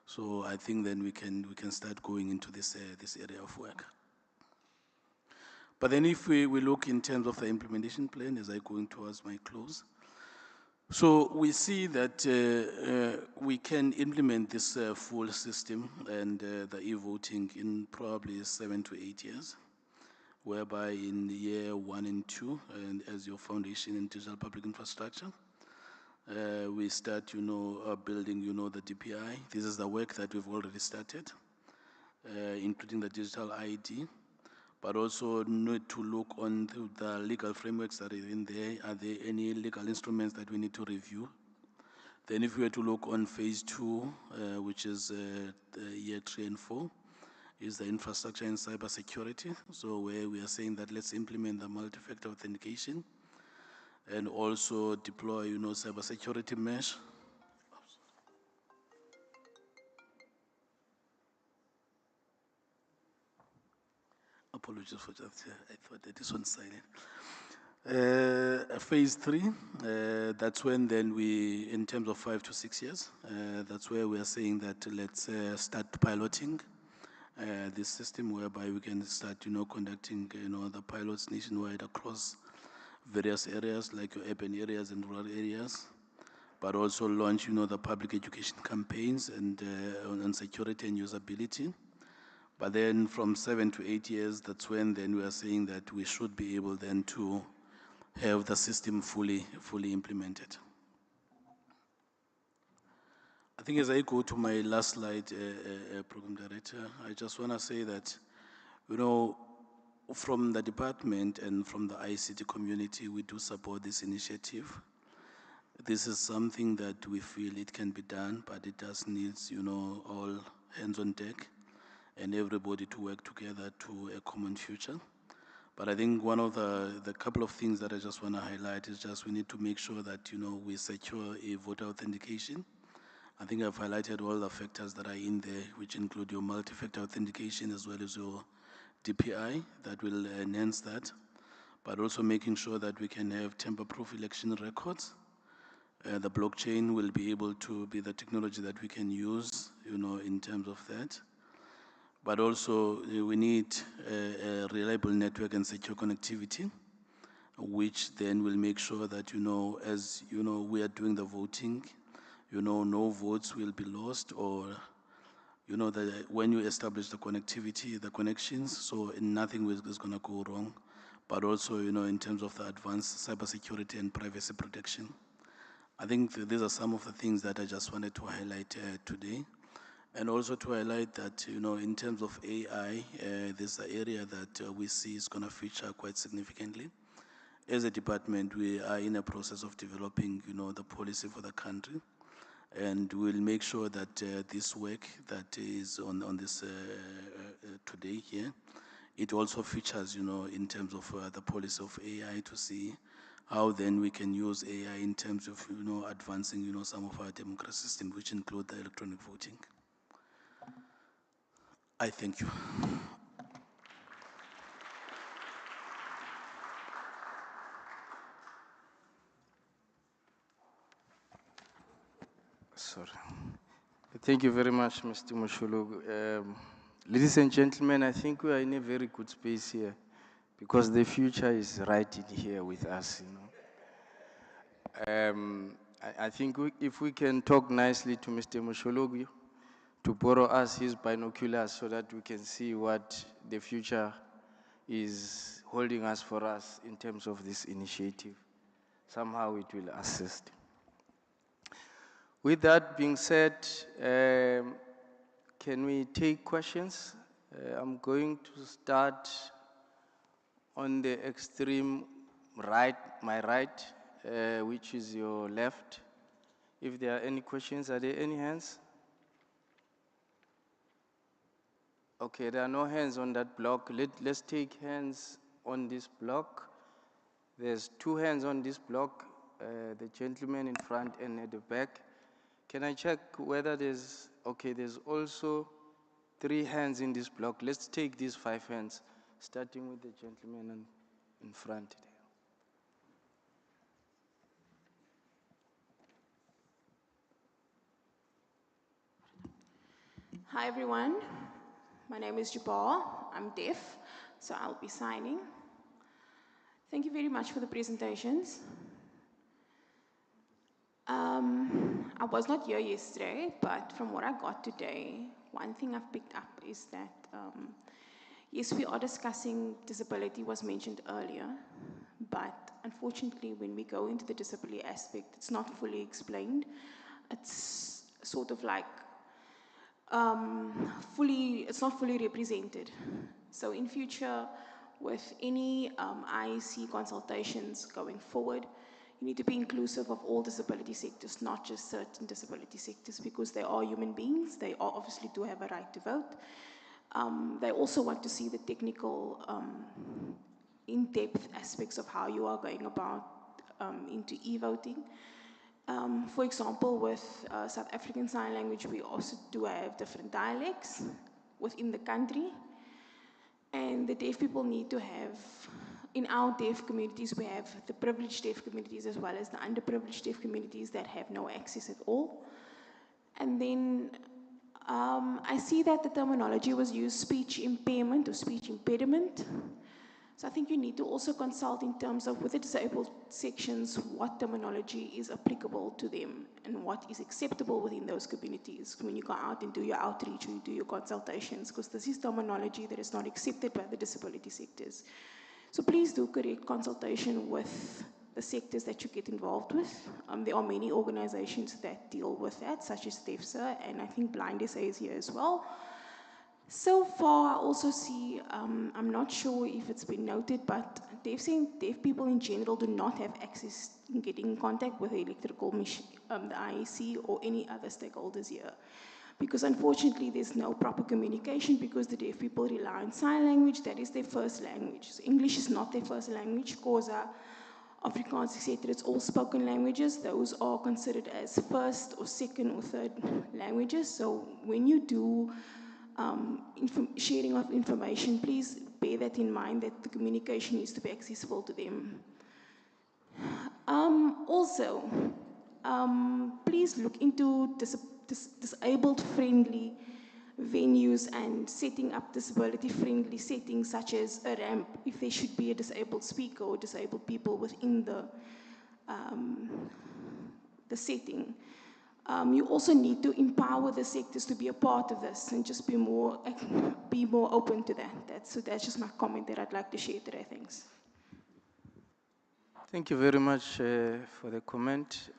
So I think then we can start going into this area of work. But then if we look in terms of the implementation plan, as I go towards my close, so we see that we can implement this full system and the e-voting in probably 7 to 8 years, whereby in year 1 and 2, and as your foundation in digital public infrastructure, we start, building, the DPI. This is the work that we've already started, including the digital ID. But also need to look on the legal frameworks that are in there. Are there any legal instruments that we need to review? Then if we were to look on phase 2, which is year 3 and 4, is the infrastructure and cybersecurity. So where we are saying that let's implement the multi-factor authentication and also deploy, cybersecurity mesh. Apologies for that. I thought that this one's silent. Phase 3, that's when then we, in terms of 5 to 6 years, that's where we are saying that let's start piloting this system, whereby we can start, conducting, the pilots nationwide across various areas like your urban areas and rural areas, but also launch, the public education campaigns and on security and usability. But then from 7 to 8 years, that's when then we are saying that we should be able then to have the system fully implemented. I think as I go to my last slide, Program Director, I just want to say that, from the department and from the ICT community, we do support this initiative. This is something that we feel it can be done, but it does need, all hands on deck and everybody to work together to a common future. But I think one of the couple of things that I just want to highlight is just we need to make sure that, we secure a voter authentication. I think I've highlighted all the factors that are in there, which include your multi-factor authentication as well as your DPI that will enhance that, but also making sure that we can have tamper-proof election records. The blockchain will be able to be the technology that we can use, in terms of that. But also we need a reliable network and secure connectivity, which then will make sure that, as we are doing the voting, no votes will be lost, or, that when you establish the connectivity, the connections, so nothing is going to go wrong. But also, in terms of the advanced cybersecurity and privacy protection. I think these are some of the things that I just wanted to highlight today. And also to highlight that, in terms of AI, this is an area that we see is going to feature quite significantly. as a department, we are in a process of developing, the policy for the country. And we'll make sure that this work that is on this today here, it also features, in terms of the policy of AI, to see how then we can use AI in terms of, advancing, some of our democracy system, which include the electronic voting. I thank you. Sorry. Thank you very much, Mr. Moshulu. Ladies and gentlemen, I think we are in a very good space here because the future is right in here with us, I think if we can talk nicely to Mr. Moshologu to borrow us his binoculars so that we can see what the future is holding us for us in terms of this initiative. Somehow it will assist. With that being said, can we take questions? I'm going to start on the extreme right, my right, which is your left. If there are any questions, are there any hands? Okay, there are no hands on that block. Let's take hands on this block. There's 2 hands on this block, the gentleman in front and at the back. Can I check whether there's also 3 hands in this block. Let's take these 5 hands, starting with the gentleman in front. Hi everyone, my name is Jabal. I'm deaf, so I'll be signing. Thank you very much for the presentations. I was not here yesterday, but from what I got today, one thing I've picked up is that, yes, we are discussing disability, was mentioned earlier, but unfortunately when we go into the disability aspect, it's not fully explained. It's sort of like, it's not fully represented. So in future, with any IEC consultations going forward, you need to be inclusive of all disability sectors, not just certain disability sectors, because they are human beings. They obviously do have a right to vote. They also want to see the technical, in-depth aspects of how you are going about into e-voting. For example, with South African Sign Language, we also do have different dialects within the country. And the deaf people need to have, in our deaf communities, we have the privileged deaf communities as well as the underprivileged deaf communities that have no access at all. And then I see that the terminology was used speech impairment or speech impediment. So I think you need to also consult in terms of with the disabled sections, what terminology is applicable to them and what is acceptable within those communities when you go out and do your outreach or you do your consultations, because this is terminology that is not accepted by the disability sectors. So please do correct consultation with the sectors that you get involved with. There are many organizations that deal with that, such as DEFSA, and I think Blind SA is here as well. So far, I also see, I'm not sure if it's been noted, but deaf people in general do not have access in getting in contact with the electrical machine, the IEC or any other stakeholders here. Because unfortunately, there's no proper communication because the deaf people rely on sign language. That is their first language. So English is not their first language. Xhosa, Afrikaans, etc. It's all spoken languages. Those are considered as first or second or third languages. So when you do sharing of information, please bear that in mind, that the communication needs to be accessible to them. Also, please look into disabled-friendly venues and setting up disability-friendly settings such as a ramp, if there should be a disabled speaker or disabled people within the setting. You also need to empower the sectors to be a part of this and just be more open to that. So that's just my comment that I'd like to share today. Thanks. Thank you very much for the comment.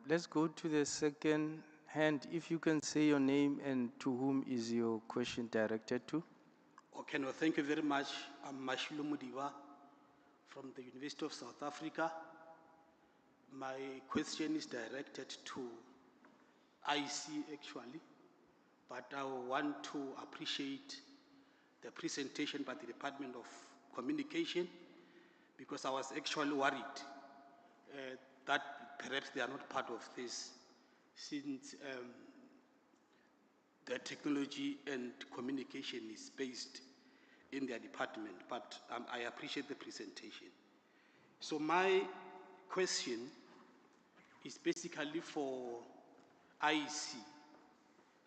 Let's go to the second hand. If you can say your name and to whom is your question directed to. Okay, no, thank you very much. I'm Mashilu Mudiwa from the University of South Africa. My question is directed to IC actually, but I want to appreciate the presentation by the Department of Communication, because I was actually worried that perhaps they are not part of this, since the technology and communication is based in their department, but I appreciate the presentation. So my question is basically for IEC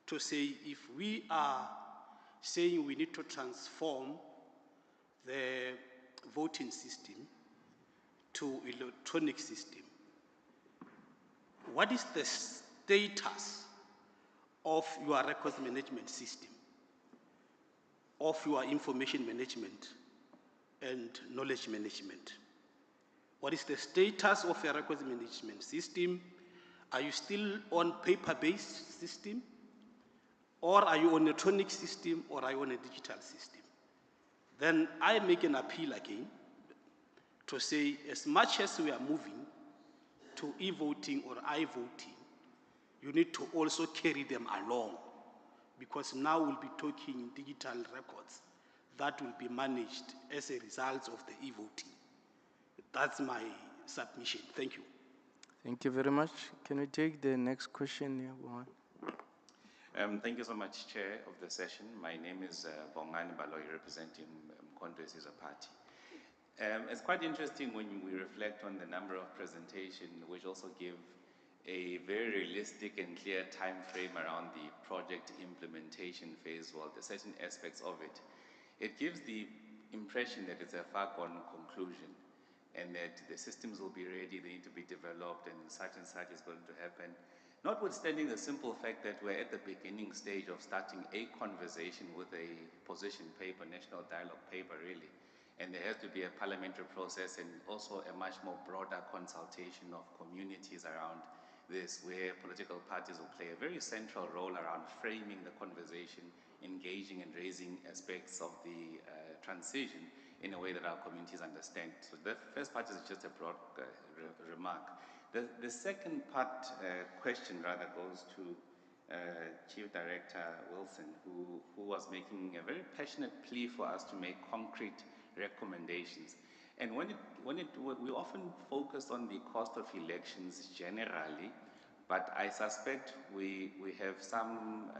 to say, if we are saying we need to transform the voting system to electronic system, what is the status of your records management system, of your information management and knowledge management? What is the status of your records management system? Are you still on paper-based system? Or are you on an electronic system, or are you on a digital system? Then I make an appeal again to say, as much as we are moving to e-voting or I-voting, you need to also carry them along, because now we'll be talking digital records that will be managed as a result of the e-voting. That's my submission. Thank you. Thank you very much. Can we take the next question here, Bongani? Thank you so much, Chair of the session. My name is Bongani Baloyi, representing Mkhonto Sizwe Party. It's quite interesting when we reflect on the number of presentations, which also give a very realistic and clear time frame around the project implementation phase, well, the certain aspects of it. It gives the impression that it's a far-gone conclusion, and that the systems will be ready, they need to be developed, and such is going to happen. Notwithstanding the simple fact that we're at the beginning stage of starting a conversation with a position paper, national dialogue paper, really. And there has to be a parliamentary process and also a much more broader consultation of communities around this, where political parties will play a very central role around framing the conversation, engaging and raising aspects of the transition in a way that our communities understand. So the first part is just a broad remark. The second part, question rather, goes to Chief Director Wilson, who was making a very passionate plea for us to make concrete recommendations. And we often focus on the cost of elections generally, but I suspect we have some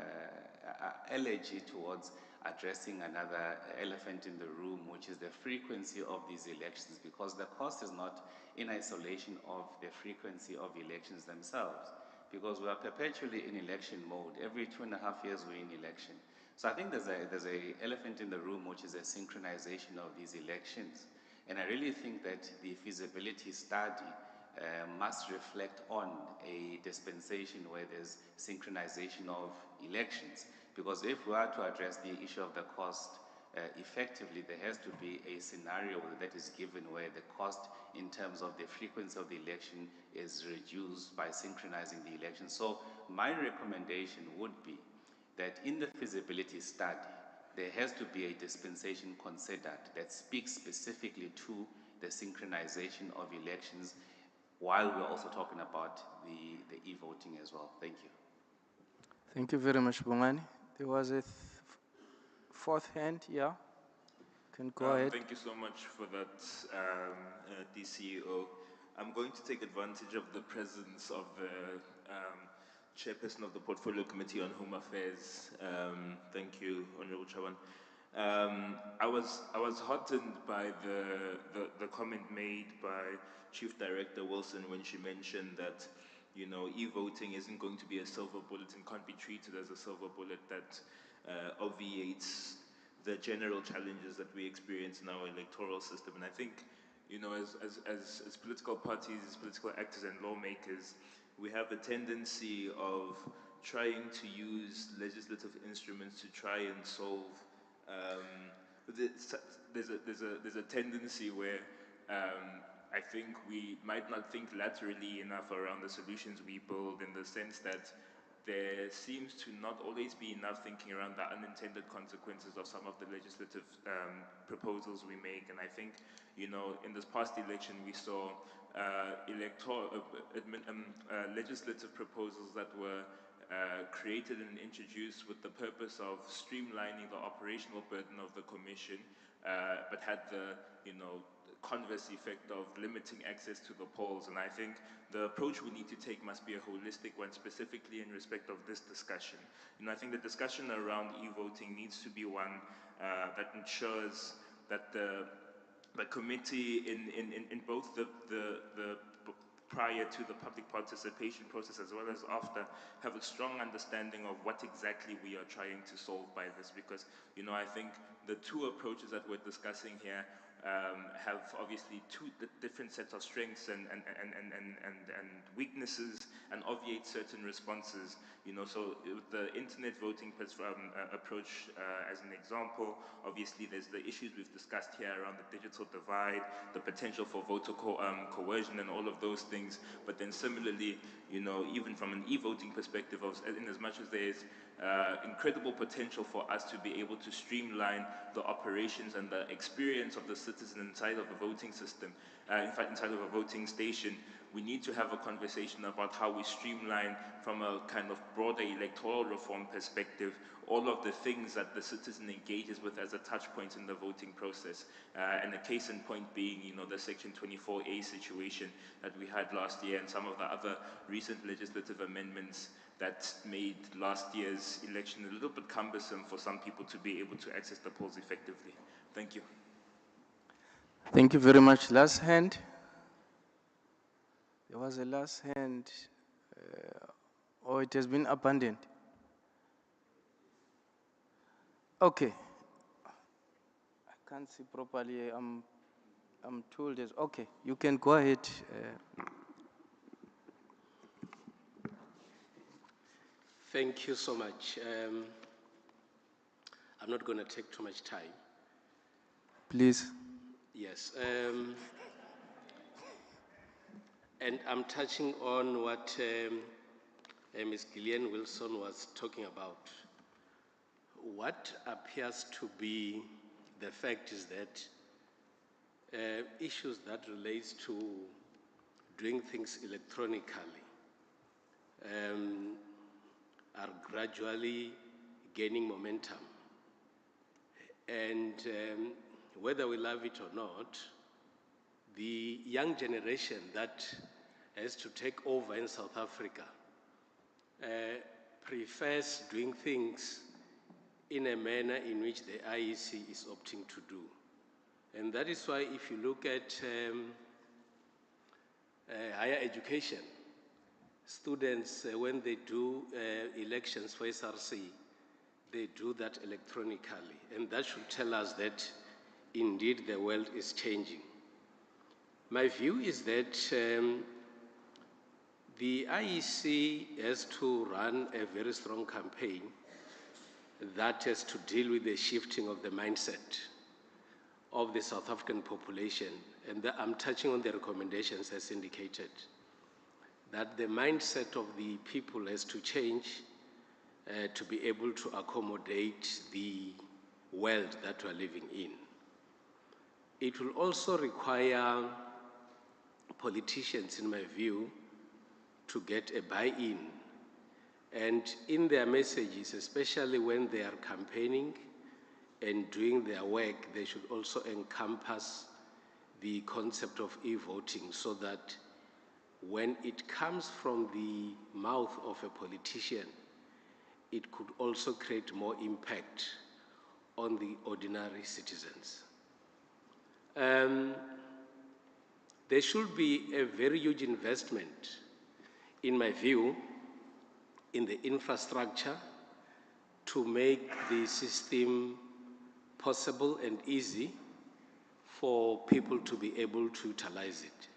allergy towards addressing another elephant in the room, which is the frequency of these elections, because the cost is not in isolation of the frequency of elections themselves, because we are perpetually in election mode. Every 2.5 years we're in election. So I think there's a elephant in the room, which is a synchronization of these elections. And I really think that the feasibility study must reflect on a dispensation where there's synchronization of elections. Because if we are to address the issue of the cost effectively, there has to be a scenario that is given where the cost in terms of the frequency of the election is reduced by synchronizing the election. So my recommendation would be that in the feasibility study, there has to be a dispensation considered that speaks specifically to the synchronization of elections, while we're also talking about the e-voting as well. Thank you. Thank you very much, Bongani. There was a fourth hand, yeah? Can go ahead. Thank you so much for that, DCEO. I'm going to take advantage of the presence of the chairperson of the Portfolio Committee on Home Affairs. Thank you, Honorable Chavan. I was heartened by the comment made by Chief Director Wilson when she mentioned that, you know, e-voting isn't going to be a silver bullet and can't be treated as a silver bullet that obviates the general challenges that we experience in our electoral system. And I think, you know, as political parties, political actors and lawmakers, we have a tendency of trying to use legislative instruments to try and solve. There's a tendency where I think we might not think laterally enough around the solutions we build, in the sense that there seems to not always be enough thinking around the unintended consequences of some of the legislative proposals we make. And I think, you know, in this past election, we saw legislative proposals that were created and introduced with the purpose of streamlining the operational burden of the Commission, but had the, you know, converse effect of limiting access to the polls. And I think the approach we need to take must be a holistic one, specifically in respect of this discussion. You know, I think the discussion around e-voting needs to be one that ensures that the committee in both the prior to the public participation process as well as after have a strong understanding of what exactly we are trying to solve by this, because, you know, I think the two approaches that we're discussing here have obviously two different sets of strengths and weaknesses, and obviate certain responses. You know, so with the internet voting approach as an example, obviously there's the issues we've discussed here around the digital divide, the potential for voter coercion and all of those things. But then similarly, you know, even from an e-voting perspective, in as much as there's incredible potential for us to be able to streamline the operations and the experience of the citizen inside of a voting system, in fact inside of a voting station, we need to have a conversation about how we streamline from a kind of broader electoral reform perspective all of the things that the citizen engages with as a touch point in the voting process. And a case in point being, you know, the Section 24A situation that we had last year, and some of the other recent legislative amendments that made last year's election a little bit cumbersome for some people to be able to access the polls effectively. Thank you. Thank you very much. Last hand. There was a last hand, or it has been abandoned. Okay. I can't see properly. I'm told this. Okay, you can go ahead. Thank you so much. I'm not going to take too much time. Please. Yes. And I'm touching on what Ms. Gillian Wilson was talking about. What appears to be the fact is that issues that relates to doing things electronically are gradually gaining momentum. And whether we love it or not, the young generation that has to take over in South Africa prefers doing things in a manner in which the IEC is opting to do. And that is why if you look at higher education, students, when they do elections for SRC, they do that electronically. And that should tell us that indeed the world is changing. My view is that the IEC has to run a very strong campaign that has to deal with the shifting of the mindset of the South African population. And I'm touching on the recommendations as indicated, that the mindset of the people has to change to be able to accommodate the world that we're living in. It will also require politicians, in my view, to get a buy-in. And in their messages, especially when they are campaigning and doing their work, they should also encompass the concept of e-voting, so that when it comes from the mouth of a politician, it could also create more impact on the ordinary citizens. There should be a very huge investment, in my view, in the infrastructure to make the system possible and easy for people to be able to utilize it.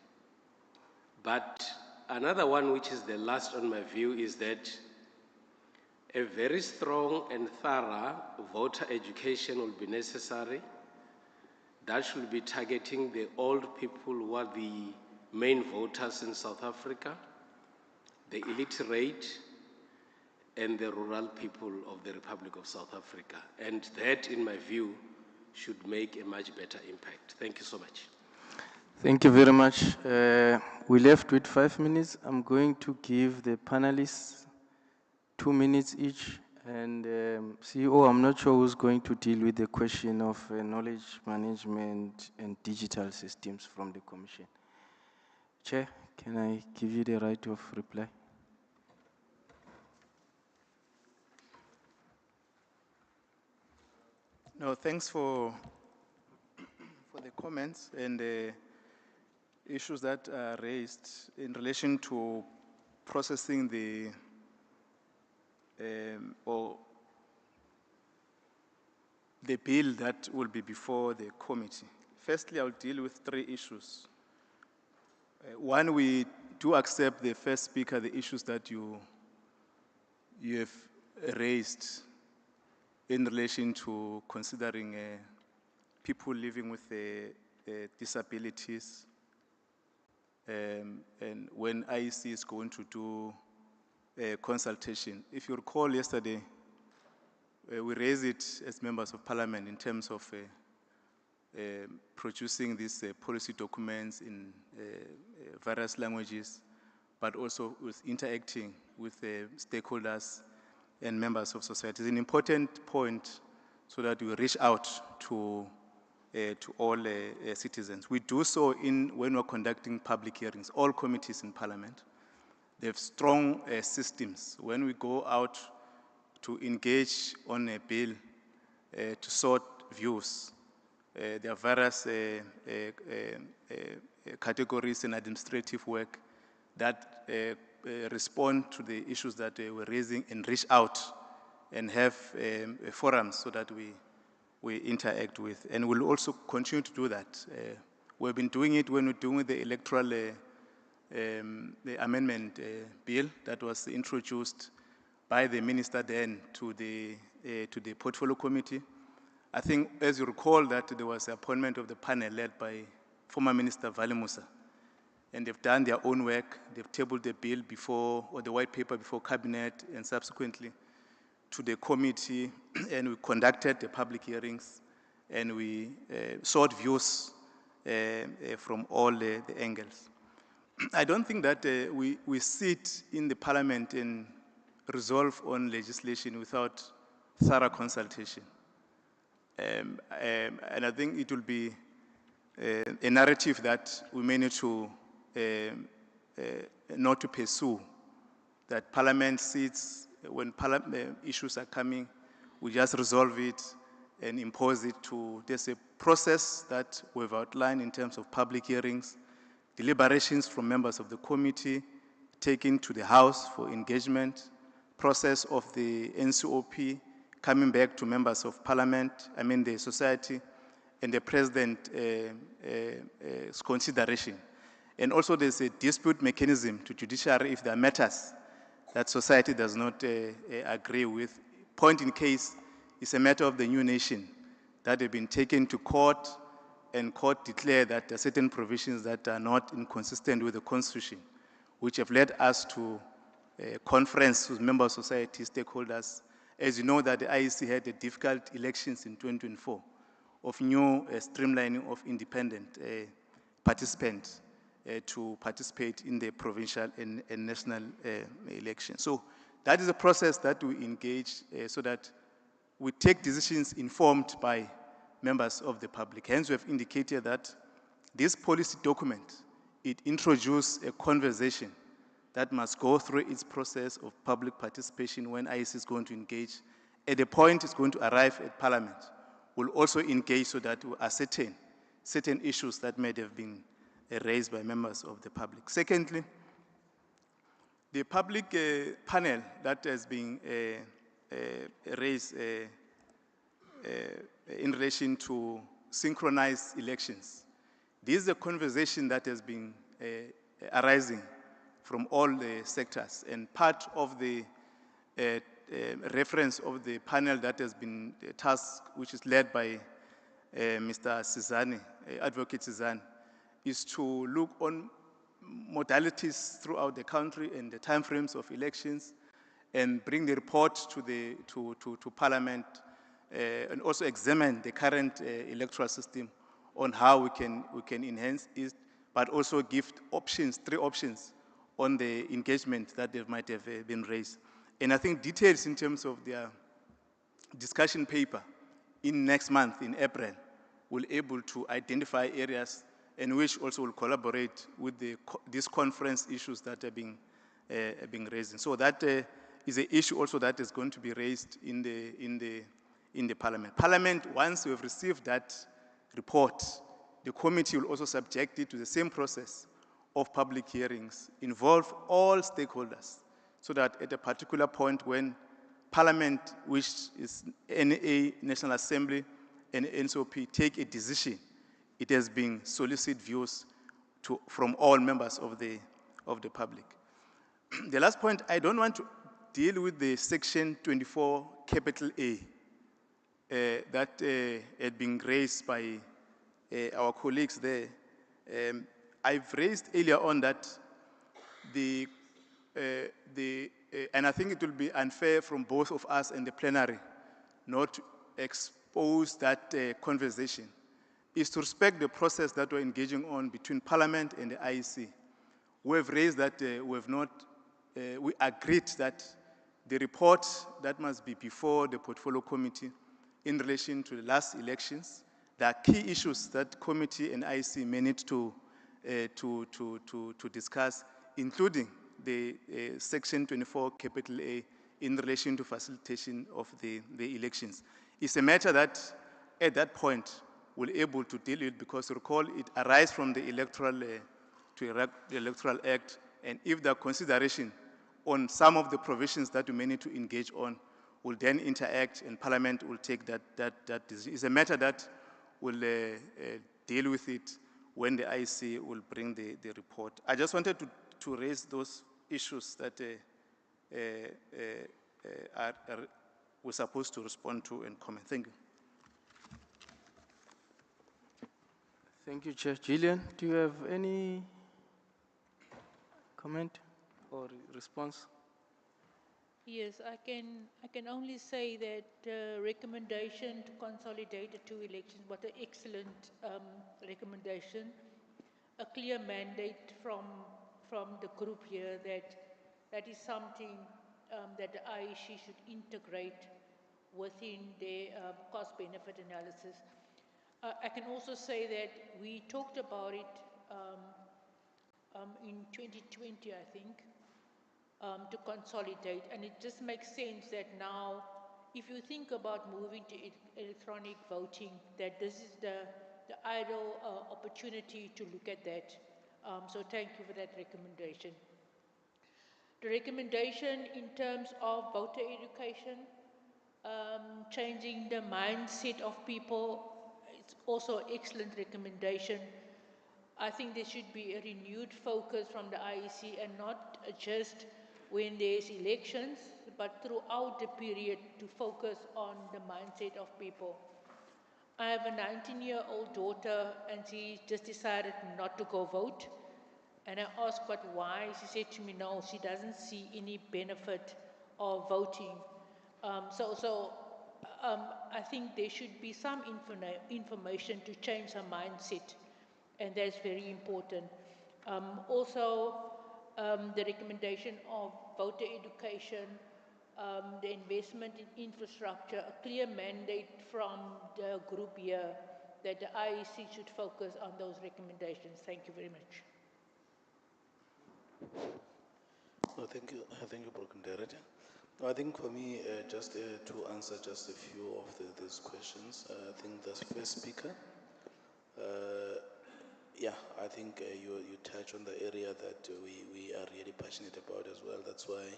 But another one, which is the last on my view, is that a very strong and thorough voter education will be necessary. That should be targeting the old people who are the main voters in South Africa, the illiterate, and the rural people of the Republic of South Africa. And that, in my view, should make a much better impact. Thank you so much. Thank you very much. We left with 5 minutes. I'm going to give the panelists 2 minutes each. And CEO, I'm not sure who's going to deal with the question of knowledge management and digital systems from the Commission. Chair, can I give you the right of reply? No, thanks for the comments and the issues that are raised in relation to processing the or the bill that will be before the committee. Firstly, I'll deal with 3 issues. One, we do accept the first speaker, the issues that you have raised in relation to considering people living with disabilities, and when IEC is going to do a consultation. If you recall yesterday, we raised it as members of parliament in terms of producing these policy documents in various languages, but also with interacting with stakeholders and members of society. It's an important point so that we reach out to all citizens. We do so when we're conducting public hearings, all committees in parliament. They have strong systems. When we go out to engage on a bill to sort views, there are various categories in administrative work that respond to the issues that we're raising and reach out and have forums so that we interact with. And we'll also continue to do that. We've been doing it when we're doing the electoral the amendment bill that was introduced by the minister then to the portfolio committee. I think, as you recall, that there was the appointment of the panel led by former Minister Vali Musa. And they've done their own work. They've tabled the bill before, or the white paper before cabinet, and subsequently to the committee, and we conducted the public hearings, and we sought views from all the angles. I don't think that we sit in the parliament and resolve on legislation without thorough consultation. And I think it will be a narrative that we may need to not to pursue, that parliament sits, when issues are coming, we just resolve it and impose it to, there's a process that we've outlined in terms of public hearings, deliberations from members of the committee, taken to the House for engagement, process of the NCOP, coming back to members of parliament, the society, and the president's consideration. And also there's a dispute mechanism to judiciary if there are matters that society does not agree with. Point in case is a matter of the new nation that have been taken to court, and court declared that there are certain provisions that are not inconsistent with the Constitution, which have led us to a conference with member of society stakeholders. As you know, that the IEC had a difficult elections in 2024 of new streamlining of independent participants to participate in the provincial and national elections. So that is a process that we engage so that we take decisions informed by members of the public. Hence, we have indicated that this policy document, it introduces a conversation that must go through its process of public participation when IEC is going to engage. At the point it's going to arrive at Parliament, we'll also engage so that we ascertain certain issues that may have been raised by members of the public. Secondly, the public panel that has been raised in relation to synchronized elections. This is a conversation that has been arising from all the sectors, and part of the reference of the panel that has been tasked, which is led by Mr. Sizani, Advocate Sizani, is to look on modalities throughout the country and the timeframes of elections, and bring the report to Parliament and also examine the current electoral system on how we can enhance it, but also give options, 3 options on the engagement that they might have been raised. And I think details in terms of their discussion paper in next month, in April, will able to identify areas and which also will collaborate with these conference issues that are being raised. So that is an issue also that is going to be raised in the Parliament. Parliament, once we have received that report, the committee will also subject it to the same process of public hearings, involve all stakeholders, so that at a particular point when Parliament, which is NA, National Assembly, and NCOP take a decision, it has been solicit views from all members of the public. The last point, I don't want to deal with the section 24, capital A, that had been raised by our colleagues there. I've raised earlier on that and I think it will be unfair from both of us and the plenary not to expose that conversation, is to respect the process that we're engaging on between Parliament and the IEC. We have raised that we agreed that the report that must be before the Portfolio Committee in relation to the last elections, there are key issues that committee and IEC may need to discuss, including the section 24 capital A in relation to facilitation of the elections. It's a matter that at that point we're able to deal with, because recall it arises from the Electoral Act, and if there are consideration on some of the provisions that we may need to engage on, will then interact and Parliament will take that decision. It's a matter that will deal with it when the IEC will bring the report. I just wanted to raise those issues that we're supposed to respond to and comment. Thank you. Thank you, Chair. Gillian, do you have any comment or response? Yes, I can only say that the recommendation to consolidate the 2 elections was an excellent recommendation. A clear mandate from the group here that is something that the IEC should integrate within their cost-benefit analysis. I can also say that we talked about it in 2020, I think, to consolidate, and it just makes sense that now, if you think about moving to electronic voting, that this is the ideal opportunity to look at that. So thank you for that recommendation. The recommendation in terms of voter education, changing the mindset of people, it's also an excellent recommendation. I think there should be a renewed focus from the IEC, and not just when there's elections, but throughout the period, to focus on the mindset of people. I have a 19-year-old daughter, and she just decided not to go vote. And I asked, but why? She said to me, no, she doesn't see any benefit of voting. I think there should be some information to change her mindset, and that's very important. Also, the recommendation of voter education, the investment in infrastructure, a clear mandate from the group here that the IEC should focus on those recommendations. Thank you very much. No, thank you, Director. No, I think for me, just to answer just a few of these questions, I think the first speaker, yeah, I think you touch on the area that we are really passionate about as well. That's why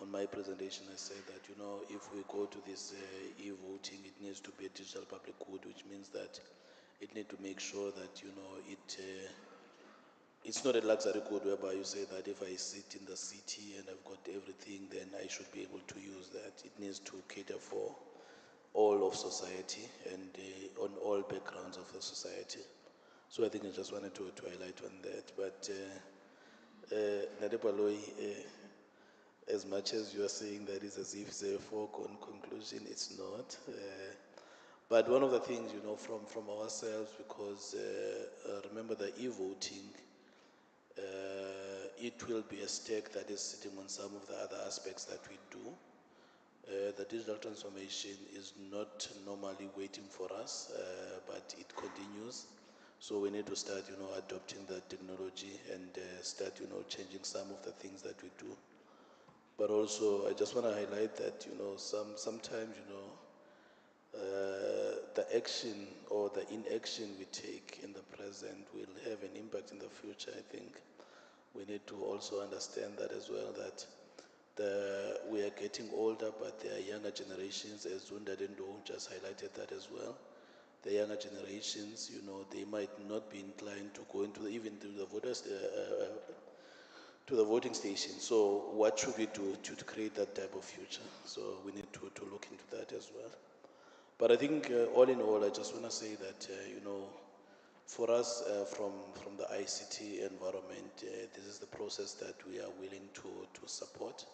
on my presentation I said that, you know, if we go to this e-voting, it needs to be a digital public good, which means that it needs to make sure that, you know, it's not a luxury good whereby you say that if I sit in the city and I've got everything, then I should be able to use that. It needs to cater for all of society and on all backgrounds of the society. So I think I just wanted to highlight on that. But Nadepaloi, as as much as you are saying that it's as if it's a foregone conclusion, it's not. But one of the things, you know, from ourselves, because remember the e-voting, it will be a stake that is sitting on some of the other aspects that we do. The digital transformation is not normally waiting for us, but it continues. So we need to start, you know, adopting the technology and start, you know, changing some of the things that we do. But also, I just want to highlight that, you know, sometimes, you know, the action or the inaction we take in the present will have an impact in the future. I think we need to also understand that as well, that we are getting older, but there are younger generations, as Zunda Dendo just highlighted that as well. The younger generations, you know, they might not be inclined to go into even to the voters, to the voting station. So what should we do to create that type of future? So we need to look into that as well. But I think all in all, I just want to say that, you know, for us from the ICT environment, this is the process that we are willing to support,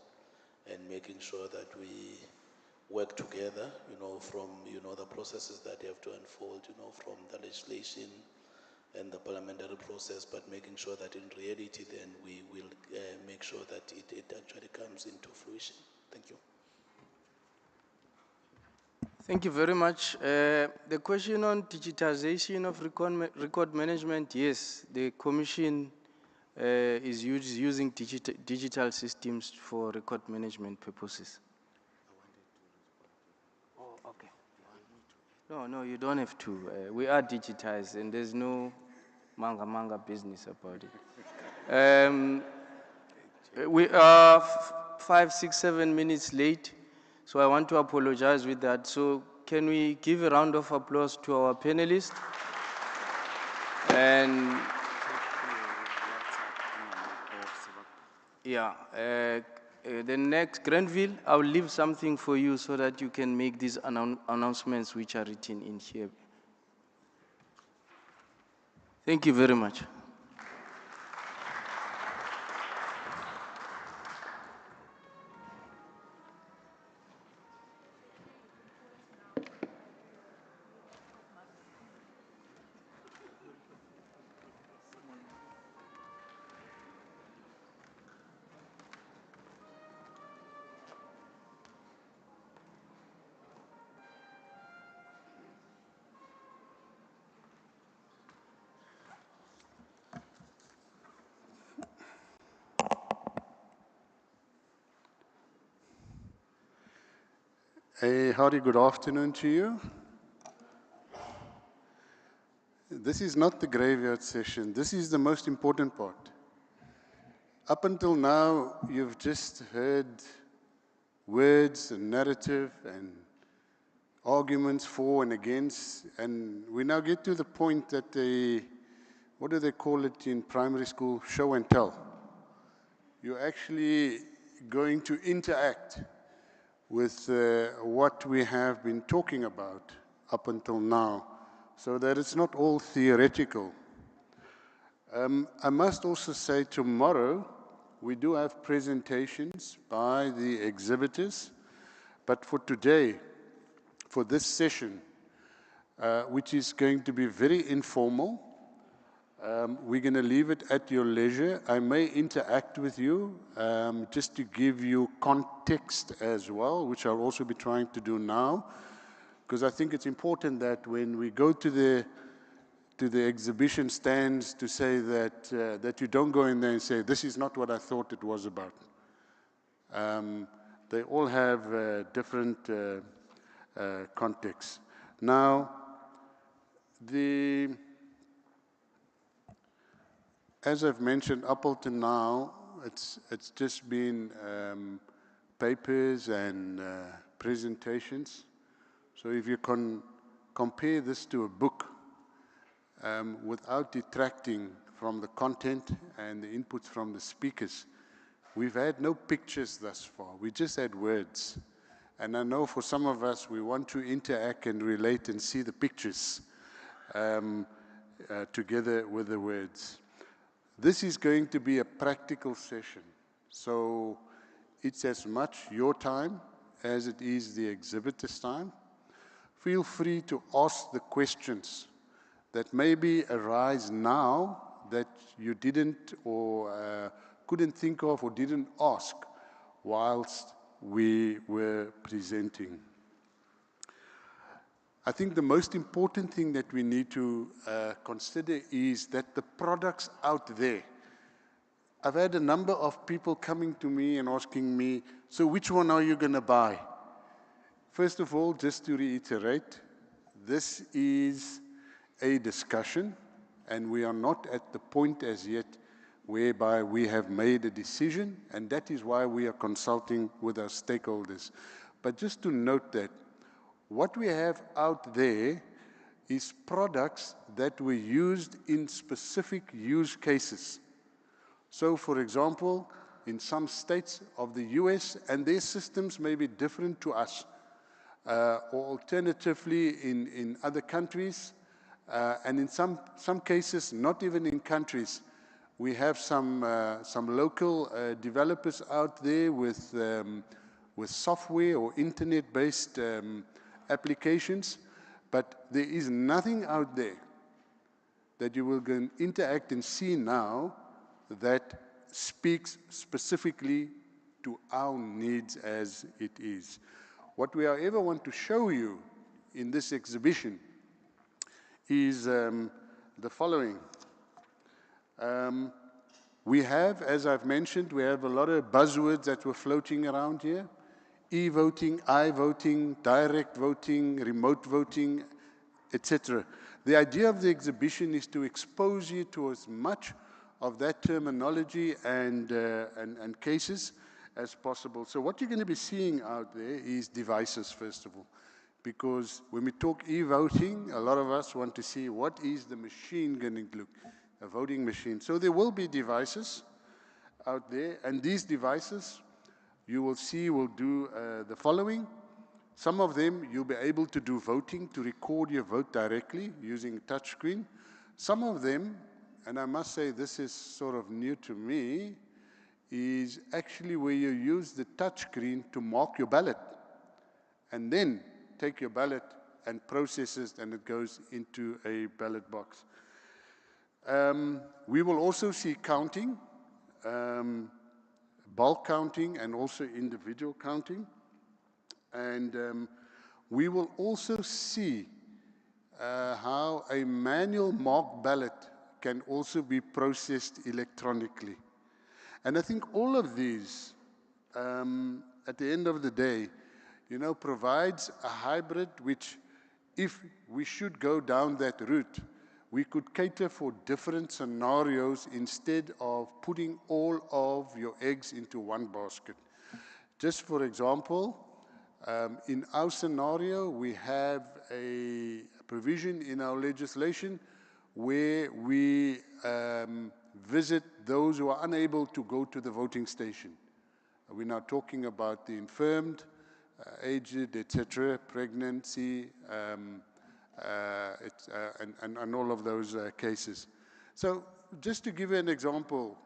and making sure that we work together, you know, from, you know, the processes that have to unfold, you know, from the legislation and the parliamentary process, but making sure that in reality then we will make sure that it actually comes into fruition. Thank you. Thank you very much. The question on digitization of record management, yes, the Commission is using digital systems for record management purposes. Oh, okay. No, you don't have to. We are digitized, and there's no manga business about it. We are 5, 6, 7 minutes late, so I want to apologize with that. So can we give a round of applause to our panelists? And yeah, the next Granville, I'll leave something for you so that you can make these announcements which are written in here. Thank you very much. A hearty good afternoon to you. This is not the graveyard session. This is the most important part. Up until now, you've just heard words and narrative and arguments for and against, and we now get to the point that what do they call it in primary school? Show and tell. You're actually going to interact with what we have been talking about up until now, so that it's not all theoretical. I must also say tomorrow we do have presentations by the exhibitors, but for today, for this session, which is going to be very informal, we're going to leave it at your leisure. I may interact with you just to give you context as well, which I'll also be trying to do now, because I think it's important that when we go to the exhibition stands to say that you don't go in there and say, this is not what I thought it was about. They all have different contexts. Now, as I've mentioned, up until now, it's just been papers and presentations. So if you can compare this to a book without detracting from the content and the inputs from the speakers, we've had no pictures thus far. We just had words. And I know for some of us, we want to interact and relate and see the pictures together with the words. This is going to be a practical session. So It's as much your time as it is the exhibitor's time. Feel free to ask the questions that maybe arise now that you didn't or couldn't think of or didn't ask whilst we were presenting. I think the most important thing that we need to consider is that the products out there. I've had a number of people coming to me and asking me, so which one are you going to buy? First of all, just to reiterate, this is a discussion, and we are not at the point as yet whereby we have made a decision, and that is why we are consulting with our stakeholders. But just to note that what we have out there is products that were used in specific use cases. So, for example, in some states of the US, and their systems may be different to us, or alternatively in other countries, and in some cases, not even in countries. We have some local developers out there with software or internet-based applications, but there is nothing out there that you will go and interact and see now that speaks specifically to our needs as it is. What we however want to show you in this exhibition is the following. We have, as I've mentioned, we have a lot of buzzwords that were floating around here. E-voting, I-voting, direct voting, remote voting, etc. The idea of the exhibition is to expose you to as much of that terminology and cases as possible. So what you're going to be seeing out there is devices, first of all. Because when we talk e-voting, a lot of us want to see what is the machine going to look, a voting machine. So there will be devices out there, and these devices you will see will do the following. Some of them you'll be able to do voting, to record your vote directly using a touchscreen. Some of them, and I must say this is sort of new to me, is actually where you use the touchscreen to mark your ballot and then take your ballot and process it, and it goes into a ballot box. We will also see counting, bulk counting, and also individual counting. And we will also see how a manual marked ballot can also be processed electronically. And I think all of these, at the end of the day, provides a hybrid which, if we should go down that route, we could cater for different scenarios instead of putting all of your eggs into one basket. Just for example, in our scenario, we have a provision in our legislation where we visit those who are unable to go to the voting station. We're now talking about the infirmed, aged, etc., pregnancy, and all of those cases. So just to give you an example,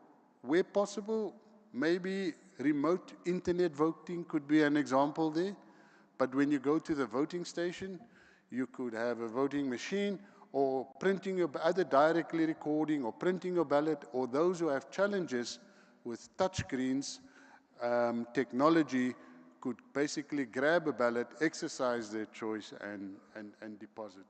where possible, maybe remote internet voting could be an example there. But when you go to the voting station, you could have a voting machine, or printing your, either directly recording or printing your ballot, or those who have challenges with touchscreens, technology could basically grab a ballot, exercise their choice, and deposit.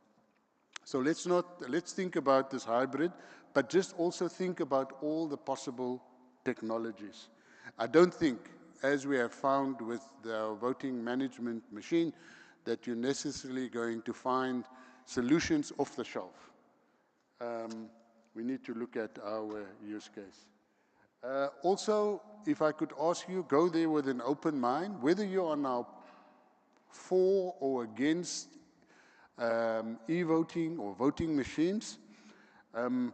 So let's think about this hybrid, but just also think about all the possible technologies. I don't think, as we have found with the voting management machine, that you're necessarily going to find solutions off the shelf. We need to look at our use case. Also, if I could ask you, go there with an open mind, whether you are now for or against e-voting or voting machines, and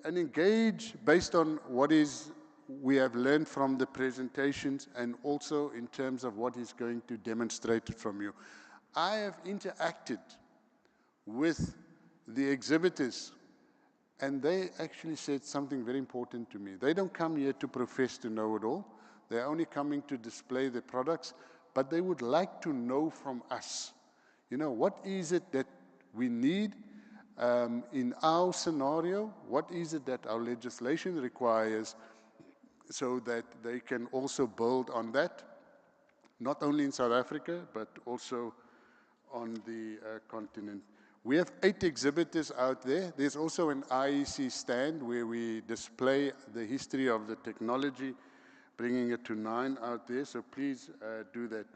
engage based on what we have learned from the presentations, and also in terms of what is going to demonstrate from you. I have interacted with the exhibitors, and they actually said something very important to me. They don't come here to profess to know it all. They're only coming to display their products, but they would like to know from us, you know, what is it that we need in our scenario? What is it that our legislation requires so that they can also build on that, not only in South Africa, but also on the continent. We have 8 exhibitors out there. There's also an IEC stand where we display the history of the technology, bringing it to 9 out there, so please do that.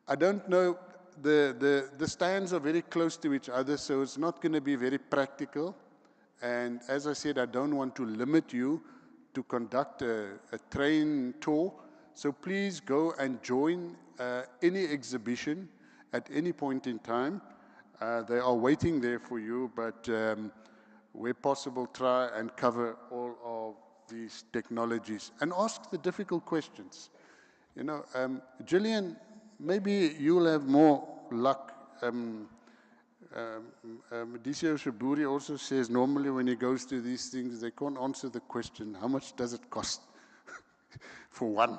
I don't know, the stands are very close to each other, so it's not going to be very practical. And as I said, I don't want to limit you to conduct a train tour, so please go and join any exhibition at any point in time. They are waiting there for you, but where possible, try and cover all of these technologies and ask the difficult questions. You know, Gillian, maybe you'll have more luck. Medicio Shaburi also says normally when he goes to these things, they can't answer the question, how much does it cost for one?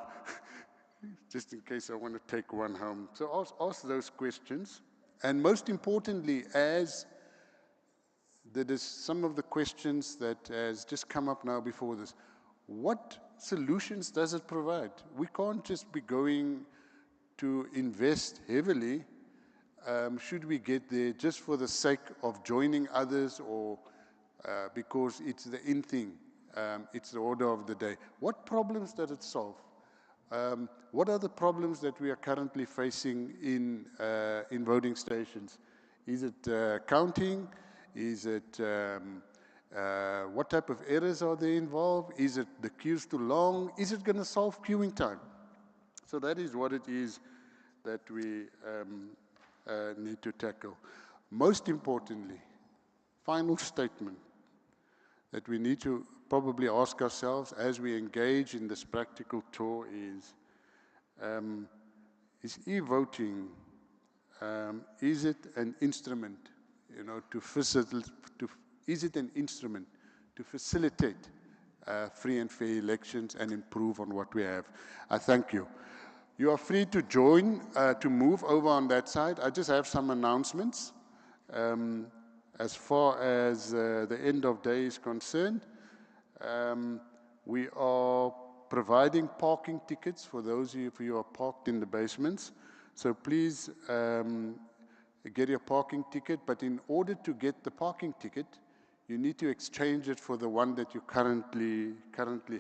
Just in case I want to take one home. So ask those questions. And most importantly, as there is some of the questions that has just come up now before this, what solutions does it provide? We can't just be going to invest heavily should we get there just for the sake of joining others or because it's the in thing, it's the order of the day. What problems does it solve? What are the problems that we are currently facing in voting stations? Is it counting? Is it what type of errors are they involved? Is it the queues too long? Is it going to solve queuing time? So that is what it is that we need to tackle. Most importantly, final statement that we need to probably ask ourselves as we engage in this practical tour is e-voting, is it an instrument, you know, is it an instrument to facilitate free and fair elections and improve on what we have? I thank you. You are free to join, to move over on that side. I just have some announcements. As far as the end of day is concerned, we are providing parking tickets for those of you who are parked in the basements. So please get your parking ticket, but in order to get the parking ticket, you need to exchange it for the one that you currently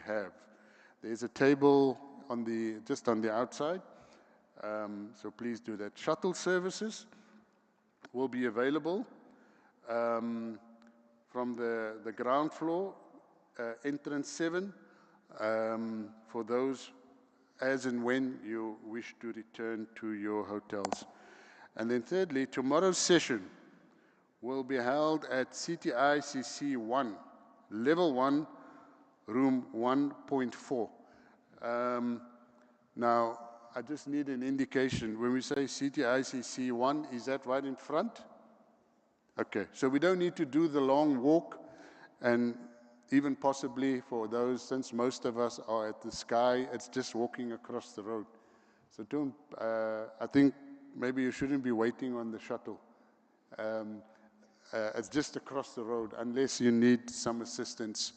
have. There's a table just on the outside, so please do that. Shuttle services will be available from the ground floor, entrance 7, for those as and when you wish to return to your hotels. And then thirdly, tomorrow's session will be held at CTICC 1, level 1, room 1.4. Now, I just need an indication. When we say CTICC 1, is that right in front? Okay, so we don't need to do the long walk, and even possibly for those, since most of us are at the Sky, it's just walking across the road. So don't, I think maybe you shouldn't be waiting on the shuttle. It's just across the road, unless you need some assistance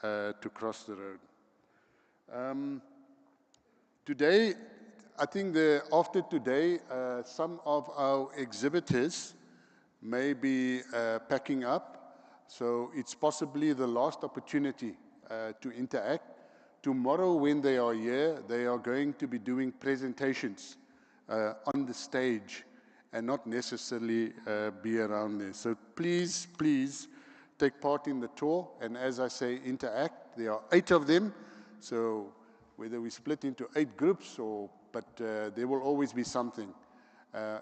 to cross the road. Today, I think after today, some of our exhibitors may be packing up. So it's possibly the last opportunity to interact. Tomorrow when they are here, they are going to be doing presentations on the stage and not necessarily be around there. So please, please take part in the tour. And as I say, interact. There are 8 of them. So whether we split into 8 groups but there will always be something.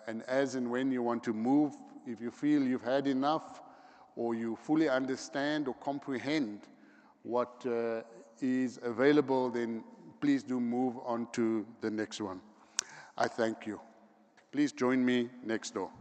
And as and when you want to move, if you feel you've had enough or you fully understand or comprehend what is available, then please do move on to the next one. I thank you. Please join me next door.